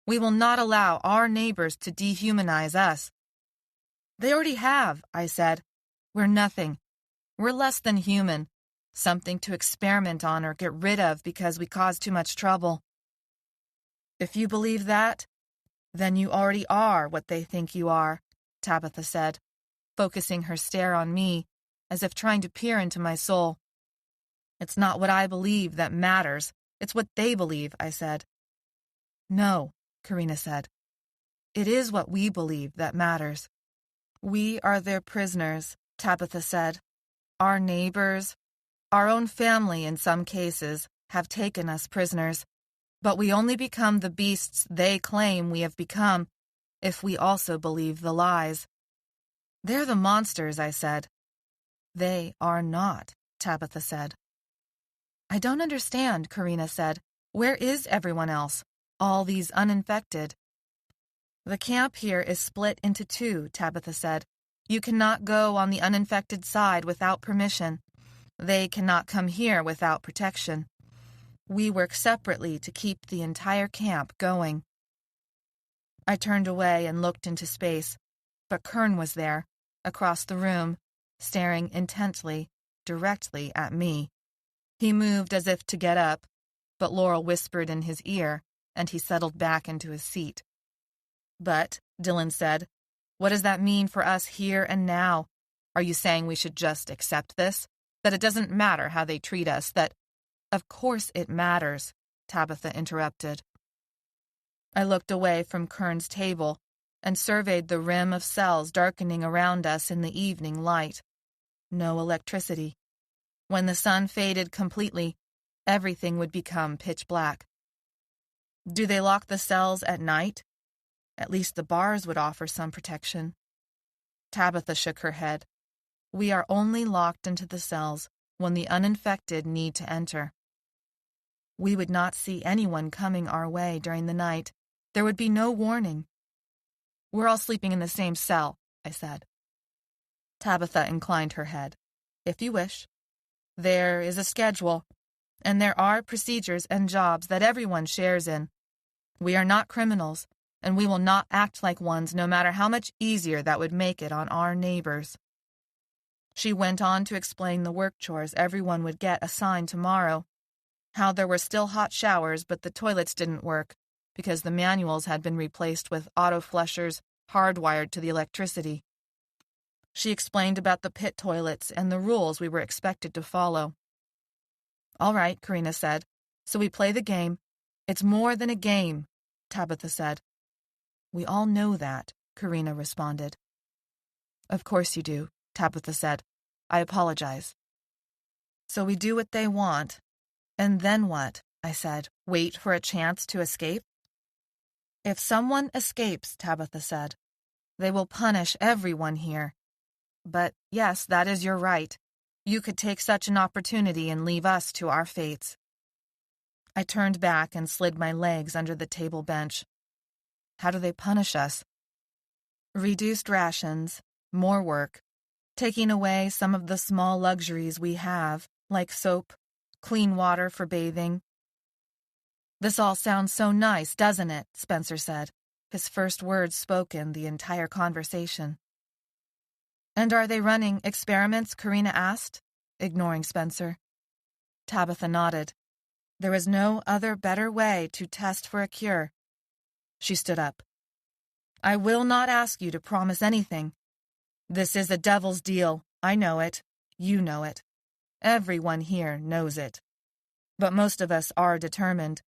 We will not allow our neighbors to dehumanize us." "They already have," I said. "We're nothing. We're less than human. Something to experiment on or get rid of because we cause too much trouble." "If you believe that, then you already are what they think you are," Tabitha said, focusing her stare on me, as if trying to peer into my soul. "It's not what I believe that matters. It's what they believe," I said. "No," Karina said. "It is what we believe that matters." "We are their prisoners," Tabitha said. "Our neighbors, our own family in some cases, have taken us prisoners, but we only become the beasts they claim we have become if we also believe the lies." "They're the monsters," I said. "They are not," Tabitha said. "I don't understand," Karina said. "Where is everyone else? All these uninfected?" "The camp here is split into two," Tabitha said. "You cannot go on the uninfected side without permission. They cannot come here without protection. We work separately to keep the entire camp going." I turned away and looked into space, but Kern was there, across the room, staring intently, directly at me. He moved as if to get up, but Laurel whispered in his ear, and he settled back into his seat. "But," Dylan said, "what does that mean for us here and now? Are you saying we should just accept this? That it doesn't matter how they treat us, that—" "Of course it matters," Tabitha interrupted. I looked away from Kern's table and surveyed the rim of cells darkening around us in the evening light. No electricity. When the sun faded completely, everything would become pitch black. Do they lock the cells at night? At least the bars would offer some protection. Tabitha shook her head. We are only locked into the cells when the uninfected need to enter. We would not see anyone coming our way during the night. There would be no warning. We're all sleeping in the same cell, I said. Tabitha inclined her head. If you wish. There is a schedule, and there are procedures and jobs that everyone shares in. We are not criminals, and we will not act like ones no matter how much easier that would make it on our neighbors. She went on to explain the work chores everyone would get assigned tomorrow, how there were still hot showers but the toilets didn't work because the manuals had been replaced with auto flushers hardwired to the electricity. She explained about the pit toilets and the rules we were expected to follow. All right, Karina said, so we play the game. It's more than a game, Tabitha said. We all know that, Karina responded. Of course you do, Tabitha said. I apologize. So we do what they want. And then what? I said. Wait for a chance to escape? If someone escapes, Tabitha said, they will punish everyone here. But yes, that is your right. You could take such an opportunity and leave us to our fates. I turned back and slid my legs under the table bench. How do they punish us? Reduced rations, more work, taking away some of the small luxuries we have, like soap, clean water for bathing. This all sounds so nice, doesn't it? Spencer said, his first words spoken the entire conversation. And are they running experiments? Karina asked, ignoring Spencer. Tabitha nodded. There is no other better way to test for a cure. She stood up. I will not ask you to promise anything. This is the devil's deal. I know it. You know it. Everyone here knows it. But most of us are determined.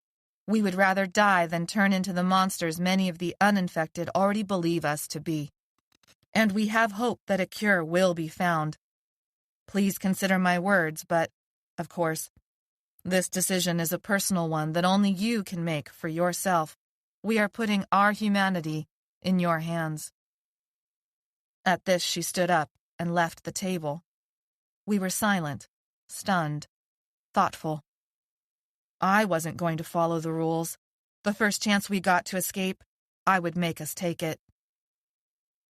We would rather die than turn into the monsters many of the uninfected already believe us to be. And we have hope that a cure will be found. Please consider my words, but, of course, this decision is a personal one that only you can make for yourself. We are putting our humanity in your hands. At this, she stood up and left the table. We were silent, stunned, thoughtful. I wasn't going to follow the rules. The first chance we got to escape, I would make us take it.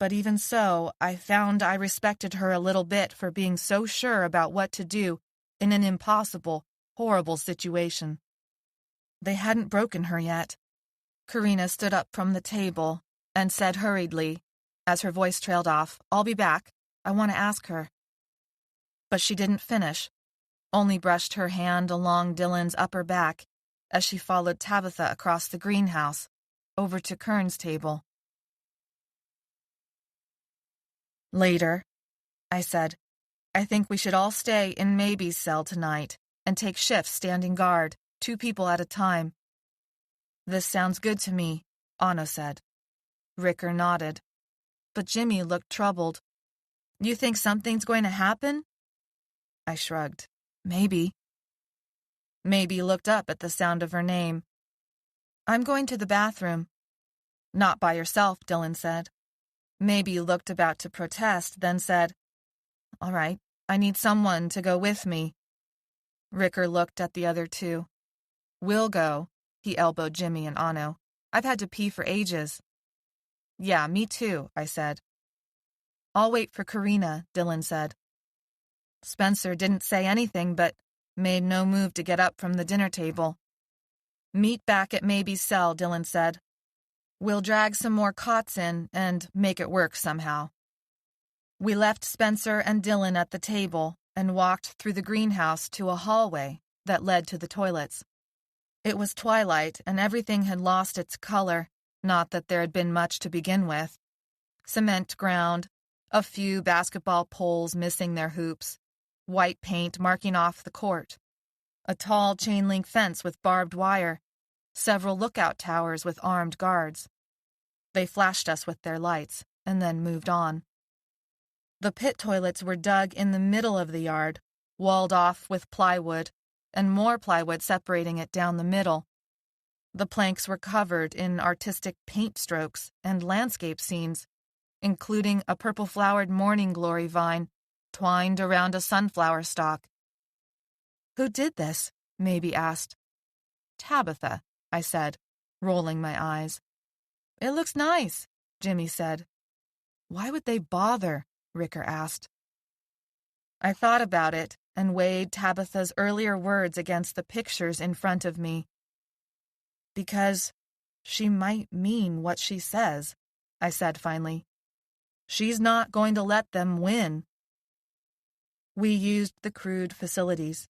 But even so, I found I respected her a little bit for being so sure about what to do in an impossible, horrible situation. They hadn't broken her yet. Karina stood up from the table and said hurriedly, as her voice trailed off, I'll be back. I want to ask her. But she didn't finish, only brushed her hand along Dylan's upper back as she followed Tabitha across the greenhouse, over to Kern's table. Later, I said, I think we should all stay in Maybe's cell tonight and take shifts standing guard, 2 people at a time. This sounds good to me, Anna said. Ricker nodded. But Jimmy looked troubled. You think something's going to happen? I shrugged. Maybe. Maybe looked up at the sound of her name. I'm going to the bathroom. Not by yourself, Dylan said. Maybe looked about to protest, then said, All right, I need someone to go with me. Ricker looked at the other 2. We'll go, he elbowed Jimmy and Anno. I've had to pee for ages. Yeah, me too, I said. I'll wait for Karina, Dylan said. Spencer didn't say anything but made no move to get up from the dinner table. Meet back at Maybe's cell, Dylan said. We'll drag some more cots in and make it work somehow. We left Spencer and Dylan at the table and walked through the greenhouse to a hallway that led to the toilets. It was twilight and everything had lost its color, not that there had been much to begin with. Cement ground, a few basketball poles missing their hoops, white paint marking off the court, a tall chain-link fence with barbed wire, several lookout towers with armed guards. They flashed us with their lights and then moved on. The pit toilets were dug in the middle of the yard, walled off with plywood, and more plywood separating it down the middle. The planks were covered in artistic paint strokes and landscape scenes, including a purple-flowered morning glory vine twined around a sunflower stalk. "Who did this?" Maybe asked. "Tabitha," I said, rolling my eyes. "It looks nice," Jimmy said. "Why would they bother?" Ricker asked. I thought about it and weighed Tabitha's earlier words against the pictures in front of me. "Because she might mean what she says," I said finally. "She's not going to let them win." We used the crude facilities.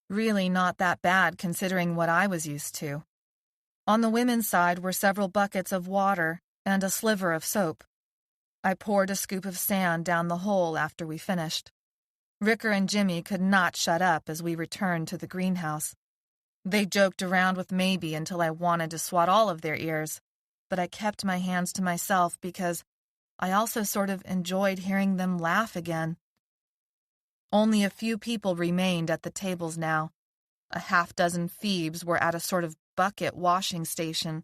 Really not that bad considering what I was used to. On the women's side were several buckets of water and a sliver of soap. I poured a scoop of sand down the hole after we finished. Ricker and Jimmy could not shut up as we returned to the greenhouse. They joked around with Maybe until I wanted to swat all of their ears, but I kept my hands to myself because I also sort of enjoyed hearing them laugh again. Only a few people remained at the tables now. A half-dozen Phoebes were at a sort of bucket washing station,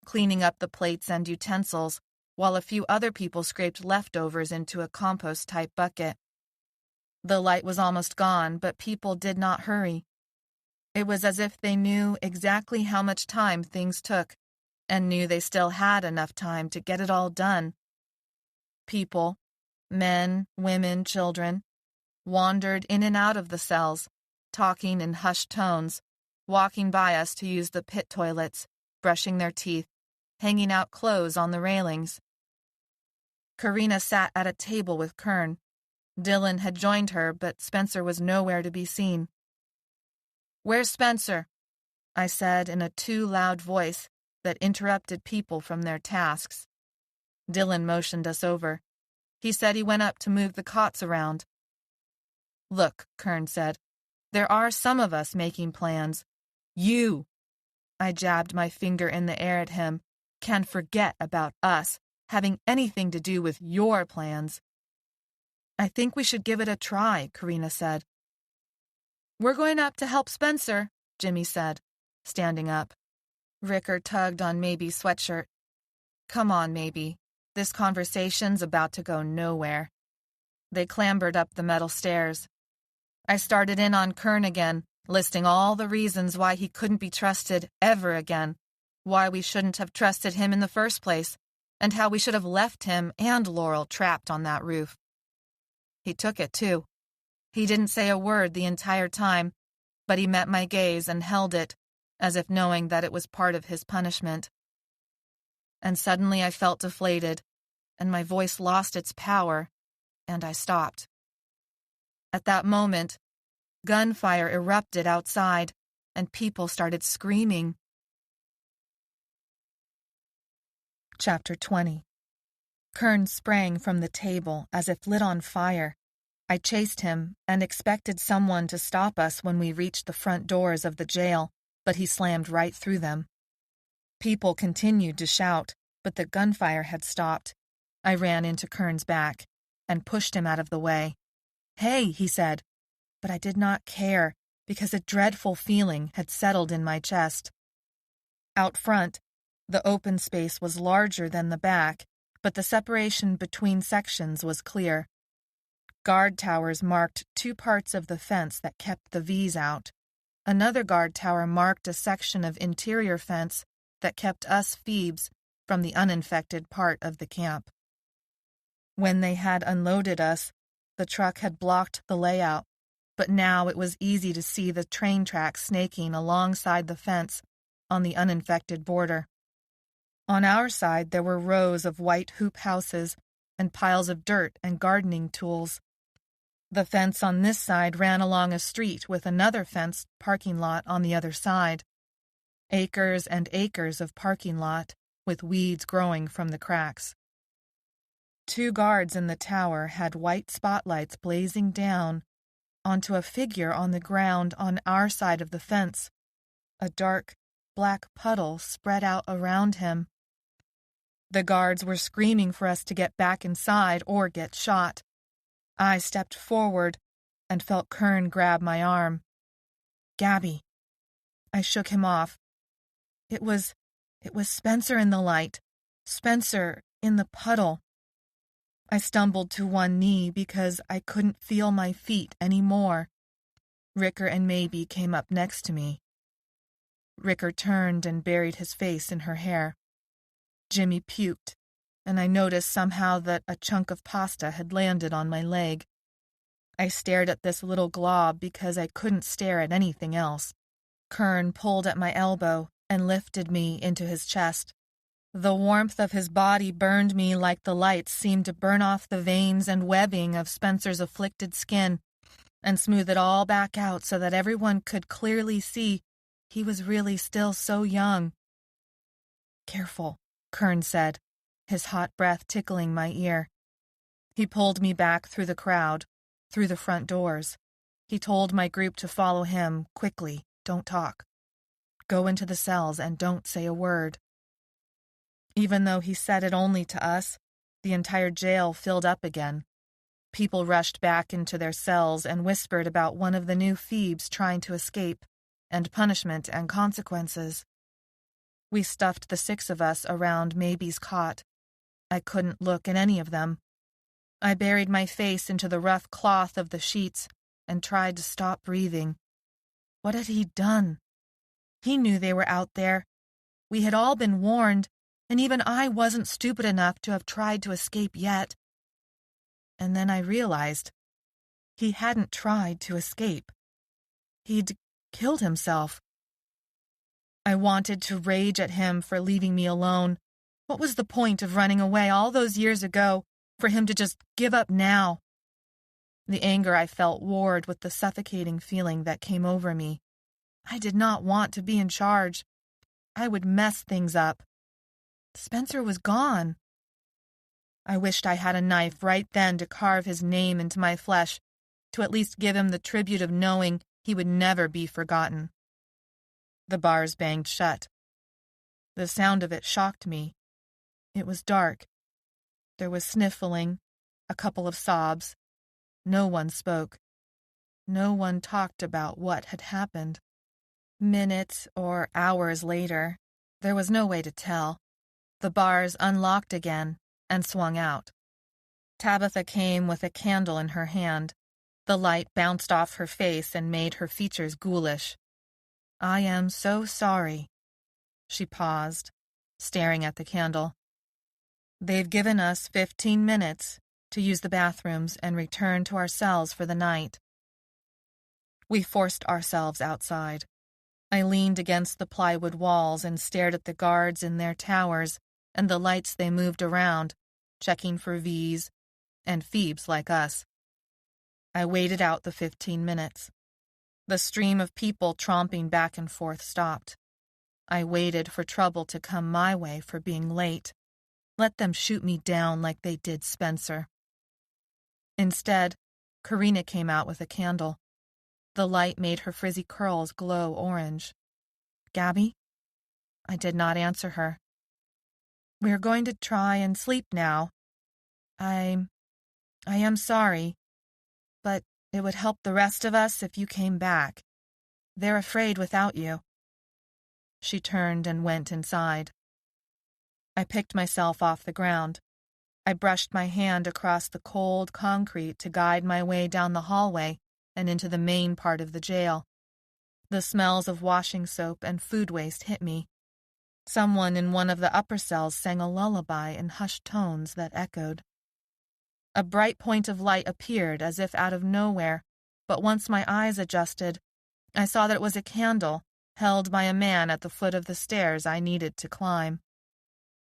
cleaning up the plates and utensils, while a few other people scraped leftovers into a compost-type bucket. The light was almost gone, but people did not hurry. It was as if they knew exactly how much time things took, and knew they still had enough time to get it all done. People, men, women, children, wandered in and out of the cells, talking in hushed tones, walking by us to use the pit toilets, brushing their teeth, hanging out clothes on the railings. Karina sat at a table with Kern. Dylan had joined her, but Spencer was nowhere to be seen. "Where's Spencer?" I said in a too loud voice that interrupted people from their tasks. Dylan motioned us over. He said he went up to move the cots around. "Look," Kern said, "there are some of us making plans. You," I jabbed my finger in the air at him, "can forget about us having anything to do with your plans." "I think we should give it a try," Karina said. "We're going up to help Spencer," Jimmy said, standing up. Ricker tugged on Maybe's sweatshirt. "Come on, Maybe. This conversation's about to go nowhere." They clambered up the metal stairs. I started in on Kern again, listing all the reasons why he couldn't be trusted ever again, why we shouldn't have trusted him in the first place, and how we should have left him and Laurel trapped on that roof. He took it, too. He didn't say a word the entire time, but he met my gaze and held it, as if knowing that it was part of his punishment. And suddenly I felt deflated, and my voice lost its power, and I stopped. At that moment, gunfire erupted outside, and people started screaming. Chapter 20. Kern sprang from the table as if lit on fire. I chased him and expected someone to stop us when we reached the front doors of the jail, but he slammed right through them. People continued to shout, but the gunfire had stopped. I ran into Kern's back and pushed him out of the way. "Hey," he said, but I did not care because a dreadful feeling had settled in my chest. Out front, the open space was larger than the back, but the separation between sections was clear. Guard towers marked two parts of the fence that kept the V's out. Another guard tower marked a section of interior fence that kept us Phoebes from the uninfected part of the camp. When they had unloaded us, the truck had blocked the layout, but now it was easy to see the train tracks snaking alongside the fence on the uninfected border. On our side, there were rows of white hoop houses and piles of dirt and gardening tools. The fence on this side ran along a street with another fenced parking lot on the other side. Acres and acres of parking lot, with weeds growing from the cracks. Two guards in the tower had white spotlights blazing down onto a figure on the ground on our side of the fence. A dark, black puddle spread out around him. The guards were screaming for us to get back inside or get shot. I stepped forward and felt Kern grab my arm. "Gabby." I shook him off. It was Spencer in the light. Spencer in the puddle. I stumbled to one knee because I couldn't feel my feet anymore. Ricker and Maybe came up next to me. Ricker turned and buried his face in her hair. Jimmy puked, and I noticed somehow that a chunk of pasta had landed on my leg. I stared at this little glob because I couldn't stare at anything else. Kern pulled at my elbow and lifted me into his chest. The warmth of his body burned me like the lights seemed to burn off the veins and webbing of Spencer's afflicted skin and smooth it all back out so that everyone could clearly see he was really still so young. "Careful," Kern said, his hot breath tickling my ear. He pulled me back through the crowd, through the front doors. He told my group to follow him quickly. Don't talk. Go into the cells and don't say a word. Even though he said it only to us, the entire jail filled up again. People rushed back into their cells and whispered about one of the new Phoebes trying to escape, and punishment and consequences. We stuffed the 6 of us around Maybe's cot. I couldn't look at any of them. I buried my face into the rough cloth of the sheets and tried to stop breathing. What had he done? He knew they were out there. We had all been warned, and even I wasn't stupid enough to have tried to escape yet. And then I realized he hadn't tried to escape. He'd killed himself. I wanted to rage at him for leaving me alone. What was the point of running away all those years ago for him to just give up now? The anger I felt warred with the suffocating feeling that came over me. I did not want to be in charge. I would mess things up. Spencer was gone. I wished I had a knife right then to carve his name into my flesh, to at least give him the tribute of knowing he would never be forgotten. The bars banged shut. The sound of it shocked me. It was dark. There was sniffling, a couple of sobs. No one spoke. No one talked about what had happened. Minutes or hours later, there was no way to tell. The bars unlocked again and swung out. Tabitha came with a candle in her hand. The light bounced off her face and made her features ghoulish. "I am so sorry." She paused, staring at the candle. "They've given us 15 minutes to use the bathrooms and return to our cells for the night." We forced ourselves outside. I leaned against the plywood walls and stared at the guards in their towers and the lights they moved around, checking for V's and Phoebes like us. I waited out the 15 minutes. The stream of people tromping back and forth stopped. I waited for trouble to come my way for being late. Let them shoot me down like they did Spencer. Instead, Karina came out with a candle. The light made her frizzy curls glow orange. "Gabby?" I did not answer her. "We're going to try and sleep now. I am sorry, but it would help the rest of us if you came back. They're afraid without you." She turned and went inside. I picked myself off the ground. I brushed my hand across the cold concrete to guide my way down the hallway and into the main part of the jail. The smells of washing soap and food waste hit me. Someone in one of the upper cells sang a lullaby in hushed tones that echoed. A bright point of light appeared as if out of nowhere, but once my eyes adjusted, I saw that it was a candle held by a man at the foot of the stairs I needed to climb.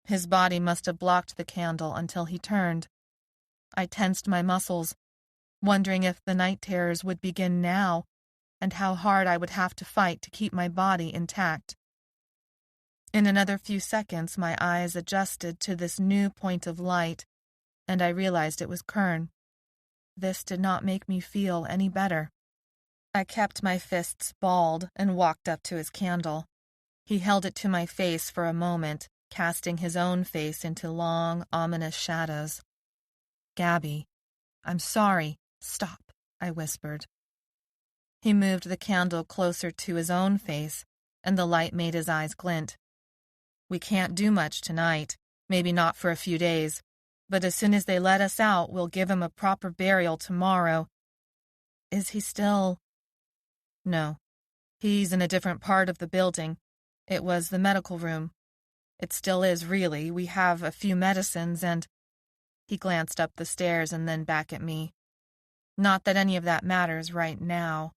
His body must have blocked the candle until he turned. I tensed my muscles, wondering if the night terrors would begin now, and how hard I would have to fight to keep my body intact. In another few seconds, my eyes adjusted to this new point of light, and I realized it was Kern. This did not make me feel any better. I kept my fists balled and walked up to his candle. He held it to my face for a moment, casting his own face into long, ominous shadows. "Gabby, I'm sorry. Stop," I whispered. He moved the candle closer to his own face, and the light made his eyes glint. We can't do much tonight, maybe not for a few days, but as soon as they let us out, we'll give him a proper burial tomorrow. Is he still? No. He's in a different part of the building. It was the medical room. It still is, really. We have a few medicines and... He glanced up the stairs and then back at me. Not that any of that matters right now.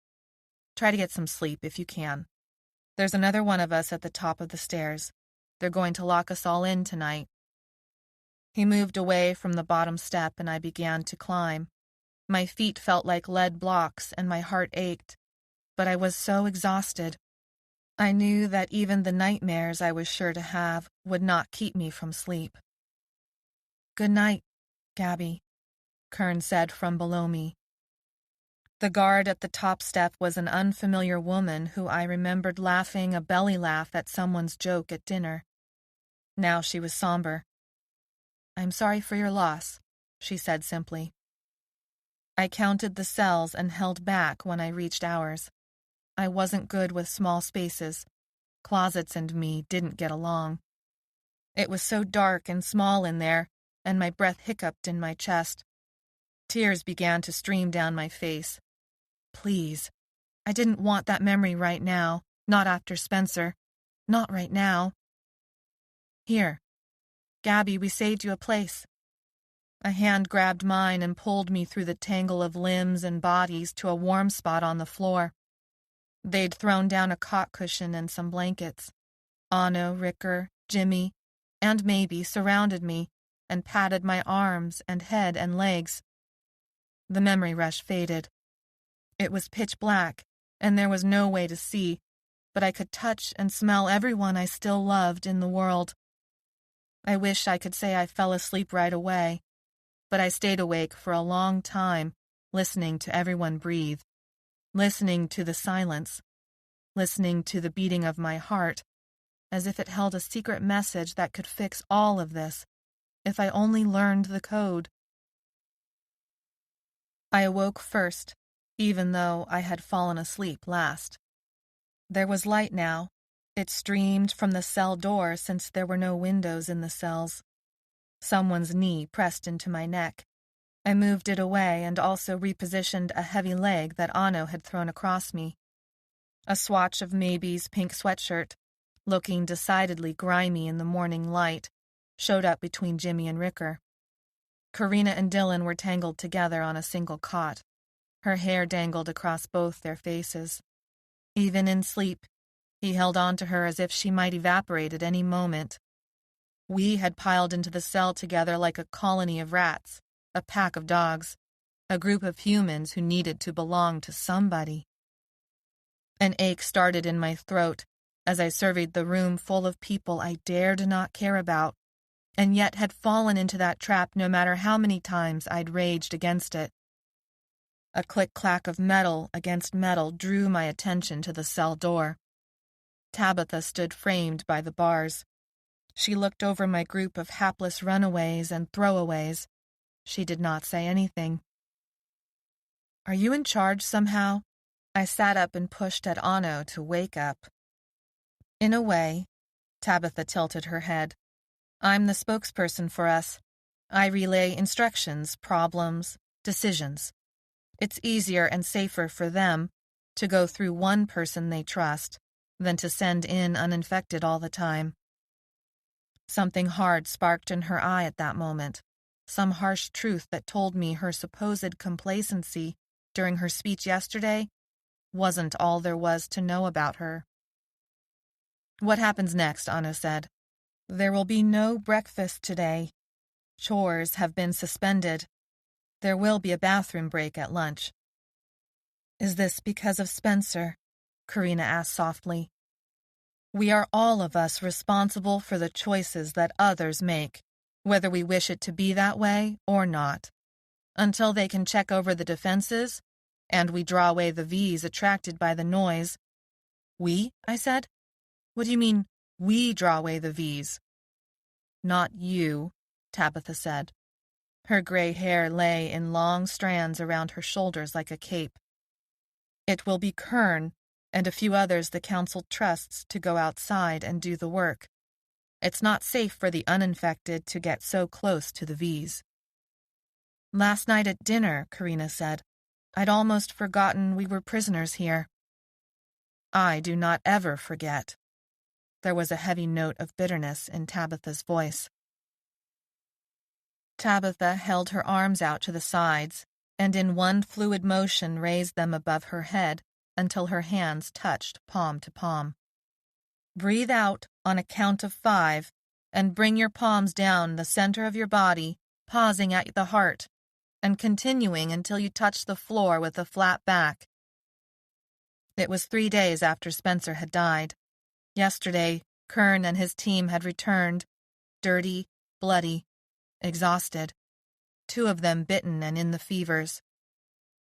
Try to get some sleep if you can. There's another one of us at the top of the stairs. They're going to lock us all in tonight. He moved away from the bottom step and I began to climb. My feet felt like lead blocks and my heart ached, but I was so exhausted. I knew that even the nightmares I was sure to have would not keep me from sleep. Good night, Gabby, Kern said from below me. The guard at the top step was an unfamiliar woman who I remembered laughing a belly laugh at someone's joke at dinner. Now she was somber. I'm sorry for your loss, she said simply. I counted the cells and held back when I reached ours. I wasn't good with small spaces. Closets and me didn't get along. It was so dark and small in there, and my breath hiccuped in my chest. Tears began to stream down my face. Please. I didn't want that memory right now, not after Spencer. Not right now. Here. Gabby, we saved you a place. A hand grabbed mine and pulled me through the tangle of limbs and bodies to a warm spot on the floor. They'd thrown down a cot cushion and some blankets. Anno, Ricker, Jimmy, and Maybe surrounded me and patted my arms and head and legs. The memory rush faded. It was pitch black, and there was no way to see, but I could touch and smell everyone I still loved in the world. I wish I could say I fell asleep right away, but I stayed awake for a long time, listening to everyone breathe, listening to the silence, listening to the beating of my heart, as if it held a secret message that could fix all of this, if I only learned the code. I awoke first, even though I had fallen asleep last. There was light now. It streamed from the cell door since there were no windows in the cells. Someone's knee pressed into my neck. I moved it away and also repositioned a heavy leg that Anno had thrown across me. A swatch of Maybe's pink sweatshirt, looking decidedly grimy in the morning light, showed up between Jimmy and Ricker. Karina and Dylan were tangled together on a single cot. Her hair dangled across both their faces. Even in sleep, he held on to her as if she might evaporate at any moment. We had piled into the cell together like a colony of rats, a pack of dogs, a group of humans who needed to belong to somebody. An ache started in my throat as I surveyed the room full of people I dared not care about, and yet had fallen into that trap no matter how many times I'd raged against it. A click-clack of metal against metal drew my attention to the cell door. Tabitha stood framed by the bars. She looked over my group of hapless runaways and throwaways. She did not say anything. Are you in charge somehow? I sat up and pushed at Anno to wake up. In a way, Tabitha tilted her head. I'm the spokesperson for us. I relay instructions, problems, decisions. It's easier and safer for them to go through one person they trust than to send in uninfected all the time. Something hard sparked in her eye at that moment, some harsh truth that told me her supposed complacency during her speech yesterday wasn't all there was to know about her. What happens next? Anno said. There will be no breakfast today. Chores have been suspended. There will be a bathroom break at lunch. Is this because of Spencer? Karina asked softly. We are all of us responsible for the choices that others make, whether we wish it to be that way or not. Until they can check over the defenses, and we draw away the V's attracted by the noise. We? I said. What do you mean, we draw away the V's? Not you, Tabitha said. Her gray hair lay in long strands around her shoulders like a cape. It will be Kern and a few others the council trusts to go outside and do the work. It's not safe for the uninfected to get so close to the V's. Last night at dinner, Karina said, I'd almost forgotten we were prisoners here. I do not ever forget. There was a heavy note of bitterness in Tabitha's voice. Tabitha held her arms out to the sides and in one fluid motion raised them above her head until her hands touched palm to palm. Breathe out on a count of 5 and bring your palms down the center of your body, pausing at the heart and continuing until you touch the floor with a flat back. It was 3 days after Spencer had died. Yesterday, Kern and his team had returned, dirty, bloody, exhausted, 2 of them bitten and in the fevers.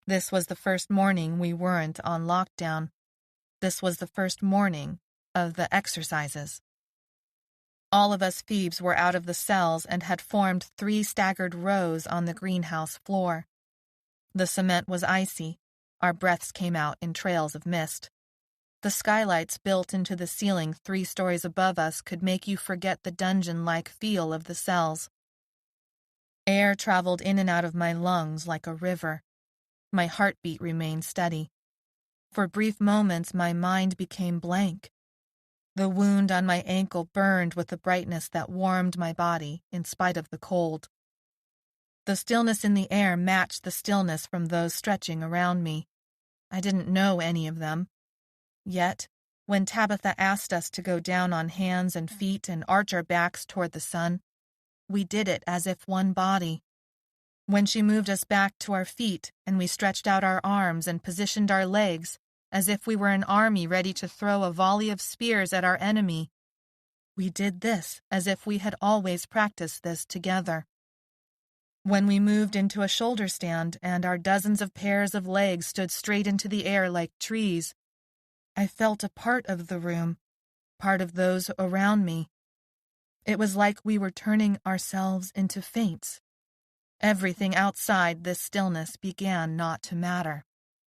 This was the first morning we weren't on lockdown. This was the first morning of the exercises. All of us Phoebes were out of the cells and had formed 3 staggered rows on the greenhouse floor. The cement was icy. Our breaths came out in trails of mist. The skylights built into the ceiling 3 stories above us could make you forget the dungeon-like feel of the cells. Air traveled in and out of my lungs like a river. My heartbeat remained steady. For brief moments, my mind became blank. The wound on my ankle burned with a brightness that warmed my body in spite of the cold. The stillness in the air matched the stillness from those stretching around me. I didn't know any of them. Yet, when Tabitha asked us to go down on hands and feet and arch our backs toward the sun, we did it as if one body. When she moved us back to our feet and we stretched out our arms and positioned our legs as if we were an army ready to throw a volley of spears at our enemy, we did this as if we had always practiced this together. When we moved into a shoulder stand and our dozens of pairs of legs stood straight into the air like trees, I felt a part of the room, part of those around me. It was like we were turning ourselves into faints. Everything outside this stillness began not to matter.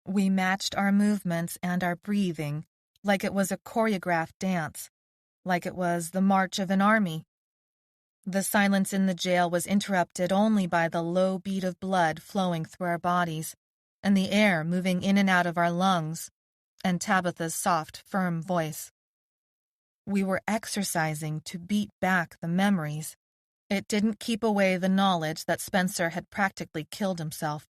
We matched our movements and our breathing like it was a choreographed dance, like it was the march of an army. The silence in the jail was interrupted only by the low beat of blood flowing through our bodies, and the air moving in and out of our lungs, and Tabitha's soft, firm voice. We were exercising to beat back the memories. It didn't keep away the knowledge that Spencer had practically killed himself.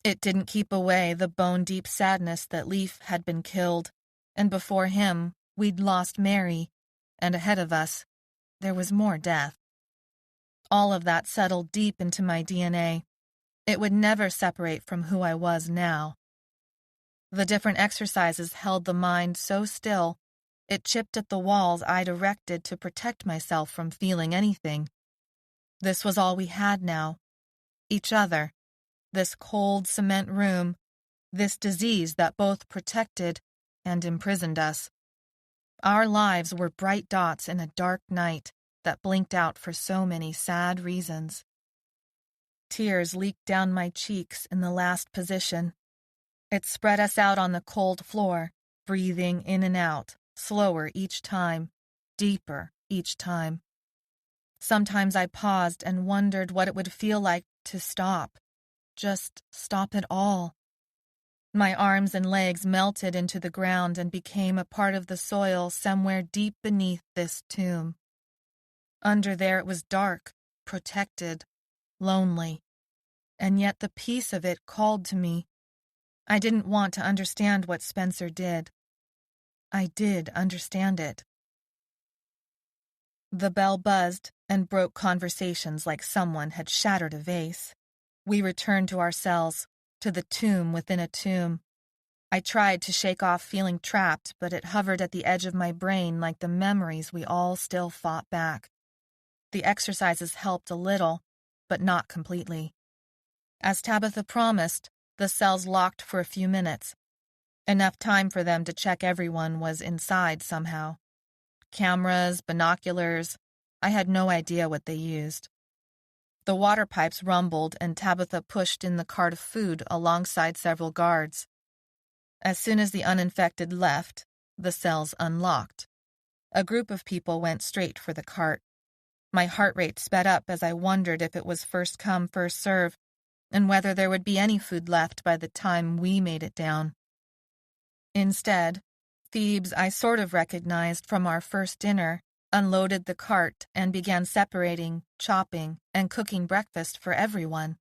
It didn't keep away the bone-deep sadness that Leaf had been killed, and before him, we'd lost Mary, and ahead of us, there was more death. All of that settled deep into my DNA. It would never separate from who I was now. The different exercises held the mind so still, it chipped at the walls I'd erected to protect myself from feeling anything. This was all we had now. Each other. This cold cement room. This disease that both protected and imprisoned us. Our lives were bright dots in a dark night that blinked out for so many sad reasons. Tears leaked down my cheeks in the last position. It spread us out on the cold floor, breathing in and out, slower each time, deeper each time. Sometimes I paused and wondered what it would feel like to stop. Just stop it all. My arms and legs melted into the ground and became a part of the soil somewhere deep beneath this tomb. Under there it was dark, protected, lonely, and yet the peace of it called to me. I didn't want to understand what Spencer did. I did understand it. The bell buzzed and broke conversations like someone had shattered a vase. We returned to our cells, to the tomb within a tomb. I tried to shake off feeling trapped, but it hovered at the edge of my brain like the memories we all still fought back. The exercises helped a little, but not completely. As Tabitha promised, the cells locked for a few minutes. Enough time for them to check everyone was inside somehow. Cameras, binoculars, I had no idea what they used. The water pipes rumbled and Tabitha pushed in the cart of food alongside several guards. As soon as the uninfected left, the cells unlocked. A group of people went straight for the cart. My heart rate sped up as I wondered if it was first come, first serve, and whether there would be any food left by the time we made it down. Instead, Thebes I sort of recognized from our first dinner unloaded the cart and began separating, chopping, and cooking breakfast for everyone.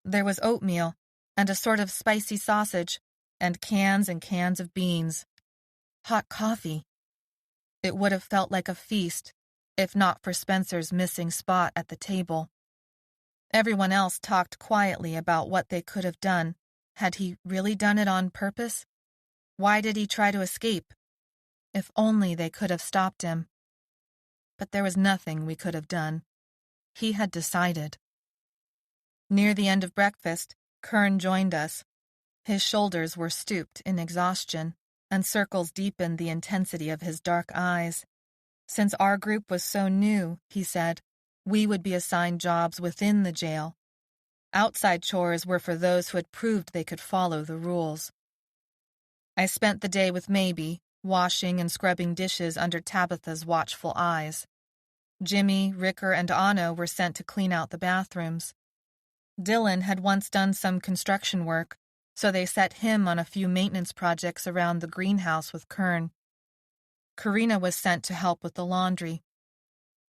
There was oatmeal and a sort of spicy sausage and cans of beans. Hot coffee. It would have felt like a feast, if not for Spencer's missing spot at the table. Everyone else talked quietly about what they could have done. Had he really done it on purpose? Why did he try to escape? If only they could have stopped him. But there was nothing we could have done. He had decided. Near the end of breakfast, Kern joined us. His shoulders were stooped in exhaustion, and circles deepened the intensity of his dark eyes. Since our group was so new, he said, we would be assigned jobs within the jail. Outside chores were for those who had proved they could follow the rules. I spent the day with Maybe, washing and scrubbing dishes under Tabitha's watchful eyes. Jimmy, Ricker, and Anno were sent to clean out the bathrooms. Dylan had once done some construction work, so they set him on a few maintenance projects around the greenhouse with Kern. Karina was sent to help with the laundry.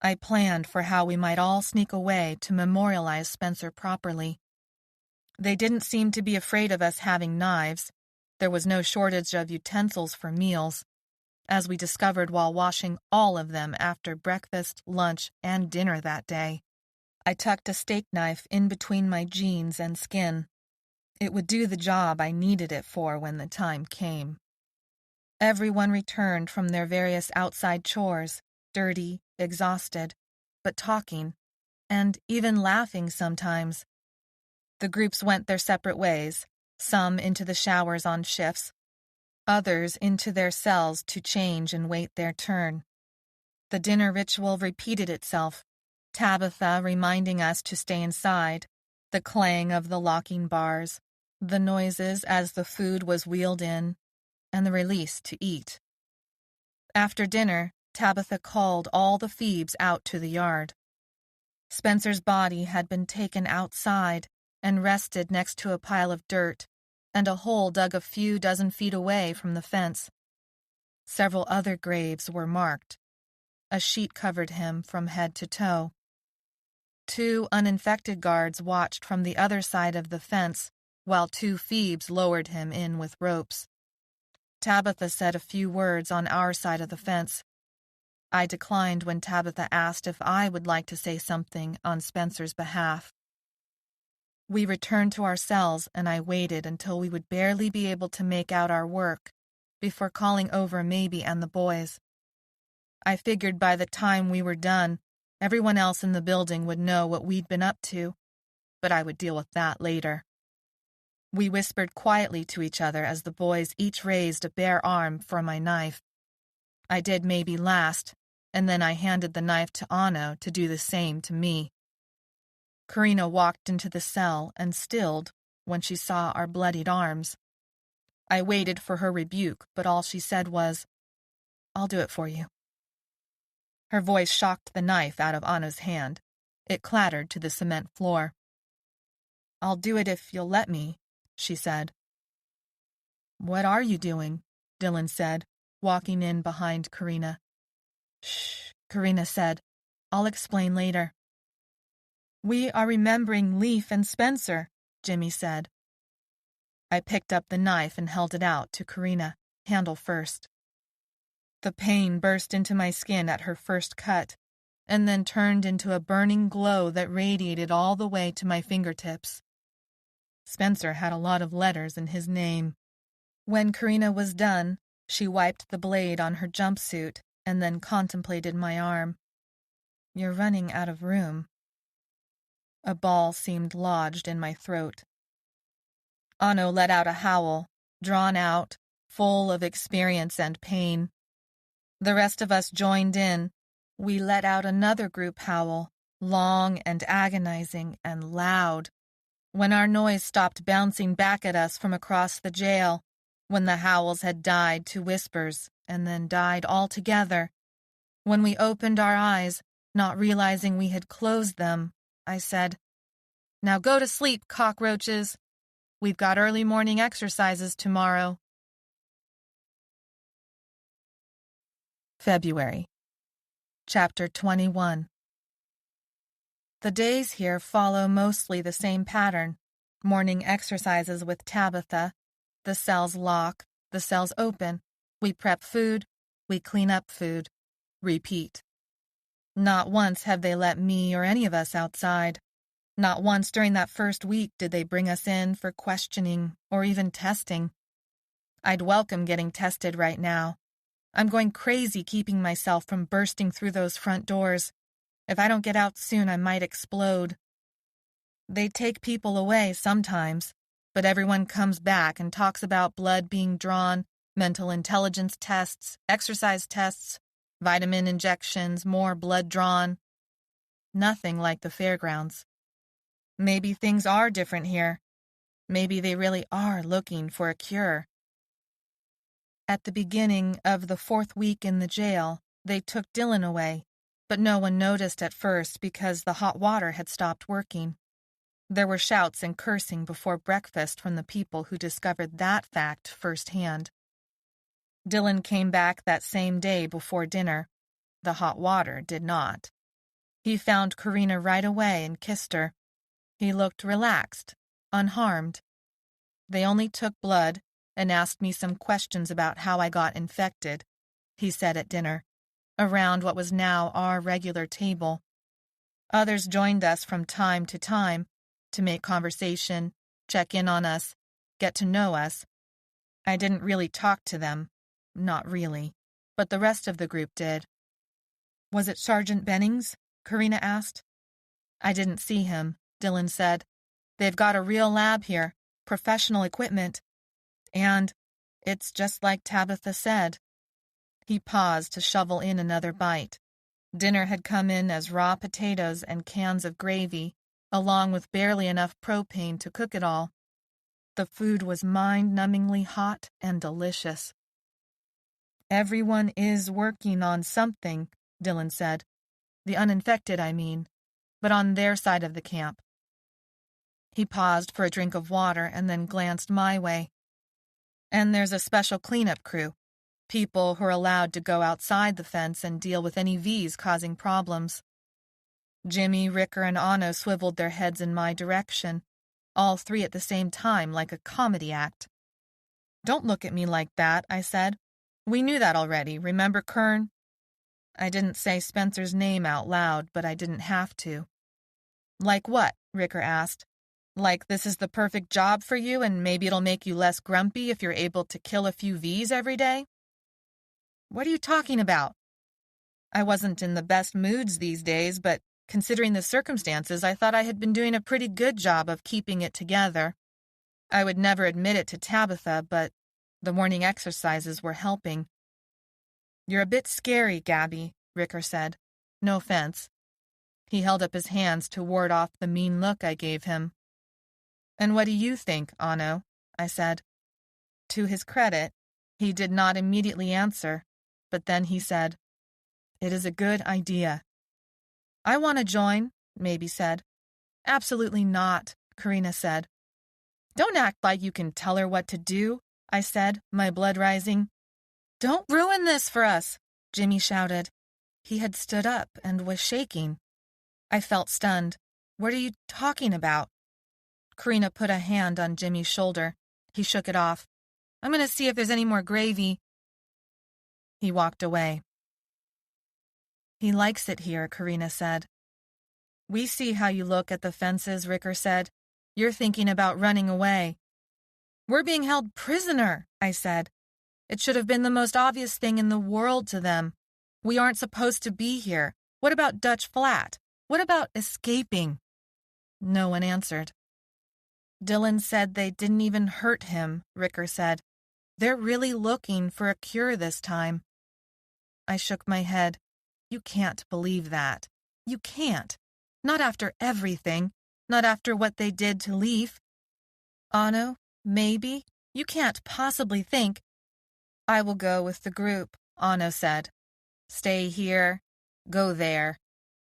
I planned for how we might all sneak away to memorialize Spencer properly. They didn't seem to be afraid of us having knives. There was no shortage of utensils for meals, as we discovered while washing all of them after breakfast, lunch, and dinner that day. I tucked a steak knife in between my jeans and skin. It would do the job I needed it for when the time came. Everyone returned from their various outside chores, dirty, exhausted, but talking, and even laughing sometimes. The groups went their separate ways, some into the showers on shifts, others into their cells to change and wait their turn. The dinner ritual repeated itself, Tabitha reminding us to stay inside, the clang of the locking bars, the noises as the food was wheeled in, and the release to eat. After dinner, Tabitha called all the Phoebes out to the yard. Spencer's body had been taken outside and rested next to a pile of dirt and a hole dug a few dozen feet away from the fence. Several other graves were marked. A sheet covered him from head to toe. 2 uninfected guards watched from the other side of the fence while 2 Phoebes lowered him in with ropes. Tabitha said a few words on our side of the fence. I declined when Tabitha asked if I would like to say something on Spencer's behalf. We returned to our cells, and I waited until we would barely be able to make out our work before calling over Maybe and the boys. I figured by the time we were done, everyone else in the building would know what we'd been up to, but I would deal with that later. We whispered quietly to each other as the boys each raised a bare arm for my knife. I did Maybe last, and then I handed the knife to Anno to do the same to me. Karina walked into the cell and stilled when she saw our bloodied arms. I waited for her rebuke, but all she said was, "I'll do it for you." Her voice shocked the knife out of Anno's hand. It clattered to the cement floor. "I'll do it if you'll let me," she said. "What are you doing?" Dylan said, walking in behind Karina. "Shh," Karina said. "I'll explain later." "We are remembering Leaf and Spencer," Jimmy said. I picked up the knife and held it out to Karina, handle first. The pain burst into my skin at her first cut, and then turned into a burning glow that radiated all the way to my fingertips. Spencer had a lot of letters in his name. When Karina was done, she wiped the blade on her jumpsuit and then contemplated my arm. "You're running out of room." A ball seemed lodged in my throat. Anno let out a howl, drawn out, full of experience and pain. The rest of us joined in. We let out another group howl, long and agonizing and loud. When our noise stopped bouncing back at us from across the jail, when the howls had died to whispers and then died altogether, When we opened our eyes, not realizing we had closed them, I said, "Now go to sleep, cockroaches. We've got early morning exercises tomorrow." February. Chapter 21. The days here follow mostly the same pattern. Morning exercises with Tabitha. The cells lock, the cells open. We prep food, we clean up food. Repeat. Not once have they let me or any of us outside. Not once during that first week did they bring us in for questioning or even testing. I'd welcome getting tested right now. I'm going crazy keeping myself from bursting through those front doors. If I don't get out soon, I might explode. They take people away sometimes, but everyone comes back and talks about blood being drawn, mental intelligence tests, exercise tests, vitamin injections, more blood drawn. Nothing like the fairgrounds. Maybe things are different here. Maybe they really are looking for a cure. At the beginning of the 4th week in the jail, they took Dylan away, but no one noticed at first because the hot water had stopped working. There were shouts and cursing before breakfast from the people who discovered that fact firsthand. Dylan came back that same day before dinner. The hot water did not. He found Karina right away and kissed her. He looked relaxed, unharmed. They only took blood and asked me some questions about how I got infected, he said at dinner, around what was now our regular table. Others joined us from time to make conversation, check in on us, get to know us. I didn't really talk to them, not really, but the rest of the group did. "Was it Sergeant Bennings?" Karina asked. "I didn't see him," Dylan said. "They've got a real lab here, professional equipment. And it's just like Tabitha said." He paused to shovel in another bite. Dinner had come in as raw potatoes and cans of gravy, along with barely enough propane to cook it all. The food was mind-numbingly hot and delicious. "Everyone is working on something," Dylan said. "The uninfected, I mean, but on their side of the camp." He paused for a drink of water and then glanced my way. "And there's a special cleanup crew, people who are allowed to go outside the fence and deal with any Vs causing problems." Jimmy, Ricker, and Anno swiveled their heads in my direction, all three at the same time like a comedy act. "Don't look at me like that," I said. "We knew that already, remember, Kern?" I didn't say Spencer's name out loud, but I didn't have to. "Like what?" Ricker asked. "Like this is the perfect job for you and maybe it'll make you less grumpy if you're able to kill a few Vs every day?" "What are you talking about?" I wasn't in the best moods these days, but considering the circumstances, I thought I had been doing a pretty good job of keeping it together. I would never admit it to Tabitha, but the morning exercises were helping. "You're a bit scary, Gabby," Ricker said. "No offense." He held up his hands to ward off the mean look I gave him. "And what do you think, Anno?" I said. To his credit, he did not immediately answer, but then he said, "It is a good idea." "I want to join," Maybe said. "Absolutely not," Karina said. "Don't act like you can tell her what to do," I said, my blood rising. "Don't ruin this for us," Jimmy shouted. He had stood up and was shaking. I felt stunned. "What are you talking about?" Karina put a hand on Jimmy's shoulder. He shook it off. "I'm going to see if there's any more gravy." He walked away. "He likes it here," Karina said. "We see how you look at the fences," Ricker said. "You're thinking about running away." "We're being held prisoner," I said. "It should have been the most obvious thing in the world to them. We aren't supposed to be here. What about Dutch Flat? What about escaping?" No one answered. "Dylan said they didn't even hurt him," Ricker said. "They're really looking for a cure this time." I shook my head. "You can't believe that. You can't. Not after everything. Not after what they did to Leaf." "Anno, maybe. You can't possibly think—" "I will go with the group," Anno said. Stay here, go there.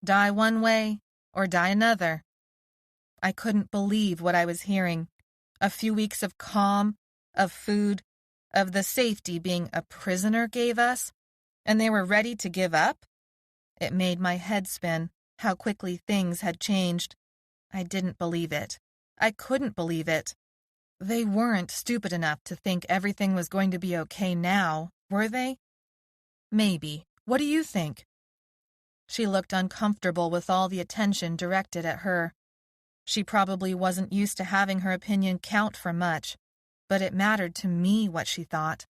Die one way or die another. I couldn't believe what I was hearing. A few weeks of calm, of food, of the safety being a prisoner gave us, and they were ready to give up? It made my head spin, how quickly things had changed. I didn't believe it. I couldn't believe it. They weren't stupid enough to think everything was going to be okay now, were they? Maybe. What do you think? She looked uncomfortable with all the attention directed at her. She probably wasn't used to having her opinion count for much, but it mattered to me what she thought.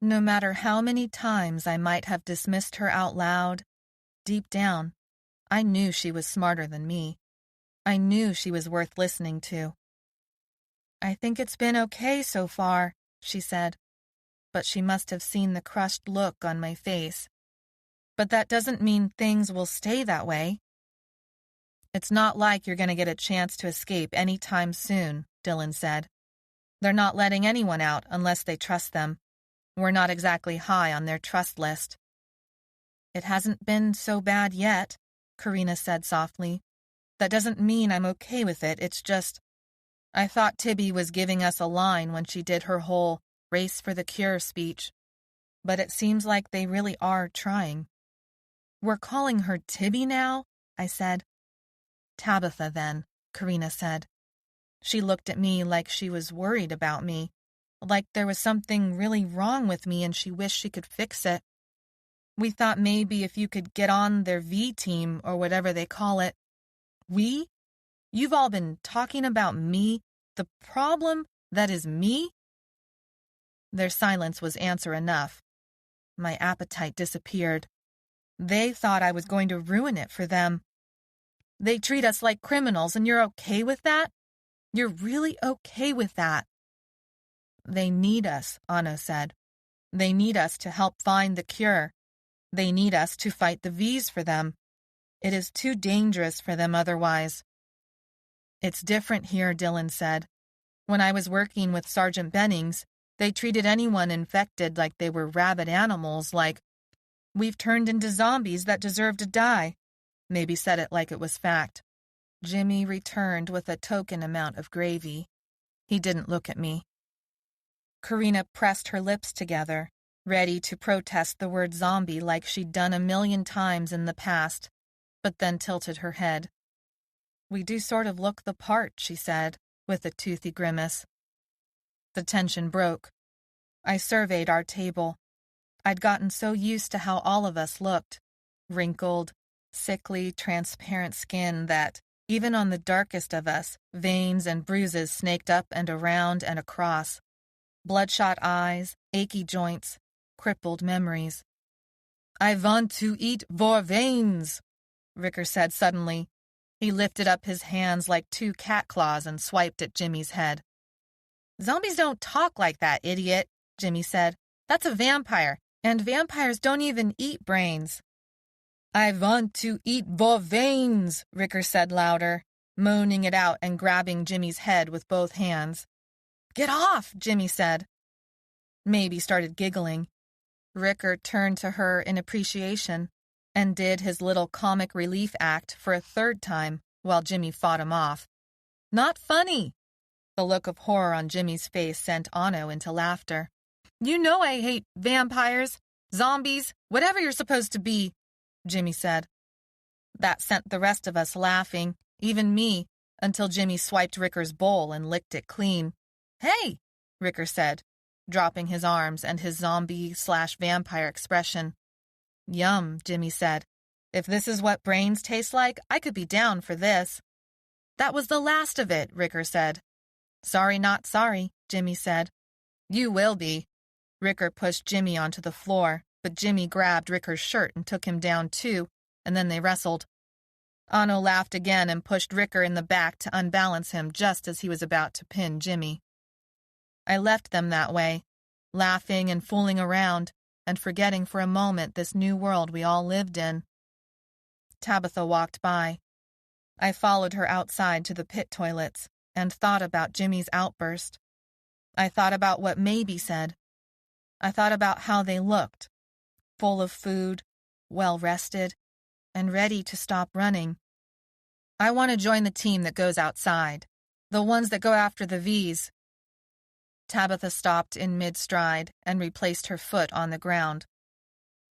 No matter how many times I might have dismissed her out loud, deep down, I knew she was smarter than me. I knew she was worth listening to. I think it's been okay so far, she said, but she must have seen the crushed look on my face. But that doesn't mean things will stay that way. It's not like you're going to get a chance to escape any time soon, Dylan said. They're not letting anyone out unless they trust them. We're not exactly high on their trust list. It hasn't been so bad yet, Karina said softly. That doesn't mean I'm okay with it, it's just... I thought Tibby was giving us a line when she did her whole race for the cure speech. But it seems like they really are trying. We're calling her Tibby now, I said. Tabitha, then, Karina said. She looked at me like she was worried about me, like there was something really wrong with me and she wished she could fix it. We thought maybe if you could get on their V team or whatever they call it. We? You've all been talking about me, the problem that is me? Their silence was answer enough. My appetite disappeared. They thought I was going to ruin it for them. They treat us like criminals, and you're okay with that? You're really okay with that? They need us, Anno said. They need us to help find the cure. They need us to fight the V's for them. It is too dangerous for them otherwise. It's different here, Dylan said. When I was working with Sergeant Bennings, they treated anyone infected like they were rabid animals, like, we've turned into zombies that deserve to die. Maybe said it like it was fact. Jimmy returned with a token amount of gravy. He didn't look at me. Karina pressed her lips together, ready to protest the word zombie like she'd done 1,000,000 times in the past, but then tilted her head. We do sort of look the part, she said, with a toothy grimace. The tension broke. I surveyed our table. I'd gotten so used to how all of us looked, wrinkled, sickly, transparent skin that, even on the darkest of us, veins and bruises snaked up and around and across. Bloodshot eyes, achy joints, crippled memories. I want to eat vor veins, Ricker said suddenly. He lifted up his hands like 2 cat claws and swiped at Jimmy's head. Zombies don't talk like that, idiot, Jimmy said. That's a vampire, and vampires don't even eat brains. I want to eat vor veins, Ricker said louder, moaning it out and grabbing Jimmy's head with both hands. Get off, Jimmy said. Maybe started giggling. Ricker turned to her in appreciation and did his little comic relief act for a 3rd time while Jimmy fought him off. Not funny. The look of horror on Jimmy's face sent Anno into laughter. You know I hate vampires, zombies, whatever you're supposed to be, Jimmy said. That sent the rest of us laughing, even me, until Jimmy swiped Ricker's bowl and licked it clean. Hey, Ricker said, dropping his arms and his zombie/vampire expression. Yum, Jimmy said. If this is what brains taste like, I could be down for this. That was the last of it, Ricker said. Sorry, not sorry, Jimmy said. You will be. Ricker pushed Jimmy onto the floor, but Jimmy grabbed Ricker's shirt and took him down too, and then they wrestled. Anno laughed again and pushed Ricker in the back to unbalance him just as he was about to pin Jimmy. I left them that way, laughing and fooling around, and forgetting for a moment this new world we all lived in. Tabitha walked by. I followed her outside to the pit toilets and thought about Jimmy's outburst. I thought about what Maybe said. I thought about how they looked, full of food, well-rested, and ready to stop running. I want to join the team that goes outside, the ones that go after the V's. Tabitha stopped in mid-stride and replaced her foot on the ground.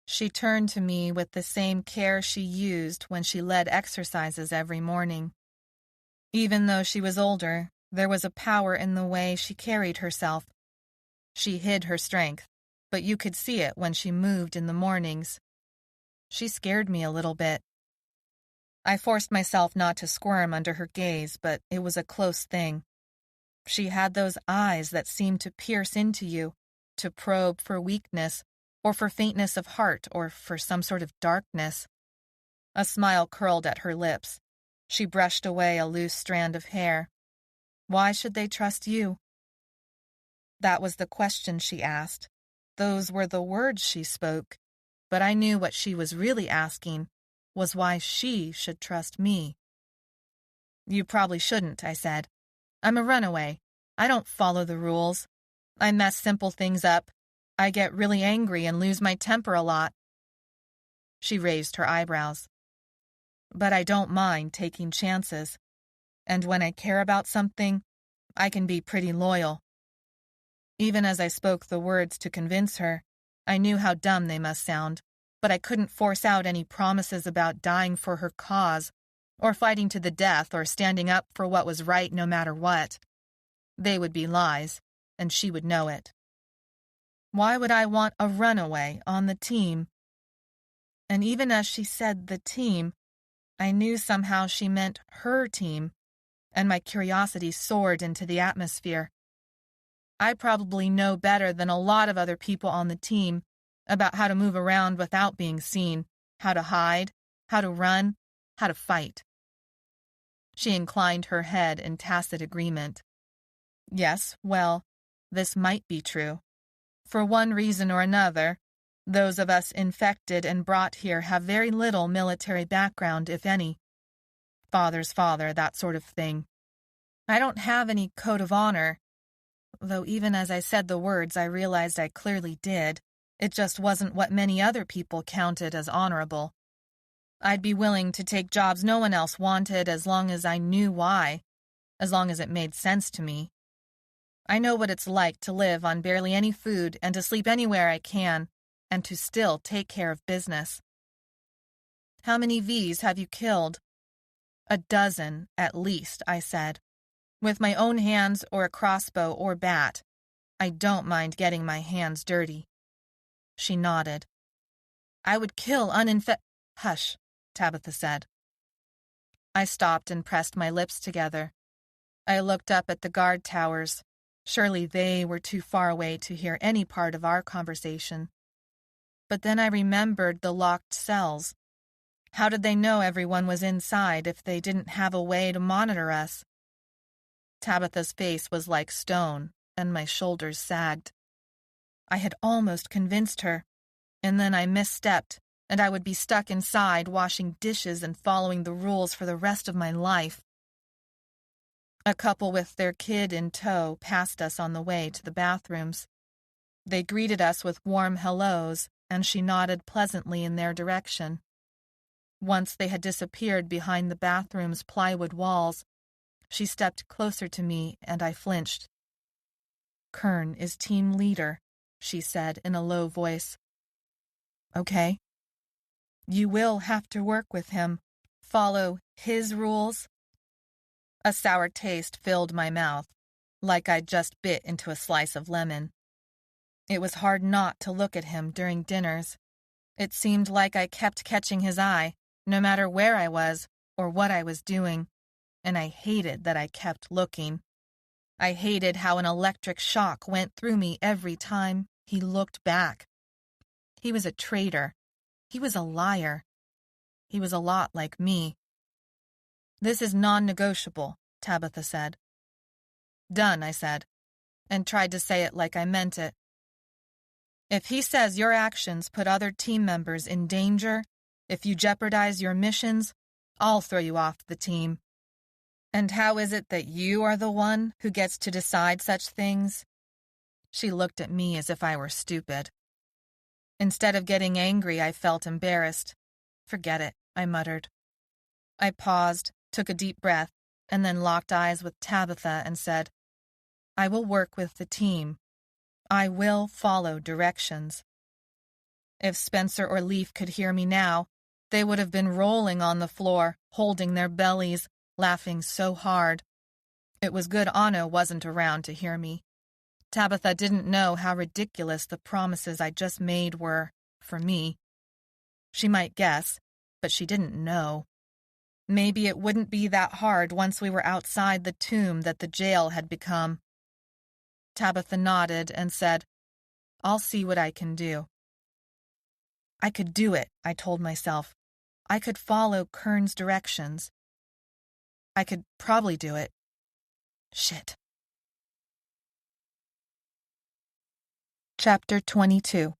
She turned to me with the same care she used when she led exercises every morning. Even though she was older, there was a power in the way she carried herself. She hid her strength, but you could see it when she moved in the mornings. She scared me a little bit. I forced myself not to squirm under her gaze, but it was a close thing. She had those eyes that seemed to pierce into you, to probe for weakness, or for faintness of heart, or for some sort of darkness. A smile curled at her lips. She brushed away a loose strand of hair. Why should they trust you? That was the question she asked. Those were the words she spoke. But I knew what she was really asking was why she should trust me. You probably shouldn't, I said. I'm a runaway. I don't follow the rules. I mess simple things up. I get really angry and lose my temper a lot. She raised her eyebrows. But I don't mind taking chances. And when I care about something, I can be pretty loyal. Even as I spoke the words to convince her, I knew how dumb they must sound, but I couldn't force out any promises about dying for her cause, or fighting to the death, or standing up for what was right no matter what. They would be lies, and she would know it. Why would I want a runaway on the team? And even as she said the team, I knew somehow she meant her team, and my curiosity soared into the atmosphere. I probably know better than a lot of other people on the team about how to move around without being seen, how to hide, how to run, how to fight. She inclined her head in tacit agreement. Yes, well, this might be true. For one reason or another, those of us infected and brought here have very little military background, if any. Father's father, that sort of thing. I don't have any code of honor, though even as I said the words I realized I clearly did. It just wasn't what many other people counted as honorable. I'd be willing to take jobs no one else wanted as long as I knew why, as long as it made sense to me. I know what it's like to live on barely any food and to sleep anywhere I can, and to still take care of business. How many V's have you killed? 12 at least, I said. With my own hands or a crossbow or bat. I don't mind getting my hands dirty. She nodded. I would kill Hush, Tabitha said. I stopped and pressed my lips together. I looked up at the guard towers. Surely they were too far away to hear any part of our conversation. But then I remembered the locked cells. How did they know everyone was inside if they didn't have a way to monitor us? Tabitha's face was like stone, and my shoulders sagged. I had almost convinced her, and then I misstepped, and I would be stuck inside washing dishes and following the rules for the rest of my life. A couple with their kid in tow passed us on the way to the bathrooms. They greeted us with warm hellos, and she nodded pleasantly in their direction. Once they had disappeared behind the bathroom's plywood walls, she stepped closer to me, and I flinched. Kern is team leader, she said in a low voice. Okay. You will have to work with him, follow his rules. A sour taste filled my mouth, like I'd just bit into a slice of lemon. It was hard not to look at him during dinners. It seemed like I kept catching his eye, no matter where I was or what I was doing, and I hated that I kept looking. I hated how an electric shock went through me every time he looked back. He was a traitor. He was a liar. He was a lot like me. This is non-negotiable, Tabitha said. Done, I said, and tried to say it like I meant it. If he says your actions put other team members in danger, if you jeopardize your missions, I'll throw you off the team. And how is it that you are the one who gets to decide such things? She looked at me as if I were stupid. Instead of getting angry, I felt embarrassed. "Forget it," I muttered. I paused, took a deep breath, and then locked eyes with Tabitha and said, "I will work with the team. I will follow directions." If Spencer or Leaf could hear me now, they would have been rolling on the floor, holding their bellies, laughing so hard. It was good Anno wasn't around to hear me. Tabitha didn't know how ridiculous the promises I just made were, for me. She might guess, but she didn't know. Maybe it wouldn't be that hard once we were outside the tomb that the jail had become. Tabitha nodded and said, "I'll see what I can do." I could do it, I told myself. I could follow Kern's directions. I could probably do it. Shit. Chapter 22.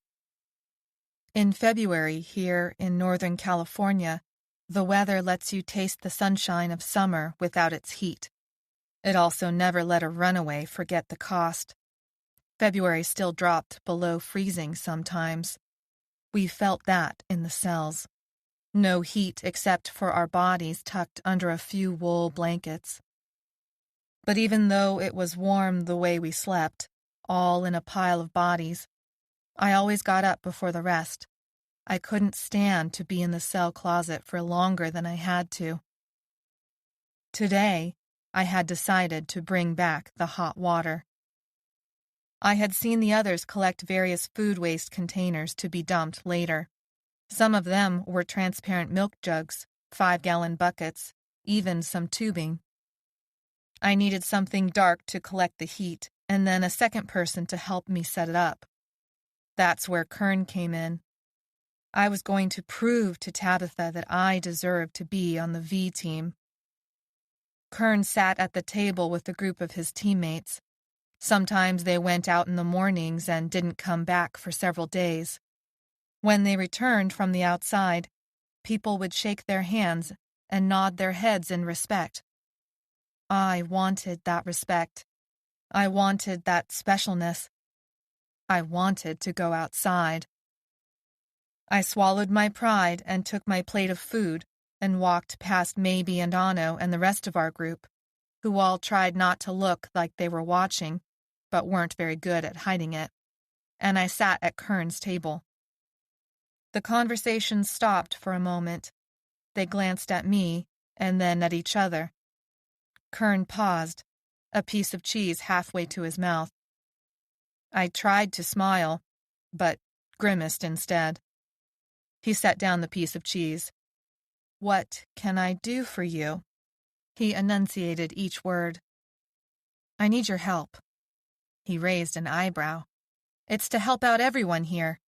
In February, here in Northern California, the weather lets you taste the sunshine of summer without its heat. It also never let a runaway forget the cost. February still dropped below freezing sometimes. We felt that in the cells. No heat except for our bodies tucked under a few wool blankets. But even though it was warm the way we slept, all in a pile of bodies, I always got up before the rest. I couldn't stand to be in the cell closet for longer than I had to. Today, I had decided to bring back the hot water. I had seen the others collect various food waste containers to be dumped later. Some of them were transparent milk jugs, 5-gallon buckets, even some tubing. I needed something dark to collect the heat, and then a second person to help me set it up. That's where Kern came in. I was going to prove to Tabitha that I deserved to be on the V team. Kern sat at the table with a group of his teammates. Sometimes they went out in the mornings and didn't come back for several days. When they returned from the outside, people would shake their hands and nod their heads in respect. I wanted that respect. I wanted that specialness. I wanted to go outside. I swallowed my pride and took my plate of food and walked past Maybe and Anno and the rest of our group, who all tried not to look like they were watching, but weren't very good at hiding it, and I sat at Kern's table. The conversation stopped for a moment. They glanced at me and then at each other. Kern paused, a piece of cheese halfway to his mouth. I tried to smile, but grimaced instead. He set down the piece of cheese. "What can I do for you?" He enunciated each word. "I need your help." He raised an eyebrow. "It's to help out everyone here."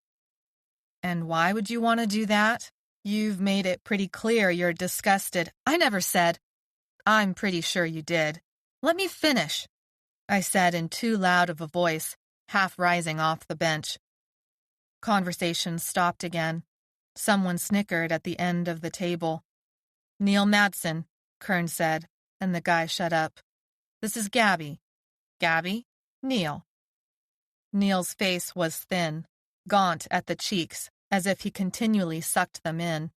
"And why would you want to do that? You've made it pretty clear you're disgusted." "I never said." "I'm pretty sure you did. Let me finish," I said in too loud of a voice, half rising off the bench. Conversation stopped again. Someone snickered at the end of the table. "Neil Madsen," Kern said, and the guy shut up. "This is Gabby." "Gabby?" "Neil." Neil's face was thin, gaunt at the cheeks, as if he continually sucked them in.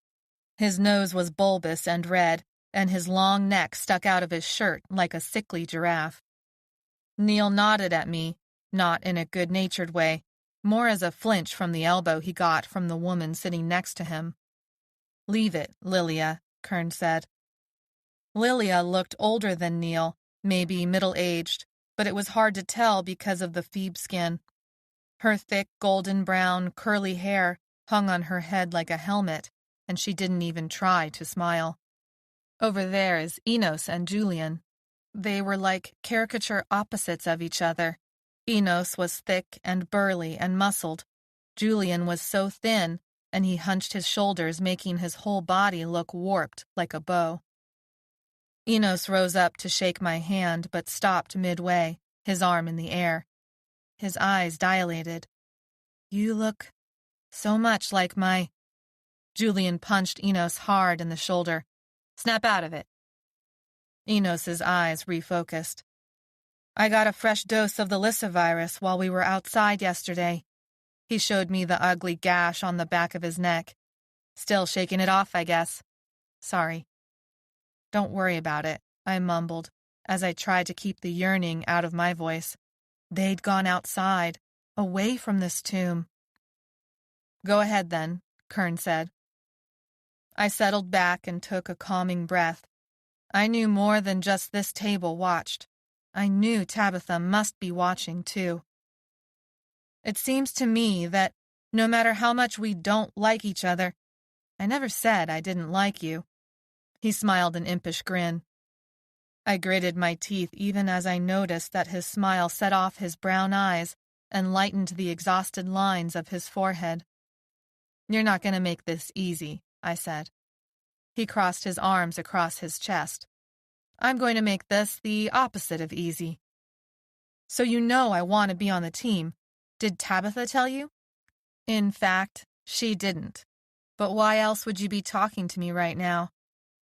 His nose was bulbous and red, and his long neck stuck out of his shirt like a sickly giraffe. Neil nodded at me, not in a good-natured way, more as a flinch from the elbow he got from the woman sitting next to him. "Leave it, Lilia," Kern said. Lilia looked older than Neil, maybe middle-aged, but it was hard to tell because of the Phoebe skin. Her thick, golden-brown, curly hair hung on her head like a helmet, and she didn't even try to smile. Over there is Enos and Julian. They were like caricature opposites of each other. Enos was thick and burly and muscled. Julian was so thin, and he hunched his shoulders, making his whole body look warped like a bow. Enos rose up to shake my hand, but stopped midway, his arm in the air. His eyes dilated. "You look so much like my—" Julian punched Enos hard in the shoulder. "Snap out of it." Enos's eyes refocused. "I got a fresh dose of the Lissa virus while we were outside yesterday. He showed me the ugly gash on the back of his neck. Still shaking it off, I guess. Sorry. Don't worry about it, I mumbled, as I tried to keep the yearning out of my voice. They'd gone outside, away from this tomb. Go ahead then, Kern said. I settled back and took a calming breath. I knew more than just this table watched. I knew Tabitha must be watching, too. It seems to me that no matter how much we don't like each other, I never said I didn't like you. He smiled an impish grin. I gritted my teeth even as I noticed that his smile set off his brown eyes and lightened the exhausted lines of his forehead. You're not going to make this easy, I said. He crossed his arms across his chest. I'm going to make this the opposite of easy. So you know I want to be on the team. Did Tabitha tell you? In fact, she didn't. But why else would you be talking to me right now?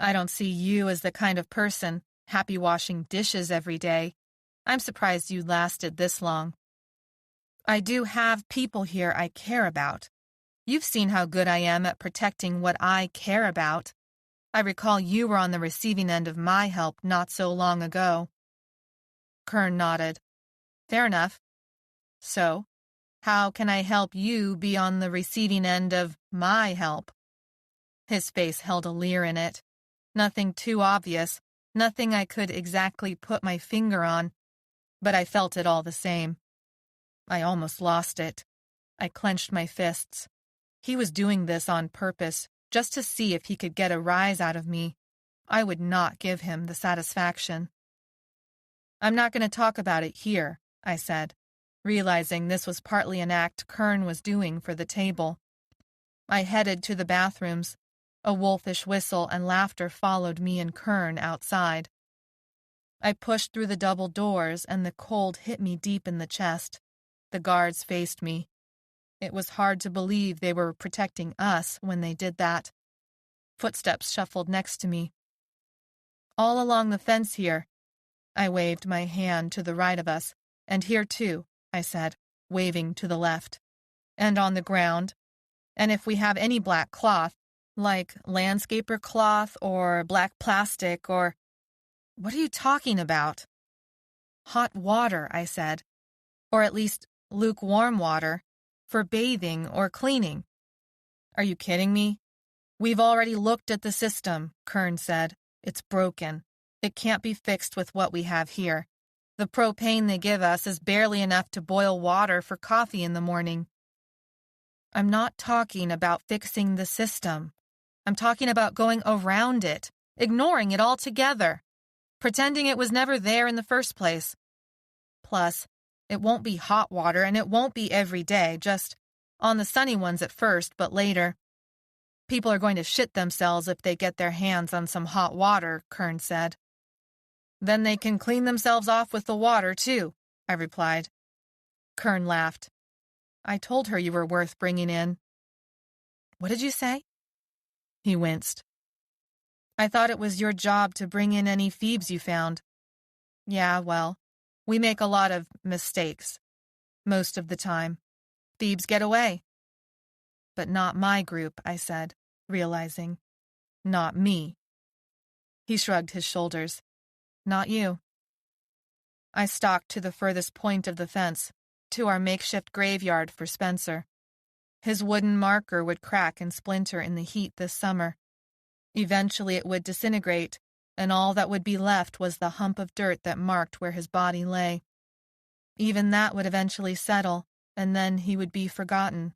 I don't see you as the kind of person happy washing dishes every day. I'm surprised you lasted this long. I do have people here I care about. You've seen how good I am at protecting what I care about. I recall you were on the receiving end of my help not so long ago. Kern nodded. Fair enough. So, how can I help you be on the receiving end of my help? His face held a leer in it. Nothing too obvious, nothing I could exactly put my finger on, but I felt it all the same. I almost lost it. I clenched my fists. He was doing this on purpose, just to see if he could get a rise out of me. I would not give him the satisfaction. I'm not going to talk about it here, I said, realizing this was partly an act Kern was doing for the table. I headed to the bathrooms. A wolfish whistle and laughter followed me and Kern outside. I pushed through the double doors and the cold hit me deep in the chest. The guards faced me. It was hard to believe they were protecting us when they did that. Footsteps shuffled next to me. All along the fence here. I waved my hand to the right of us. And here too, I said, waving to the left. And on the ground. And if we have any black cloth, like landscaper cloth or black plastic or... What are you talking about? Hot water, I said. Or at least lukewarm water. For bathing or cleaning. Are you kidding me? We've already looked at the system, Kern said. It's broken. It can't be fixed with what we have here. The propane they give us is barely enough to boil water for coffee in the morning. I'm not talking about fixing the system. I'm talking about going around it, ignoring it altogether, pretending it was never there in the first place. Plus, it won't be hot water and it won't be every day, just on the sunny ones at first, but later. People are going to shit themselves if they get their hands on some hot water, Kern said. Then they can clean themselves off with the water, too, I replied. Kern laughed. I told her you were worth bringing in. What did you say? He winced. I thought it was your job to bring in any Phoebes you found. Yeah, well, we make a lot of mistakes. Most of the time. Thieves get away. But not my group, I said, realizing. Not me. He shrugged his shoulders. Not you. I stalked to the furthest point of the fence, to our makeshift graveyard for Spencer. His wooden marker would crack and splinter in the heat this summer. Eventually it would disintegrate, and all that would be left was the hump of dirt that marked where his body lay. Even that would eventually settle, and then he would be forgotten.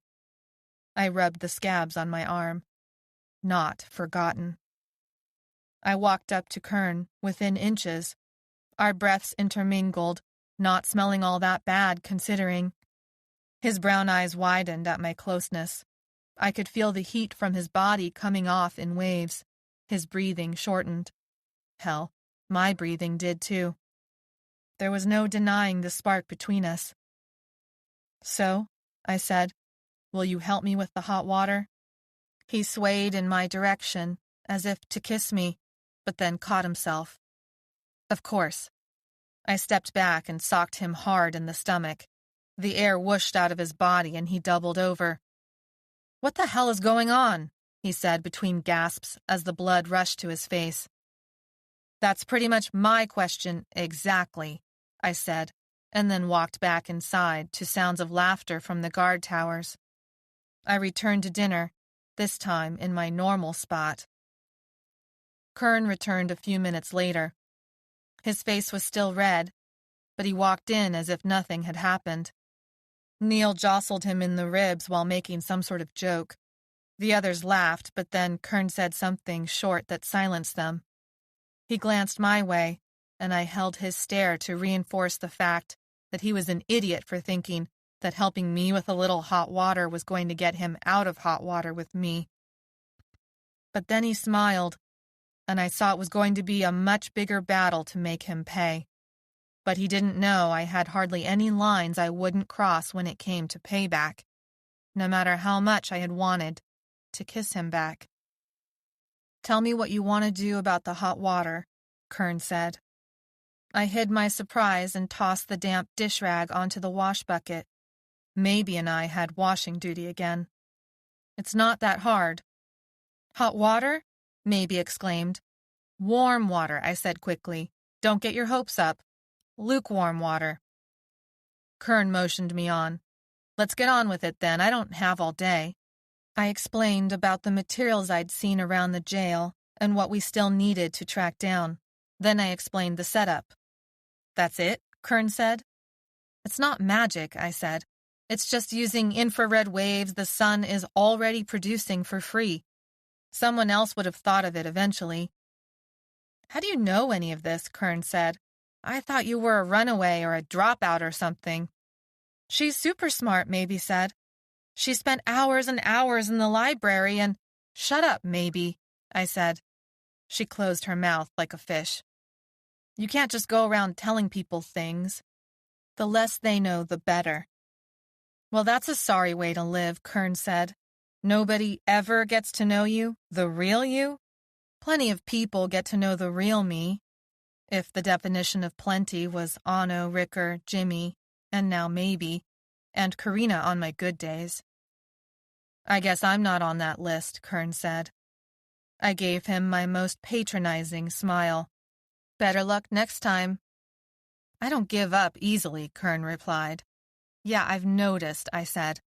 I rubbed the scabs on my arm. Not forgotten. I walked up to Kern, within inches. Our breaths intermingled, not smelling all that bad, considering. His brown eyes widened at my closeness. I could feel the heat from his body coming off in waves. His breathing shortened. Hell, my breathing did too. There was no denying the spark between us. So, I said, will you help me with the hot water? He swayed in my direction, as if to kiss me, but then caught himself. Of course. I stepped back and socked him hard in the stomach. The air whooshed out of his body and he doubled over. "What the hell is going on?" he said between gasps as the blood rushed to his face. "That's pretty much my question exactly," I said, and then walked back inside to sounds of laughter from the guard towers. I returned to dinner, this time in my normal spot. Kern returned a few minutes later. His face was still red, but he walked in as if nothing had happened. Neil jostled him in the ribs while making some sort of joke. The others laughed, but then Kern said something short that silenced them. He glanced my way, and I held his stare to reinforce the fact that he was an idiot for thinking that helping me with a little hot water was going to get him out of hot water with me. But then he smiled, and I saw it was going to be a much bigger battle to make him pay. But he didn't know I had hardly any lines I wouldn't cross when it came to payback, no matter how much I had wanted to kiss him back. "Tell me what you want to do about the hot water," Kern said. I hid my surprise and tossed the damp dish rag onto the wash bucket. Maybe and I had washing duty again. "It's not that hard." "Hot water?" Maybe exclaimed. "Warm water," I said quickly. "Don't get your hopes up. Lukewarm water." Kern motioned me on. "Let's get on with it then. I don't have all day." I explained about the materials I'd seen around the jail and what we still needed to track down. Then I explained the setup. "That's it?" Kern said. "It's not magic," I said. "It's just using infrared waves the sun is already producing for free. Someone else would have thought of it eventually." "How do you know any of this?" Kern said. "I thought you were a runaway or a dropout or something." "She's super smart," Maybe said. "She spent hours and hours in the library and—" "Shut up, Maybe," I said. She closed her mouth like a fish. "You can't just go around telling people things. The less they know, the better." "Well, that's a sorry way to live," Kern said. "Nobody ever gets to know you, the real you? Plenty of people get to know the real me. If the definition of plenty was Anno, Ricker, Jimmy, and now Maybe, and Karina on my good days." "I guess I'm not on that list," Kern said. I gave him my most patronizing smile. "Better luck next time." "I don't give up easily," Kern replied. "Yeah, I've noticed," I said.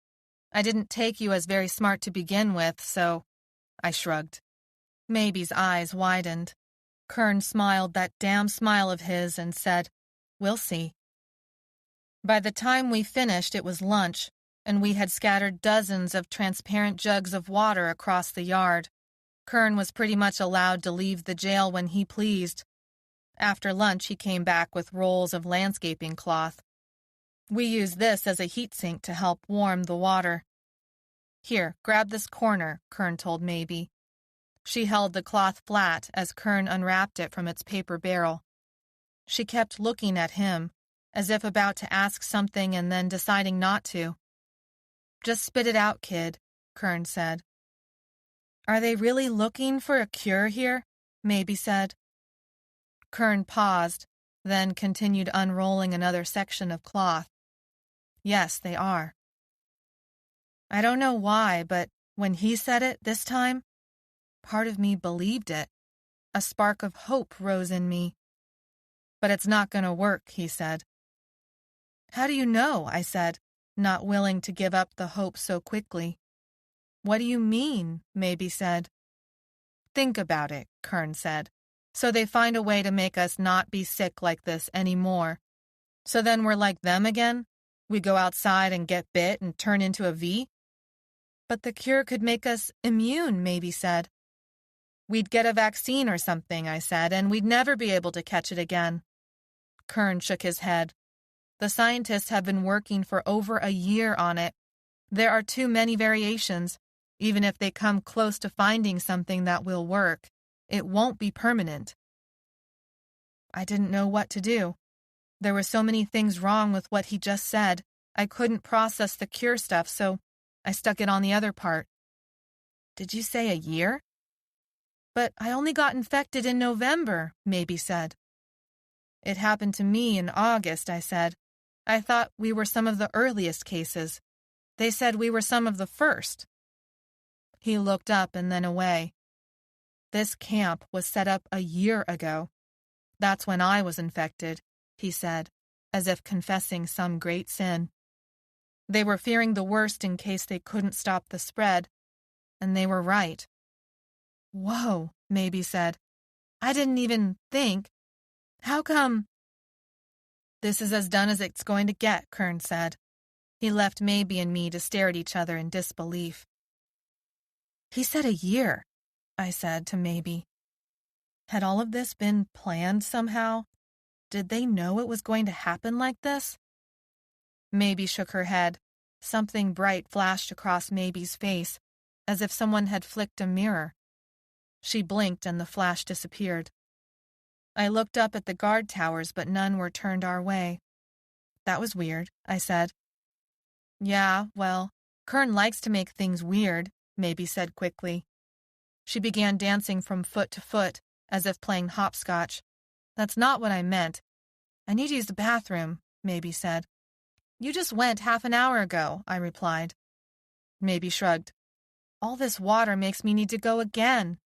"I didn't take you as very smart to begin with, so—" I shrugged. Maybe's eyes widened. Kern smiled that damn smile of his and said, "We'll see." By the time we finished, it was lunch, and we had scattered dozens of transparent jugs of water across the yard. Kern was pretty much allowed to leave the jail when he pleased. After lunch, he came back with rolls of landscaping cloth. "We use this as a heat sink to help warm the water." "Here, grab this corner," Kern told Maybe. She held the cloth flat as Kern unwrapped it from its paper barrel. She kept looking at him, as if about to ask something and then deciding not to. "Just spit it out, kid," Kern said. "Are they really looking for a cure here?" Maybe said. Kern paused, then continued unrolling another section of cloth. "Yes, they are." I don't know why, but when he said it this time, part of me believed it. A spark of hope rose in me. "But it's not going to work," he said. "How do you know?" I said, not willing to give up the hope so quickly. "What do you mean?" Maybe said. "Think about it," Kern said. "So they find a way to make us not be sick like this anymore. So then we're like them again? We go outside and get bit and turn into a V?" "But the cure could make us immune," Maybe said. "We'd get a vaccine or something," I said, "and we'd never be able to catch it again." Kern shook his head. "The scientists have been working for over a year on it. There are too many variations. Even if they come close to finding something that will work, it won't be permanent." I didn't know what to do. There were so many things wrong with what he just said. I couldn't process the cure stuff, so I stuck it on the other part. "Did you say a year?" "But I only got infected in November," Maybe said. "It happened to me in August," I said. I thought we were some of the earliest cases. They said we were some of the first." He looked up and then away. "This camp was set up a year ago. That's when I was infected," he said, as if confessing some great sin. They were fearing the worst in case they couldn't stop the spread, and they were right. "Whoa," Maybe said. "I didn't even think. How come?" "This is as done as it's going to get," Kern said. He left Maybe and me to stare at each other in disbelief. "He said a year," I said to Maybe. Had all of this been planned somehow? Did they know it was going to happen like this? Maybe shook her head. Something bright flashed across Maybe's face, as if someone had flicked a mirror. She blinked and the flash disappeared. I looked up at the guard towers, but none were turned our way. "That was weird," I said. "Yeah, well, Kern likes to make things weird," Maybe said quickly. She began dancing from foot to foot, as if playing hopscotch. "That's not what I meant. I need to use the bathroom," Maybe said. "You just went half an hour ago," I replied. Maybe shrugged. "All this water makes me need to go again."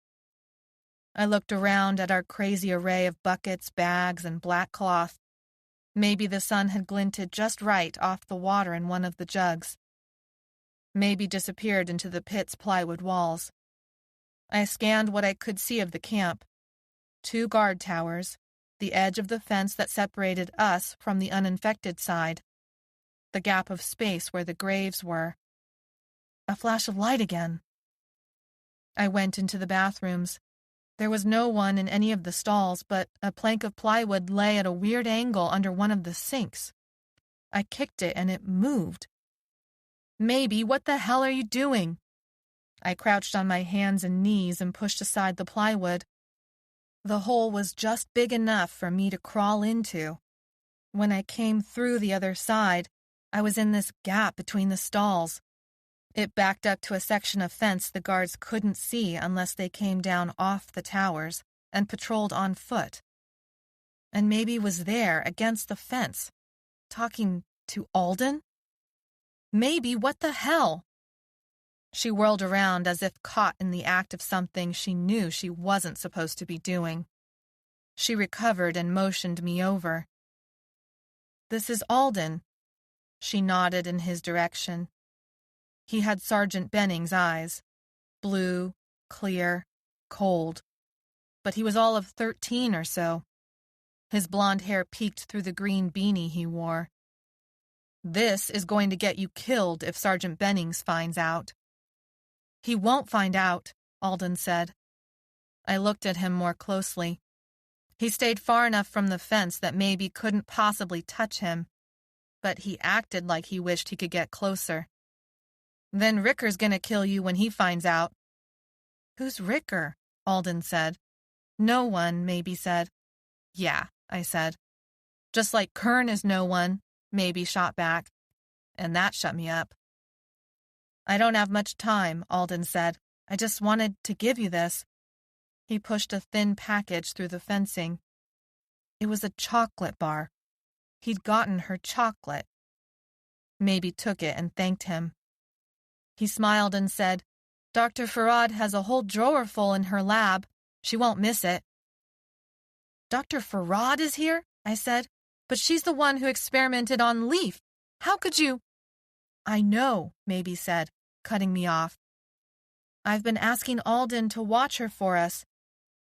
I looked around at our crazy array of buckets, bags, and black cloth. Maybe the sun had glinted just right off the water in one of the jugs. Maybe disappeared into the pit's plywood walls. I scanned what I could see of the camp. 2 guard towers, the edge of the fence that separated us from the uninfected side, the gap of space where the graves were. A flash of light again. I went into the bathrooms. There was no one in any of the stalls, but a plank of plywood lay at a weird angle under one of the sinks. I kicked it and it moved. "Maybe, what the hell are you doing?" I crouched on my hands and knees and pushed aside the plywood. The hole was just big enough for me to crawl into. When I came through the other side, I was in this gap between the stalls. It backed up to a section of fence the guards couldn't see unless they came down off the towers and patrolled on foot. And Maybe was there against the fence, talking to Alden? Maybe, what the hell? She whirled around as if caught in the act of something she knew she wasn't supposed to be doing. She recovered and motioned me over. "This is Alden." She nodded in his direction. He had Sergeant Benning's eyes, blue, clear, cold. But he was all of 13 or so. His blonde hair peeked through the green beanie he wore. "This is going to get you killed if Sergeant Bennings finds out." "He won't find out," Alden said. I looked at him more closely. He stayed far enough from the fence that Maybe couldn't possibly touch him, but he acted like he wished he could get closer. "Then Ricker's gonna kill you when he finds out." "Who's Ricker?" Alden said. "No one," Maybe said. "Yeah," I said. "Just like Kern is no one," Maybe shot back. And that shut me up. "I don't have much time," Alden said. "I just wanted to give you this." He pushed a thin package through the fencing. It was a chocolate bar. He'd gotten her chocolate. Maybe took it and thanked him. He smiled and said, "Dr. Farad has a whole drawer full in her lab. She won't miss it." "Dr. Farad is here?" I said. "But she's the one who experimented on Leaf. How could you—" "I know," Maybe said, cutting me off. "I've been asking Alden to watch her for us.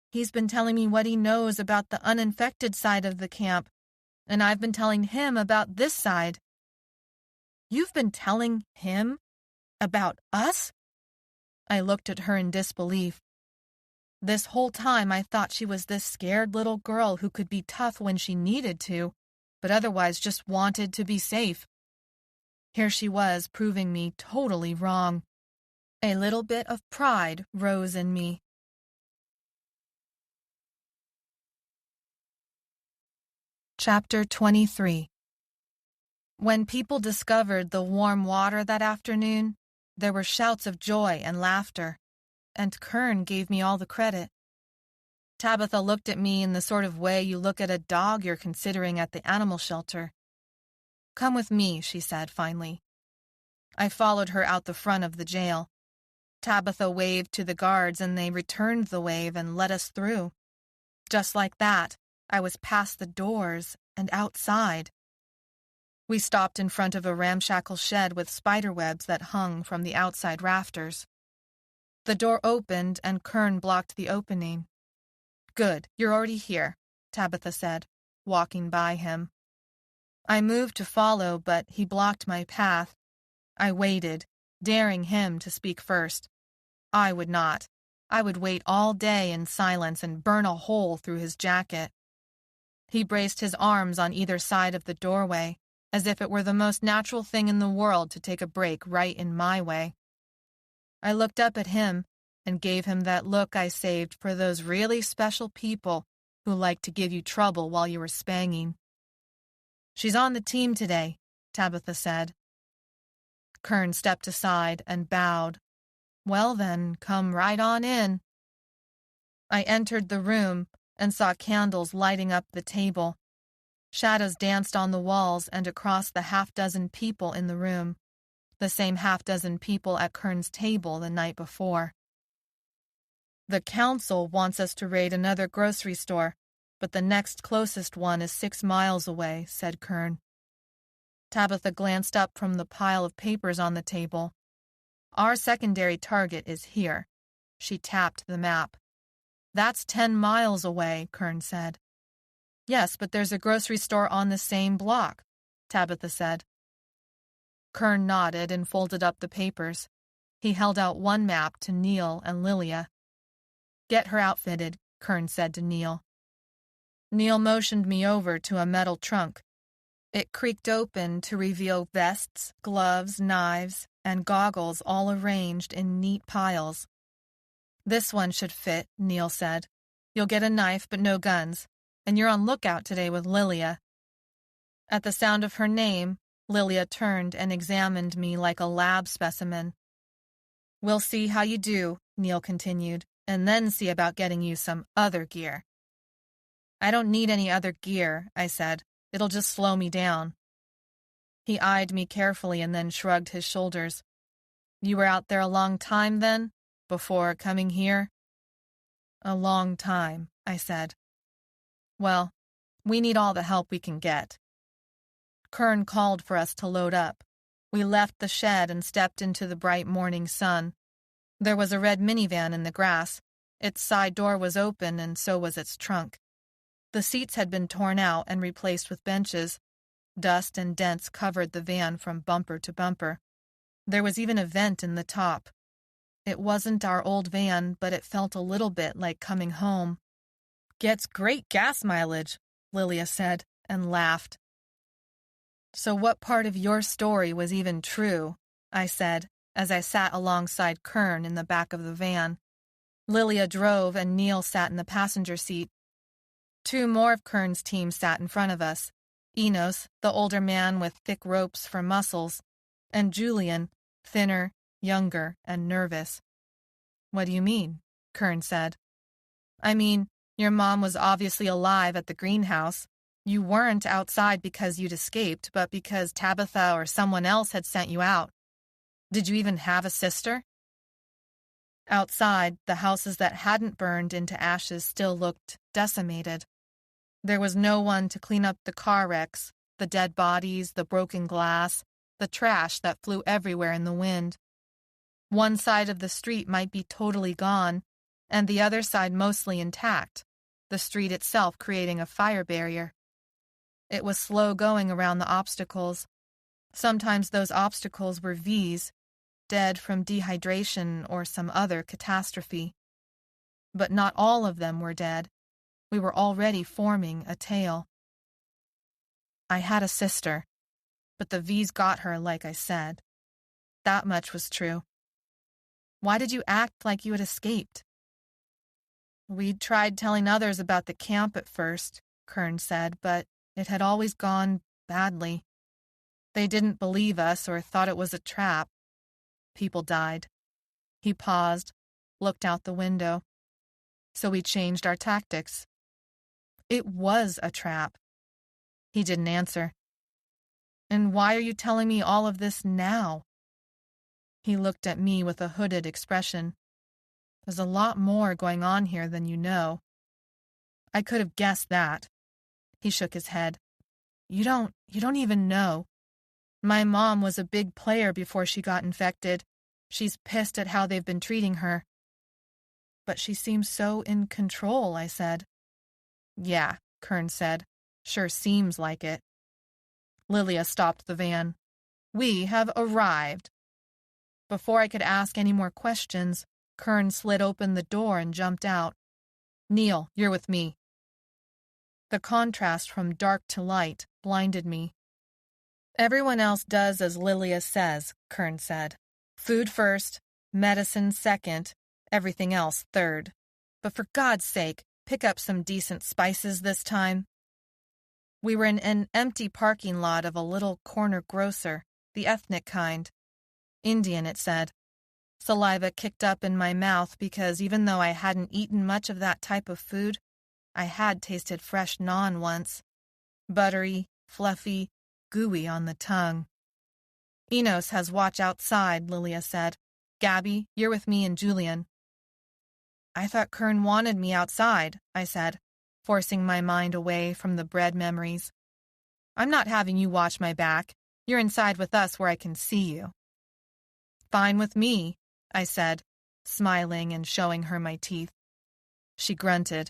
He's been telling me what he knows about the uninfected side of the camp, and I've been telling him about this side." "You've been telling him? About us?" I looked at her in disbelief. This whole time I thought she was this scared little girl who could be tough when she needed to, but otherwise just wanted to be safe. Here she was, proving me totally wrong. A little bit of pride rose in me. Chapter 23. When people discovered the warm water that afternoon, there were shouts of joy and laughter, and Kern gave me all the credit. Tabitha looked at me in the sort of way you look at a dog you're considering at the animal shelter. Come with me, she said finally. I followed her out the front of the jail. Tabitha waved to the guards and they returned the wave and let us through. Just like that, I was past the doors and outside. We stopped in front of a ramshackle shed with spider webs that hung from the outside rafters. The door opened and Kern blocked the opening. Good, you're already here, Tabitha said, walking by him. I moved to follow, but he blocked my path. I waited, daring him to speak first. I would not. I would wait all day in silence and burn a hole through his jacket. He braced his arms on either side of the doorway, as if it were the most natural thing in the world to take a break right in my way. I looked up at him and gave him that look I saved for those really special people who like to give you trouble while you were spanging. She's on the team today, Tabitha said. Kern stepped aside and bowed. Well then, come right on in. I entered the room and saw candles lighting up the table. Shadows danced on the walls and across the half-dozen people in the room, the same half-dozen people at Kern's table the night before. The council wants us to raid another grocery store, but the next closest one is 6 miles away, said Kern. Tabitha glanced up from the pile of papers on the table. Our secondary target is here. She tapped the map. That's 10 miles away, Kern said. Yes, but there's a grocery store on the same block, Tabitha said. Kern nodded and folded up the papers. He held out one map to Neil and Lilia. Get her outfitted, Kern said to Neil. Neil motioned me over to a metal trunk. It creaked open to reveal vests, gloves, knives, and goggles all arranged in neat piles. This one should fit, Neil said. You'll get a knife but no guns, and you're on lookout today with Lilia. At the sound of her name, Lilia turned and examined me like a lab specimen. We'll see how you do, Neil continued, and then see about getting you some other gear. I don't need any other gear, I said. It'll just slow me down. He eyed me carefully and then shrugged his shoulders. You were out there a long time then, before coming here? A long time, I said. Well, we need all the help we can get. Kern called for us to load up. We left the shed and stepped into the bright morning sun. There was a red minivan in the grass. Its side door was open and so was its trunk. The seats had been torn out and replaced with benches. Dust and dents covered the van from bumper to bumper. There was even a vent in the top. It wasn't our old van, but it felt a little bit like coming home. Gets great gas mileage, Lilia said, and laughed. So what part of your story was even true? I said, as I sat alongside Kern in the back of the van. Lilia drove and Neil sat in the passenger seat. 2 more of Kern's team sat in front of us. Enos, the older man with thick ropes for muscles, and Julian, thinner, younger, and nervous. What do you mean? Kern said. I mean, your mom was obviously alive at the greenhouse. You weren't outside because you'd escaped, but because Tabitha or someone else had sent you out. Did you even have a sister? Outside, the houses that hadn't burned into ashes still looked decimated. There was no one to clean up the car wrecks, the dead bodies, the broken glass, the trash that flew everywhere in the wind. One side of the street might be totally gone, and the other side mostly intact, the street itself creating a fire barrier. It was slow going around the obstacles. Sometimes those obstacles were V's, dead from dehydration or some other catastrophe. But not all of them were dead. We were already forming a tail. I had a sister, but the V's got her, like I said. That much was true. Why did you act like you had escaped? We'd tried telling others about the camp at first, Kern said, but it had always gone badly. They didn't believe us or thought it was a trap. People died. He paused, looked out the window. So we changed our tactics. It was a trap. He didn't answer. And why are you telling me all of this now? He looked at me with a hooded expression. There's a lot more going on here than you know. I could have guessed that. He shook his head. You don't even know. My mom was a big player before she got infected. She's pissed at how they've been treating her. But she seems so in control, I said. Yeah, Kern said. Sure seems like it. Lilia stopped the van. We have arrived. Before I could ask any more questions, Kern slid open the door and jumped out. Neil, you're with me. The contrast from dark to light blinded me. Everyone else does as Lilia says, Kern said. Food first, medicine second, everything else third. But for God's sake, pick up some decent spices this time. We were in an empty parking lot of a little corner grocer, the ethnic kind. Indian, it said. Saliva kicked up in my mouth because even though I hadn't eaten much of that type of food, I had tasted fresh naan once. Buttery, fluffy, gooey on the tongue. Enos has watch outside, Lilia said. Gabby, you're with me and Julian. I thought Kern wanted me outside, I said, forcing my mind away from the bread memories. I'm not having you watch my back. You're inside with us where I can see you. Fine with me, I said, smiling and showing her my teeth. She grunted.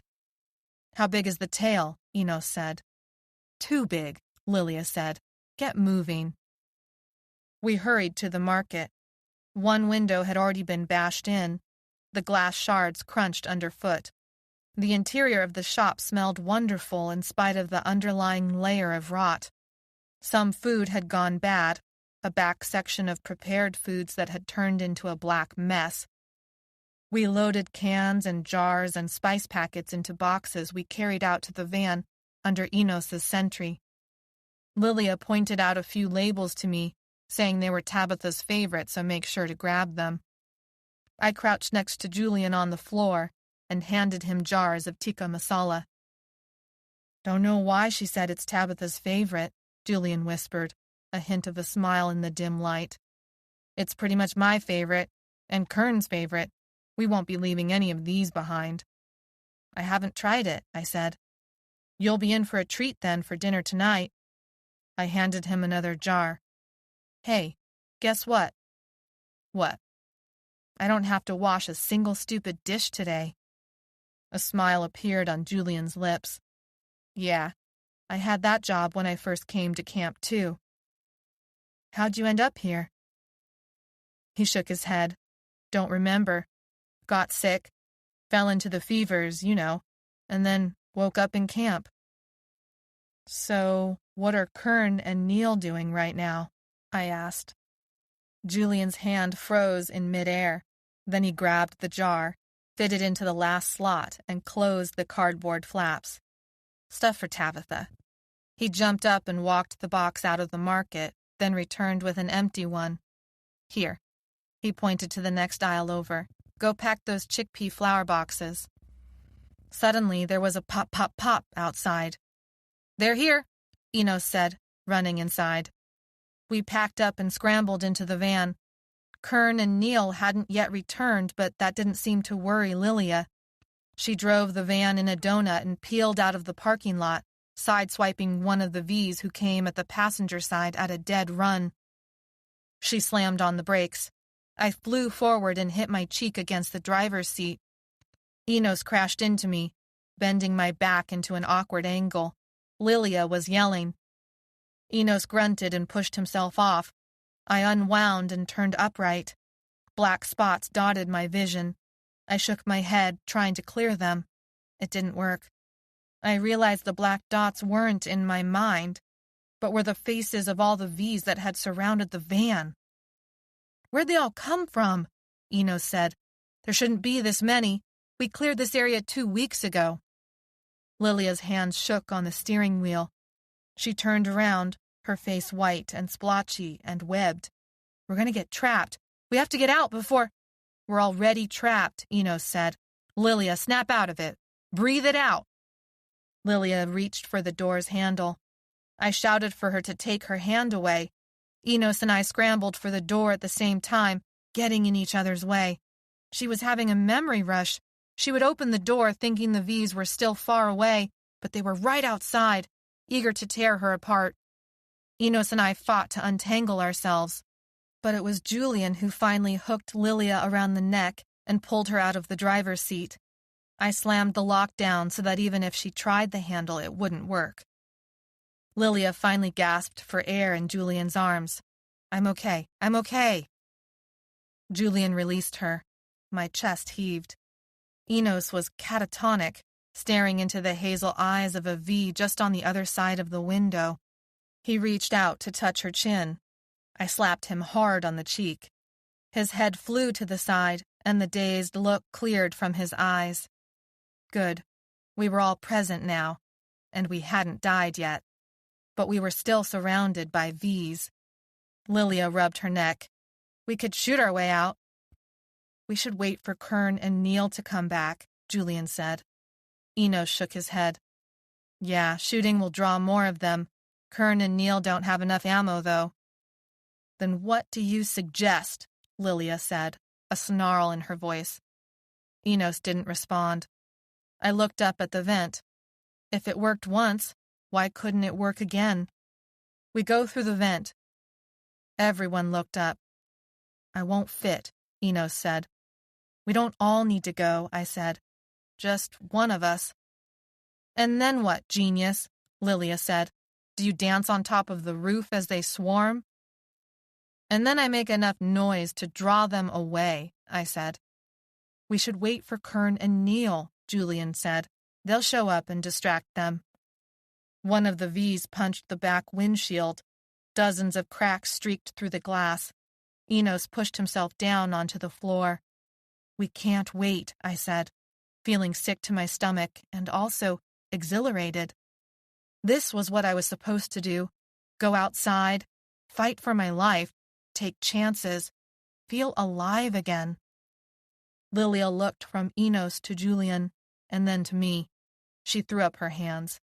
How big is the tail? Enos said. Too big, Lilia said. Get moving. We hurried to the market. One window had already been bashed in. The glass shards crunched underfoot. The interior of the shop smelled wonderful in spite of the underlying layer of rot. Some food had gone bad, a back section of prepared foods that had turned into a black mess. We loaded cans and jars and spice packets into boxes we carried out to the van under Enos's sentry. Lilia pointed out a few labels to me, saying they were Tabitha's favorite, so make sure to grab them. I crouched next to Julian on the floor and handed him jars of tikka masala. Don't know why she said it's Tabitha's favorite, Julian whispered, a hint of a smile in the dim light. It's pretty much my favorite, and Kern's favorite. We won't be leaving any of these behind. I haven't tried it, I said. You'll be in for a treat then for dinner tonight. I handed him another jar. Hey, guess what? What? I don't have to wash a single stupid dish today. A smile appeared on Julian's lips. Yeah, I had that job when I first came to camp too. How'd you end up here? He shook his head. Don't remember. Got sick, fell into the fevers, you know, and then woke up in camp. So, what are Kern and Neil doing right now? I asked. Julian's hand froze in midair. Then he grabbed the jar, fit it into the last slot, and closed the cardboard flaps. Stuff for Tabitha. He jumped up and walked the box out of the market, then returned with an empty one. Here. He pointed to the next aisle over. Go pack those chickpea flour boxes. Suddenly, there was a pop, pop, pop outside. They're here, Enos said, running inside. We packed up and scrambled into the van. Kern and Neil hadn't yet returned, but that didn't seem to worry Lilia. She drove the van in a donut and peeled out of the parking lot, sideswiping one of the V's who came at the passenger side at a dead run. She slammed on the brakes. I flew forward and hit my cheek against the driver's seat. Enos crashed into me, bending my back into an awkward angle. Lilia was yelling. Enos grunted and pushed himself off. I unwound and turned upright. Black spots dotted my vision. I shook my head, trying to clear them. It didn't work. I realized the black dots weren't in my mind, but were the faces of all the V's that had surrounded the van. Where'd they all come from? Enos said. There shouldn't be this many. We cleared this area 2 weeks ago. Lilia's hands shook on the steering wheel. She turned around, her face white and splotchy and webbed. We're going to get trapped. We have to get out before... We're already trapped, Enos said. Lilia, snap out of it. Breathe it out. Lilia reached for the door's handle. I shouted for her to take her hand away. Enos and I scrambled for the door at the same time, getting in each other's way. She was having a memory rush. She would open the door thinking the V's were still far away, but they were right outside, eager to tear her apart. Enos and I fought to untangle ourselves, but it was Julian who finally hooked Lilia around the neck and pulled her out of the driver's seat. I slammed the lock down so that even if she tried the handle, it wouldn't work. Lilia finally gasped for air in Julian's arms. I'm okay. Julian released her. My chest heaved. Enos was catatonic, staring into the hazel eyes of a V just on the other side of the window. He reached out to touch her chin. I slapped him hard on the cheek. His head flew to the side, and the dazed look cleared from his eyes. Good. We were all present now, and we hadn't died yet. But we were still surrounded by V's. Lilia rubbed her neck. We could shoot our way out. We should wait for Kern and Neil to come back, Julian said. Enos shook his head. Yeah, shooting will draw more of them. Kern and Neil don't have enough ammo, though. Then what do you suggest? Lilia said, a snarl in her voice. Enos didn't respond. I looked up at the vent. If it worked once, why couldn't it work again? We go through the vent. Everyone looked up. I won't fit, Enos said. We don't all need to go, I said. Just one of us. And then what, genius? Lilia said. Do you dance on top of the roof as they swarm? And then I make enough noise to draw them away, I said. We should wait for Kern and Neil, Julian said. They'll show up and distract them. One of the V's punched the back windshield. Dozens of cracks streaked through the glass. Enos pushed himself down onto the floor. We can't wait, I said, feeling sick to my stomach and also exhilarated. This was what I was supposed to do. Go outside, fight for my life, take chances, feel alive again. Lilia looked from Enos to Julian, and then to me. She threw up her hands.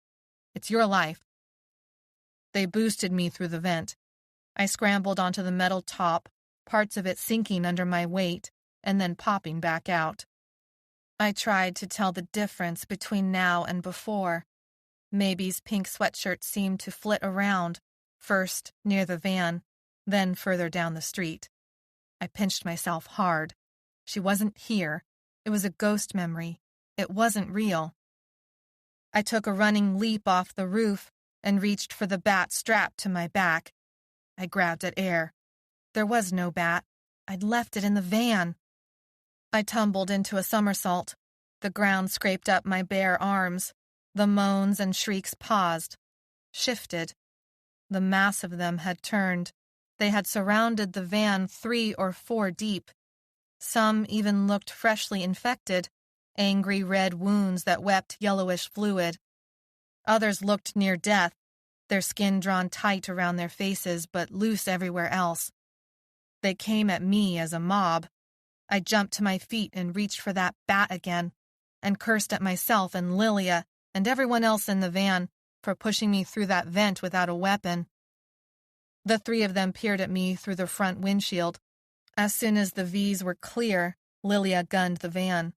It's your life. They boosted me through the vent. I scrambled onto the metal top, parts of it sinking under my weight, and then popping back out. I tried to tell the difference between now and before. Maby's pink sweatshirt seemed to flit around, first near the van, then further down the street. I pinched myself hard. She wasn't here. It was a ghost memory. It wasn't real. I took a running leap off the roof and reached for the bat strapped to my back. I grabbed at air. There was no bat. I'd left it in the van. I tumbled into a somersault. The ground scraped up my bare arms. The moans and shrieks paused, shifted. The mass of them had turned. They had surrounded the van 3 or 4 deep. Some even looked freshly infected, angry red wounds that wept yellowish fluid. Others looked near death, their skin drawn tight around their faces but loose everywhere else. They came at me as a mob. I jumped to my feet and reached for that bat again, and cursed at myself and Lilia and everyone else in the van for pushing me through that vent without a weapon. The 3 of them peered at me through the front windshield. As soon as the V's were clear, Lilia gunned the van.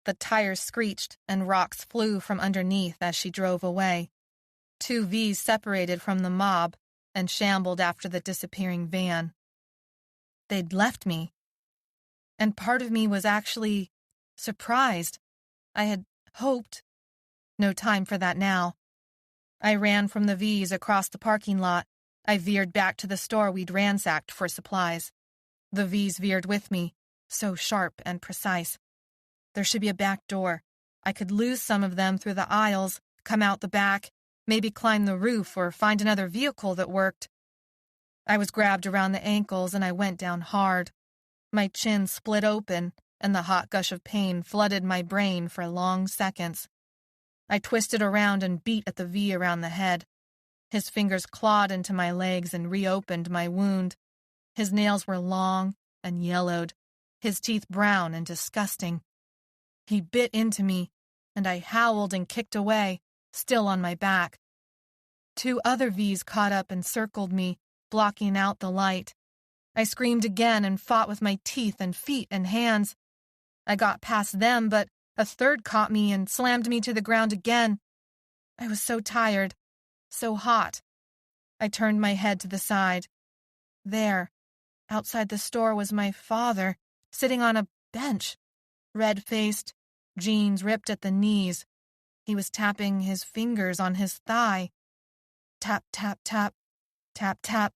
The tires screeched and rocks flew from underneath as she drove away. 2 V's separated from the mob and shambled after the disappearing van. They'd left me. And part of me was actually surprised. I had hoped. No time for that now. I ran from the V's across the parking lot. I veered back to the store we'd ransacked for supplies. The V's veered with me, so sharp and precise. There should be a back door. I could lose some of them through the aisles, come out the back, maybe climb the roof or find another vehicle that worked. I was grabbed around the ankles and I went down hard. My chin split open and the hot gush of pain flooded my brain for long seconds. I twisted around and beat at the V around the head. His fingers clawed into my legs and reopened my wound. His nails were long and yellowed, his teeth brown and disgusting. He bit into me, and I howled and kicked away, still on my back. 2 other Vs caught up and circled me, blocking out the light. I screamed again and fought with my teeth and feet and hands. I got past them, but a third caught me and slammed me to the ground again. I was so tired, so hot. I turned my head to the side. There, outside the store, was my father, sitting on a bench, red-faced, jeans ripped at the knees. He was tapping his fingers on his thigh. Tap, tap, tap, tap, tap,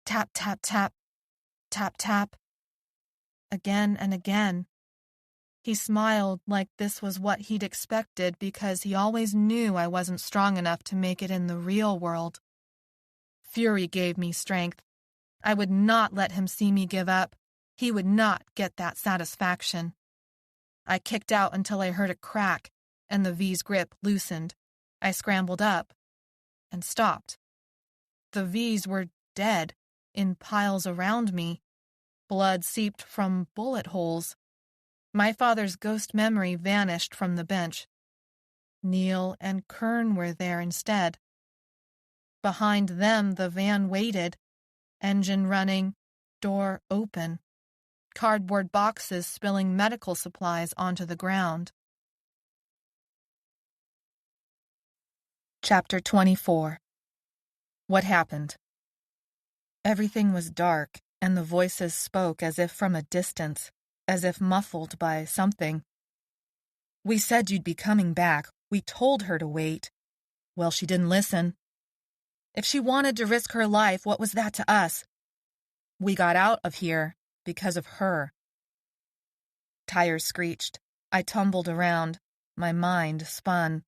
tap, tap, tap, tap, tap. Again and again. He smiled like this was what he'd expected because he always knew I wasn't strong enough to make it in the real world. Fury gave me strength. I would not let him see me give up. He would not get that satisfaction. I kicked out until I heard a crack, and the V's grip loosened. I scrambled up and stopped. The V's were dead, in piles around me. Blood seeped from bullet holes. My father's ghost memory vanished from the bench. Neil and Kern were there instead. Behind them, the van waited, engine running, door open, cardboard boxes spilling medical supplies onto the ground. Chapter 24. What happened? Everything was dark, and the voices spoke as if from a distance, as if muffled by something. We said you'd be coming back. We told her to wait. Well, she didn't listen. If she wanted to risk her life, what was that to us? We got out of here because of her. Tires screeched. I tumbled around. My mind spun.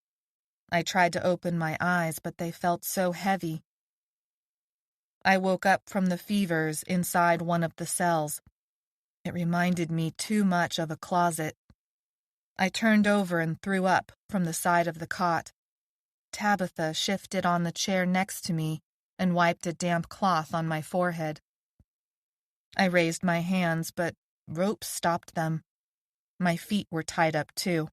I tried to open my eyes, but they felt so heavy. I woke up from the fevers inside one of the cells. It reminded me too much of a closet. I turned over and threw up from the side of the cot. Tabitha shifted on the chair next to me and wiped a damp cloth on my forehead. I raised my hands, but ropes stopped them. My feet were tied up too.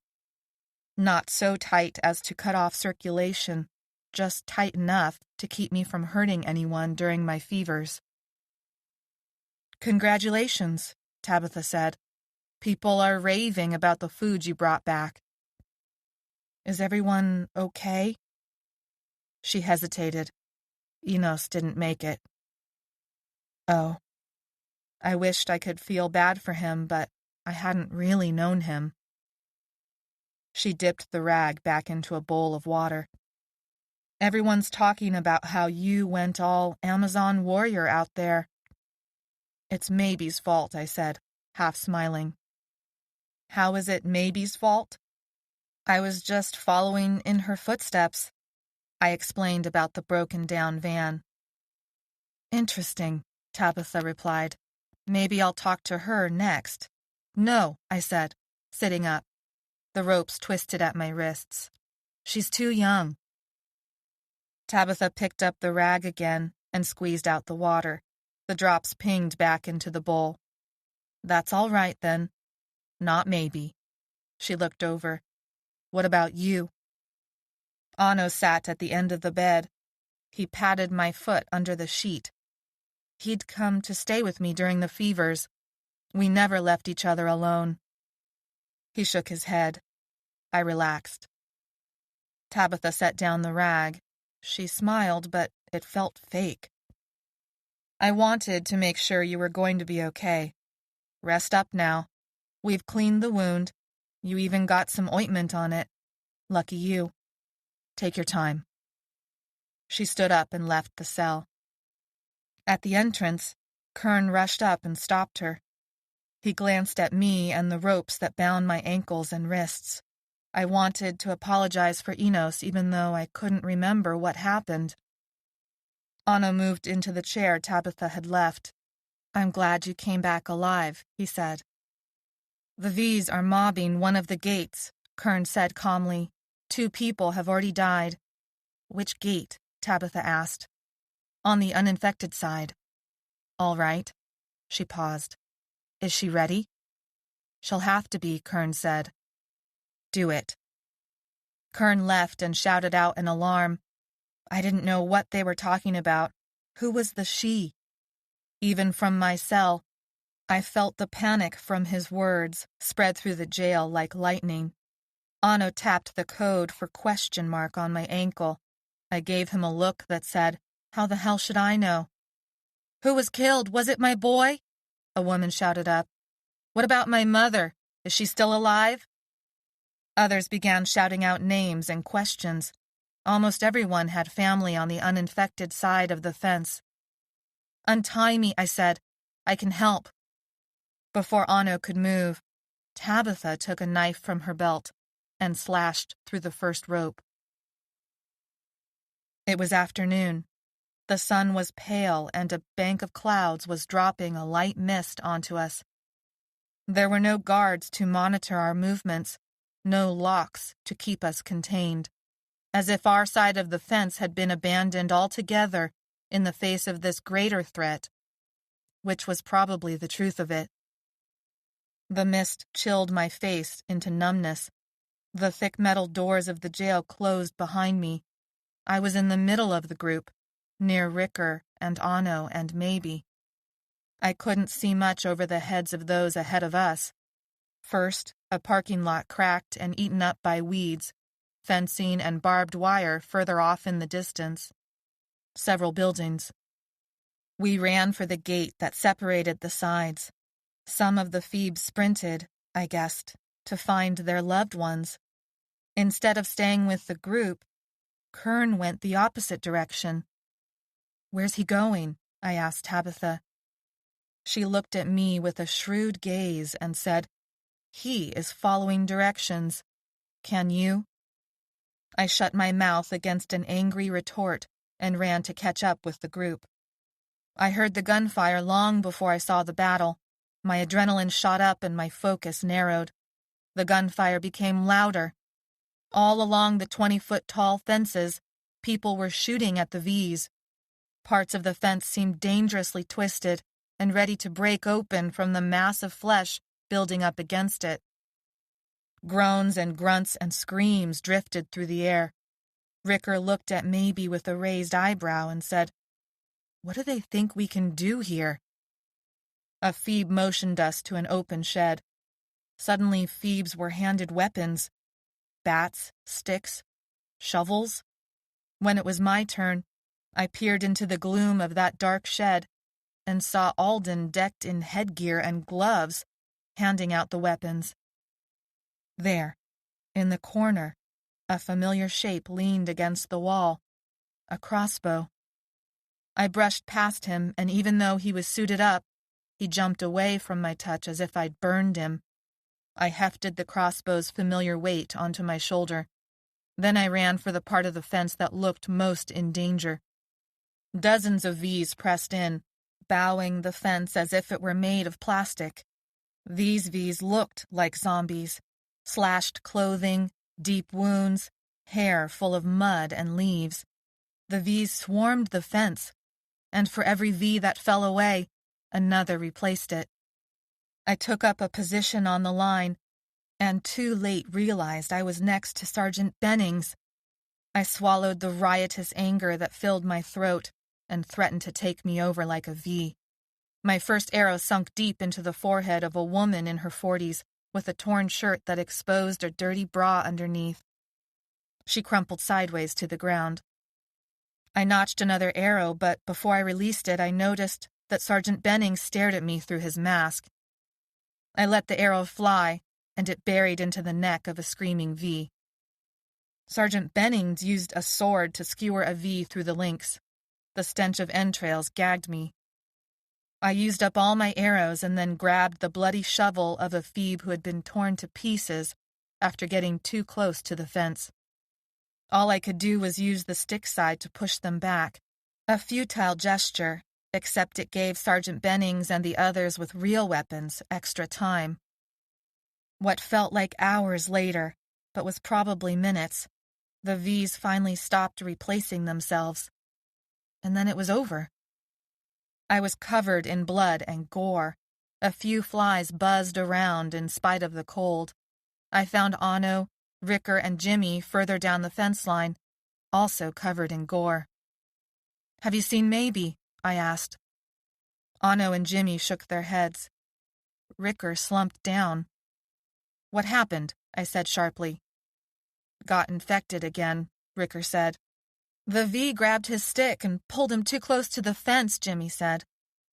Not so tight as to cut off circulation, just tight enough to keep me from hurting anyone during my fevers. Congratulations, Tabitha said. People are raving about the food you brought back. Is everyone okay? She hesitated. Enos didn't make it. Oh. I wished I could feel bad for him, but I hadn't really known him. She dipped the rag back into a bowl of water. Everyone's talking about how you went all Amazon warrior out there. It's Maybe's fault, I said, half smiling. How is it Maybe's fault? I was just following in her footsteps. I explained about the broken-down van. Interesting, Tabitha replied. Maybe I'll talk to her next. No, I said, sitting up. The ropes twisted at my wrists. She's too young. Tabitha picked up the rag again and squeezed out the water. The drops pinged back into the bowl. That's all right, then. Not maybe. She looked over. What about you? Anno sat at the end of the bed. He patted my foot under the sheet. He'd come to stay with me during the fevers. We never left each other alone. He shook his head. I relaxed. Tabitha set down the rag. She smiled, but it felt fake. I wanted to make sure you were going to be okay. Rest up now. We've cleaned the wound. You even got some ointment on it. Lucky you. Take your time. She stood up and left the cell. At the entrance, Kern rushed up and stopped her. He glanced at me and the ropes that bound my ankles and wrists. I wanted to apologize for Enos, even though I couldn't remember what happened. Anna moved into the chair Tabitha had left. I'm glad you came back alive, he said. The V's are mobbing one of the gates, Kern said calmly. 2 people have already died. Which gate? Tabitha asked. On the uninfected side. All right. She paused. Is she ready? She'll have to be, Kern said. Do it. Kern left and shouted out an alarm. I didn't know what they were talking about. Who was the she? Even from my cell, I felt the panic from his words spread through the jail like lightning. Anno tapped the code for question mark on my ankle. I gave him a look that said, "How the hell should I know?" "Who was killed? Was it my boy?" a woman shouted up. "What about my mother? Is she still alive?" Others began shouting out names and questions. Almost everyone had family on the uninfected side of the fence. "Untie me," I said. "I can help." Before Anno could move, Tabitha took a knife from her belt and slashed through the first rope. It was afternoon. The sun was pale and a bank of clouds was dropping a light mist onto us. There were no guards to monitor our movements, no locks to keep us contained, as if our side of the fence had been abandoned altogether in the face of this greater threat, which was probably the truth of it. The mist chilled my face into numbness. The thick metal doors of the jail closed behind me. I was in the middle of the group, near Ricker and Anno and Maybe. I couldn't see much over the heads of those ahead of us. First, a parking lot cracked and eaten up by weeds, fencing and barbed wire further off in the distance. Several buildings. We ran for the gate that separated the sides. Some of the Phoebes sprinted, I guessed, to find their loved ones. Instead of staying with the group, Kern went the opposite direction. "Where's he going?" I asked Tabitha. She looked at me with a shrewd gaze and said, "He is following directions. Can you?" I shut my mouth against an angry retort and ran to catch up with the group. I heard the gunfire long before I saw the battle. My adrenaline shot up and my focus narrowed. The gunfire became louder. All along the 20-foot-tall fences, people were shooting at the V's. Parts of the fence seemed dangerously twisted and ready to break open from the mass of flesh building up against it. Groans and grunts and screams drifted through the air. Ricker looked at Maybe with a raised eyebrow and said, "What do they think we can do here?" A Phoebe motioned us to an open shed. Suddenly, Phoebes were handed weapons. Bats, sticks, shovels. When it was my turn, I peered into the gloom of that dark shed and saw Alden decked in headgear and gloves, handing out the weapons. There, in the corner, a familiar shape leaned against the wall. A crossbow. I brushed past him, and even though he was suited up, he jumped away from my touch as if I'd burned him. I hefted the crossbow's familiar weight onto my shoulder. Then I ran for the part of the fence that looked most in danger. Dozens of V's pressed in, bowing the fence as if it were made of plastic. These V's looked like zombies. Slashed clothing, deep wounds, hair full of mud and leaves. The V's swarmed the fence, and for every V that fell away, another replaced it. I took up a position on the line, and too late realized I was next to Sergeant Bennings. I swallowed the riotous anger that filled my throat and threatened to take me over like a V. My first arrow sunk deep into the forehead of a woman in her 40s with a torn shirt that exposed a dirty bra underneath. She crumpled sideways to the ground. I notched another arrow, but before I released it, I noticed that Sergeant Bennings stared at me through his mask. I let the arrow fly, and it buried into the neck of a screaming V. Sergeant Bennings used a sword to skewer a V through the links. The stench of entrails gagged me. I used up all my arrows and then grabbed the bloody shovel of a Phoebe who had been torn to pieces after getting too close to the fence. All I could do was use the stick side to push them back, a futile gesture, except it gave Sergeant Bennings and the others with real weapons extra time. What felt like hours later, but was probably minutes, the V's finally stopped replacing themselves. And then it was over. I was covered in blood and gore. A few flies buzzed around in spite of the cold. I found Anno, Ricker, and Jimmy further down the fence line. also covered in gore. "Have you seen Maybe?" I asked. Anno and Jimmy shook their heads. Ricker slumped down. "What happened?" I said sharply. "Got infected again," Ricker said. "The V grabbed his stick and pulled him too close to the fence," Jimmy said.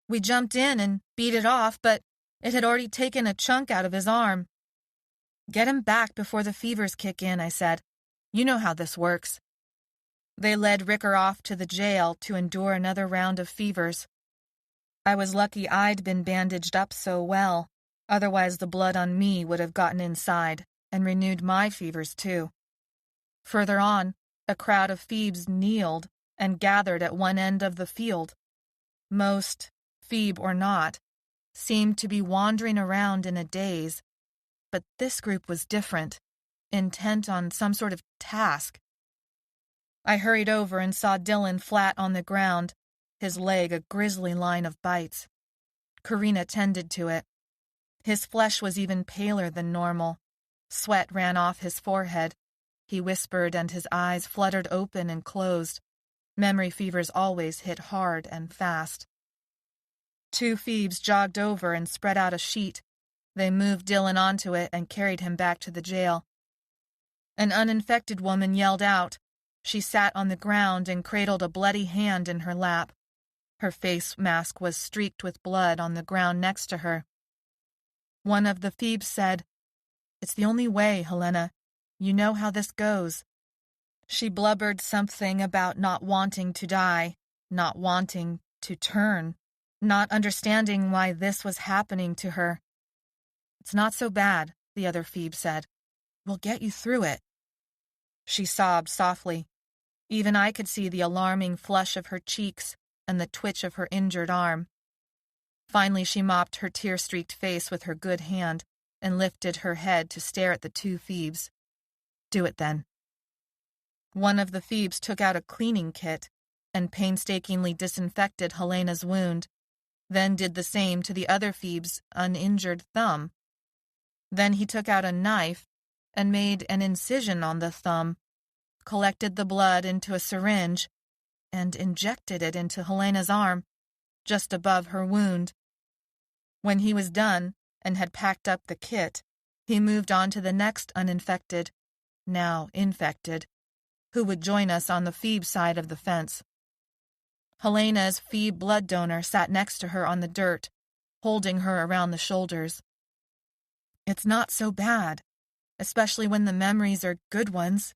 "We jumped in and beat it off, but it had already taken a chunk out of his arm." "Get him back before the fevers kick in," I said. "You know how this works." They led Ricker off to the jail to endure another round of fevers. I was lucky I'd been bandaged up so well, otherwise the blood on me would have gotten inside and renewed my fevers too. Further on, a crowd of Phoebes kneeled and gathered at one end of the field. Most, Phoebe or not, seemed to be wandering around in a daze, but this group was different, intent on some sort of task. I hurried over and saw Dylan flat on the ground, his leg a grisly line of bites. Karina tended to it. His flesh was even paler than normal. Sweat ran off his forehead. He whispered and his eyes fluttered open and closed. Memory fevers always hit hard and fast. Two Phoebes jogged over and spread out a sheet. They moved Dylan onto it and carried him back to the jail. An uninfected woman yelled out. She sat on the ground and cradled a bloody hand in her lap. Her face mask was streaked with blood on the ground next to her. One of the Phoebes said, "It's the only way, Helena. You know how this goes." She blubbered something about not wanting to die, not wanting to turn, not understanding why this was happening to her. "It's not so bad," the other Phoebe said. "We'll get you through it." She sobbed softly. Even I could see the alarming flush of her cheeks and the twitch of her injured arm. Finally, she mopped her tear-streaked face with her good hand and lifted her head to stare at the two Phoebes. "Do it then." One of the Phoebes took out a cleaning kit and painstakingly disinfected Helena's wound, then did the same to the other Phoebe's uninjured thumb. Then he took out a knife and made an incision on the thumb, collected the blood into a syringe, and injected it into Helena's arm, just above her wound. When he was done and had packed up the kit, he moved on to the next uninfected, now infected, who would join us on the Phoebe side of the fence. Helena's Phoebe blood donor sat next to her on the dirt, holding her around the shoulders. "It's not so bad, especially when the memories are good ones,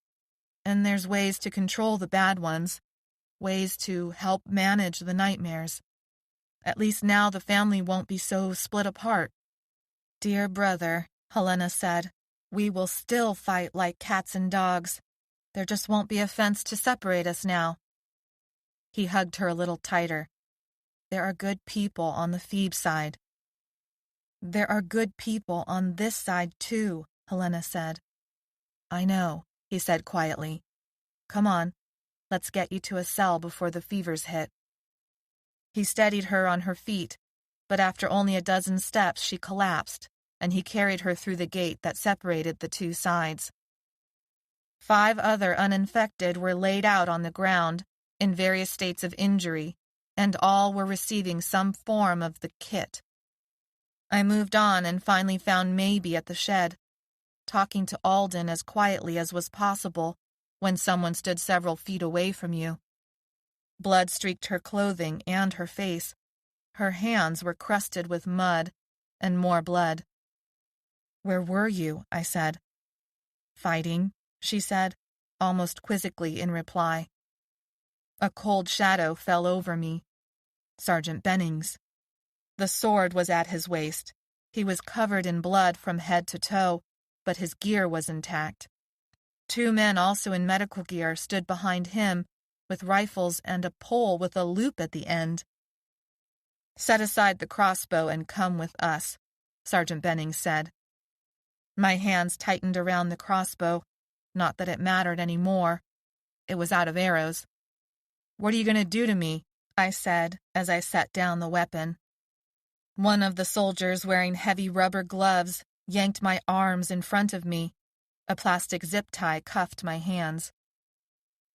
and there's ways to control the bad ones, ways to help manage the nightmares. At least now the family won't be so split apart." "Dear brother," Helena said, "we will still fight like cats and dogs. There just won't be a fence to separate us now." He hugged her a little tighter. "There are good people on the Phoebe side." "There are good people on this side too," Helena said. "I know," he said quietly. "Come on, let's get you to a cell before the fevers hit." He steadied her on her feet, but after only a dozen steps she collapsed, and he carried her through the gate that separated the two sides. 5 other uninfected were laid out on the ground in various states of injury, and all were receiving some form of the kit. I moved on and finally found Maybe at the shed, talking to Alden as quietly as was possible when someone stood several feet away from you. Blood streaked her clothing and her face. Her hands were crusted with mud and more blood. "Where were you?" I said. "Fighting," she said, almost quizzically in reply. A cold shadow fell over me. Sergeant Bennings. The sword was at his waist. He was covered in blood from head to toe, but his gear was intact. 2 men also in medical gear stood behind him, with rifles and a pole with a loop at the end. "Set aside the crossbow and come with us," Sergeant Bennings said. My hands tightened around the crossbow, not that it mattered any more. It was out of arrows. "What are you going to do to me?" I said as I set down the weapon. One of the soldiers wearing heavy rubber gloves yanked my arms in front of me. A plastic zip tie cuffed my hands.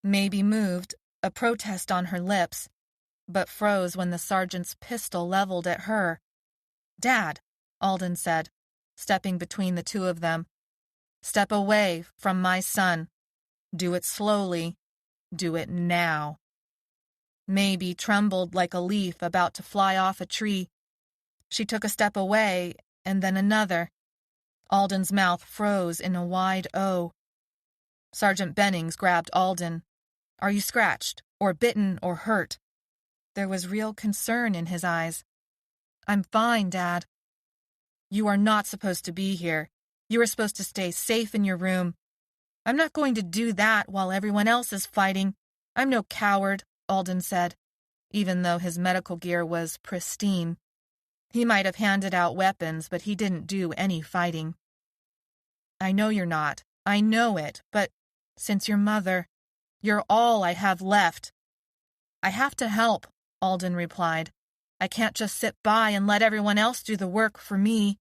Maybe moved, a protest on her lips, but froze when the sergeant's pistol leveled at her. "Dad," Alden said, stepping between the two of them. "Step away from my son. Do it slowly. Do it now." Maybe trembled like a leaf about to fly off a tree. She took a step away, and then another. Alden's mouth froze in a wide O. Sergeant Bennings grabbed Alden. "Are you scratched, or bitten, or hurt?" There was real concern in his eyes. "I'm fine, Dad." "You are not supposed to be here. You are supposed to stay safe in your room." "I'm not going to do that while everyone else is fighting. I'm no coward," Alden said, even though his medical gear was pristine. He might have handed out weapons, but he didn't do any fighting. "I know you're not. I know it, but since your mother, you're all I have left." "I have to help," Alden replied. "I can't just sit by and let everyone else do the work for me."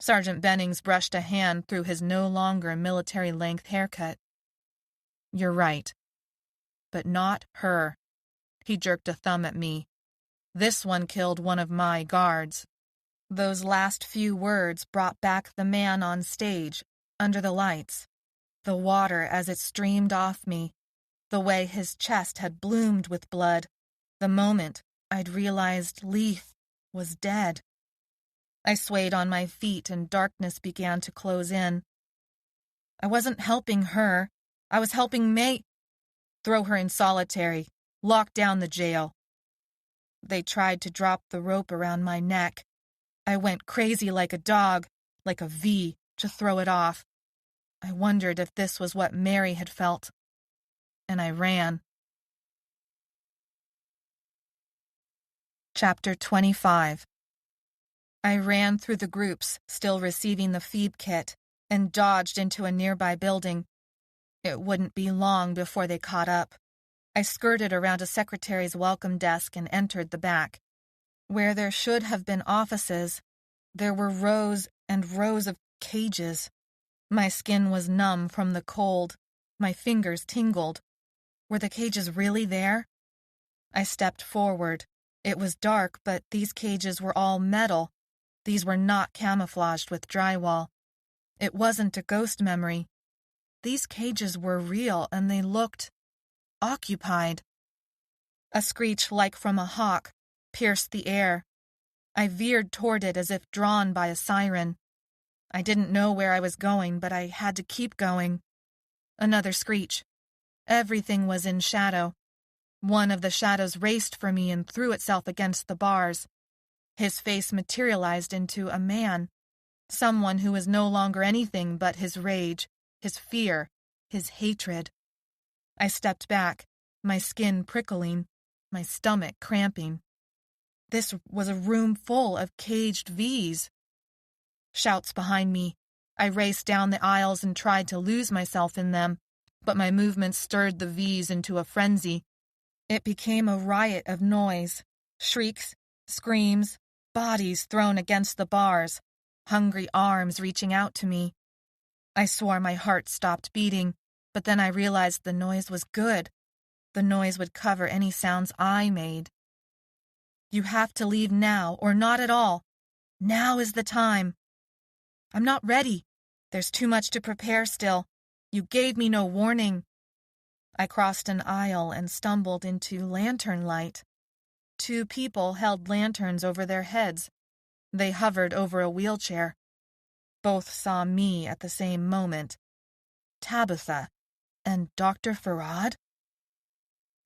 Sergeant Bennings brushed a hand through his no longer military-length haircut. "You're right. But not her." He jerked a thumb at me. "This one killed one of my guards." Those last few words brought back the man on stage, under the lights. The water as it streamed off me. The way his chest had bloomed with blood. The moment I'd realized Leith was dead. I swayed on my feet and darkness began to close in. I wasn't helping her. I was helping May. "Throw her in solitary. Lock down the jail." They tried to drop the rope around my neck. I went crazy like a dog, like a V, to throw it off. I wondered if this was what Mary had felt. And I ran. Chapter 25. I ran through the groups, still receiving the feed kit, and dodged into a nearby building. It wouldn't be long before they caught up. I skirted around a secretary's welcome desk and entered the back. Where there should have been offices, there were rows and rows of cages. My skin was numb from the cold. My fingers tingled. Were the cages really there? I stepped forward. It was dark, but these cages were all metal. These were not camouflaged with drywall. It wasn't a ghost memory. These cages were real, and they looked occupied. A screech like from a hawk pierced the air. I veered toward it as if drawn by a siren. I didn't know where I was going, but I had to keep going. Another screech. Everything was in shadow. One of the shadows raced for me and threw itself against the bars. His face materialized into a man, someone who was no longer anything but his rage, his fear, his hatred. I stepped back, my skin prickling, my stomach cramping. This was a room full of caged Vs. Shouts behind me. I raced down the aisles and tried to lose myself in them, but my movements stirred the Vs into a frenzy. It became a riot of noise, shrieks, screams, bodies thrown against the bars, hungry arms reaching out to me. I swore my heart stopped beating, but then I realized the noise was good. The noise would cover any sounds I made. "You have to leave now, or not at all. Now is the time." "I'm not ready. There's too much to prepare still. You gave me no warning." I crossed an aisle and stumbled into lantern light. Two people held lanterns over their heads. They hovered over a wheelchair. Both saw me at the same moment. Tabitha and Dr. Farad?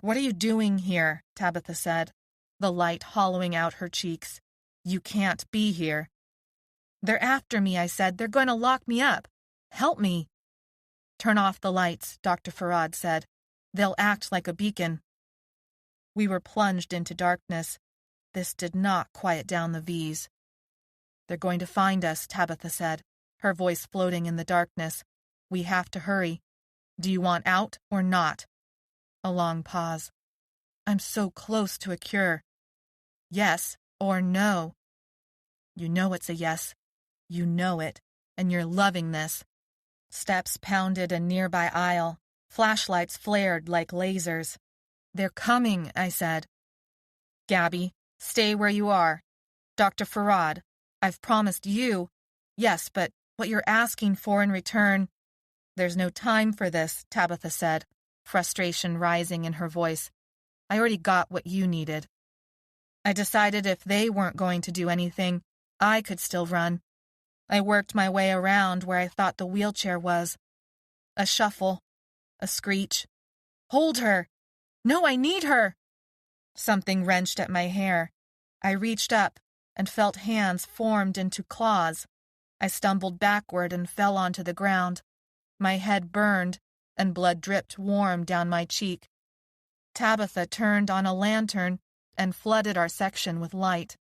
"What are you doing here?" Tabitha said, the light hollowing out her cheeks. "You can't be here." "They're after me," I said. "They're going to lock me up. Help me." "Turn off the lights," Dr. Farad said. "They'll act like a beacon." We were plunged into darkness. This did not quiet down the Vs. "They're going to find us," Tabitha said, her voice floating in the darkness. "We have to hurry. Do you want out or not?" A long pause. "I'm so close to a cure." "Yes or no?" "You know it's a yes. You know it, and you're loving this." Steps pounded a nearby aisle. Flashlights flared like lasers. "They're coming," I said. "Gabby, stay where you are. Dr. Farad, I've promised you—" "Yes, but what you're asking for in return—" "There's no time for this," Tabitha said, frustration rising in her voice. "I already got what you needed." I decided if they weren't going to do anything, I could still run. I worked my way around where I thought the wheelchair was. A shuffle. A screech. "Hold her! No, I need her!" Something wrenched at my hair. I reached up and felt hands formed into claws. I stumbled backward and fell onto the ground. My head burned, and blood dripped warm down my cheek. Tabitha turned on a lantern and flooded our section with light.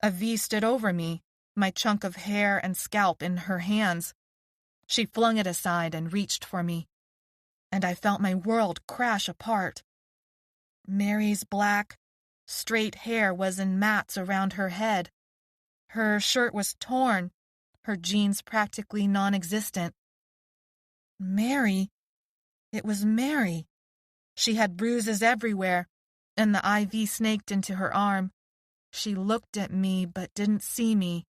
A V stood over me, my chunk of hair and scalp in her hands. She flung it aside and reached for me, and I felt my world crash apart. Mary's black, straight hair was in mats around her head. Her shirt was torn, her jeans practically non-existent. Mary? It was Mary. She had bruises everywhere, and the IV snaked into her arm. She looked at me but didn't see me.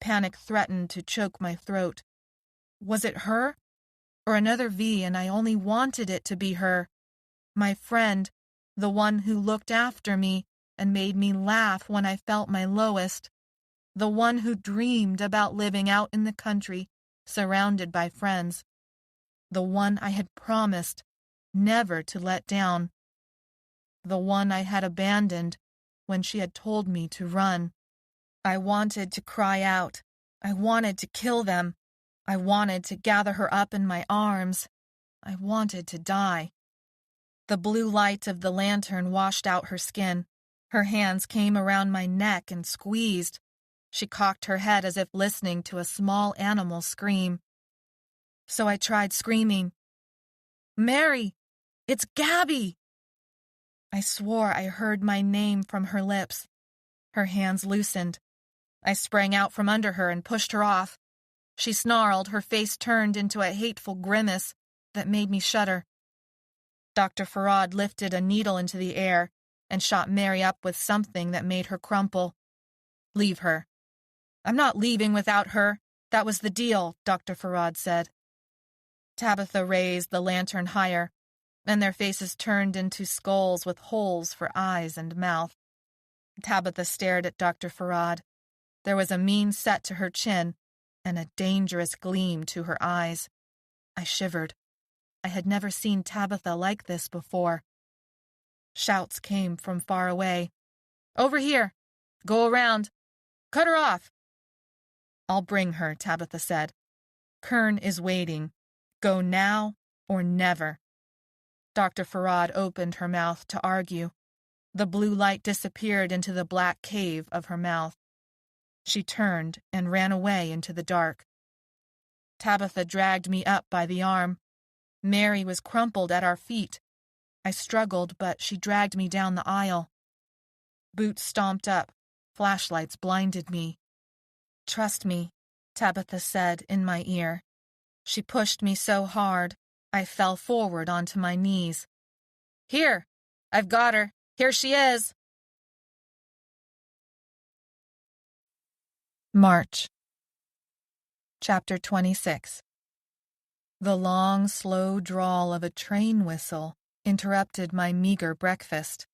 Panic threatened to choke my throat. Was it her? Or another V, and I only wanted it to be her? My friend, the one who looked after me and made me laugh when I felt my lowest. The one who dreamed about living out in the country, surrounded by friends. The one I had promised never to let down. The one I had abandoned when she had told me to run. I wanted to cry out. I wanted to kill them. I wanted to gather her up in my arms. I wanted to die. The blue light of the lantern washed out her skin. Her hands came around my neck and squeezed. She cocked her head as if listening to a small animal scream. So I tried screaming, "Mary! It's Gabby!" I swore I heard my name from her lips. Her hands loosened. I sprang out from under her and pushed her off. She snarled, her face turned into a hateful grimace that made me shudder. Dr. Farad lifted a needle into the air and shot Mary up with something that made her crumple. "Leave her." "I'm not leaving without her. That was the deal," Dr. Farad said. Tabitha raised the lantern higher, and their faces turned into skulls with holes for eyes and mouth. Tabitha stared at Dr. Farad. There was a mean set to her chin and a dangerous gleam to her eyes. I shivered. I had never seen Tabitha like this before. Shouts came from far away. "Over here! Go around! Cut her off!" "I'll bring her," Tabitha said. "Kern is waiting. Go now or never." Dr. Farad opened her mouth to argue. The blue light disappeared into the black cave of her mouth. She turned and ran away into the dark. Tabitha dragged me up by the arm. Mary was crumpled at our feet. I struggled, but she dragged me down the aisle. Boots stomped up. Flashlights blinded me. "Trust me," Tabitha said in my ear. She pushed me so hard, I fell forward onto my knees. "Here! I've got her! Here she is!" March. Chapter 26. The long, slow drawl of a train whistle interrupted my meager breakfast.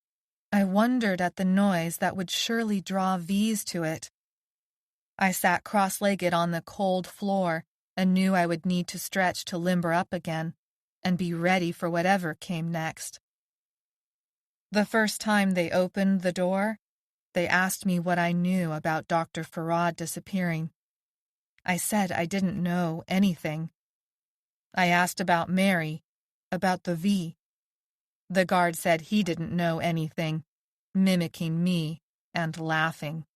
I wondered at the noise that would surely draw V's to it. I sat cross-legged on the cold floor and knew I would need to stretch to limber up again and be ready for whatever came next. The first time they opened the door, they asked me what I knew about Dr. Farad disappearing. I said I didn't know anything. I asked about Mary, about the V. The guard said he didn't know anything, mimicking me and laughing.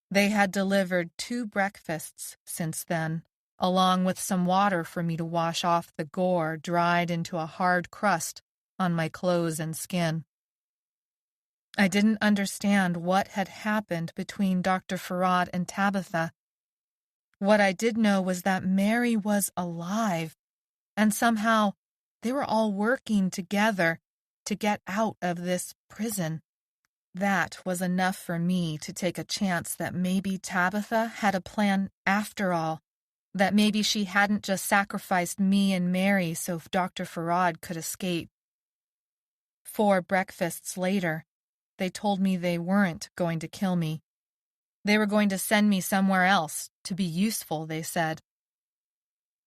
They had delivered 2 breakfasts since then, along with some water for me to wash off the gore dried into a hard crust on my clothes and skin. I didn't understand what had happened between Dr. Farad and Tabitha. What I did know was that Mary was alive, And somehow they were all working together to get out of this prison. That was enough for me to take a chance that maybe Tabitha had a plan after all, that maybe she hadn't just sacrificed me and Mary so Dr. Farad could escape. 4 breakfasts later, they told me they weren't going to kill me. They were going to send me somewhere else to be useful, they said.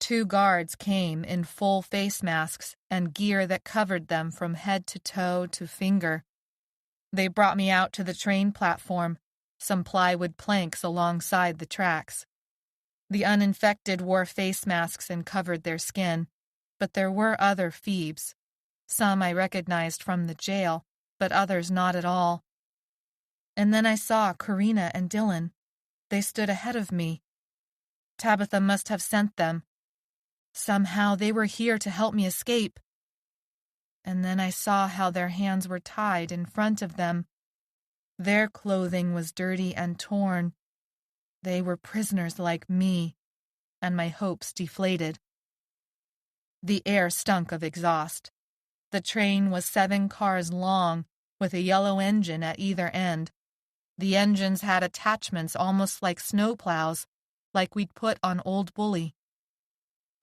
2 guards came in full face masks and gear that covered them from head to toe to finger. They brought me out to the train platform, some plywood planks alongside the tracks. The uninfected wore face masks and covered their skin, but there were other Phoebes. Some I recognized from the jail, but others not at all. And then I saw Karina and Dylan. They stood ahead of me. Tabitha must have sent them. Somehow they were here to help me escape. And then I saw how their hands were tied in front of them. Their clothing was dirty and torn. They were prisoners like me, and my hopes deflated. The air stunk of exhaust. The train was 7 cars long, with a yellow engine at either end. The engines had attachments almost like snowplows, like we'd put on Old Bully.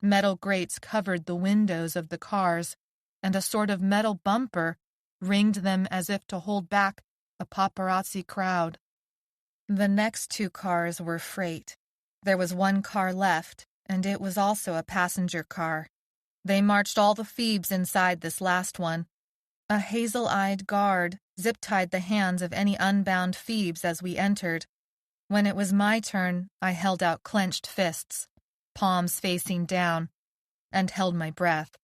Metal grates covered the windows of the cars, and a sort of metal bumper ringed them as if to hold back a paparazzi crowd. The next 2 cars were freight. There was 1 car left, and it was also a passenger car. They marched all the Phoebes inside this last one. A hazel-eyed guard zip-tied the hands of any unbound Phoebes as we entered. When it was my turn, I held out clenched fists, palms facing down, and held my breath.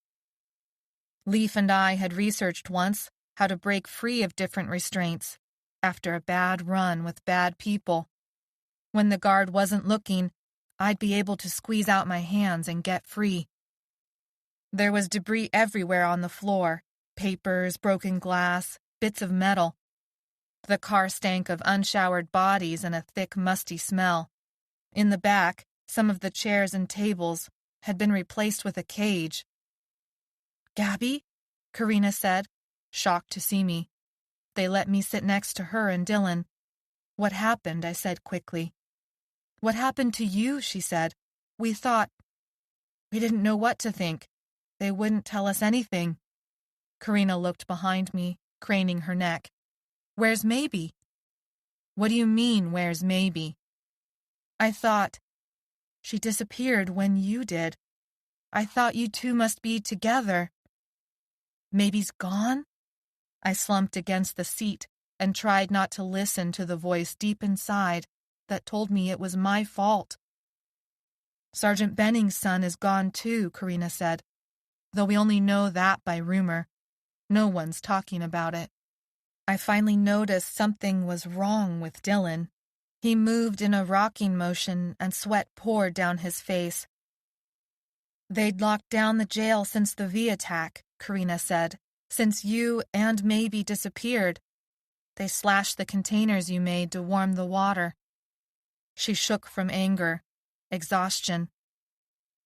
Leaf and I had researched once how to break free of different restraints after a bad run with bad people. When the guard wasn't looking, I'd be able to squeeze out my hands and get free. There was debris everywhere on the floor, papers, broken glass, bits of metal. The car stank of unshowered bodies and a thick, musty smell. In the back, some of the chairs and tables had been replaced with a cage. "Gabby?" Karina said, shocked to see me. They let me sit next to her and Dylan. "What happened?" I said quickly. "What happened to you?" she said. We didn't know what to think. They wouldn't tell us anything." Karina looked behind me, craning her neck. "Where's Maybe?" "What do you mean, where's Maybe?" "I thought she disappeared when you did. I thought you 2 must be together." "Maybe's gone?" I slumped against the seat and tried not to listen to the voice deep inside that told me it was my fault. "Sergeant Benning's son is gone too," Karina said, "though we only know that by rumor. No one's talking about it." I finally noticed something was wrong with Dylan. He moved in a rocking motion and sweat poured down his face. "They'd locked down the jail since the V attack," Karina said, "since you and Maybe disappeared. They slashed the containers you made to warm the water." She shook from anger, exhaustion.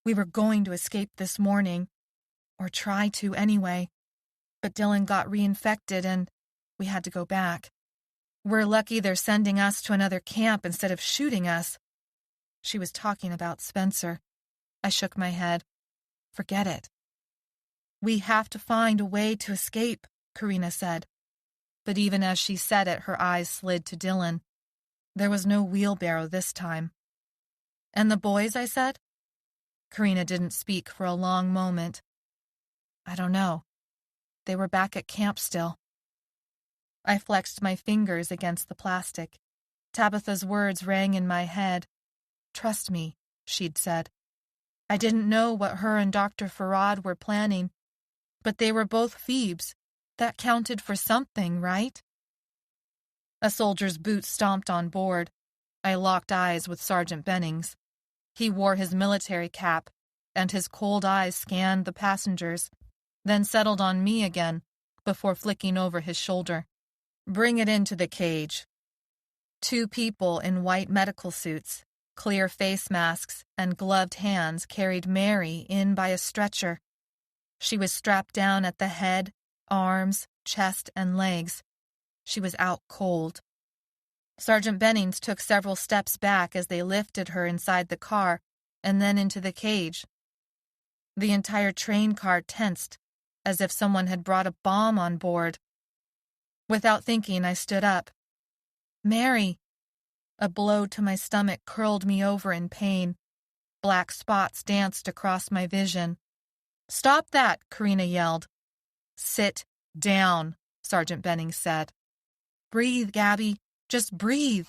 "We were going to escape this morning, or try to anyway, but Dylan got reinfected and we had to go back. We're lucky they're sending us to another camp instead of shooting us." She was talking about Spencer. I shook my head. "Forget it." "We have to find a way to escape," Karina said. But even as she said it, her eyes slid to Dylan. There was no wheelbarrow this time. "And the boys?" I said. Karina didn't speak for a long moment. "I don't know. They were back at camp still." I flexed my fingers against the plastic. Tabitha's words rang in my head. "Trust me," she'd said. I didn't know what her and Dr. Farad were planning, but they were both Phoebes. That counted for something, right? A soldier's boots stomped on board. I locked eyes with Sergeant Bennings. He wore his military cap, and his cold eyes scanned the passengers, then settled on me again, before flicking over his shoulder. "Bring it into the cage." 2 people in white medical suits, Clear face masks and gloved hands carried Mary in by a stretcher. She was strapped down at the head, arms, chest, and legs. She was out cold. Sergeant Bennings took several steps back as they lifted her inside the car and then into the cage. The entire train car tensed, as if someone had brought a bomb on board. Without thinking, I stood up. Mary! A blow to my stomach curled me over in pain. Black spots danced across my vision. "Stop that!" Karina yelled. "Sit down," Sergeant Bennings said. "Breathe, Gabby. Just breathe."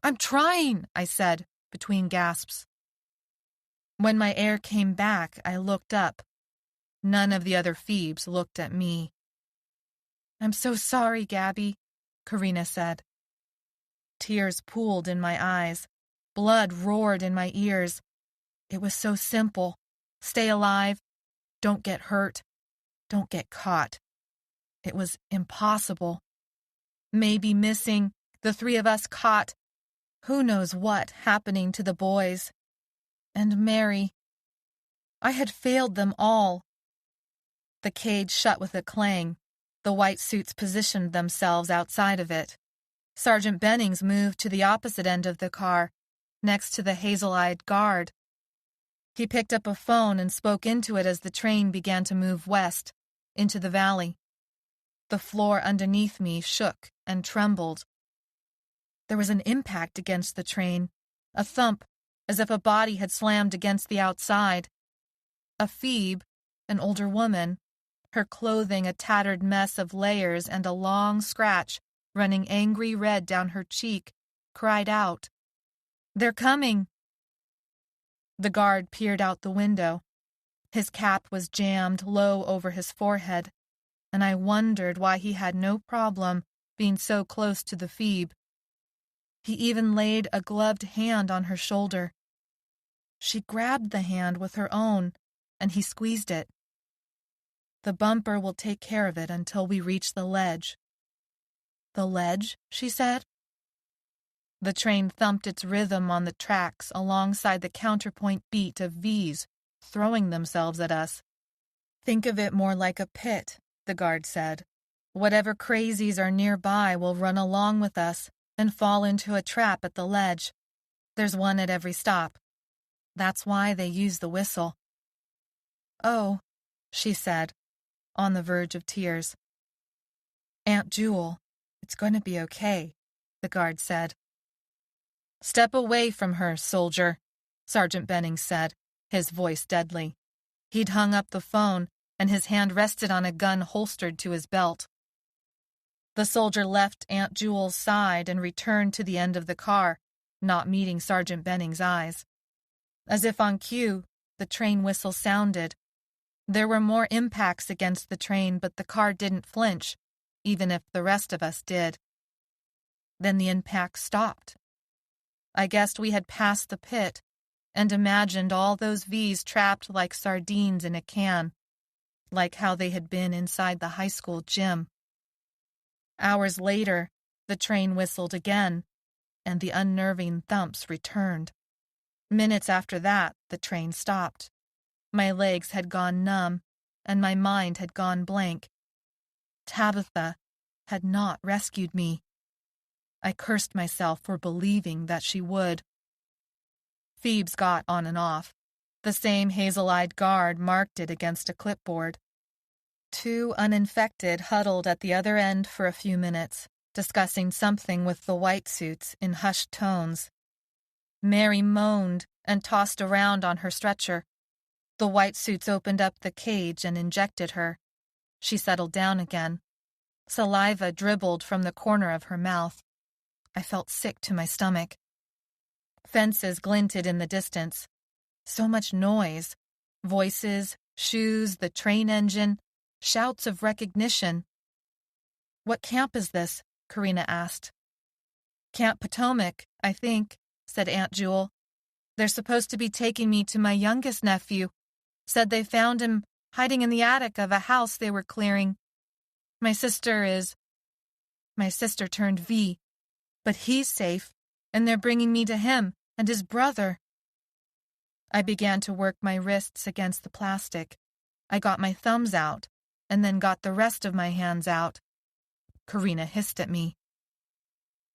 "I'm trying," I said, between gasps. When my air came back, I looked up. None of the other Phoebes looked at me. "I'm so sorry, Gabby," Karina said. Tears pooled in my eyes. Blood roared in my ears. It was so simple. Stay alive. Don't get hurt. Don't get caught. It was impossible. Maybe missing, the three of us caught. Who knows what happening to the boys? And Mary. I had failed them all. The cage shut with a clang. The white suits positioned themselves outside of it. Sergeant Bennings moved to the opposite end of the car, next to the hazel-eyed guard. He picked up a phone and spoke into it as the train began to move west, into the valley. The floor underneath me shook and trembled. There was an impact against the train, a thump, as if a body had slammed against the outside. A Phoebe, an older woman, her clothing a tattered mess of layers and a long scratch running angry red down her cheek, cried out, "They're coming!" The guard peered out the window. His cap was jammed low over his forehead, and I wondered why he had no problem being so close to the Phoebe. He even laid a gloved hand on her shoulder. She grabbed the hand with her own, and he squeezed it. "The bumper will take care of it until we reach the ledge." "The ledge?" she said. The train thumped its rhythm on the tracks alongside the counterpoint beat of V's throwing themselves at us. "Think of it more like a pit," the guard said. "Whatever crazies are nearby will run along with us and fall into a trap at the ledge. There's one at every stop. That's why they use the whistle." "Oh," she said, on the verge of tears. "Aunt Jewel, it's going to be okay," the guard said. "Step away from her, soldier," Sergeant Bennings said, his voice deadly. He'd hung up the phone, and his hand rested on a gun holstered to his belt. The soldier left Aunt Jewel's side and returned to the end of the car, not meeting Sergeant Bennings' eyes. As if on cue, the train whistle sounded. There were more impacts against the train, but the car didn't flinch, even if the rest of us did. Then the impact stopped. I guessed we had passed the pit and imagined all those V's trapped like sardines in a can, like how they had been inside the high school gym. Hours later, the train whistled again, and the unnerving thumps returned. Minutes after that, the train stopped. My legs had gone numb, and my mind had gone blank. Tabitha had not rescued me. I cursed myself for believing that she would. Phoebes got on and off. The same hazel-eyed guard marked it against a clipboard. Two uninfected huddled at the other end for a few minutes, discussing something with the white suits in hushed tones. Mary moaned and tossed around on her stretcher. The white suits opened up the cage and injected her. She settled down again. Saliva dribbled from the corner of her mouth. I felt sick to my stomach. Fences glinted in the distance. So much noise. Voices, shoes, the train engine, shouts of recognition. "What camp is this?" Karina asked. "Camp Potomac, I think," said Aunt Jewel. "They're supposed to be taking me to my youngest nephew. Said they found him hiding in the attic of a house they were clearing. My sister turned V. But he's safe, and they're bringing me to him, And his brother. I began to work my wrists against the plastic. I got my thumbs out, and then got the rest of my hands out. Karina hissed at me.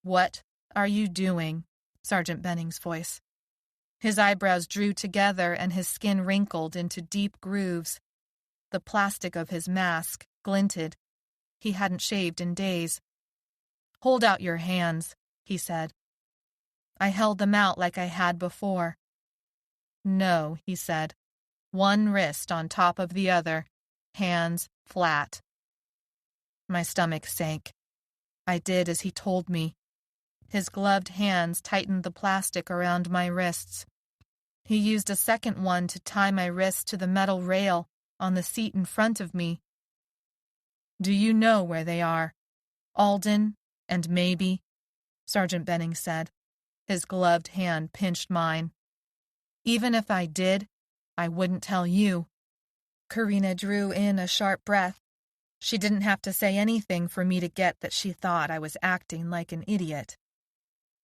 "What are you doing?" Sergeant Benning's voice. His eyebrows drew together and his skin wrinkled into deep grooves. The plastic of his mask glinted. He hadn't shaved in days. "Hold out your hands," he said. I held them out like I had before. "No," he said. "One wrist on top of the other, hands flat." My stomach sank. I did as he told me. His gloved hands tightened the plastic around my wrists. He used a second one to tie my wrists to the metal rail on the seat in front of me. "Do you know where they are? Alden and maybe?" Sergeant Benning said. His gloved hand pinched mine. "Even if I did, I wouldn't tell you." Karina drew in a sharp breath. She didn't have to say anything for me to get that she thought I was acting like an idiot.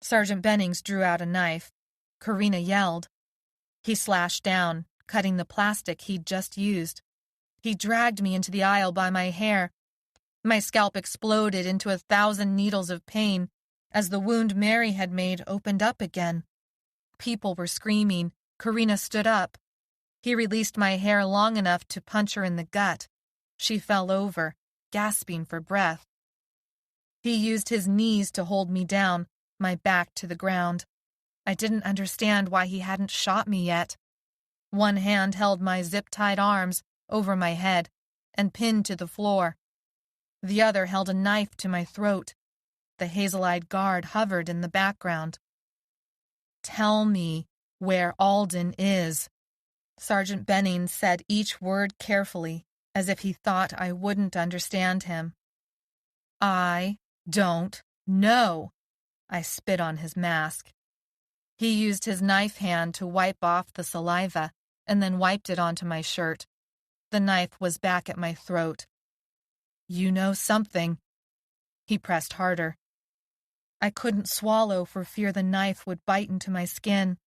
Sergeant Bennings drew out a knife. Karina yelled. He slashed down, cutting the plastic he'd just used. He dragged me into the aisle by my hair. My scalp exploded into 1,000 needles of pain as the wound Mary had made opened up again. People were screaming. Karina stood up. He released my hair long enough to punch her in the gut. She fell over, gasping for breath. He used his knees to hold me down, my back to the ground. I didn't understand why he hadn't shot me yet. One hand held my zip-tied arms over my head and pinned to the floor. The other held a knife to my throat. The hazel-eyed guard hovered in the background. "Tell me where Alden is." Sergeant Benning said each word carefully, as if he thought I wouldn't understand him. "I don't know." I spit on his mask. He used his knife hand to wipe off the saliva and then wiped it onto my shirt. The knife was back at my throat. "You know something." He pressed harder. I couldn't swallow for fear the knife would bite into my skin.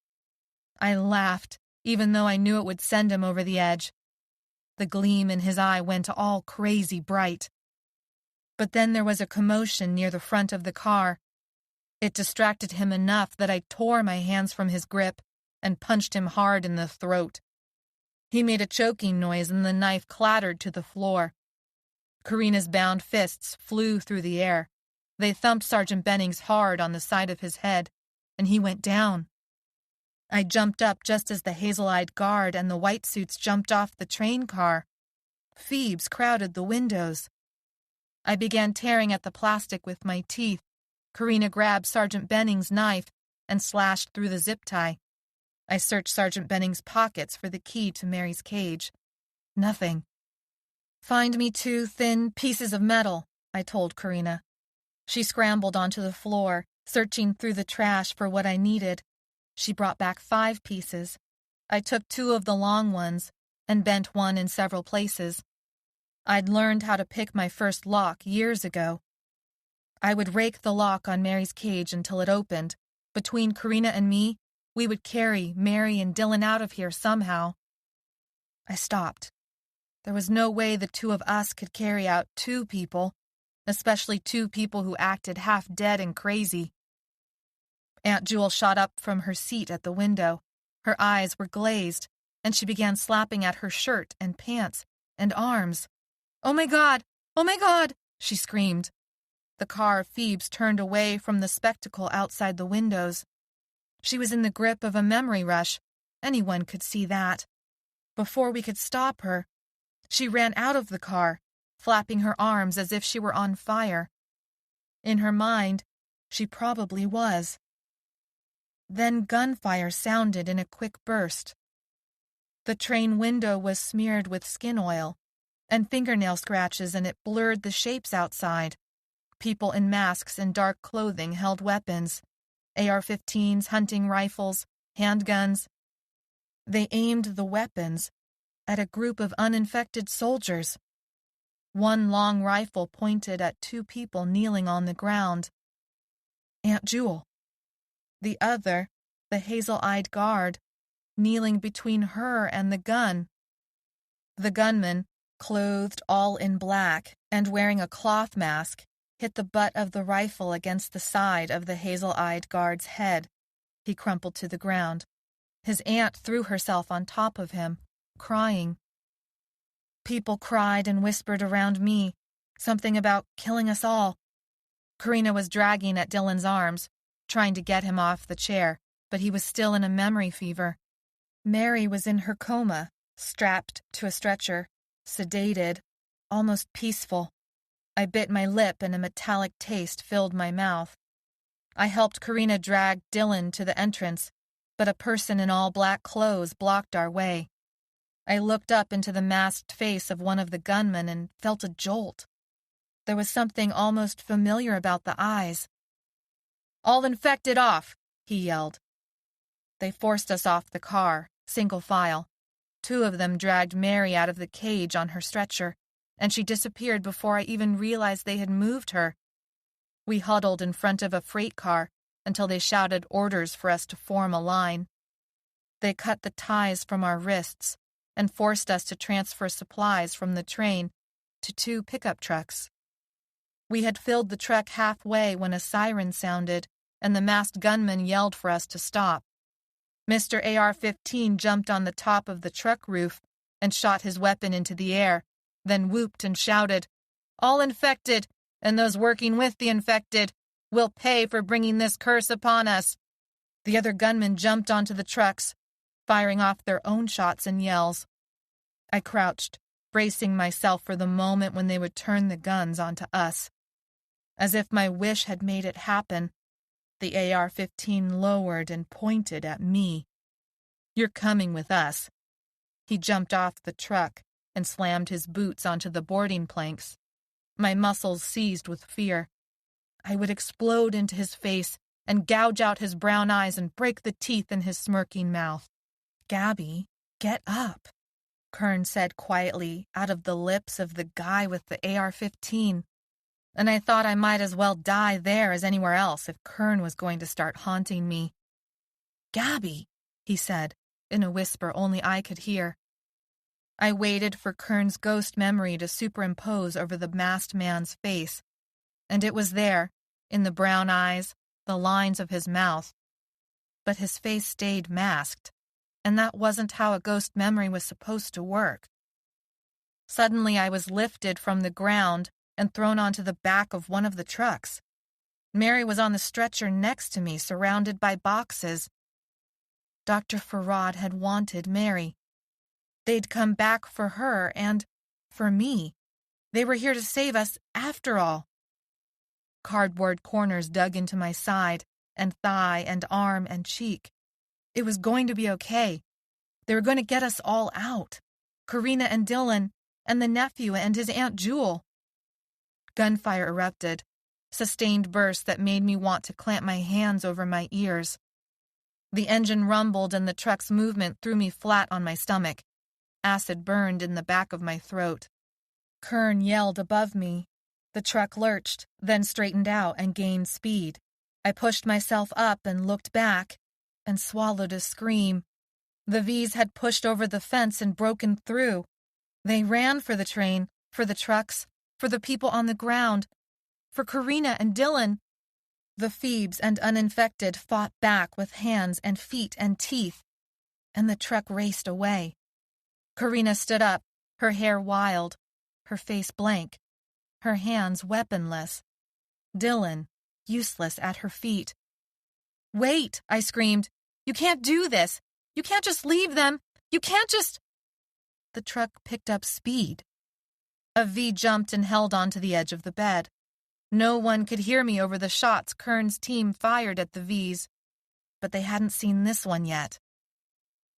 I laughed, even though I knew it would send him over the edge. The gleam in his eye went all crazy bright. But then there was a commotion near the front of the car. It distracted him enough that I tore my hands from his grip and punched him hard in the throat. He made a choking noise and the knife clattered to the floor. Karina's bound fists flew through the air. They thumped Sergeant Bennings hard on the side of his head, and he went down. I jumped up just as the hazel-eyed guard and the white suits jumped off the train car. Phoebes crowded the windows. I began tearing at the plastic with my teeth. Karina grabbed Sergeant Bennings' knife and slashed through the zip tie. I searched Sergeant Bennings' pockets for the key to Mary's cage. Nothing. "Find me 2 thin pieces of metal," I told Karina. She scrambled onto the floor, searching through the trash for what I needed. She brought back 5 pieces. I took 2 of the long ones and bent one in several places. I'd learned how to pick my first lock years ago. I would rake the lock on Mary's cage until it opened. Between Karina and me, we would carry Mary and Dylan out of here somehow. I stopped. There was no way the 2 of us could carry out 2 people, especially 2 people who acted half dead and crazy. Aunt Jewel shot up from her seat at the window. Her eyes were glazed, and she began slapping at her shirt and pants and arms. "Oh my God! Oh my God!" she screamed. The car of Phoebes turned away from the spectacle outside the windows. She was in the grip of a memory rush. Anyone could see that. Before we could stop her, she ran out of the car, flapping her arms as if she were on fire. In her mind, she probably was. Then gunfire sounded in a quick burst. The train window was smeared with skin oil and fingernail scratches, and it blurred the shapes outside. People in masks and dark clothing held weapons, AR-15s, hunting rifles, handguns. They aimed the weapons at a group of uninfected soldiers. One long rifle pointed at 2 people kneeling on the ground. Aunt Jewel. The other the hazel-eyed guard, kneeling between her and the gun. The gunman, clothed all in black and wearing a cloth mask, hit the butt of the rifle against the side of the hazel-eyed guard's head. He crumpled to the ground. His aunt threw herself on top of him, crying. People cried and whispered around me, something about killing us all. Karina was dragging at Dylan's arms, trying to get him off the chair, but he was still in a memory fever. Mary was in her coma, strapped to a stretcher, sedated, almost peaceful. I bit my lip and a metallic taste filled my mouth. I helped Karina drag Dylan to the entrance, but a person in all black clothes blocked our way. I looked up into the masked face of one of the gunmen and felt a jolt. There was something almost familiar about the eyes. "All infected off," he yelled. They forced us off the car, single file. 2 of them dragged Mary out of the cage on her stretcher, and she disappeared before I even realized they had moved her. We huddled in front of a freight car until they shouted orders for us to form a line. They cut the ties from our wrists and forced us to transfer supplies from the train to 2 pickup trucks. We had filled the truck halfway when a siren sounded, and the masked gunman yelled for us to stop. Mr. AR-15 jumped on the top of the truck roof and shot his weapon into the air, then whooped and shouted, "All infected, and those working with the infected, will pay for bringing this curse upon us." The other gunmen jumped onto the trucks, firing off their own shots and yells. I crouched, bracing myself for the moment when they would turn the guns onto us. As if my wish had made it happen, the AR-15 lowered and pointed at me. "You're coming with us." He jumped off the truck and slammed his boots onto the boarding planks. My muscles seized with fear. I would explode into his face and gouge out his brown eyes and break the teeth in his smirking mouth. "Gabby, get up," Kern said quietly out of the lips of the guy with the AR-15. And I thought I might as well die there as anywhere else if Kern was going to start haunting me. "Gabby," he said, in a whisper only I could hear. I waited for Kern's ghost memory to superimpose over the masked man's face, and it was there, in the brown eyes, the lines of his mouth. But his face stayed masked, and that wasn't how a ghost memory was supposed to work. Suddenly I was lifted from the ground and thrown onto the back of one of the trucks. Mary was on the stretcher next to me, surrounded by boxes. Dr. Farad had wanted Mary. They'd come back for her and for me. They were here to save us after all. Cardboard corners dug into my side and thigh and arm and cheek. It was going to be okay. They were going to get us all out. Karina and Dylan and the nephew and his Aunt Jewel. Gunfire erupted, sustained bursts that made me want to clamp my hands over my ears. The engine rumbled and the truck's movement threw me flat on my stomach. Acid burned in the back of my throat. Kern yelled above me. The truck lurched, then straightened out and gained speed. I pushed myself up and looked back and swallowed a scream. The V's had pushed over the fence and broken through. They ran for the train, for the trucks, for the people on the ground, for Karina and Dylan. The Phoebes and uninfected fought back with hands and feet and teeth, and the truck raced away. Karina stood up, her hair wild, her face blank, her hands weaponless. Dylan, useless at her feet. "Wait," I screamed. "You can't do this. You can't just leave them. You can't just—" The truck picked up speed. A V jumped and held onto the edge of the bed. No one could hear me over the shots Kern's team fired at the V's, but they hadn't seen this one yet.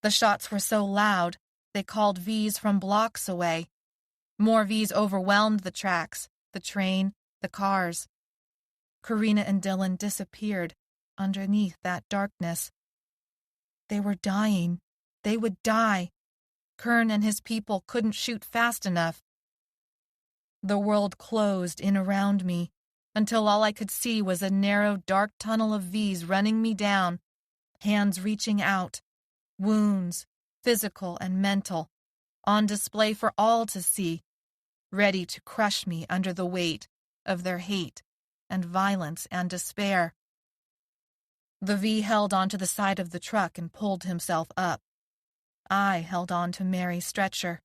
The shots were so loud, they called V's from blocks away. More V's overwhelmed the tracks, the train, the cars. Karina and Dylan disappeared underneath that darkness. They were dying. They would die. Kern and his people couldn't shoot fast enough. The world closed in around me until all I could see was a narrow, dark tunnel of V's running me down, hands reaching out, wounds, physical and mental, on display for all to see, ready to crush me under the weight of their hate and violence and despair. The V held onto the side of the truck and pulled himself up. I held on to Mary's stretcher.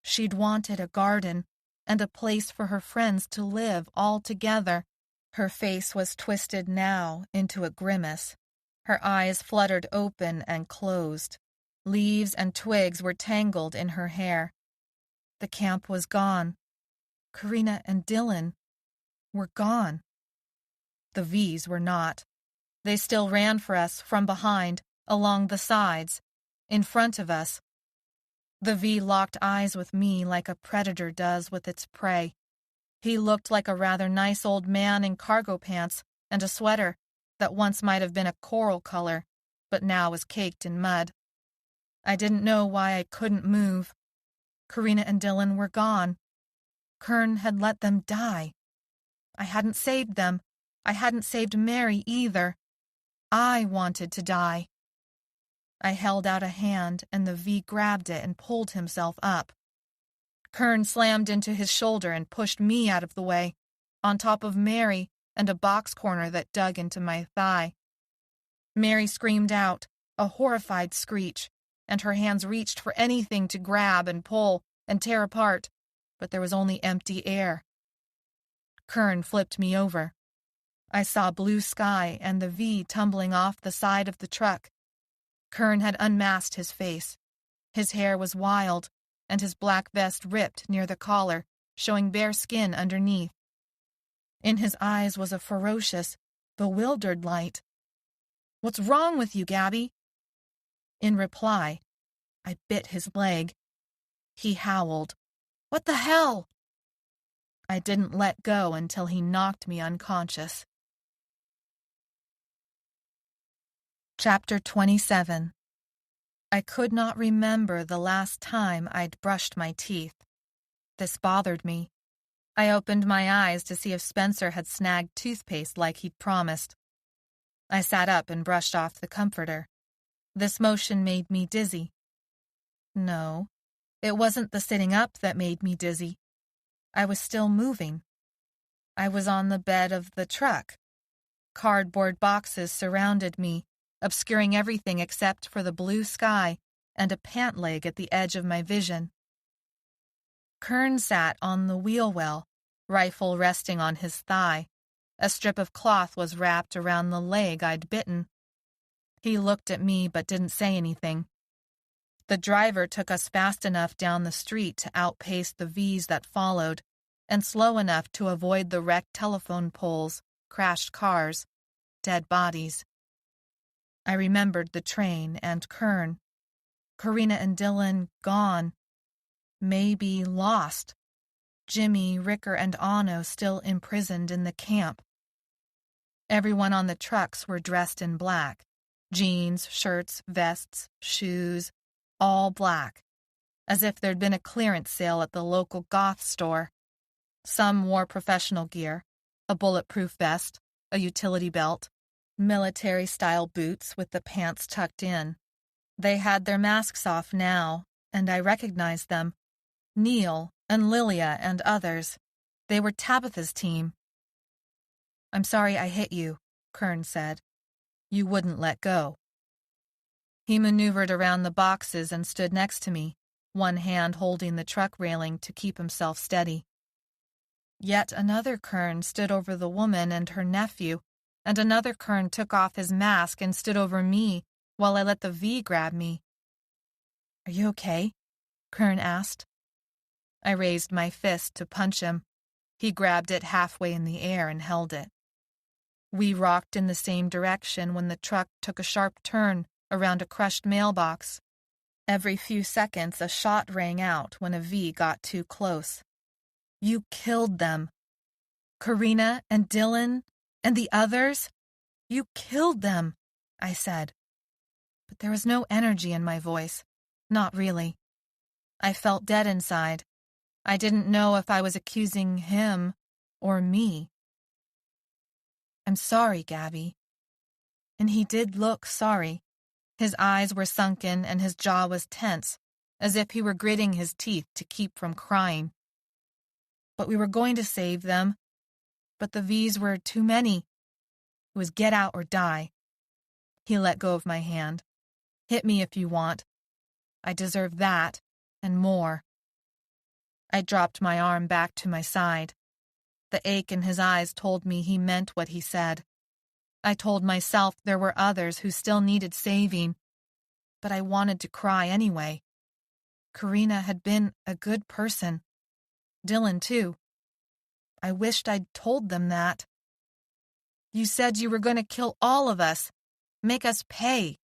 She'd wanted a garden and a place for her friends to live all together. Her face was twisted now into a grimace. Her eyes fluttered open and closed. Leaves and twigs were tangled in her hair. The camp was gone. Karina and Dylan were gone. The V's were not. They still ran for us from behind, along the sides, in front of us. The V locked eyes with me like a predator does with its prey. He looked like a rather nice old man in cargo pants and a sweater that once might have been a coral color, but now was caked in mud. I didn't know why I couldn't move. Karina and Dylan were gone. Kern had let them die. I hadn't saved them. I hadn't saved Mary either. I wanted to die. I held out a hand, and the V grabbed it and pulled himself up. Kern slammed into his shoulder and pushed me out of the way, on top of Mary and a box corner that dug into my thigh. Mary screamed out, a horrified screech, and her hands reached for anything to grab and pull and tear apart, but there was only empty air. Kern flipped me over. I saw blue sky and the V tumbling off the side of the truck. Kern had unmasked his face. His hair was wild, and his black vest ripped near the collar, showing bare skin underneath. In his eyes was a ferocious, bewildered light. "What's wrong with you, Gabby?" In reply, I bit his leg. He howled, "What the hell?" I didn't let go until he knocked me unconscious. Chapter 27. I could not remember the last time I'd brushed my teeth. This bothered me. I opened my eyes to see if Spencer had snagged toothpaste like he'd promised. I sat up and brushed off the comforter. This motion made me dizzy. No, it wasn't the sitting up that made me dizzy. I was still moving. I was on the bed of the truck. Cardboard boxes surrounded me, obscuring everything except for the blue sky and a pant leg at the edge of my vision. Kern sat on the wheel well, rifle resting on his thigh. A strip of cloth was wrapped around the leg I'd bitten. He looked at me but didn't say anything. The driver took us fast enough down the street to outpace the V's that followed, and slow enough to avoid the wrecked telephone poles, crashed cars, dead bodies. I remembered the train and Kern. Karina and Dylan gone. Maybe lost. Jimmy, Ricker, and Anno still imprisoned in the camp. Everyone on the trucks were dressed in black. Jeans, shirts, vests, shoes, all black, as if there'd been a clearance sale at the local goth store. Some wore professional gear, a bulletproof vest, a utility belt, military-style boots with the pants tucked in. They had their masks off now, and I recognized them. Neil and Lilia and others. They were Tabitha's team. "I'm sorry I hit you," Kern said. "You wouldn't let go." He maneuvered around the boxes and stood next to me, one hand holding the truck railing to keep himself steady. Yet another Kern stood over the woman and her nephew, and another Kern took off his mask and stood over me while I let the V grab me. "Are you okay?" Kern asked. I raised my fist to punch him. He grabbed it halfway in the air and held it. We rocked in the same direction when the truck took a sharp turn around a crushed mailbox. Every few seconds a shot rang out when a V got too close. "You killed them. Karina and Dylan and the others? You killed them," I said. But there was no energy in my voice. Not really. I felt dead inside. I didn't know if I was accusing him or me. "I'm sorry, Gabby." And he did look sorry. His eyes were sunken and his jaw was tense, as if he were gritting his teeth to keep from crying. But we were going to save them. But the V's were too many. It was get out or die. He let go of my hand. Hit me if you want. I deserve that, and more. I dropped my arm back to my side. The ache in his eyes told me he meant what he said. I told myself there were others who still needed saving, but I wanted to cry anyway. Karina had been a good person. Dylan, too. I wished I'd told them that. You said you were going to kill all of us, make us pay.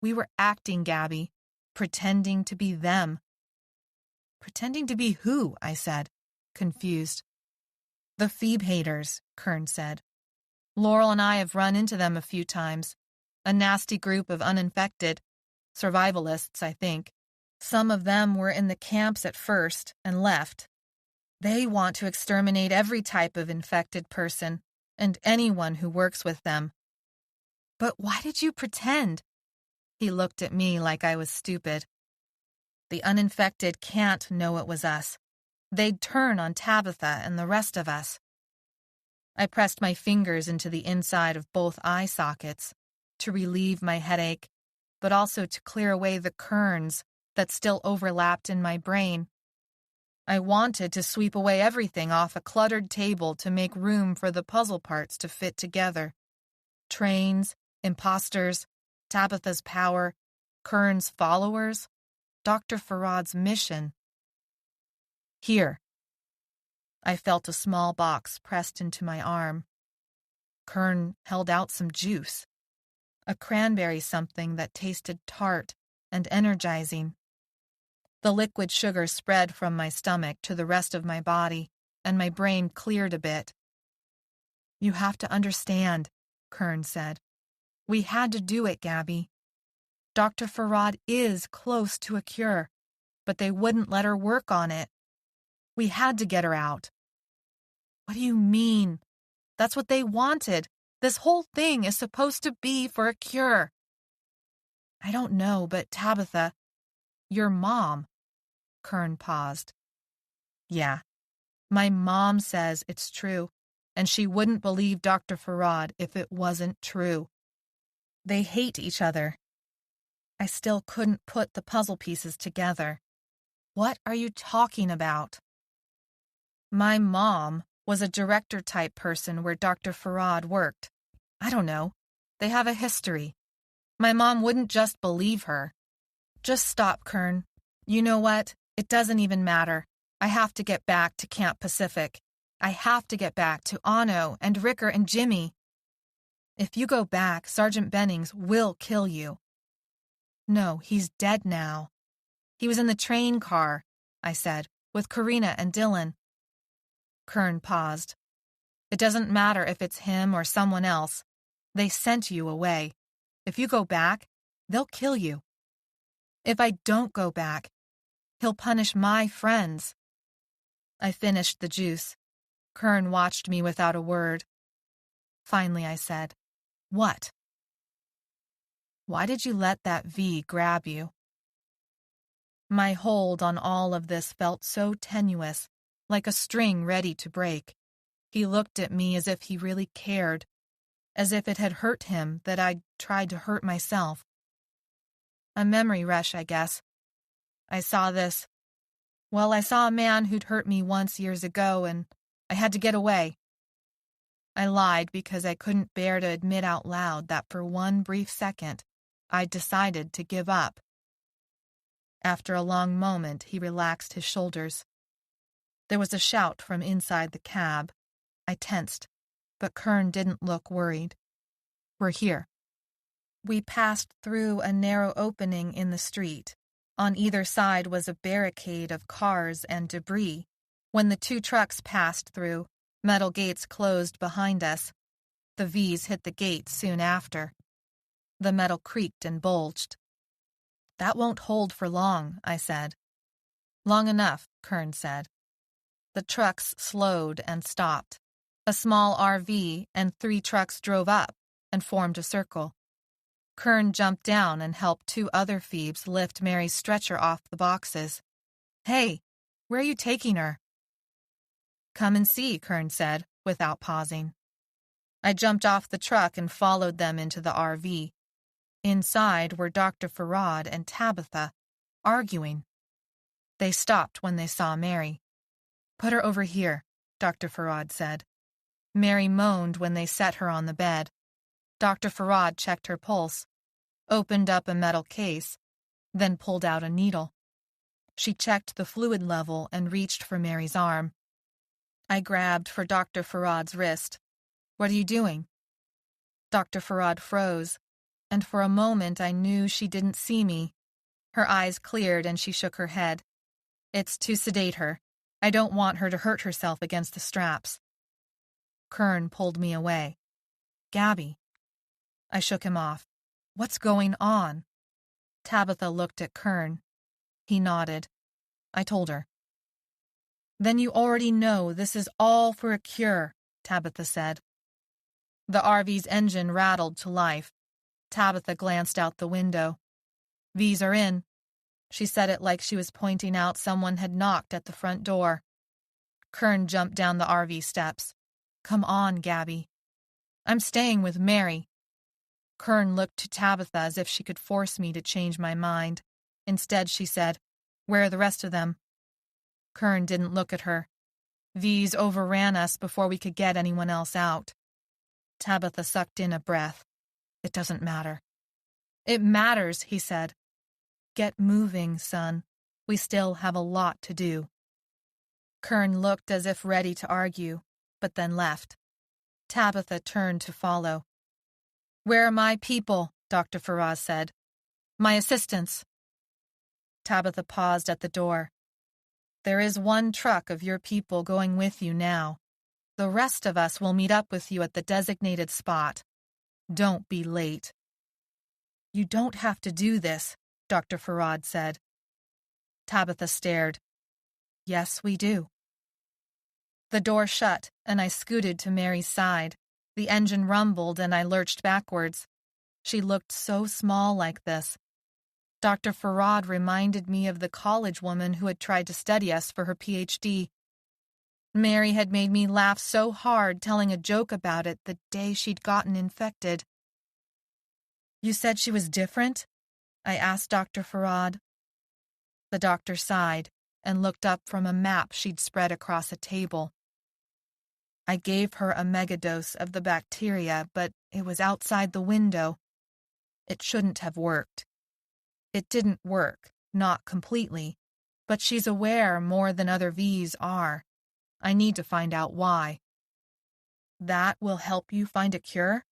We were acting, Gabby, pretending to be them. Pretending to be who? I said, confused. The Phoebe haters, Kern said. Laurel and I have run into them a few times. A nasty group of uninfected. Survivalists, I think. Some of them were in the camps at first and left. They want to exterminate every type of infected person and anyone who works with them. But why did you pretend? He looked at me like I was stupid. The uninfected can't know it was us. They'd turn on Tabitha and the rest of us. I pressed my fingers into the inside of both eye sockets to relieve my headache, but also to clear away the kerns that still overlapped in my brain. I wanted to sweep away everything off a cluttered table to make room for the puzzle parts to fit together. Trains, imposters, Tabitha's power, Kern's followers, Dr. Farrad's mission. Here. I felt a small box pressed into my arm. Kern held out some juice. A cranberry something that tasted tart and energizing. The liquid sugar spread from my stomach to the rest of my body, and my brain cleared a bit. You have to understand, Kern said. We had to do it, Gabby. Dr. Farrad is close to a cure, but they wouldn't let her work on it. We had to get her out. What do you mean? That's what they wanted. This whole thing is supposed to be for a cure. I don't know, but Tabitha, your mom. Kern paused. Yeah, my mom says it's true, and she wouldn't believe Dr. Farrad if it wasn't true. They hate each other. I still couldn't put the puzzle pieces together. What are you talking about? My mom was a director-type person where Dr. Farrad worked. I don't know. They have a history. My mom wouldn't just believe her. Just stop, Kern. You know what? It doesn't even matter. I have to get back to Camp Pacific. I have to get back to Anno and Ricker and Jimmy. If you go back, Sergeant Bennings will kill you. No, he's dead now. He was in the train car, I said, with Karina and Dylan. Kern paused. It doesn't matter if it's him or someone else. They sent you away. If you go back, they'll kill you. If I don't go back, he'll punish my friends. I finished the juice. Kern watched me without a word. Finally, I said, What? Why did you let that V grab you? My hold on all of this felt so tenuous, like a string ready to break. He looked at me as if he really cared, as if it had hurt him that I'd tried to hurt myself. A memory rush, I guess. I saw I saw a man who'd hurt me once years ago, and I had to get away. I lied because I couldn't bear to admit out loud that for one brief second, I'd decided to give up. After a long moment, he relaxed his shoulders. There was a shout from inside the cab. I tensed, but Kern didn't look worried. We're here. We passed through a narrow opening in the street. On either side was a barricade of cars and debris. When the two trucks passed through, metal gates closed behind us. The V's hit the gates soon after. The metal creaked and bulged. That won't hold for long, I said. Long enough, Kern said. The trucks slowed and stopped. A small RV and 3 trucks drove up, and formed a circle. Kern jumped down and helped two other Phoebes lift Mary's stretcher off the boxes. "Hey, where are you taking her?" "Come and see," Kern said, without pausing. I jumped off the truck and followed them into the RV. Inside were Dr. Farad and Tabitha, arguing. They stopped when they saw Mary. "Put her over here," Dr. Farad said. Mary moaned when they set her on the bed. Dr. Farad checked her pulse, opened up a metal case, then pulled out a needle. She checked the fluid level and reached for Mary's arm. I grabbed for Dr. Farad's wrist. "What are you doing?" Dr. Farad froze, and for a moment I knew she didn't see me. Her eyes cleared and she shook her head. "It's to sedate her. I don't want her to hurt herself against the straps." Kern pulled me away. "Gabby." I shook him off. "What's going on?" Tabitha looked at Kern. He nodded. I told her. "Then you already know this is all for a cure," Tabitha said. The RV's engine rattled to life. Tabitha glanced out the window. "V's are in." She said it like she was pointing out someone had knocked at the front door. Kern jumped down the RV steps. "Come on, Gabby." "I'm staying with Mary." Kern looked to Tabitha as if she could force me to change my mind. Instead, she said, "Where are the rest of them?" Kern didn't look at her. "V's overran us before we could get anyone else out." Tabitha sucked in a breath. "It doesn't matter." "It matters," he said. "Get moving, son. We still have a lot to do." Kern looked as if ready to argue, but then left. Tabitha turned to follow. "Where are my people?" Dr. Faraz said. "My assistants." Tabitha paused at the door. "There is one truck of your people going with you now. The rest of us will meet up with you at the designated spot. Don't be late." "You don't have to do this," Dr. Farad said. Tabitha stared. "Yes, we do." The door shut, and I scooted to Mary's side. The engine rumbled, and I lurched backwards. She looked so small like this. Dr. Farad reminded me of the college woman who had tried to study us for her PhD. Mary had made me laugh so hard telling a joke about it the day she'd gotten infected. "You said she was different?" I asked Dr. Farad. The doctor sighed and looked up from a map she'd spread across a table. "I gave her a megadose of the bacteria, but it was outside the window. It shouldn't have worked. It didn't work, not completely, but she's aware more than other Vs are. I need to find out why." "That will help you find a cure?"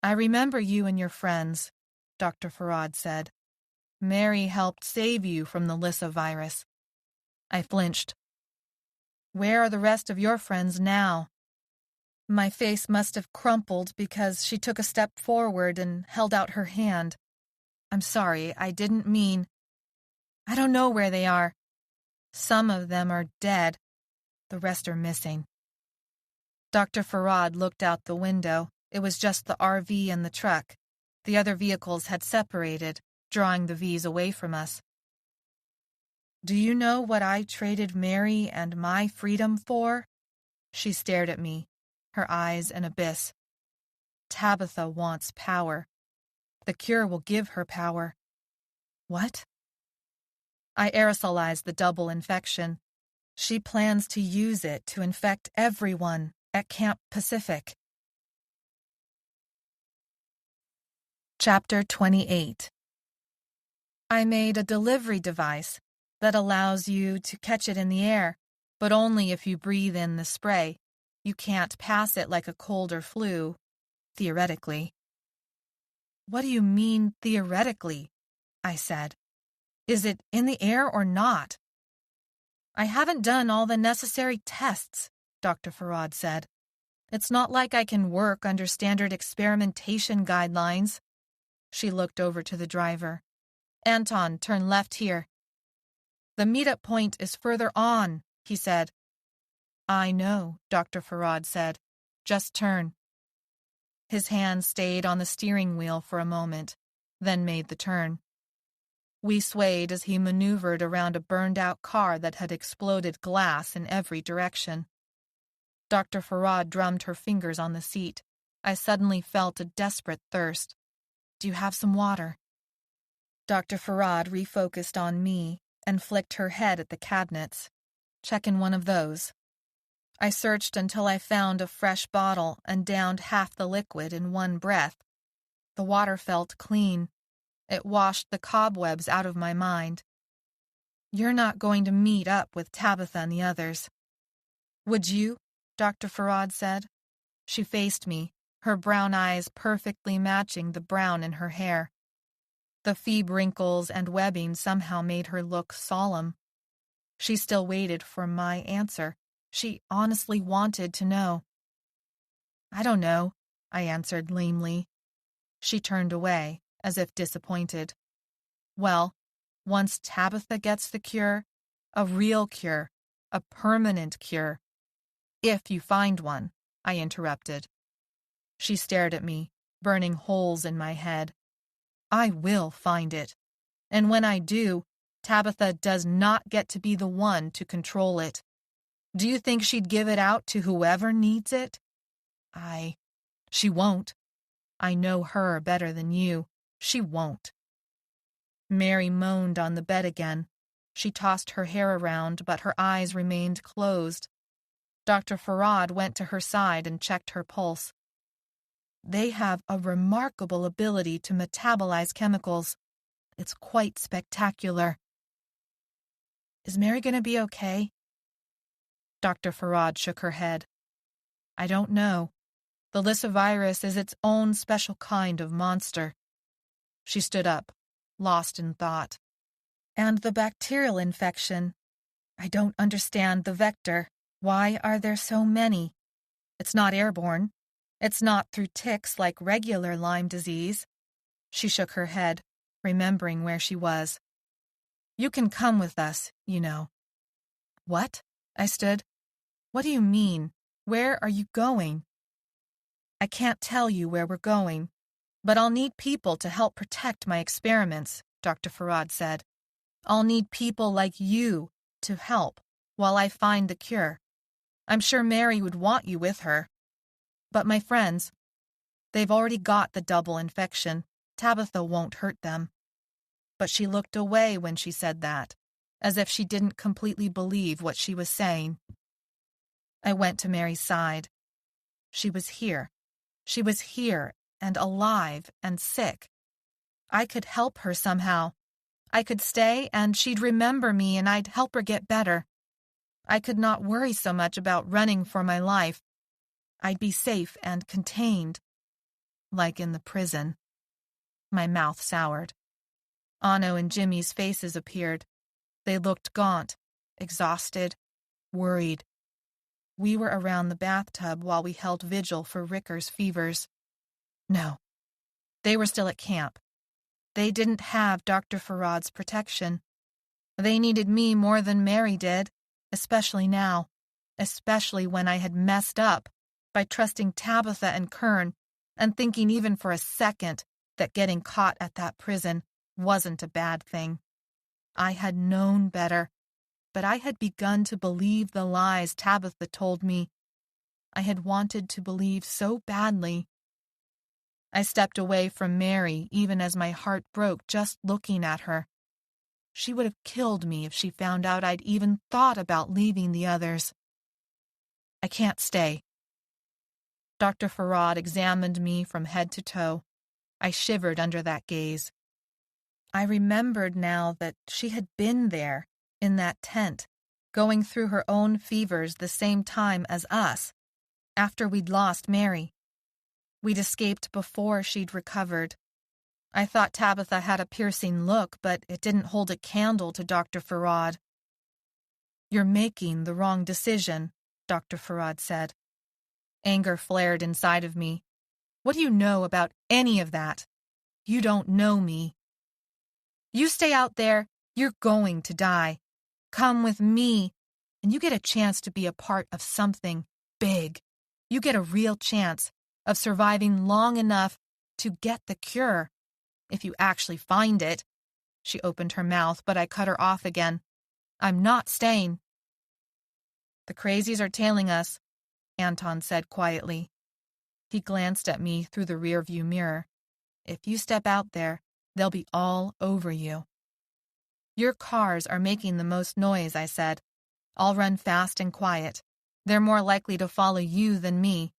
"I remember you and your friends," Dr. Farad said. "Mary helped save you from the Lissa virus." I flinched. "Where are the rest of your friends now?" My face must have crumpled because she took a step forward and held out her hand. "I'm sorry, I didn't mean—" "I don't know where they are. Some of them are dead. The rest are missing." Dr. Farad looked out the window. It was just the RV and the truck. The other vehicles had separated, drawing the Vs away from us. "Do you know what I traded Mary and my freedom for?" She stared at me, her eyes an abyss. "Tabitha wants power. The cure will give her power." "What?" "I aerosolized the double infection. She plans to use it to infect everyone at Camp Pacific." Chapter 28. I made a delivery device that allows you to catch it in the air, but only if you breathe in the spray. You can't pass it like a cold or flu, theoretically. "What do you mean, theoretically?" I said. "Is it in the air or not?" "I haven't done all the necessary tests," Dr. Farad said. "It's not like I can work under standard experimentation guidelines." She looked over to the driver. "Anton, turn left here." "The meetup point is further on," he said. "I know," Dr. Farad said. "Just turn." His hand stayed on the steering wheel for a moment, then made the turn. We swayed as he maneuvered around a burned-out car that had exploded glass in every direction. Dr. Farad drummed her fingers on the seat. I suddenly felt a desperate thirst. "Do you have some water?" Dr. Farad refocused on me and flicked her head at the cabinets. "Check in one of those." I searched until I found a fresh bottle and downed half the liquid in one breath. The water felt clean. It washed the cobwebs out of my mind. "You're not going to meet up with Tabitha and the others." "Would you?" Dr. Farad said. She faced me, her brown eyes perfectly matching the brown in her hair. The phoebe wrinkles and webbing somehow made her look solemn. She still waited for my answer. She honestly wanted to know. "I don't know," I answered lamely. She turned away, as if disappointed. "Well, once Tabitha gets the cure, a real cure, a permanent cure—" "If you find one," I interrupted. She stared at me, burning holes in my head. "I will find it. And when I do, Tabitha does not get to be the one to control it. Do you think she'd give it out to whoever needs it?" She won't. I know her better than you. She won't." Mary moaned on the bed again. She tossed her hair around, but her eyes remained closed. Dr. Farad went to her side and checked her pulse. "They have a remarkable ability to metabolize chemicals. It's quite spectacular." "Is Mary going to be okay?" Dr. Farad shook her head. "I don't know. The lyssavirus is its own special kind of monster." She stood up, lost in thought. "And the bacterial infection? I don't understand the vector. Why are there so many? It's not airborne. It's not through ticks like regular Lyme disease." She shook her head, remembering where she was. "You can come with us, you know." "What?" I stood. "What do you mean? Where are you going?" "I can't tell you where we're going, but I'll need people to help protect my experiments," Dr. Farad said. "I'll need people like you to help while I find the cure. I'm sure Mary would want you with her. But my friends, they've already got the double infection. Tabitha won't hurt them." But she looked away when she said that, as if she didn't completely believe what she was saying. I went to Mary's side. She was here. She was here and alive and sick. I could help her somehow. I could stay and she'd remember me and I'd help her get better. I could not worry so much about running for my life. I'd be safe and contained, like in the prison. My mouth soured. Anno and Jimmy's faces appeared. They looked gaunt, exhausted, worried. We were around the bathtub while we held vigil for Ricker's fevers. No, they were still at camp. They didn't have Dr. Farad's protection. They needed me more than Mary did, especially now, especially when I had messed up by trusting Tabitha and Kern and thinking even for a second that getting caught at that prison wasn't a bad thing. I had known better, but I had begun to believe the lies Tabitha told me. I had wanted to believe so badly. I stepped away from Mary even as my heart broke just looking at her. She would have killed me if she found out I'd even thought about leaving the others. "I can't stay." Dr. Farad examined me from head to toe. I shivered under that gaze. I remembered now that she had been there, in that tent, going through her own fevers the same time as us, after we'd lost Mary. We'd escaped before she'd recovered. I thought Tabitha had a piercing look, but it didn't hold a candle to Dr. Farad. "You're making the wrong decision," Dr. Farad said. Anger flared inside of me. "What do you know about any of that? You don't know me. You stay out there, you're going to die. Come with me, and you get a chance to be a part of something big. You get a real chance of surviving long enough to get the cure. If you actually find it. She opened her mouth, but I cut her off again. I'm not staying. The crazies are tailing us, Anton said quietly. He glanced at me through the rearview mirror. If you step out there, they'll be all over you. Your cars are making the most noise, I said. I'll run fast and quiet. They're more likely to follow you than me.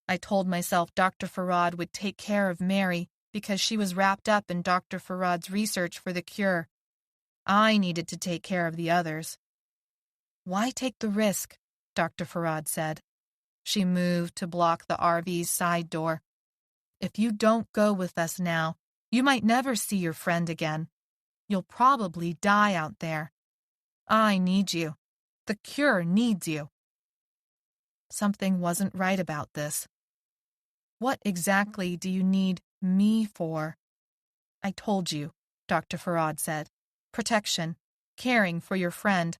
I told myself Dr. Farad would take care of Mary because she was wrapped up in Dr. Farad's research for the cure. I needed to take care of the others. Why take the risk? Dr. Farad said. She moved to block the RV's side door. If you don't go with us now, you might never see your friend again. You'll probably die out there. I need you. The cure needs you. Something wasn't right about this. What exactly do you need me for? I told you, Dr. Farad said. Protection, caring for your friend.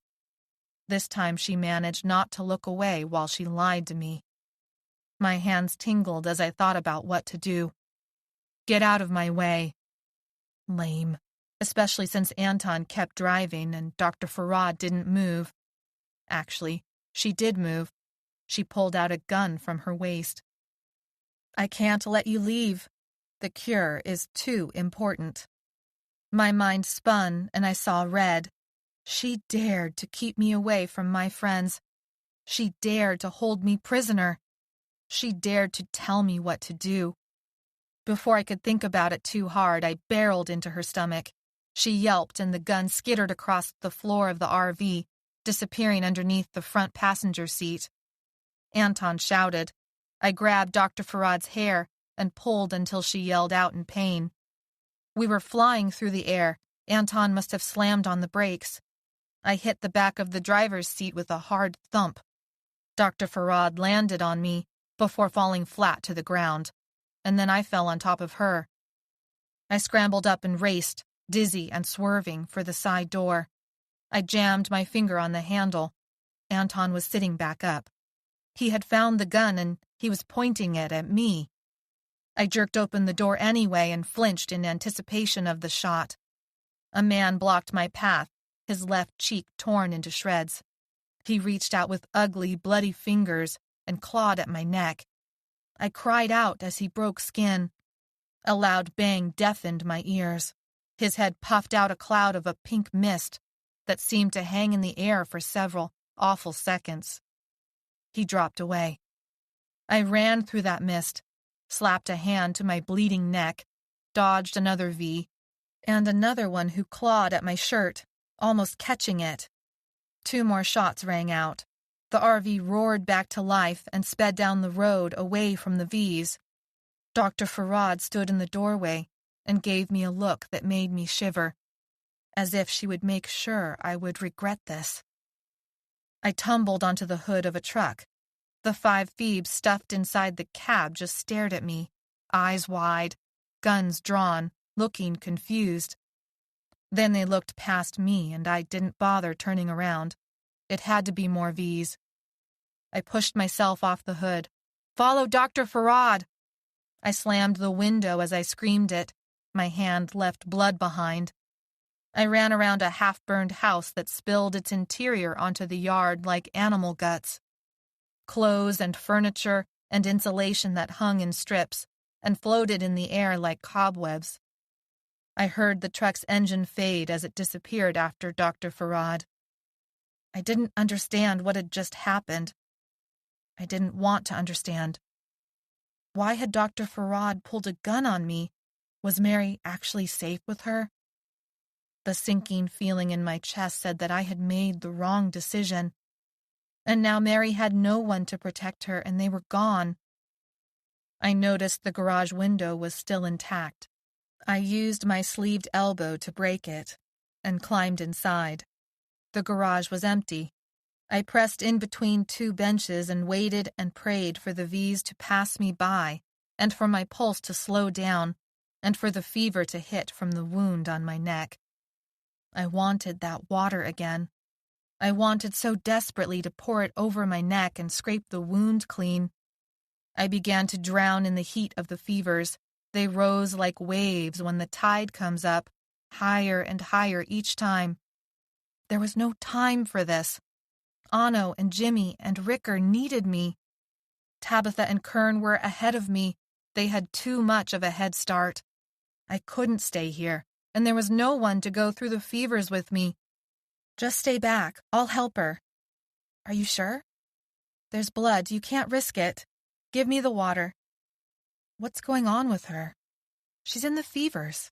This time she managed not to look away while she lied to me. My hands tingled as I thought about what to do. Get out of my way. Lame, especially since Anton kept driving and Dr. Farad didn't move. Actually, she did move. She pulled out a gun from her waist. I can't let you leave. The cure is too important. My mind spun and I saw red. She dared to keep me away from my friends. She dared to hold me prisoner. She dared to tell me what to do. Before I could think about it too hard, I barreled into her stomach. She yelped and the gun skittered across the floor of the RV, disappearing underneath the front passenger seat. Anton shouted. I grabbed Dr. Farad's hair and pulled until she yelled out in pain. We were flying through the air. Anton must have slammed on the brakes. I hit the back of the driver's seat with a hard thump. Dr. Farad landed on me before falling flat to the ground, and then I fell on top of her. I scrambled up and raced, dizzy and swerving, for the side door. I jammed my finger on the handle. Anton was sitting back up. He had found the gun and he was pointing it at me. I jerked open the door anyway and flinched in anticipation of the shot. A man blocked my path, his left cheek torn into shreds. He reached out with ugly, bloody fingers and clawed at my neck. I cried out as he broke skin. A loud bang deafened my ears. His head puffed out a cloud of a pink mist that seemed to hang in the air for several awful seconds. He dropped away. I ran through that mist, slapped a hand to my bleeding neck, dodged another V, and another one who clawed at my shirt, almost catching it. 2 more shots rang out. The RV roared back to life and sped down the road away from the Vs. Dr. Farad stood in the doorway and gave me a look that made me shiver, as if she would make sure I would regret this. I tumbled onto the hood of a truck. The 5 Phoebes stuffed inside the cab just stared at me, eyes wide, guns drawn, looking confused. Then they looked past me and I didn't bother turning around. It had to be more Vs. I pushed myself off the hood. Follow Dr. Farad! I slammed the window as I screamed it. My hand left blood behind. I ran around a half-burned house that spilled its interior onto the yard like animal guts. Clothes and furniture and insulation that hung in strips and floated in the air like cobwebs. I heard the truck's engine fade as it disappeared after Dr. Farad. I didn't understand what had just happened. I didn't want to understand. Why had Dr. Farad pulled a gun on me? Was Mary actually safe with her? The sinking feeling in my chest said that I had made the wrong decision. And now Mary had no one to protect her and they were gone. I noticed the garage window was still intact. I used my sleeved elbow to break it and climbed inside. The garage was empty. I pressed in between 2 benches and waited and prayed for the Vs to pass me by and for my pulse to slow down and for the fever to hit from the wound on my neck. I wanted that water again. I wanted so desperately to pour it over my neck and scrape the wound clean. I began to drown in the heat of the fevers. They rose like waves when the tide comes up, higher and higher each time. There was no time for this. Anno and Jimmy and Ricker needed me. Tabitha and Kern were ahead of me. They had too much of a head start. I couldn't stay here, and there was no one to go through the fevers with me. Just stay back. I'll help her. Are you sure? There's blood. You can't risk it. Give me the water. What's going on with her? She's in the fevers.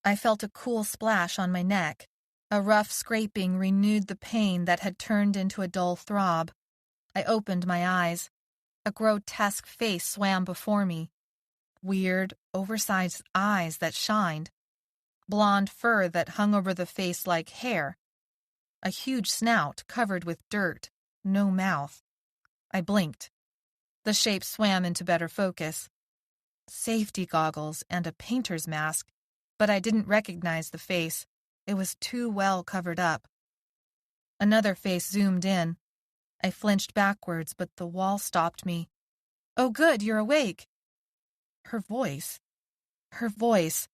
I felt a cool splash on my neck. A rough scraping renewed the pain that had turned into a dull throb. I opened my eyes. A grotesque face swam before me. Weird, oversized eyes that shined. Blonde fur that hung over the face like hair. A huge snout covered with dirt. No mouth. I blinked. The shape swam into better focus. Safety goggles and a painter's mask, but I didn't recognize the face. It was too well covered up. Another face zoomed in. I flinched backwards, but the wall stopped me. Oh, good, you're awake. Her voice. Her voice.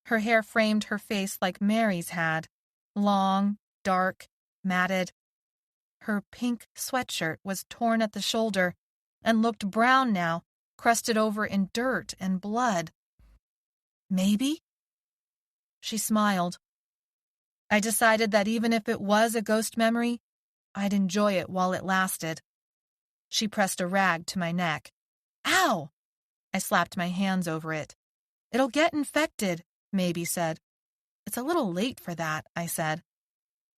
Her hair framed her face like Mary's had. Long, dark, matted. Her pink sweatshirt was torn at the shoulder and looked brown now, crusted over in dirt and blood. Maybe? She smiled. I decided that even if it was a ghost memory, I'd enjoy it while it lasted. She pressed a rag to my neck. Ow! I slapped my hands over it. It'll get infected, Maybe said. It's a little late for that, I said.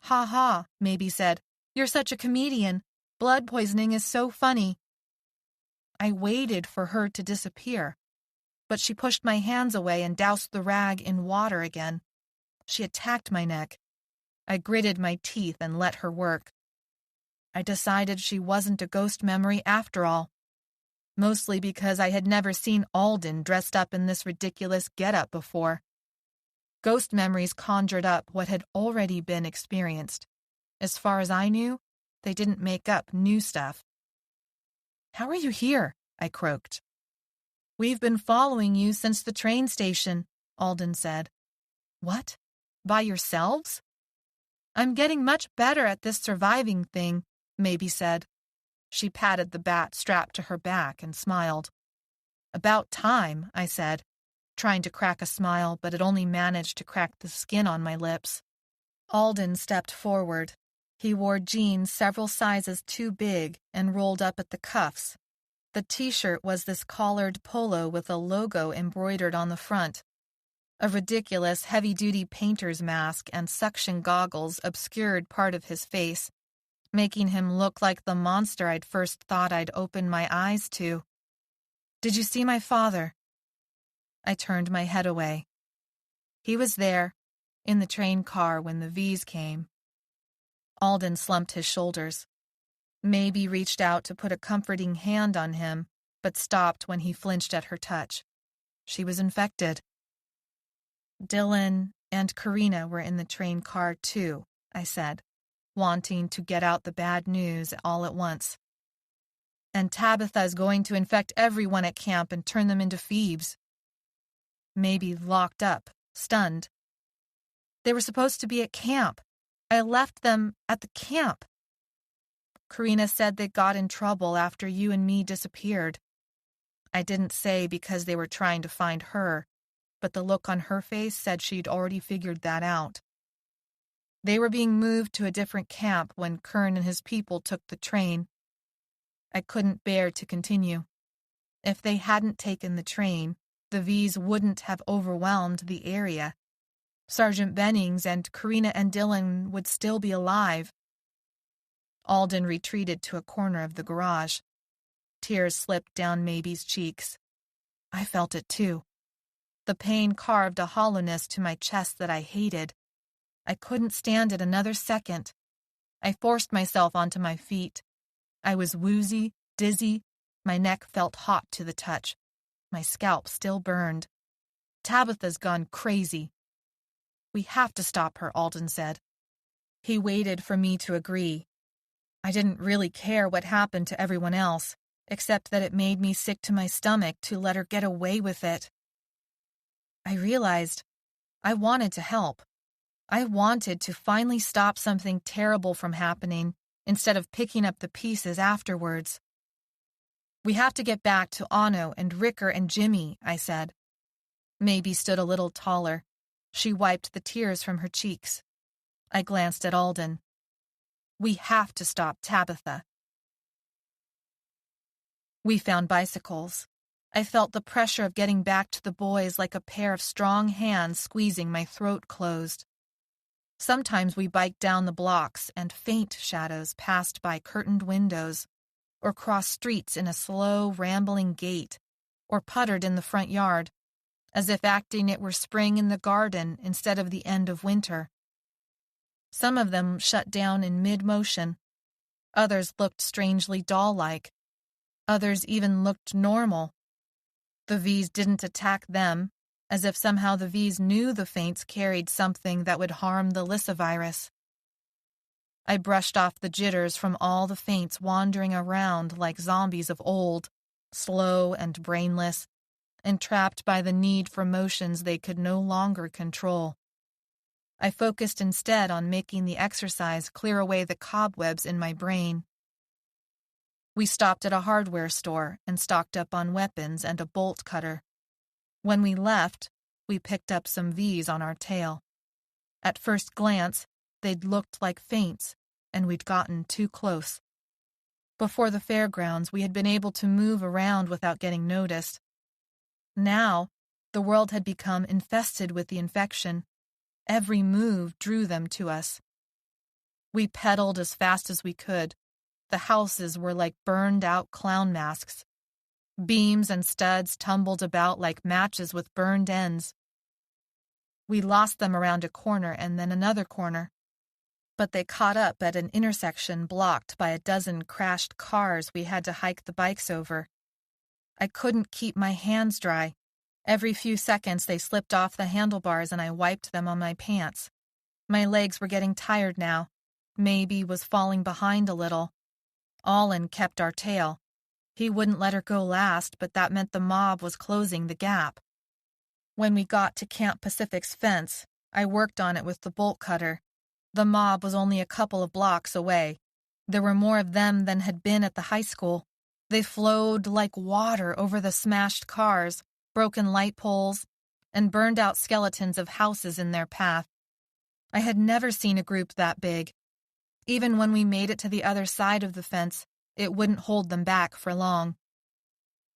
Ha ha, Maybe said. You're such a comedian. Blood poisoning is so funny. I waited for her to disappear, but she pushed my hands away and doused the rag in water again. She attacked my neck. I gritted my teeth and let her work. I decided she wasn't a ghost memory after all, mostly because I had never seen Alden dressed up in this ridiculous getup before. Ghost memories conjured up what had already been experienced. As far as I knew, they didn't make up new stuff. How are you here? I croaked. We've been following you since the train station, Alden said. What? By yourselves? I'm getting much better at this surviving thing, Maybe said. She patted the bat strapped to her back and smiled. About time, I said, trying to crack a smile, but it only managed to crack the skin on my lips. Alden stepped forward. He wore jeans several sizes too big and rolled up at the cuffs. The t-shirt was this collared polo with a logo embroidered on the front. A ridiculous heavy-duty painter's mask and suction goggles obscured part of his face, making him look like the monster I'd first thought I'd open my eyes to. Did you see my father? I turned my head away. He was there, in the train car when the V's came. Alden slumped his shoulders. Maybe reached out to put a comforting hand on him, but stopped when he flinched at her touch. She was infected. Dylan and Karina were in the train car too, I said, wanting to get out the bad news all at once. And Tabitha is going to infect everyone at camp and turn them into Phoebes. Maybe locked up, stunned. They were supposed to be at camp. I left them at the camp. Karina said they got in trouble after you and me disappeared. I didn't say because they were trying to find her, but the look on her face said she'd already figured that out. They were being moved to a different camp when Kern and his people took the train. I couldn't bear to continue. If they hadn't taken the train, the V's wouldn't have overwhelmed the area. Sergeant Bennings and Karina and Dylan would still be alive. Alden retreated to a corner of the garage. Tears slipped down Maybe's cheeks. I felt it too. The pain carved a hollowness to my chest that I hated. I couldn't stand it another second. I forced myself onto my feet. I was woozy, dizzy. My neck felt hot to the touch. My scalp still burned. Tabitha's gone crazy. We have to stop her, Alden said. He waited for me to agree. I didn't really care what happened to everyone else. except that it made me sick to my stomach to let her get away with it. I realized I wanted to help. I wanted to finally stop something terrible from happening instead of picking up the pieces afterwards. We have to get back to Anno and Ricker and Jimmy, I said. Mabie stood a little taller. She wiped the tears from her cheeks. I glanced at Alden. We have to stop Tabitha. We found bicycles. I felt the pressure of getting back to the boys like a pair of strong hands squeezing my throat closed. Sometimes we biked down the blocks and faint shadows passed by curtained windows, or crossed streets in a slow, rambling gait, or puttered in the front yard, as if acting it were spring in the garden instead of the end of winter. Some of them shut down in mid-motion. Others looked strangely doll-like. Others even looked normal. The V's didn't attack them, as if somehow the V's knew the feints carried something that would harm the lyssavirus. I brushed off the jitters from all the feints wandering around like zombies of old, slow and brainless, entrapped by the need for motions they could no longer control. I focused instead on making the exercise clear away the cobwebs in my brain. We stopped at a hardware store and stocked up on weapons and a bolt cutter. When we left, we picked up some V's on our tail. At first glance, they'd looked like feints, and we'd gotten too close. Before the fairgrounds, we had been able to move around without getting noticed. Now, the world had become infested with the infection. Every move drew them to us. We pedaled as fast as we could. The houses were like burned-out clown masks. Beams and studs tumbled about like matches with burned ends. We lost them around a corner and then another corner, but they caught up at an intersection blocked by a dozen crashed cars we had to hike the bikes over. I couldn't keep my hands dry. Every few seconds they slipped off the handlebars and I wiped them on my pants. My legs were getting tired now. Mabie was falling behind a little. Allen kept our tail. He wouldn't let her go last, but that meant the mob was closing the gap. When we got to Camp Pacific's fence, I worked on it with the bolt cutter. The mob was only a couple of blocks away. There were more of them than had been at the high school. They flowed like water over the smashed cars, broken light poles, and burned-out skeletons of houses in their path. I had never seen a group that big. Even when we made it to the other side of the fence, it wouldn't hold them back for long.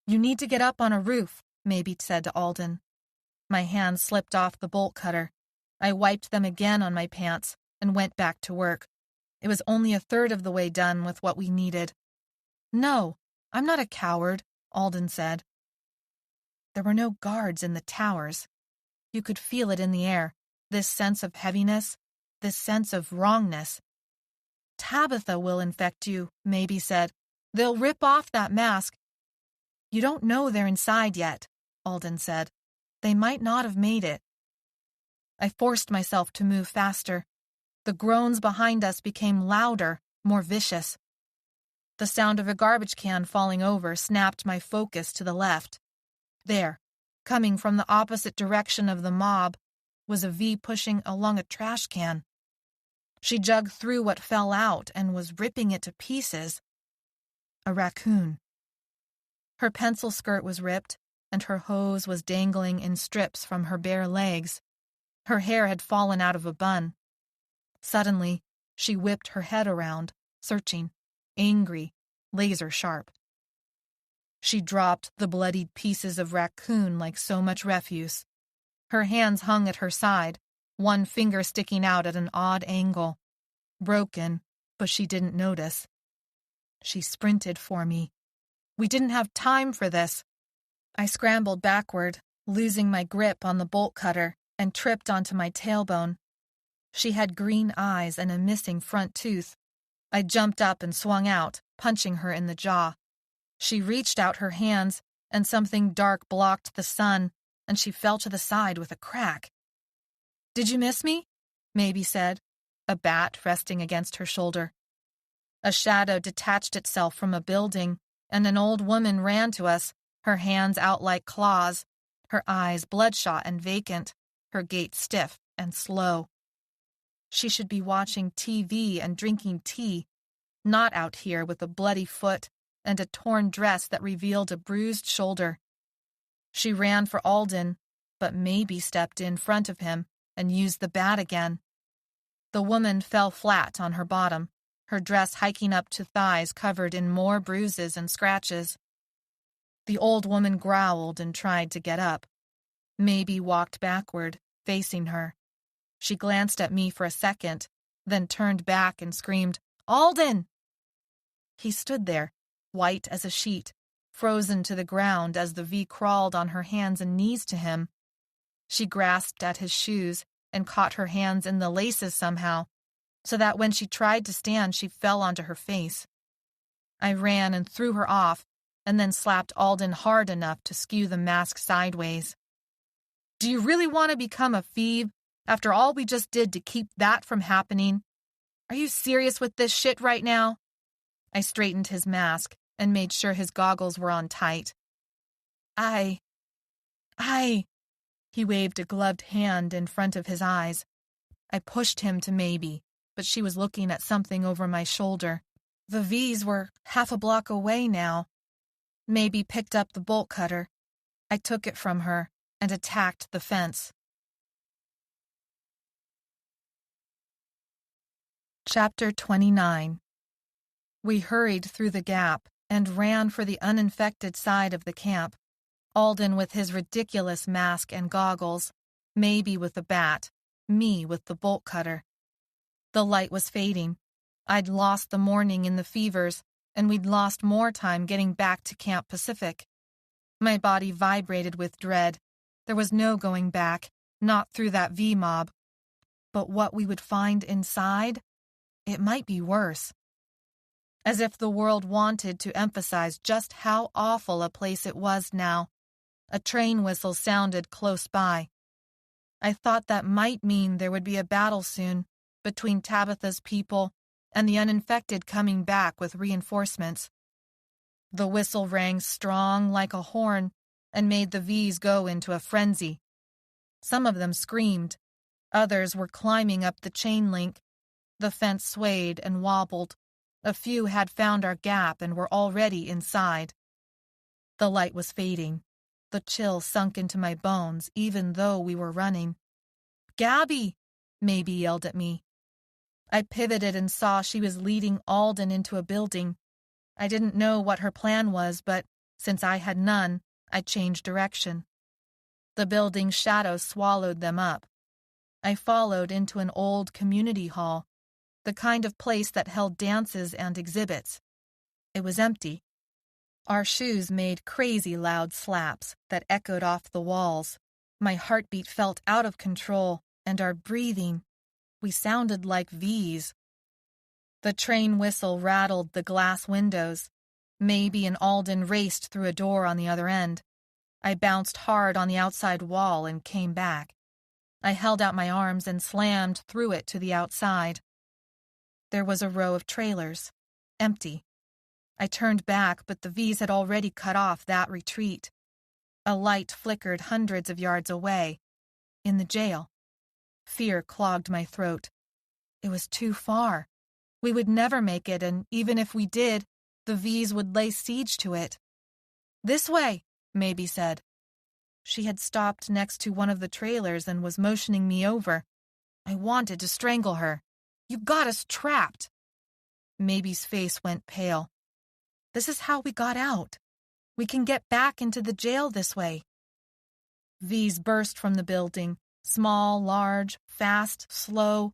"You need to get up on a roof," Mabie said to Alden. My hands slipped off the bolt cutter. I wiped them again on my pants and went back to work. It was only a third of the way done with what we needed. "No, I'm not a coward," Alden said. There were no guards in the towers. You could feel it in the air, this sense of heaviness, this sense of wrongness. "Tabitha will infect you," Mabie said. "They'll rip off that mask." "You don't know they're inside yet," Alden said. "They might not have made it." I forced myself to move faster. The groans behind us became louder, more vicious. The sound of a garbage can falling over snapped my focus to the left. There, coming from the opposite direction of the mob, was a V pushing along a trash can. She jugged through what fell out and was ripping it to pieces. A raccoon. Her pencil skirt was ripped, and her hose was dangling in strips from her bare legs. Her hair had fallen out of a bun. Suddenly, she whipped her head around, searching, angry, laser-sharp. She dropped the bloodied pieces of raccoon like so much refuse. Her hands hung at her side, one finger sticking out at an odd angle. Broken, but she didn't notice. She sprinted for me. We didn't have time for this. I scrambled backward, losing my grip on the bolt cutter, and tripped onto my tailbone. She had green eyes and a missing front tooth. I jumped up and swung out, punching her in the jaw. She reached out her hands, and something dark blocked the sun, and she fell to the side with a crack. "Did you miss me?" Mabie said, a bat resting against her shoulder. A shadow detached itself from a building, and an old woman ran to us, her hands out like claws, her eyes bloodshot and vacant, her gait stiff and slow. She should be watching TV and drinking tea, not out here with a bloody foot and a torn dress that revealed a bruised shoulder. She ran for Alden, but maybe stepped in front of him and used the bat again. The woman fell flat on her bottom, her dress hiking up to thighs covered in more bruises and scratches. The old woman growled and tried to get up. Maybe walked backward, facing her. She glanced at me for a second, then turned back and screamed, "Alden!" He stood there, white as a sheet, frozen to the ground as the V crawled on her hands and knees to him. She grasped at his shoes and caught her hands in the laces somehow, so that when she tried to stand, she fell onto her face. I ran and threw her off, and then slapped Alden hard enough to skew the mask sideways. "Do you really want to become a Phoebe after all we just did to keep that from happening? Are you serious with this shit right now?" I straightened his mask and made sure his goggles were on tight. I... He waved a gloved hand in front of his eyes. I pushed him to Maybe, but she was looking at something over my shoulder. The V's were half a block away now. Maybe picked up the bolt cutter. I took it from her and attacked the fence. Chapter 29. We hurried through the gap and ran for the uninfected side of the camp. Alden with his ridiculous mask and goggles, Maybe with the bat, me with the bolt cutter. The light was fading. I'd lost the morning in the fevers, and we'd lost more time getting back to Camp Pacific. My body vibrated with dread. There was no going back, not through that V-mob. But what we would find inside? It might be worse. As if the world wanted to emphasize just how awful a place it was now. A train whistle sounded close by. I thought that might mean there would be a battle soon between Tabitha's people and the uninfected coming back with reinforcements. The whistle rang strong like a horn and made the V's go into a frenzy. Some of them screamed. Others were climbing up the chain link. The fence swayed and wobbled. A few had found our gap and were already inside. The light was fading. The chill sunk into my bones even though we were running. "Gabby!" Maybe yelled at me. I pivoted and saw she was leading Alden into a building. I didn't know what her plan was, but since I had none, I changed direction. The building's shadow swallowed them up. I followed into an old community hall, the kind of place that held dances and exhibits. It was empty. Our shoes made crazy loud slaps that echoed off the walls. My heartbeat felt out of control, and our breathing. We sounded like V's. The train whistle rattled the glass windows. Maybe an Alden raced through a door on the other end. I bounced hard on the outside wall and came back. I held out my arms and slammed through it to the outside. There was a row of trailers, empty. I turned back, but the V's had already cut off that retreat. A light flickered hundreds of yards away, in the jail. Fear clogged my throat. It was too far. We would never make it, and even if we did, the V's would lay siege to it. "This way," Maybe said. She had stopped next to one of the trailers and was motioning me over. I wanted to strangle her. "You got us trapped." Maybe's face went pale. "This is how we got out. We can get back into the jail this way." V's burst from the building, small, large, fast, slow.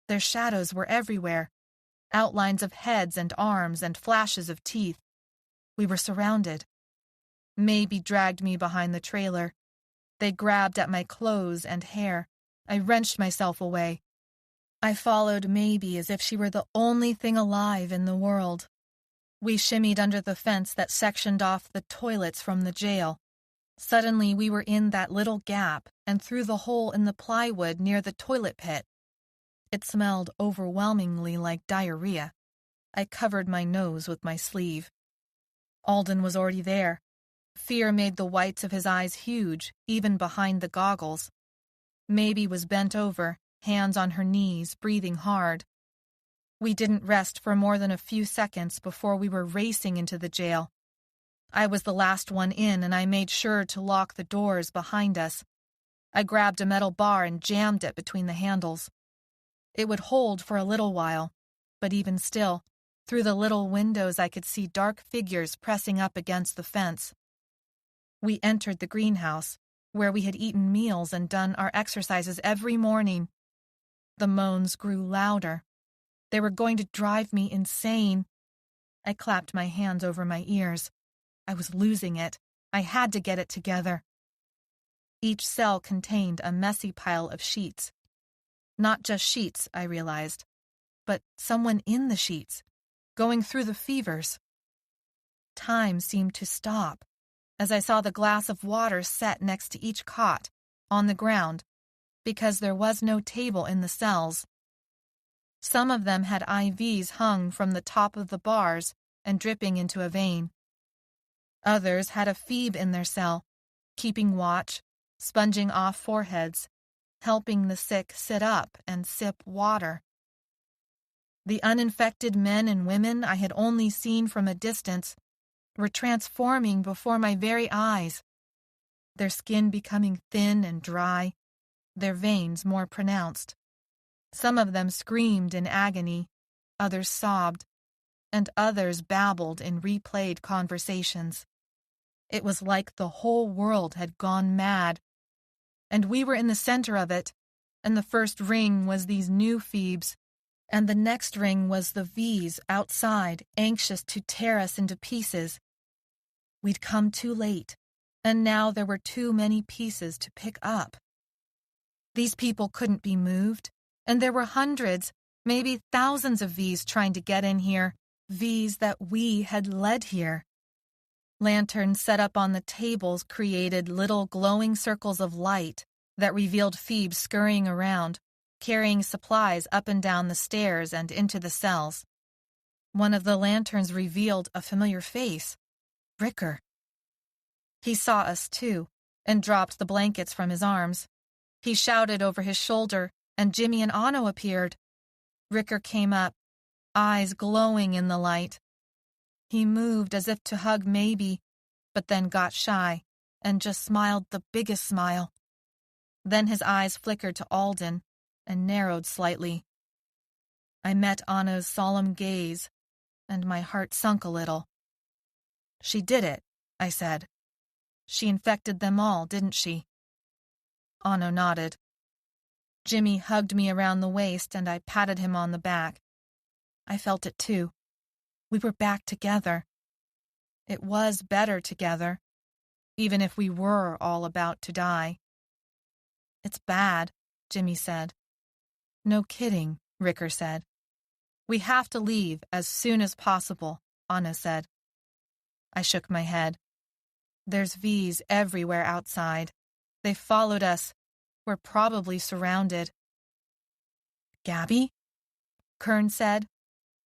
Their shadows were everywhere, outlines of heads and arms and flashes of teeth. We were surrounded. Maybe dragged me behind the trailer. They grabbed at my clothes and hair. I wrenched myself away. I followed Maybe as if she were the only thing alive in the world. We shimmied under the fence that sectioned off the toilets from the jail. Suddenly we were in that little gap and through the hole in the plywood near the toilet pit. It smelled overwhelmingly like diarrhea. I covered my nose with my sleeve. Alden was already there. Fear made the whites of his eyes huge, even behind the goggles. Mabie was bent over, hands on her knees, breathing hard. We didn't rest for more than a few seconds before we were racing into the jail. I was the last one in, and I made sure to lock the doors behind us. I grabbed a metal bar and jammed it between the handles. It would hold for a little while, but even still, through the little windows I could see dark figures pressing up against the fence. We entered the greenhouse, where we had eaten meals and done our exercises every morning. The moans grew louder. They were going to drive me insane. I clapped my hands over my ears. I was losing it. I had to get it together. Each cell contained a messy pile of sheets. Not just sheets, I realized, but someone in the sheets, going through the fevers. Time seemed to stop as I saw the glass of water set next to each cot, on the ground, because there was no table in the cells. Some of them had IVs hung from the top of the bars and dripping into a vein. Others had a phoebe in their cell, keeping watch, sponging off foreheads, helping the sick sit up and sip water. The uninfected men and women I had only seen from a distance were transforming before my very eyes, their skin becoming thin and dry, their veins more pronounced. Some of them screamed in agony, others sobbed, and others babbled in replayed conversations. It was like the whole world had gone mad, and we were in the center of it, and the first ring was these new phoebes, and the next ring was the V's outside, anxious to tear us into pieces. We'd come too late, and now there were too many pieces to pick up. These people couldn't be moved, and there were hundreds, maybe thousands of V's trying to get in here, V's that we had led here. Lanterns set up on the tables created little glowing circles of light that revealed phoebes scurrying around, carrying supplies up and down the stairs and into the cells. One of the lanterns revealed a familiar face, Ricker. He saw us too, and dropped the blankets from his arms. He shouted over his shoulder, and Jimmy and Anno appeared. Ricker came up, eyes glowing in the light. He moved as if to hug Mabie, but then got shy and just smiled the biggest smile. Then his eyes flickered to Alden and narrowed slightly. I met Anno's solemn gaze, and my heart sunk a little. "She did it," I said. "She infected them all, didn't she?" Anno nodded. Jimmy hugged me around the waist, and I patted him on the back. I felt it too. We were back together. It was better together, even if we were all about to die. "It's bad," Jimmy said. "No kidding," Ricker said. "We have to leave as soon as possible," Anna said. I shook my head. "There's V's everywhere outside. They followed us. We're probably surrounded." "Gabby?" Kern said,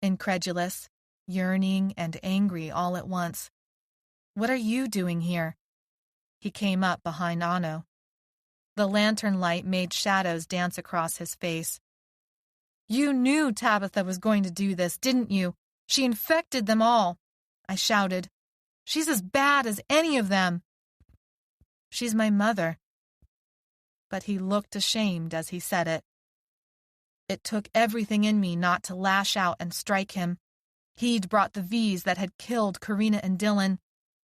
incredulous, yearning and angry all at once. "What are you doing here?" He came up behind Anno. The lantern light made shadows dance across his face. "You knew Tabitha was going to do this, didn't you? She infected them all," I shouted. "She's as bad as any of them." "She's my mother." But he looked ashamed as he said it. It took everything in me not to lash out and strike him. He'd brought the V's that had killed Karina and Dylan,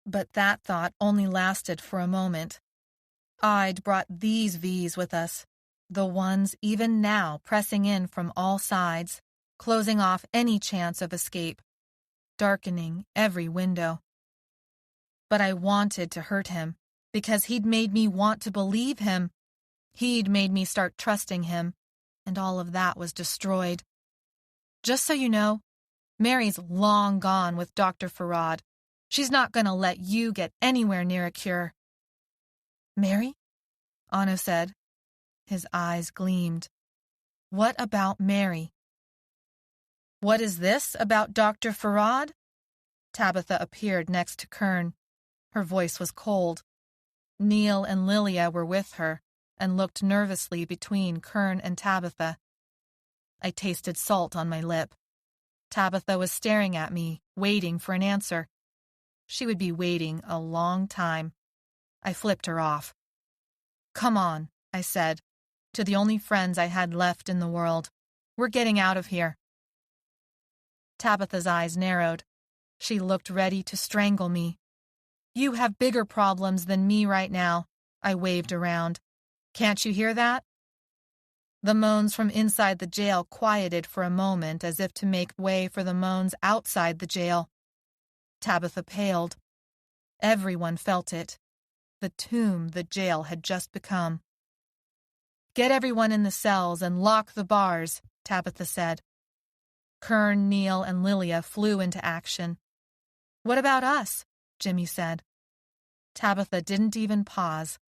but that thought only lasted for a moment. I'd brought these V's with us, the ones even now pressing in from all sides, closing off any chance of escape, darkening every window. But I wanted to hurt him, because he'd made me want to believe him. He'd made me start trusting him, and all of that was destroyed. Just so you know, Mary's long gone with Dr. Farad. She's not going to let you get anywhere near a cure. "Mary?" Anno said. His eyes gleamed. "What about Mary?" "What is this about Dr. Farad?" Tabitha appeared next to Kern. Her voice was cold. Neil and Lilia were with her and looked nervously between Kern and Tabitha. I tasted salt on my lip. Tabitha was staring at me, waiting for an answer. She would be waiting a long time. I flipped her off. "Come on," I said, to the only friends I had left in the world. "We're getting out of here." Tabitha's eyes narrowed. She looked ready to strangle me. "You have bigger problems than me right now," I waved around. "Can't you hear that?" The moans from inside the jail quieted for a moment as if to make way for the moans outside the jail. Tabitha paled. Everyone felt it. The tomb the jail had just become. "Get everyone in the cells and lock the bars," Tabitha said. Kern, Neil, and Lilia flew into action. "What about us?" Jimmy said. Tabitha didn't even pause.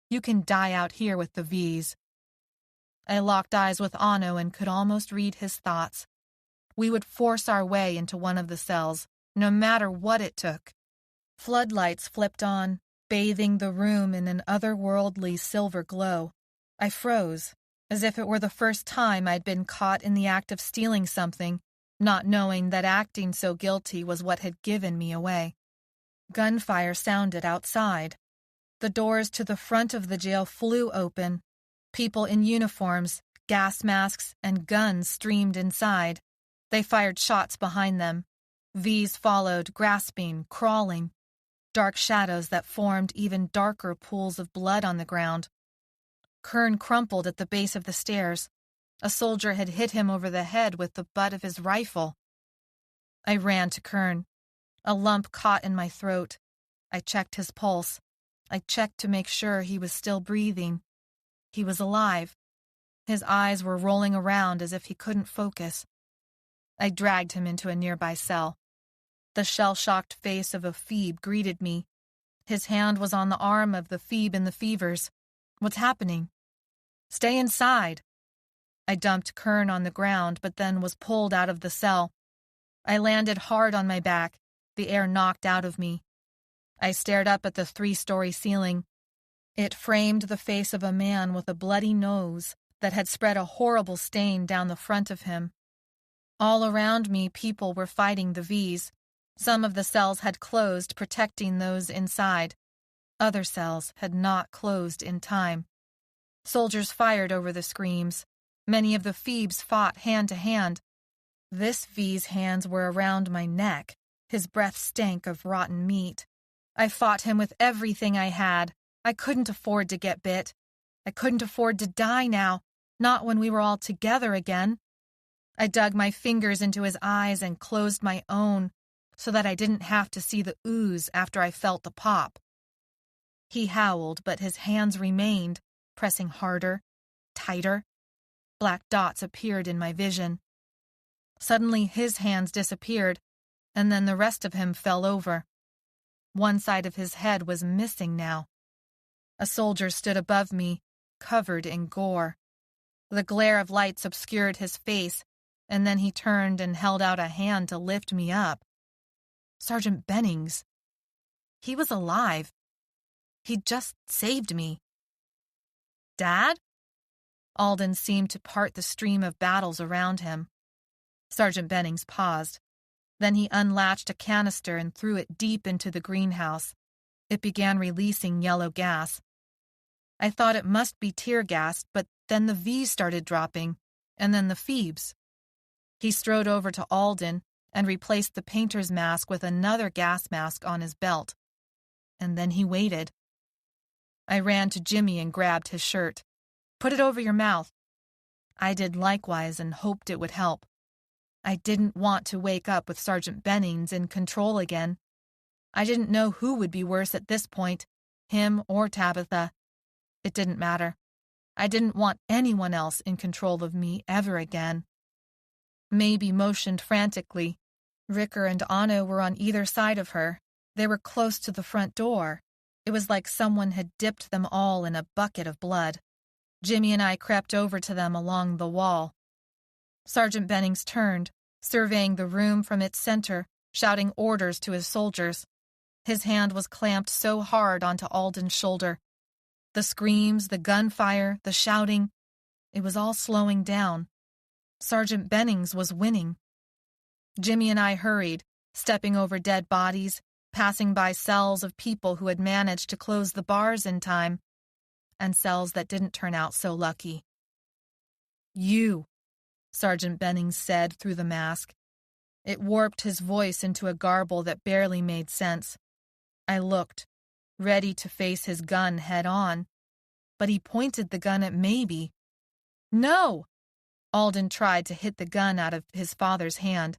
"You can die out here with the V's." I locked eyes with Anno and could almost read his thoughts. We would force our way into one of the cells, no matter what it took. Floodlights flipped on, bathing the room in an otherworldly silver glow. I froze, as if it were the first time I'd been caught in the act of stealing something, not knowing that acting so guilty was what had given me away. Gunfire sounded outside. The doors to the front of the jail flew open. People in uniforms, gas masks, and guns streamed inside. They fired shots behind them. V's followed, grasping, crawling. Dark shadows that formed even darker pools of blood on the ground. Kern crumpled at the base of the stairs. A soldier had hit him over the head with the butt of his rifle. I ran to Kern. A lump caught in my throat. I checked his pulse. I checked to make sure he was still breathing. He was alive. His eyes were rolling around as if he couldn't focus. I dragged him into a nearby cell. The shell-shocked face of a Phoebe greeted me. His hand was on the arm of the Phoebe in the fevers. "What's happening?" "Stay inside." I dumped Kern on the ground, but then was pulled out of the cell. I landed hard on my back, the air knocked out of me. I stared up at the 3-story ceiling. It framed the face of a man with a bloody nose that had spread a horrible stain down the front of him. All around me, people were fighting the V's. Some of the cells had closed, protecting those inside. Other cells had not closed in time. Soldiers fired over the screams. Many of the Phoebes fought hand to hand. This V's hands were around my neck. His breath stank of rotten meat. I fought him with everything I had. I couldn't afford to get bit. I couldn't afford to die now, not when we were all together again. I dug my fingers into his eyes and closed my own so that I didn't have to see the ooze after I felt the pop. He howled, but his hands remained, pressing harder, tighter. Black dots appeared in my vision. Suddenly his hands disappeared, and then the rest of him fell over. One side of his head was missing now. A soldier stood above me, covered in gore. The glare of lights obscured his face, and then he turned and held out a hand to lift me up. Sergeant Bennings. He was alive. He'd just saved me. "Dad?" Alden seemed to part the stream of battles around him. Sergeant Bennings paused. Then he unlatched a canister and threw it deep into the greenhouse. It began releasing yellow gas. I thought it must be tear gas, but then the V's started dropping, and then the Phoebes. He strode over to Alden and replaced the painter's mask with another gas mask on his belt. And then he waited. I ran to Jimmy and grabbed his shirt. "Put it over your mouth." I did likewise and hoped it would help. I didn't want to wake up with Sergeant Bennings in control again. I didn't know who would be worse at this point, him or Tabitha. It didn't matter. I didn't want anyone else in control of me ever again. Mabie motioned frantically. Ricker and Anno were on either side of her. They were close to the front door. It was like someone had dipped them all in a bucket of blood. Jimmy and I crept over to them along the wall. Sergeant Bennings turned, surveying the room from its center, shouting orders to his soldiers. His hand was clamped so hard onto Alden's shoulder. The screams, the gunfire, the shouting, it was all slowing down. Sergeant Bennings was winning. Jimmy and I hurried, stepping over dead bodies, passing by cells of people who had managed to close the bars in time, and cells that didn't turn out so lucky. "You," Sergeant Bennings said through the mask. It warped his voice into a garble that barely made sense. I looked, ready to face his gun head on, but he pointed the gun at Maybe. "No!" Alden tried to hit the gun out of his father's hand.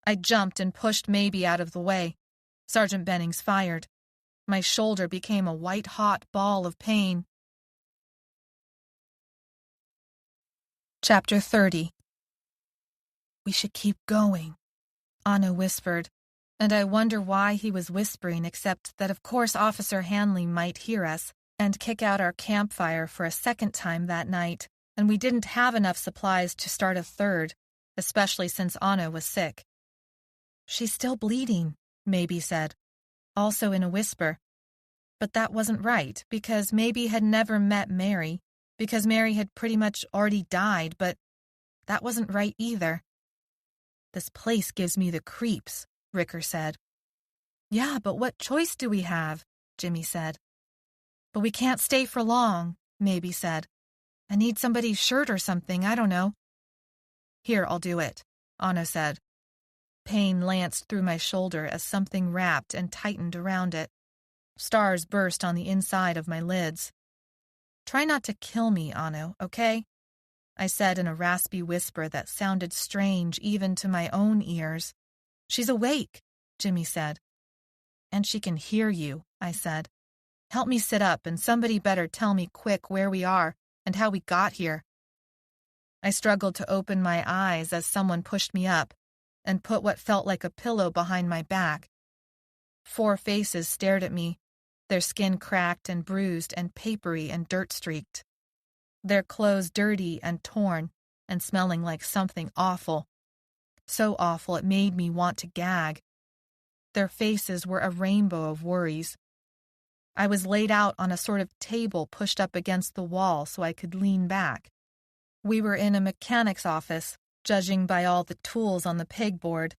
I jumped and pushed Maybe out of the way. Sergeant Bennings fired. My shoulder became a white-hot ball of pain. Chapter 30. "We should keep going," Anna whispered, and I wonder why he was whispering except that of course Officer Hanley might hear us and kick out our campfire for a second time that night, and we didn't have enough supplies to start a third, especially since Anna was sick. "She's still bleeding," Maybe said, also in a whisper. But that wasn't right, because Maybe had never met Mary, because Mary had pretty much already died, but that wasn't right either. "This place gives me the creeps," Ricker said. "Yeah, but what choice do we have?" Jimmy said. "But we can't stay for long," Maybe said. "I need somebody's shirt or something, I don't know." "Here, I'll do it," Anna said. Pain lanced through my shoulder as something wrapped and tightened around it. Stars burst on the inside of my lids. "Try not to kill me, Anna, okay?" I said in a raspy whisper that sounded strange even to my own ears. "She's awake," Jimmy said. "And she can hear you," I said. "Help me sit up, and somebody better tell me quick where we are and how we got here." I struggled to open my eyes as someone pushed me up and put what felt like a pillow behind my back. 4 faces stared at me, their skin cracked and bruised and papery and dirt-streaked. Their clothes dirty and torn and smelling like something awful. So awful it made me want to gag. Their faces were a rainbow of worries. I was laid out on a sort of table pushed up against the wall so I could lean back. We were in a mechanic's office, judging by all the tools on the pegboard.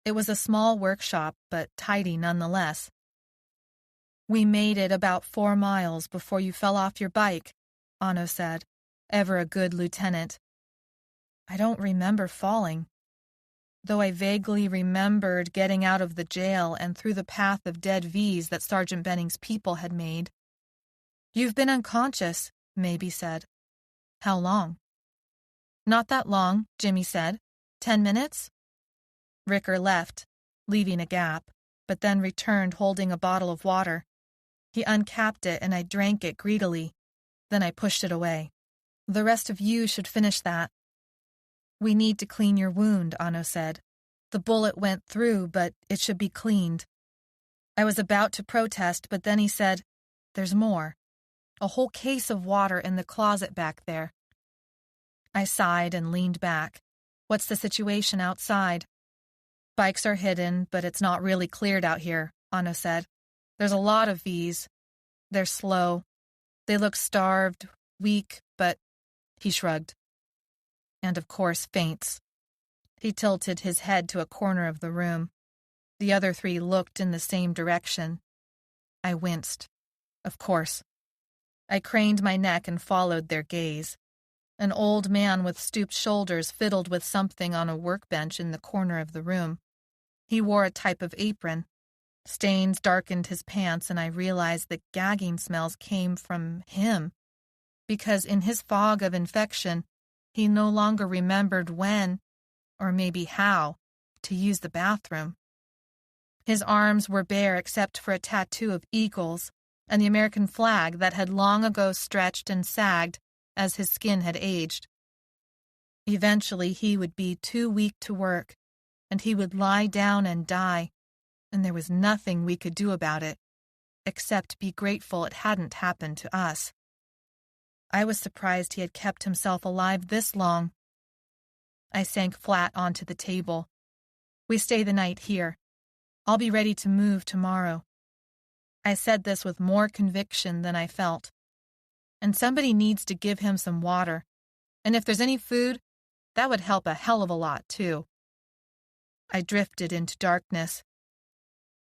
It was a small workshop, but tidy nonetheless. "We made it about 4 miles before you fell off your bike," Anno said, ever a good lieutenant. I don't remember falling, though I vaguely remembered getting out of the jail and through the path of dead V's that Sergeant Benning's people had made. "You've been unconscious," Maybe said. "How long?" "Not that long," Jimmy said. 10 minutes? Ricker left, leaving a gap, but then returned holding a bottle of water. He uncapped it and I drank it greedily. Then I pushed it away. "The rest of you should finish that." "We need to clean your wound," Anno said. "The bullet went through, but it should be cleaned." I was about to protest, but then he said, "There's more. A whole case of water in the closet back there." I sighed and leaned back. "What's the situation outside?" "Bikes are hidden, but it's not really cleared out here," Anno said. "There's a lot of V's. They're slow. They look starved, weak, but..." He shrugged. "And of course, faints." He tilted his head to a corner of the room. The other 3 looked in the same direction. I winced. Of course. I craned my neck and followed their gaze. An old man with stooped shoulders fiddled with something on a workbench in the corner of the room. He wore a type of apron. Stains darkened his pants, and I realized that gagging smells came from him, because in his fog of infection, he no longer remembered when, or maybe how, to use the bathroom. His arms were bare except for a tattoo of eagles and the American flag that had long ago stretched and sagged as his skin had aged. Eventually he would be too weak to work, and he would lie down and die, and there was nothing we could do about it, except be grateful it hadn't happened to us. I was surprised he had kept himself alive this long. I sank flat onto the table. We stay the night here. I'll be ready to move tomorrow." I said this with more conviction than I felt. "And somebody needs to give him some water. And if there's any food, that would help a hell of a lot, too." I drifted into darkness.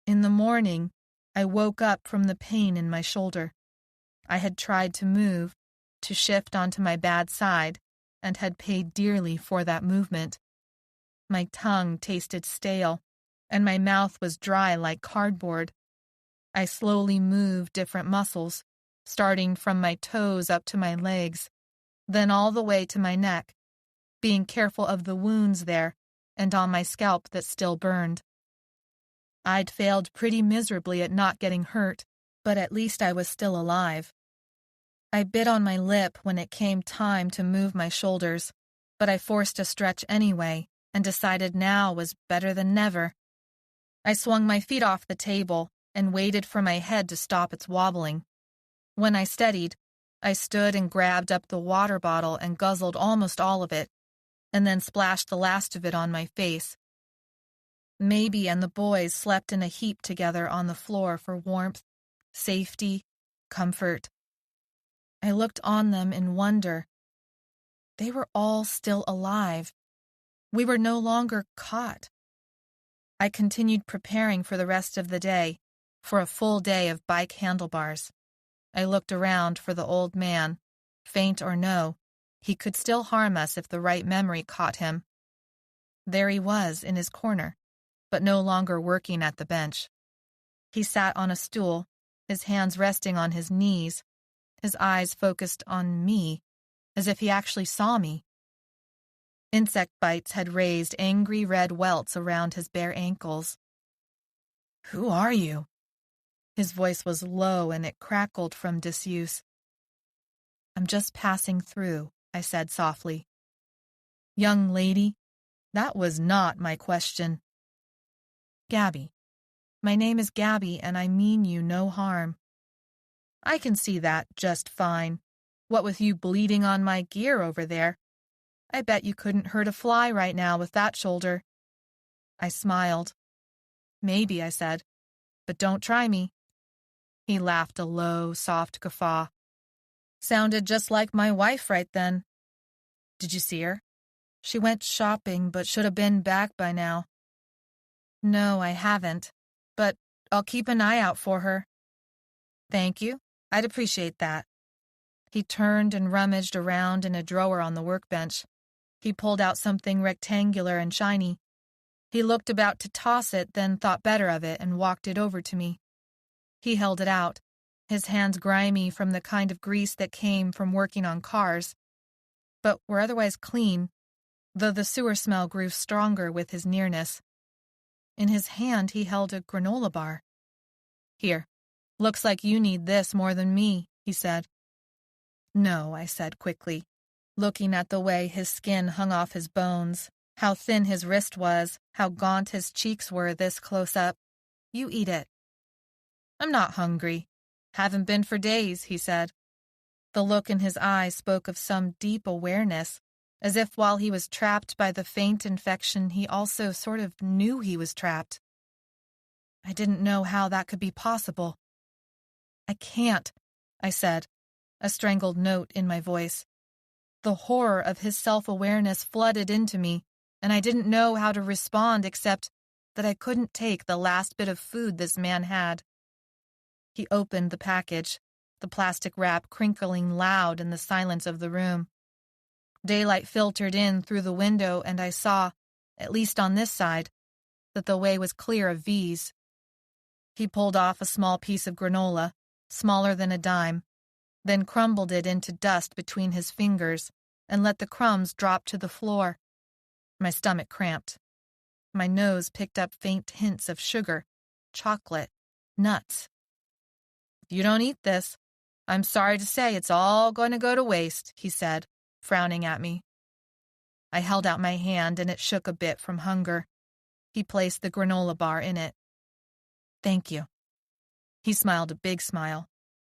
In the morning, I woke up from the pain in my shoulder. I had tried to move, to shift onto my bad side, and had paid dearly for that movement. My tongue tasted stale, and my mouth was dry like cardboard. I slowly moved different muscles, starting from my toes up to my legs, then all the way to my neck, being careful of the wounds there and on my scalp that still burned. I'd failed pretty miserably at not getting hurt, but at least I was still alive. I bit on my lip when it came time to move my shoulders, but I forced a stretch anyway and decided now was better than never. I swung my feet off the table and waited for my head to stop its wobbling. When I steadied, I stood and grabbed up the water bottle and guzzled almost all of it, and then splashed the last of it on my face. Mabie and the boys slept in a heap together on the floor for warmth, safety, comfort. I looked on them in wonder. They were all still alive. We were no longer caught. I continued preparing for the rest of the day, for a full day of bike handlebars. I looked around for the old man. Faint or no, he could still harm us if the right memory caught him. There he was in his corner, but no longer working at the bench. He sat on a stool, his hands resting on his knees, his eyes focused on me, as if he actually saw me. Insect bites had raised angry red welts around his bare ankles. "Who are you?" His voice was low and it crackled from disuse. "I'm just passing through," I said softly. "Young lady, that was not my question." "Gabby. My name is Gabby and I mean you no harm." "I can see that just fine. What with you bleeding on my gear over there, I bet you couldn't hurt a fly right now with that shoulder." I smiled. "Maybe," I said, "but don't try me." He laughed a low, soft guffaw. "Sounded just like my wife right then." "Did you see her?" "She went shopping, but should have been back by now." "No, I haven't, but I'll keep an eye out for her." "Thank you. I'd appreciate that." He turned and rummaged around in a drawer on the workbench. He pulled out something rectangular and shiny. He looked about to toss it, then thought better of it and walked it over to me. He held it out, his hands grimy from the kind of grease that came from working on cars, but were otherwise clean, though the sewer smell grew stronger with his nearness. In his hand he held a granola bar. "Here, looks like you need this more than me," he said. "No," I said quickly, looking at the way his skin hung off his bones, how thin his wrist was, how gaunt his cheeks were this close up. "You eat it." "I'm not hungry. Haven't been for days," he said. The look in his eyes spoke of some deep awareness, as if while he was trapped by the faint infection, he also sort of knew he was trapped. I didn't know how that could be possible. "I can't," I said, a strangled note in my voice. The horror of his self-awareness flooded into me, and I didn't know how to respond except that I couldn't take the last bit of food this man had. He opened the package, the plastic wrap crinkling loud in the silence of the room. Daylight filtered in through the window, and I saw, at least on this side, that the way was clear of V's. He pulled off a small piece of granola, smaller than a dime, then crumbled it into dust between his fingers and let the crumbs drop to the floor. My stomach cramped. My nose picked up faint hints of sugar, chocolate, nuts. "If you don't eat this, I'm sorry to say it's all going to go to waste," he said, frowning at me. I held out my hand and it shook a bit from hunger. He placed the granola bar in it. "Thank you." He smiled a big smile.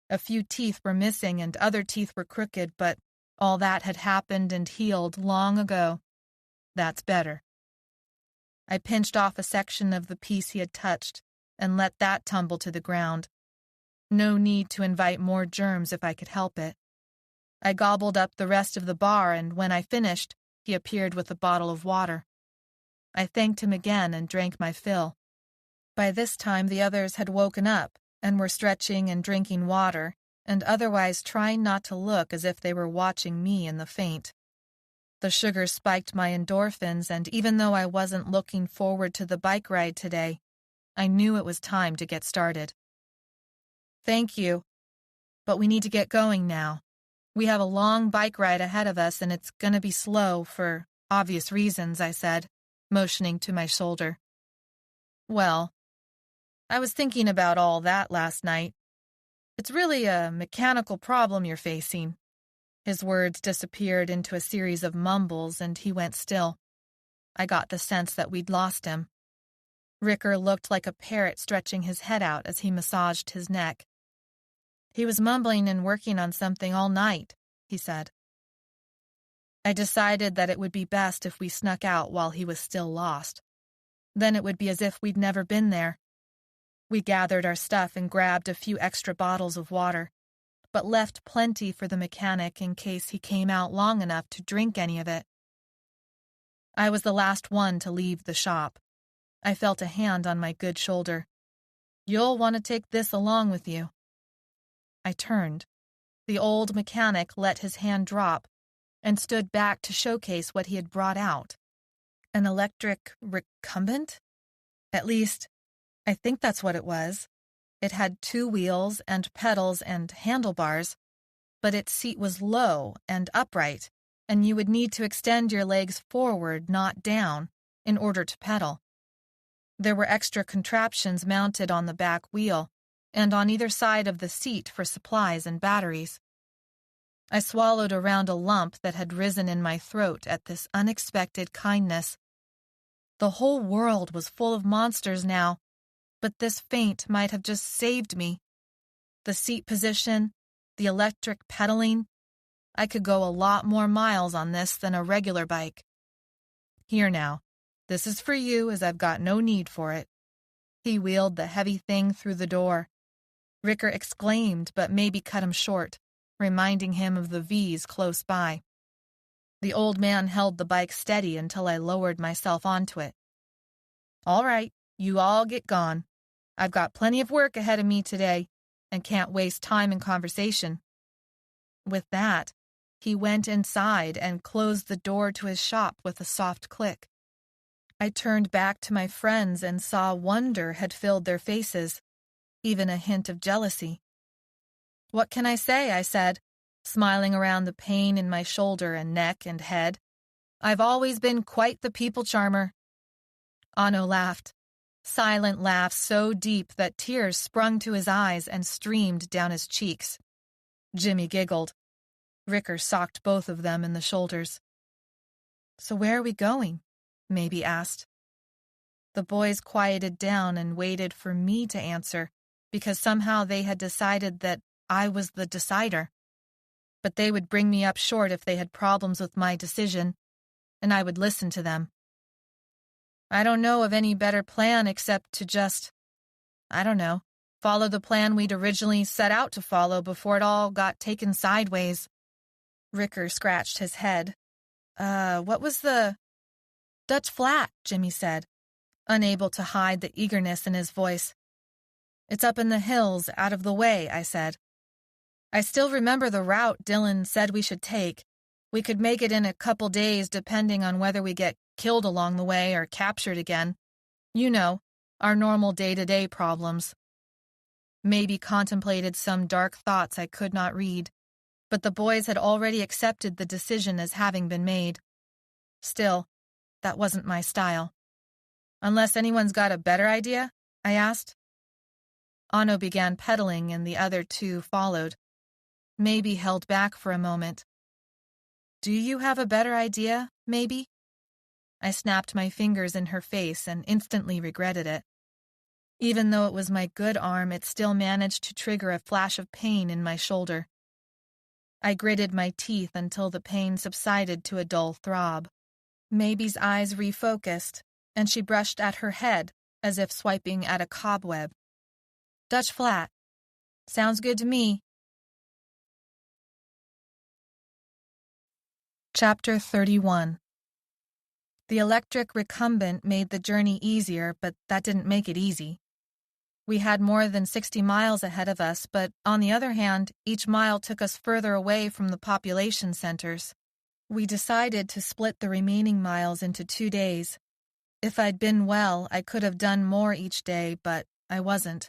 A few teeth were missing and other teeth were crooked, but all that had happened and healed long ago. That's better. I pinched off a section of the piece he had touched and let that tumble to the ground. No need to invite more germs if I could help it. I gobbled up the rest of the bar, and when I finished, he appeared with a bottle of water. I thanked him again and drank my fill. By this time the others had woken up and were stretching and drinking water, and otherwise trying not to look as if they were watching me in the faint. The sugar spiked my endorphins, and even though I wasn't looking forward to the bike ride today, I knew it was time to get started. Thank you, but we need to get going now. We have a long bike ride ahead of us, and it's gonna be slow for obvious reasons, I said, motioning to my shoulder. Well, I was thinking about all that last night. It's really a mechanical problem you're facing. His words disappeared into a series of mumbles, and he went still. I got the sense that we'd lost him. Ricker looked like a parrot stretching his head out as he massaged his neck. He was mumbling and working on something all night, he said. I decided that it would be best if we snuck out while he was still lost. Then it would be as if we'd never been there. We gathered our stuff and grabbed a few extra bottles of water, but left plenty for the mechanic in case he came out long enough to drink any of it. I was the last one to leave the shop. I felt a hand on my good shoulder. You'll want to take this along with you. I turned. The old mechanic let his hand drop and stood back to showcase what he had brought out. An electric recumbent? At least, I think that's what it was. It had 2 wheels and pedals and handlebars, but its seat was low and upright, and you would need to extend your legs forward, not down, in order to pedal. There were extra contraptions mounted on the back wheel and on either side of the seat for supplies and batteries. I swallowed around a lump that had risen in my throat at this unexpected kindness. The whole world was full of monsters now, but this feint might have just saved me. The seat position, the electric pedaling, I could go a lot more miles on this than a regular bike. Here now, this is for you as I've got no need for it. He wheeled the heavy thing through the door. Ricker exclaimed, but maybe cut him short, reminding him of the V's close by. The old man held the bike steady until I lowered myself onto it. All right, you all get gone. I've got plenty of work ahead of me today and can't waste time in conversation. With that, he went inside and closed the door to his shop with a soft click. I turned back to my friends and saw wonder had filled their faces, even a hint of jealousy. What can I say? I said, smiling around the pain in my shoulder and neck and head. I've always been quite the people charmer. Anno laughed, silent laugh so deep that tears sprung to his eyes and streamed down his cheeks. Jimmy giggled. Ricker socked both of them in the shoulders. So where are we going? Maybe asked. The boys quieted down and waited for me to answer, because somehow they had decided that I was the decider. But they would bring me up short if they had problems with my decision, and I would listen to them. I don't know of any better plan except to just, follow the plan we'd originally set out to follow before it all got taken sideways. Ricker scratched his head. What was the... Dutch Flat, Jimmy said, unable to hide the eagerness in his voice. It's up in the hills, out of the way, I said. I still remember the route Dylan said we should take. We could make it in a couple days depending on whether we get killed along the way or captured again. You know, our normal day-to-day problems. Maybe contemplated some dark thoughts I could not read, but the boys had already accepted the decision as having been made. Still, that wasn't my style. Unless anyone's got a better idea? I asked. Anno began pedaling and the other 2 followed. Maybe held back for a moment. Do you have a better idea, maybe? I snapped my fingers in her face and instantly regretted it. Even though it was my good arm, it still managed to trigger a flash of pain in my shoulder. I gritted my teeth until the pain subsided to a dull throb. Maybe's eyes refocused, and she brushed at her head as if swiping at a cobweb. Dutch Flat. Sounds good to me. Chapter 31. The electric recumbent made the journey easier, but that didn't make it easy. We had more than 60 miles ahead of us, but on the other hand, each mile took us further away from the population centers. We decided to split the remaining miles into 2 days. If I'd been well, I could have done more each day, but I wasn't.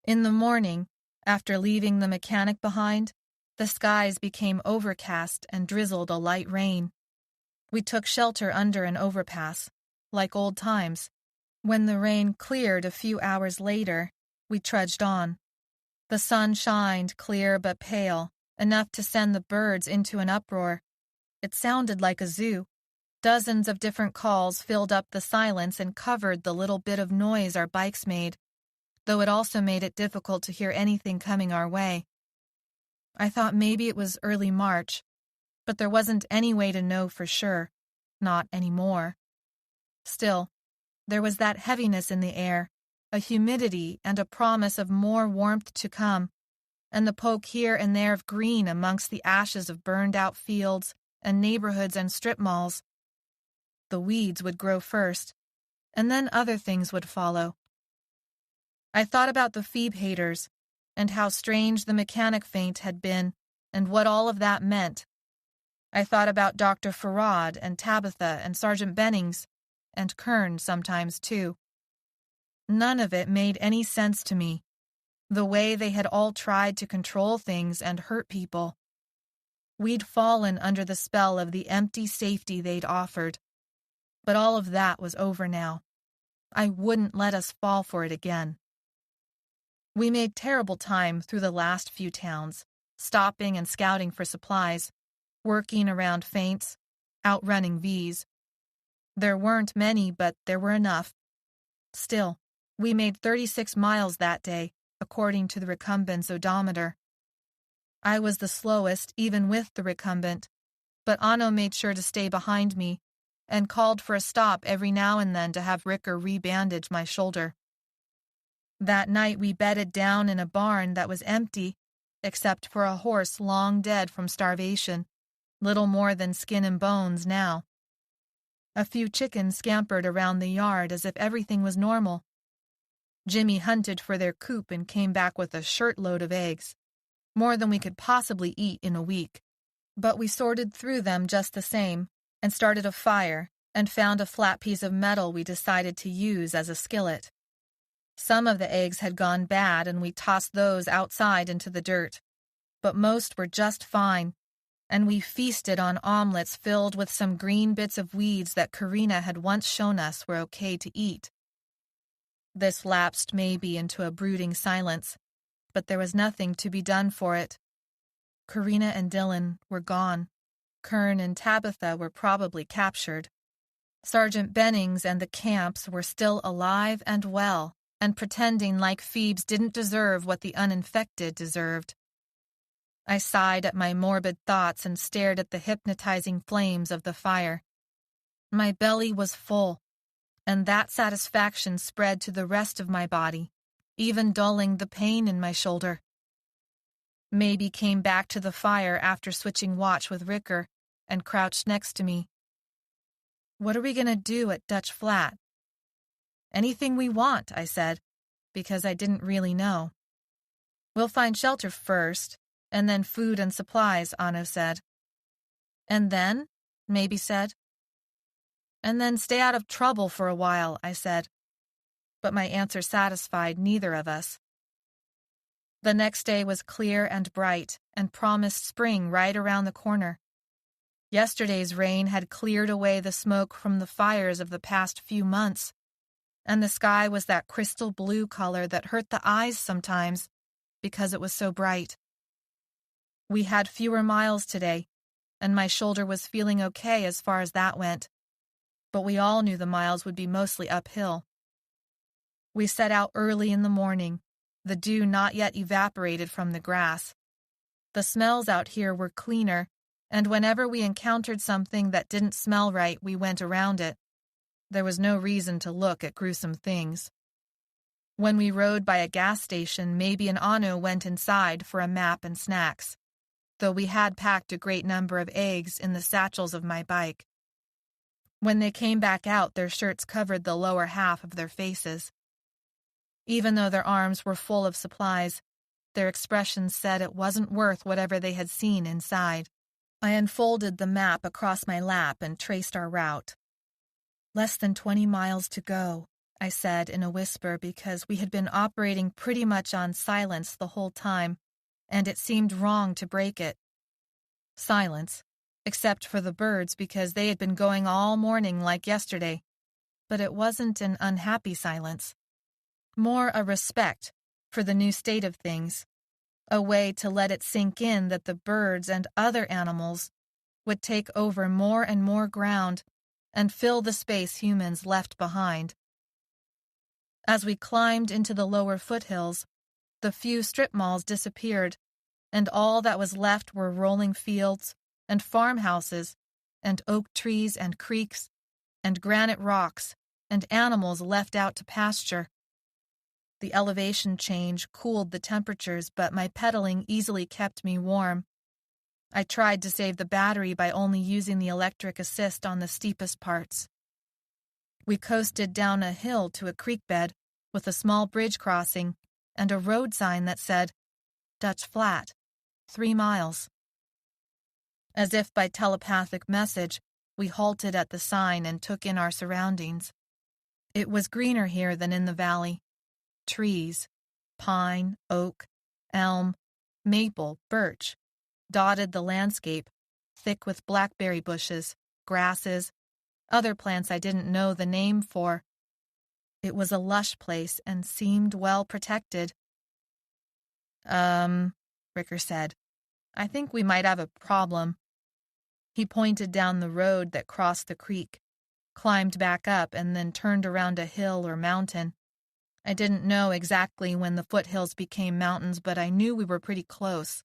In the morning, after leaving the mechanic behind, the skies became overcast and drizzled a light rain. We took shelter under an overpass, like old times. When the rain cleared a few hours later, we trudged on. The sun shined clear but pale, enough to send the birds into an uproar. It sounded like a zoo. Dozens of different calls filled up the silence and covered the little bit of noise our bikes made, though it also made it difficult to hear anything coming our way. I thought maybe it was early March, but there wasn't any way to know for sure, not anymore. Still, there was that heaviness in the air, a humidity and a promise of more warmth to come, and the poke here and there of green amongst the ashes of burned-out fields and neighborhoods and strip malls. The weeds would grow first, and then other things would follow. I thought about the Phoebe haters, and how strange the mechanic feint had been, and what all of that meant. I thought about Dr. Farad and Tabitha and Sergeant Bennings, and Kern sometimes too. None of it made any sense to me, the way they had all tried to control things and hurt people. We'd fallen under the spell of the empty safety they'd offered, but all of that was over now. I wouldn't let us fall for it again. We made terrible time through the last few towns, stopping and scouting for supplies, working around feints, outrunning V's. There weren't many, but there were enough. Still, we made 36 miles that day, according to the recumbent's odometer. I was the slowest, even with the recumbent, but Anno made sure to stay behind me and called for a stop every now and then to have Ricker rebandage my shoulder. That night we bedded down in a barn that was empty, except for a horse long dead from starvation, little more than skin and bones now. A few chickens scampered around the yard as if everything was normal. Jimmy hunted for their coop and came back with a shirtload of eggs, more than we could possibly eat in a week. But we sorted through them just the same, and started a fire, and found a flat piece of metal we decided to use as a skillet. Some of the eggs had gone bad, and we tossed those outside into the dirt, but most were just fine, and we feasted on omelets filled with some green bits of weeds that Karina had once shown us were okay to eat. This lapsed maybe into a brooding silence, but there was nothing to be done for it. Karina and Dylan were gone. Kern and Tabitha were probably captured. Sergeant Bennings and the camps were still alive and well, and pretending like Phoebes didn't deserve what the uninfected deserved. I sighed at my morbid thoughts and stared at the hypnotizing flames of the fire. My belly was full, and that satisfaction spread to the rest of my body, even dulling the pain in my shoulder. Maybe came back to the fire after switching watch with Ricker and crouched next to me. What are we going to do at Dutch Flat? Anything we want, I said, because I didn't really know. We'll find shelter first, and then food and supplies, Anno said. And then? Maybe said. And then stay out of trouble for a while, I said. But my answer satisfied neither of us. The next day was clear and bright, and promised spring right around the corner. Yesterday's rain had cleared away the smoke from the fires of the past few months, and the sky was that crystal blue color that hurt the eyes sometimes because it was so bright. We had fewer miles today, and my shoulder was feeling okay as far as that went, but we all knew the miles would be mostly uphill. We set out early in the morning, the dew not yet evaporated from the grass. The smells out here were cleaner, and whenever we encountered something that didn't smell right, we went around it. There was no reason to look at gruesome things. When we rode by a gas station, Maybe and Anu went inside for a map and snacks, though we had packed a great number of eggs in the satchels of my bike. When they came back out, their shirts covered the lower half of their faces. Even though their arms were full of supplies, their expressions said it wasn't worth whatever they had seen inside. I unfolded the map across my lap and traced our route. "Less than 20 miles to go," I said in a whisper because we had been operating pretty much on silence the whole time, and it seemed wrong to break it. Silence, except for the birds because they had been going all morning like yesterday, but it wasn't an unhappy silence. More a respect for the new state of things, a way to let it sink in that the birds and other animals would take over more and more ground and fill the space humans left behind. As we climbed into the lower foothills, the few strip malls disappeared, and all that was left were rolling fields and farmhouses and oak trees and creeks and granite rocks and animals left out to pasture. The elevation change cooled the temperatures, but my pedaling easily kept me warm. I tried to save the battery by only using the electric assist on the steepest parts. We coasted down a hill to a creek bed with a small bridge crossing and a road sign that said, "Dutch Flat, 3 miles." As if by telepathic message, we halted at the sign and took in our surroundings. It was greener here than in the valley. Trees, pine, oak, elm, maple, birch, dotted the landscape, thick with blackberry bushes, grasses, other plants I didn't know the name for. It was a lush place and seemed well protected. Ricker said, "I think we might have a problem." He pointed down the road that crossed the creek, climbed back up, and then turned around a hill or mountain. I didn't know exactly when the foothills became mountains, but I knew we were pretty close.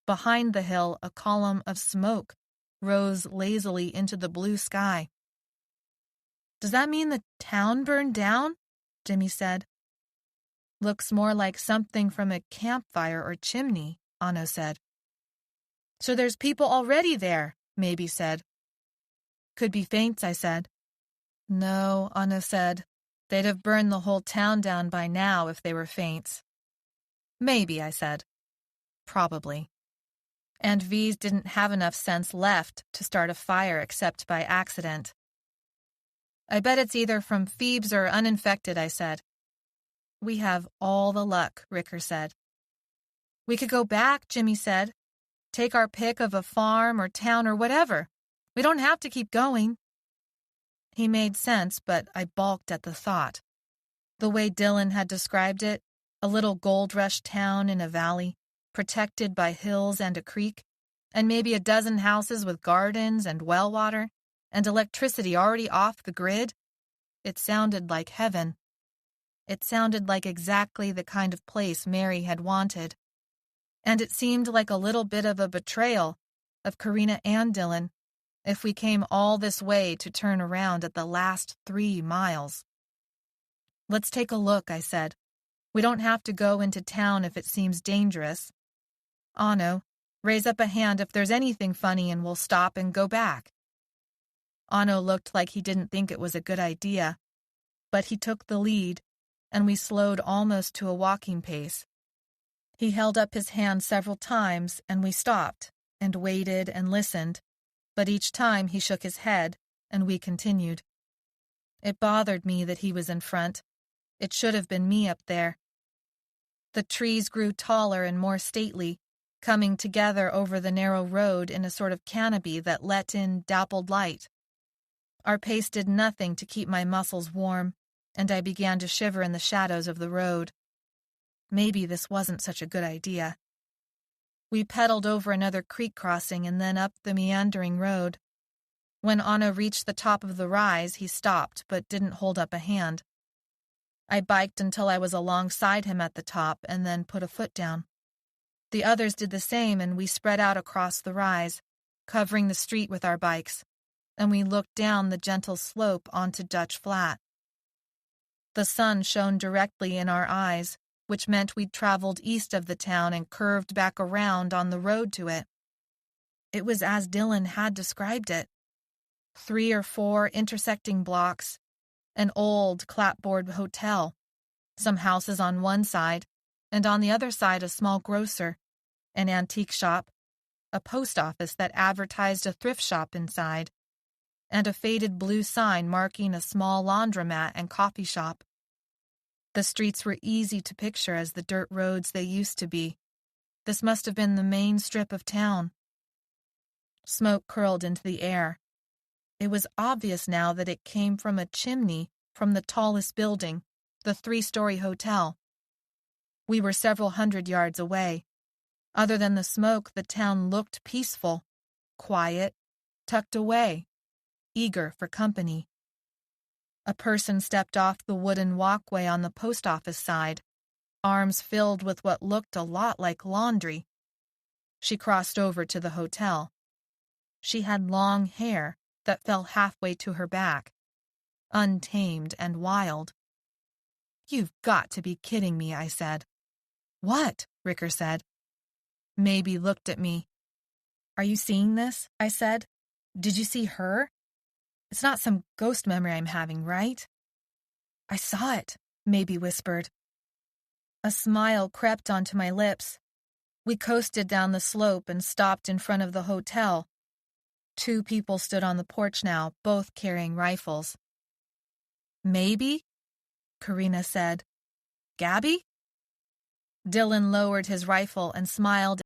Behind the hill, a column of smoke rose lazily into the blue sky. "Does that mean the town burned down?" Jimmy said. "Looks more like something from a campfire or chimney," Anno said. "So there's people already there," Maybe said. "Could be faints," I said. "No," Anno said. "They'd have burned the whole town down by now if they were faints." "Maybe," I said. "Probably." And V's didn't have enough sense left to start a fire except by accident. "I bet it's either from Phoebes or uninfected," I said. "We have all the luck," Ricker said. "We could go back," Jimmy said. "Take our pick of a farm or town or whatever. We don't have to keep going." He made sense, but I balked at the thought. The way Dylan had described it, a little gold rush town in a valley, protected by hills and a creek, and maybe a dozen houses with gardens and well water, and electricity already off the grid. It sounded like heaven. It sounded like exactly the kind of place Mary had wanted. And it seemed like a little bit of a betrayal of Karina and Dylan if we came all this way to turn around at the last 3 miles. "Let's take a look," I said. "We don't have to go into town if it seems dangerous. Anno, raise up a hand if there's anything funny and we'll stop and go back." Anno looked like he didn't think it was a good idea, but he took the lead, and we slowed almost to a walking pace. He held up his hand several times, and we stopped and waited and listened, but each time he shook his head, and we continued. It bothered me that he was in front. It should have been me up there. The trees grew taller and more stately, coming together over the narrow road in a sort of canopy that let in dappled light. Our pace did nothing to keep my muscles warm, and I began to shiver in the shadows of the road. Maybe this wasn't such a good idea. We pedaled over another creek crossing and then up the meandering road. When Anno reached the top of the rise, he stopped but didn't hold up a hand. I biked until I was alongside him at the top and then put a foot down. The others did the same, and we spread out across the rise, covering the street with our bikes. and we looked down the gentle slope onto Dutch Flat. The sun shone directly in our eyes, which meant we'd traveled east of the town and curved back around on the road to it. It was as Dylan had described it. 3 or 4 intersecting blocks, an old clapboard hotel, some houses on one side, and on the other side a small grocer, an antique shop, a post office that advertised a thrift shop inside, and a faded blue sign marking a small laundromat and coffee shop. The streets were easy to picture as the dirt roads they used to be. This must have been the main strip of town. Smoke curled into the air. It was obvious now that it came from a chimney from the tallest building, the 3-story hotel. We were several hundred yards away. Other than the smoke, the town looked peaceful, quiet, tucked away, eager for company. A person stepped off the wooden walkway on the post office side, arms filled with what looked a lot like laundry. She crossed over to the hotel. She had long hair that fell halfway to her back, untamed and wild. "You've got to be kidding me," I said. "What?" Ricker said. Maybe looked at me. "Are you seeing this?" I said. "Did you see her? It's not some ghost memory I'm having, right?" "I saw it," Maybe whispered. A smile crept onto my lips. We coasted down the slope and stopped in front of the hotel. 2 people stood on the porch now, both carrying rifles. "Maybe?" Karina said. "Gabby?" Dylan lowered his rifle and smiled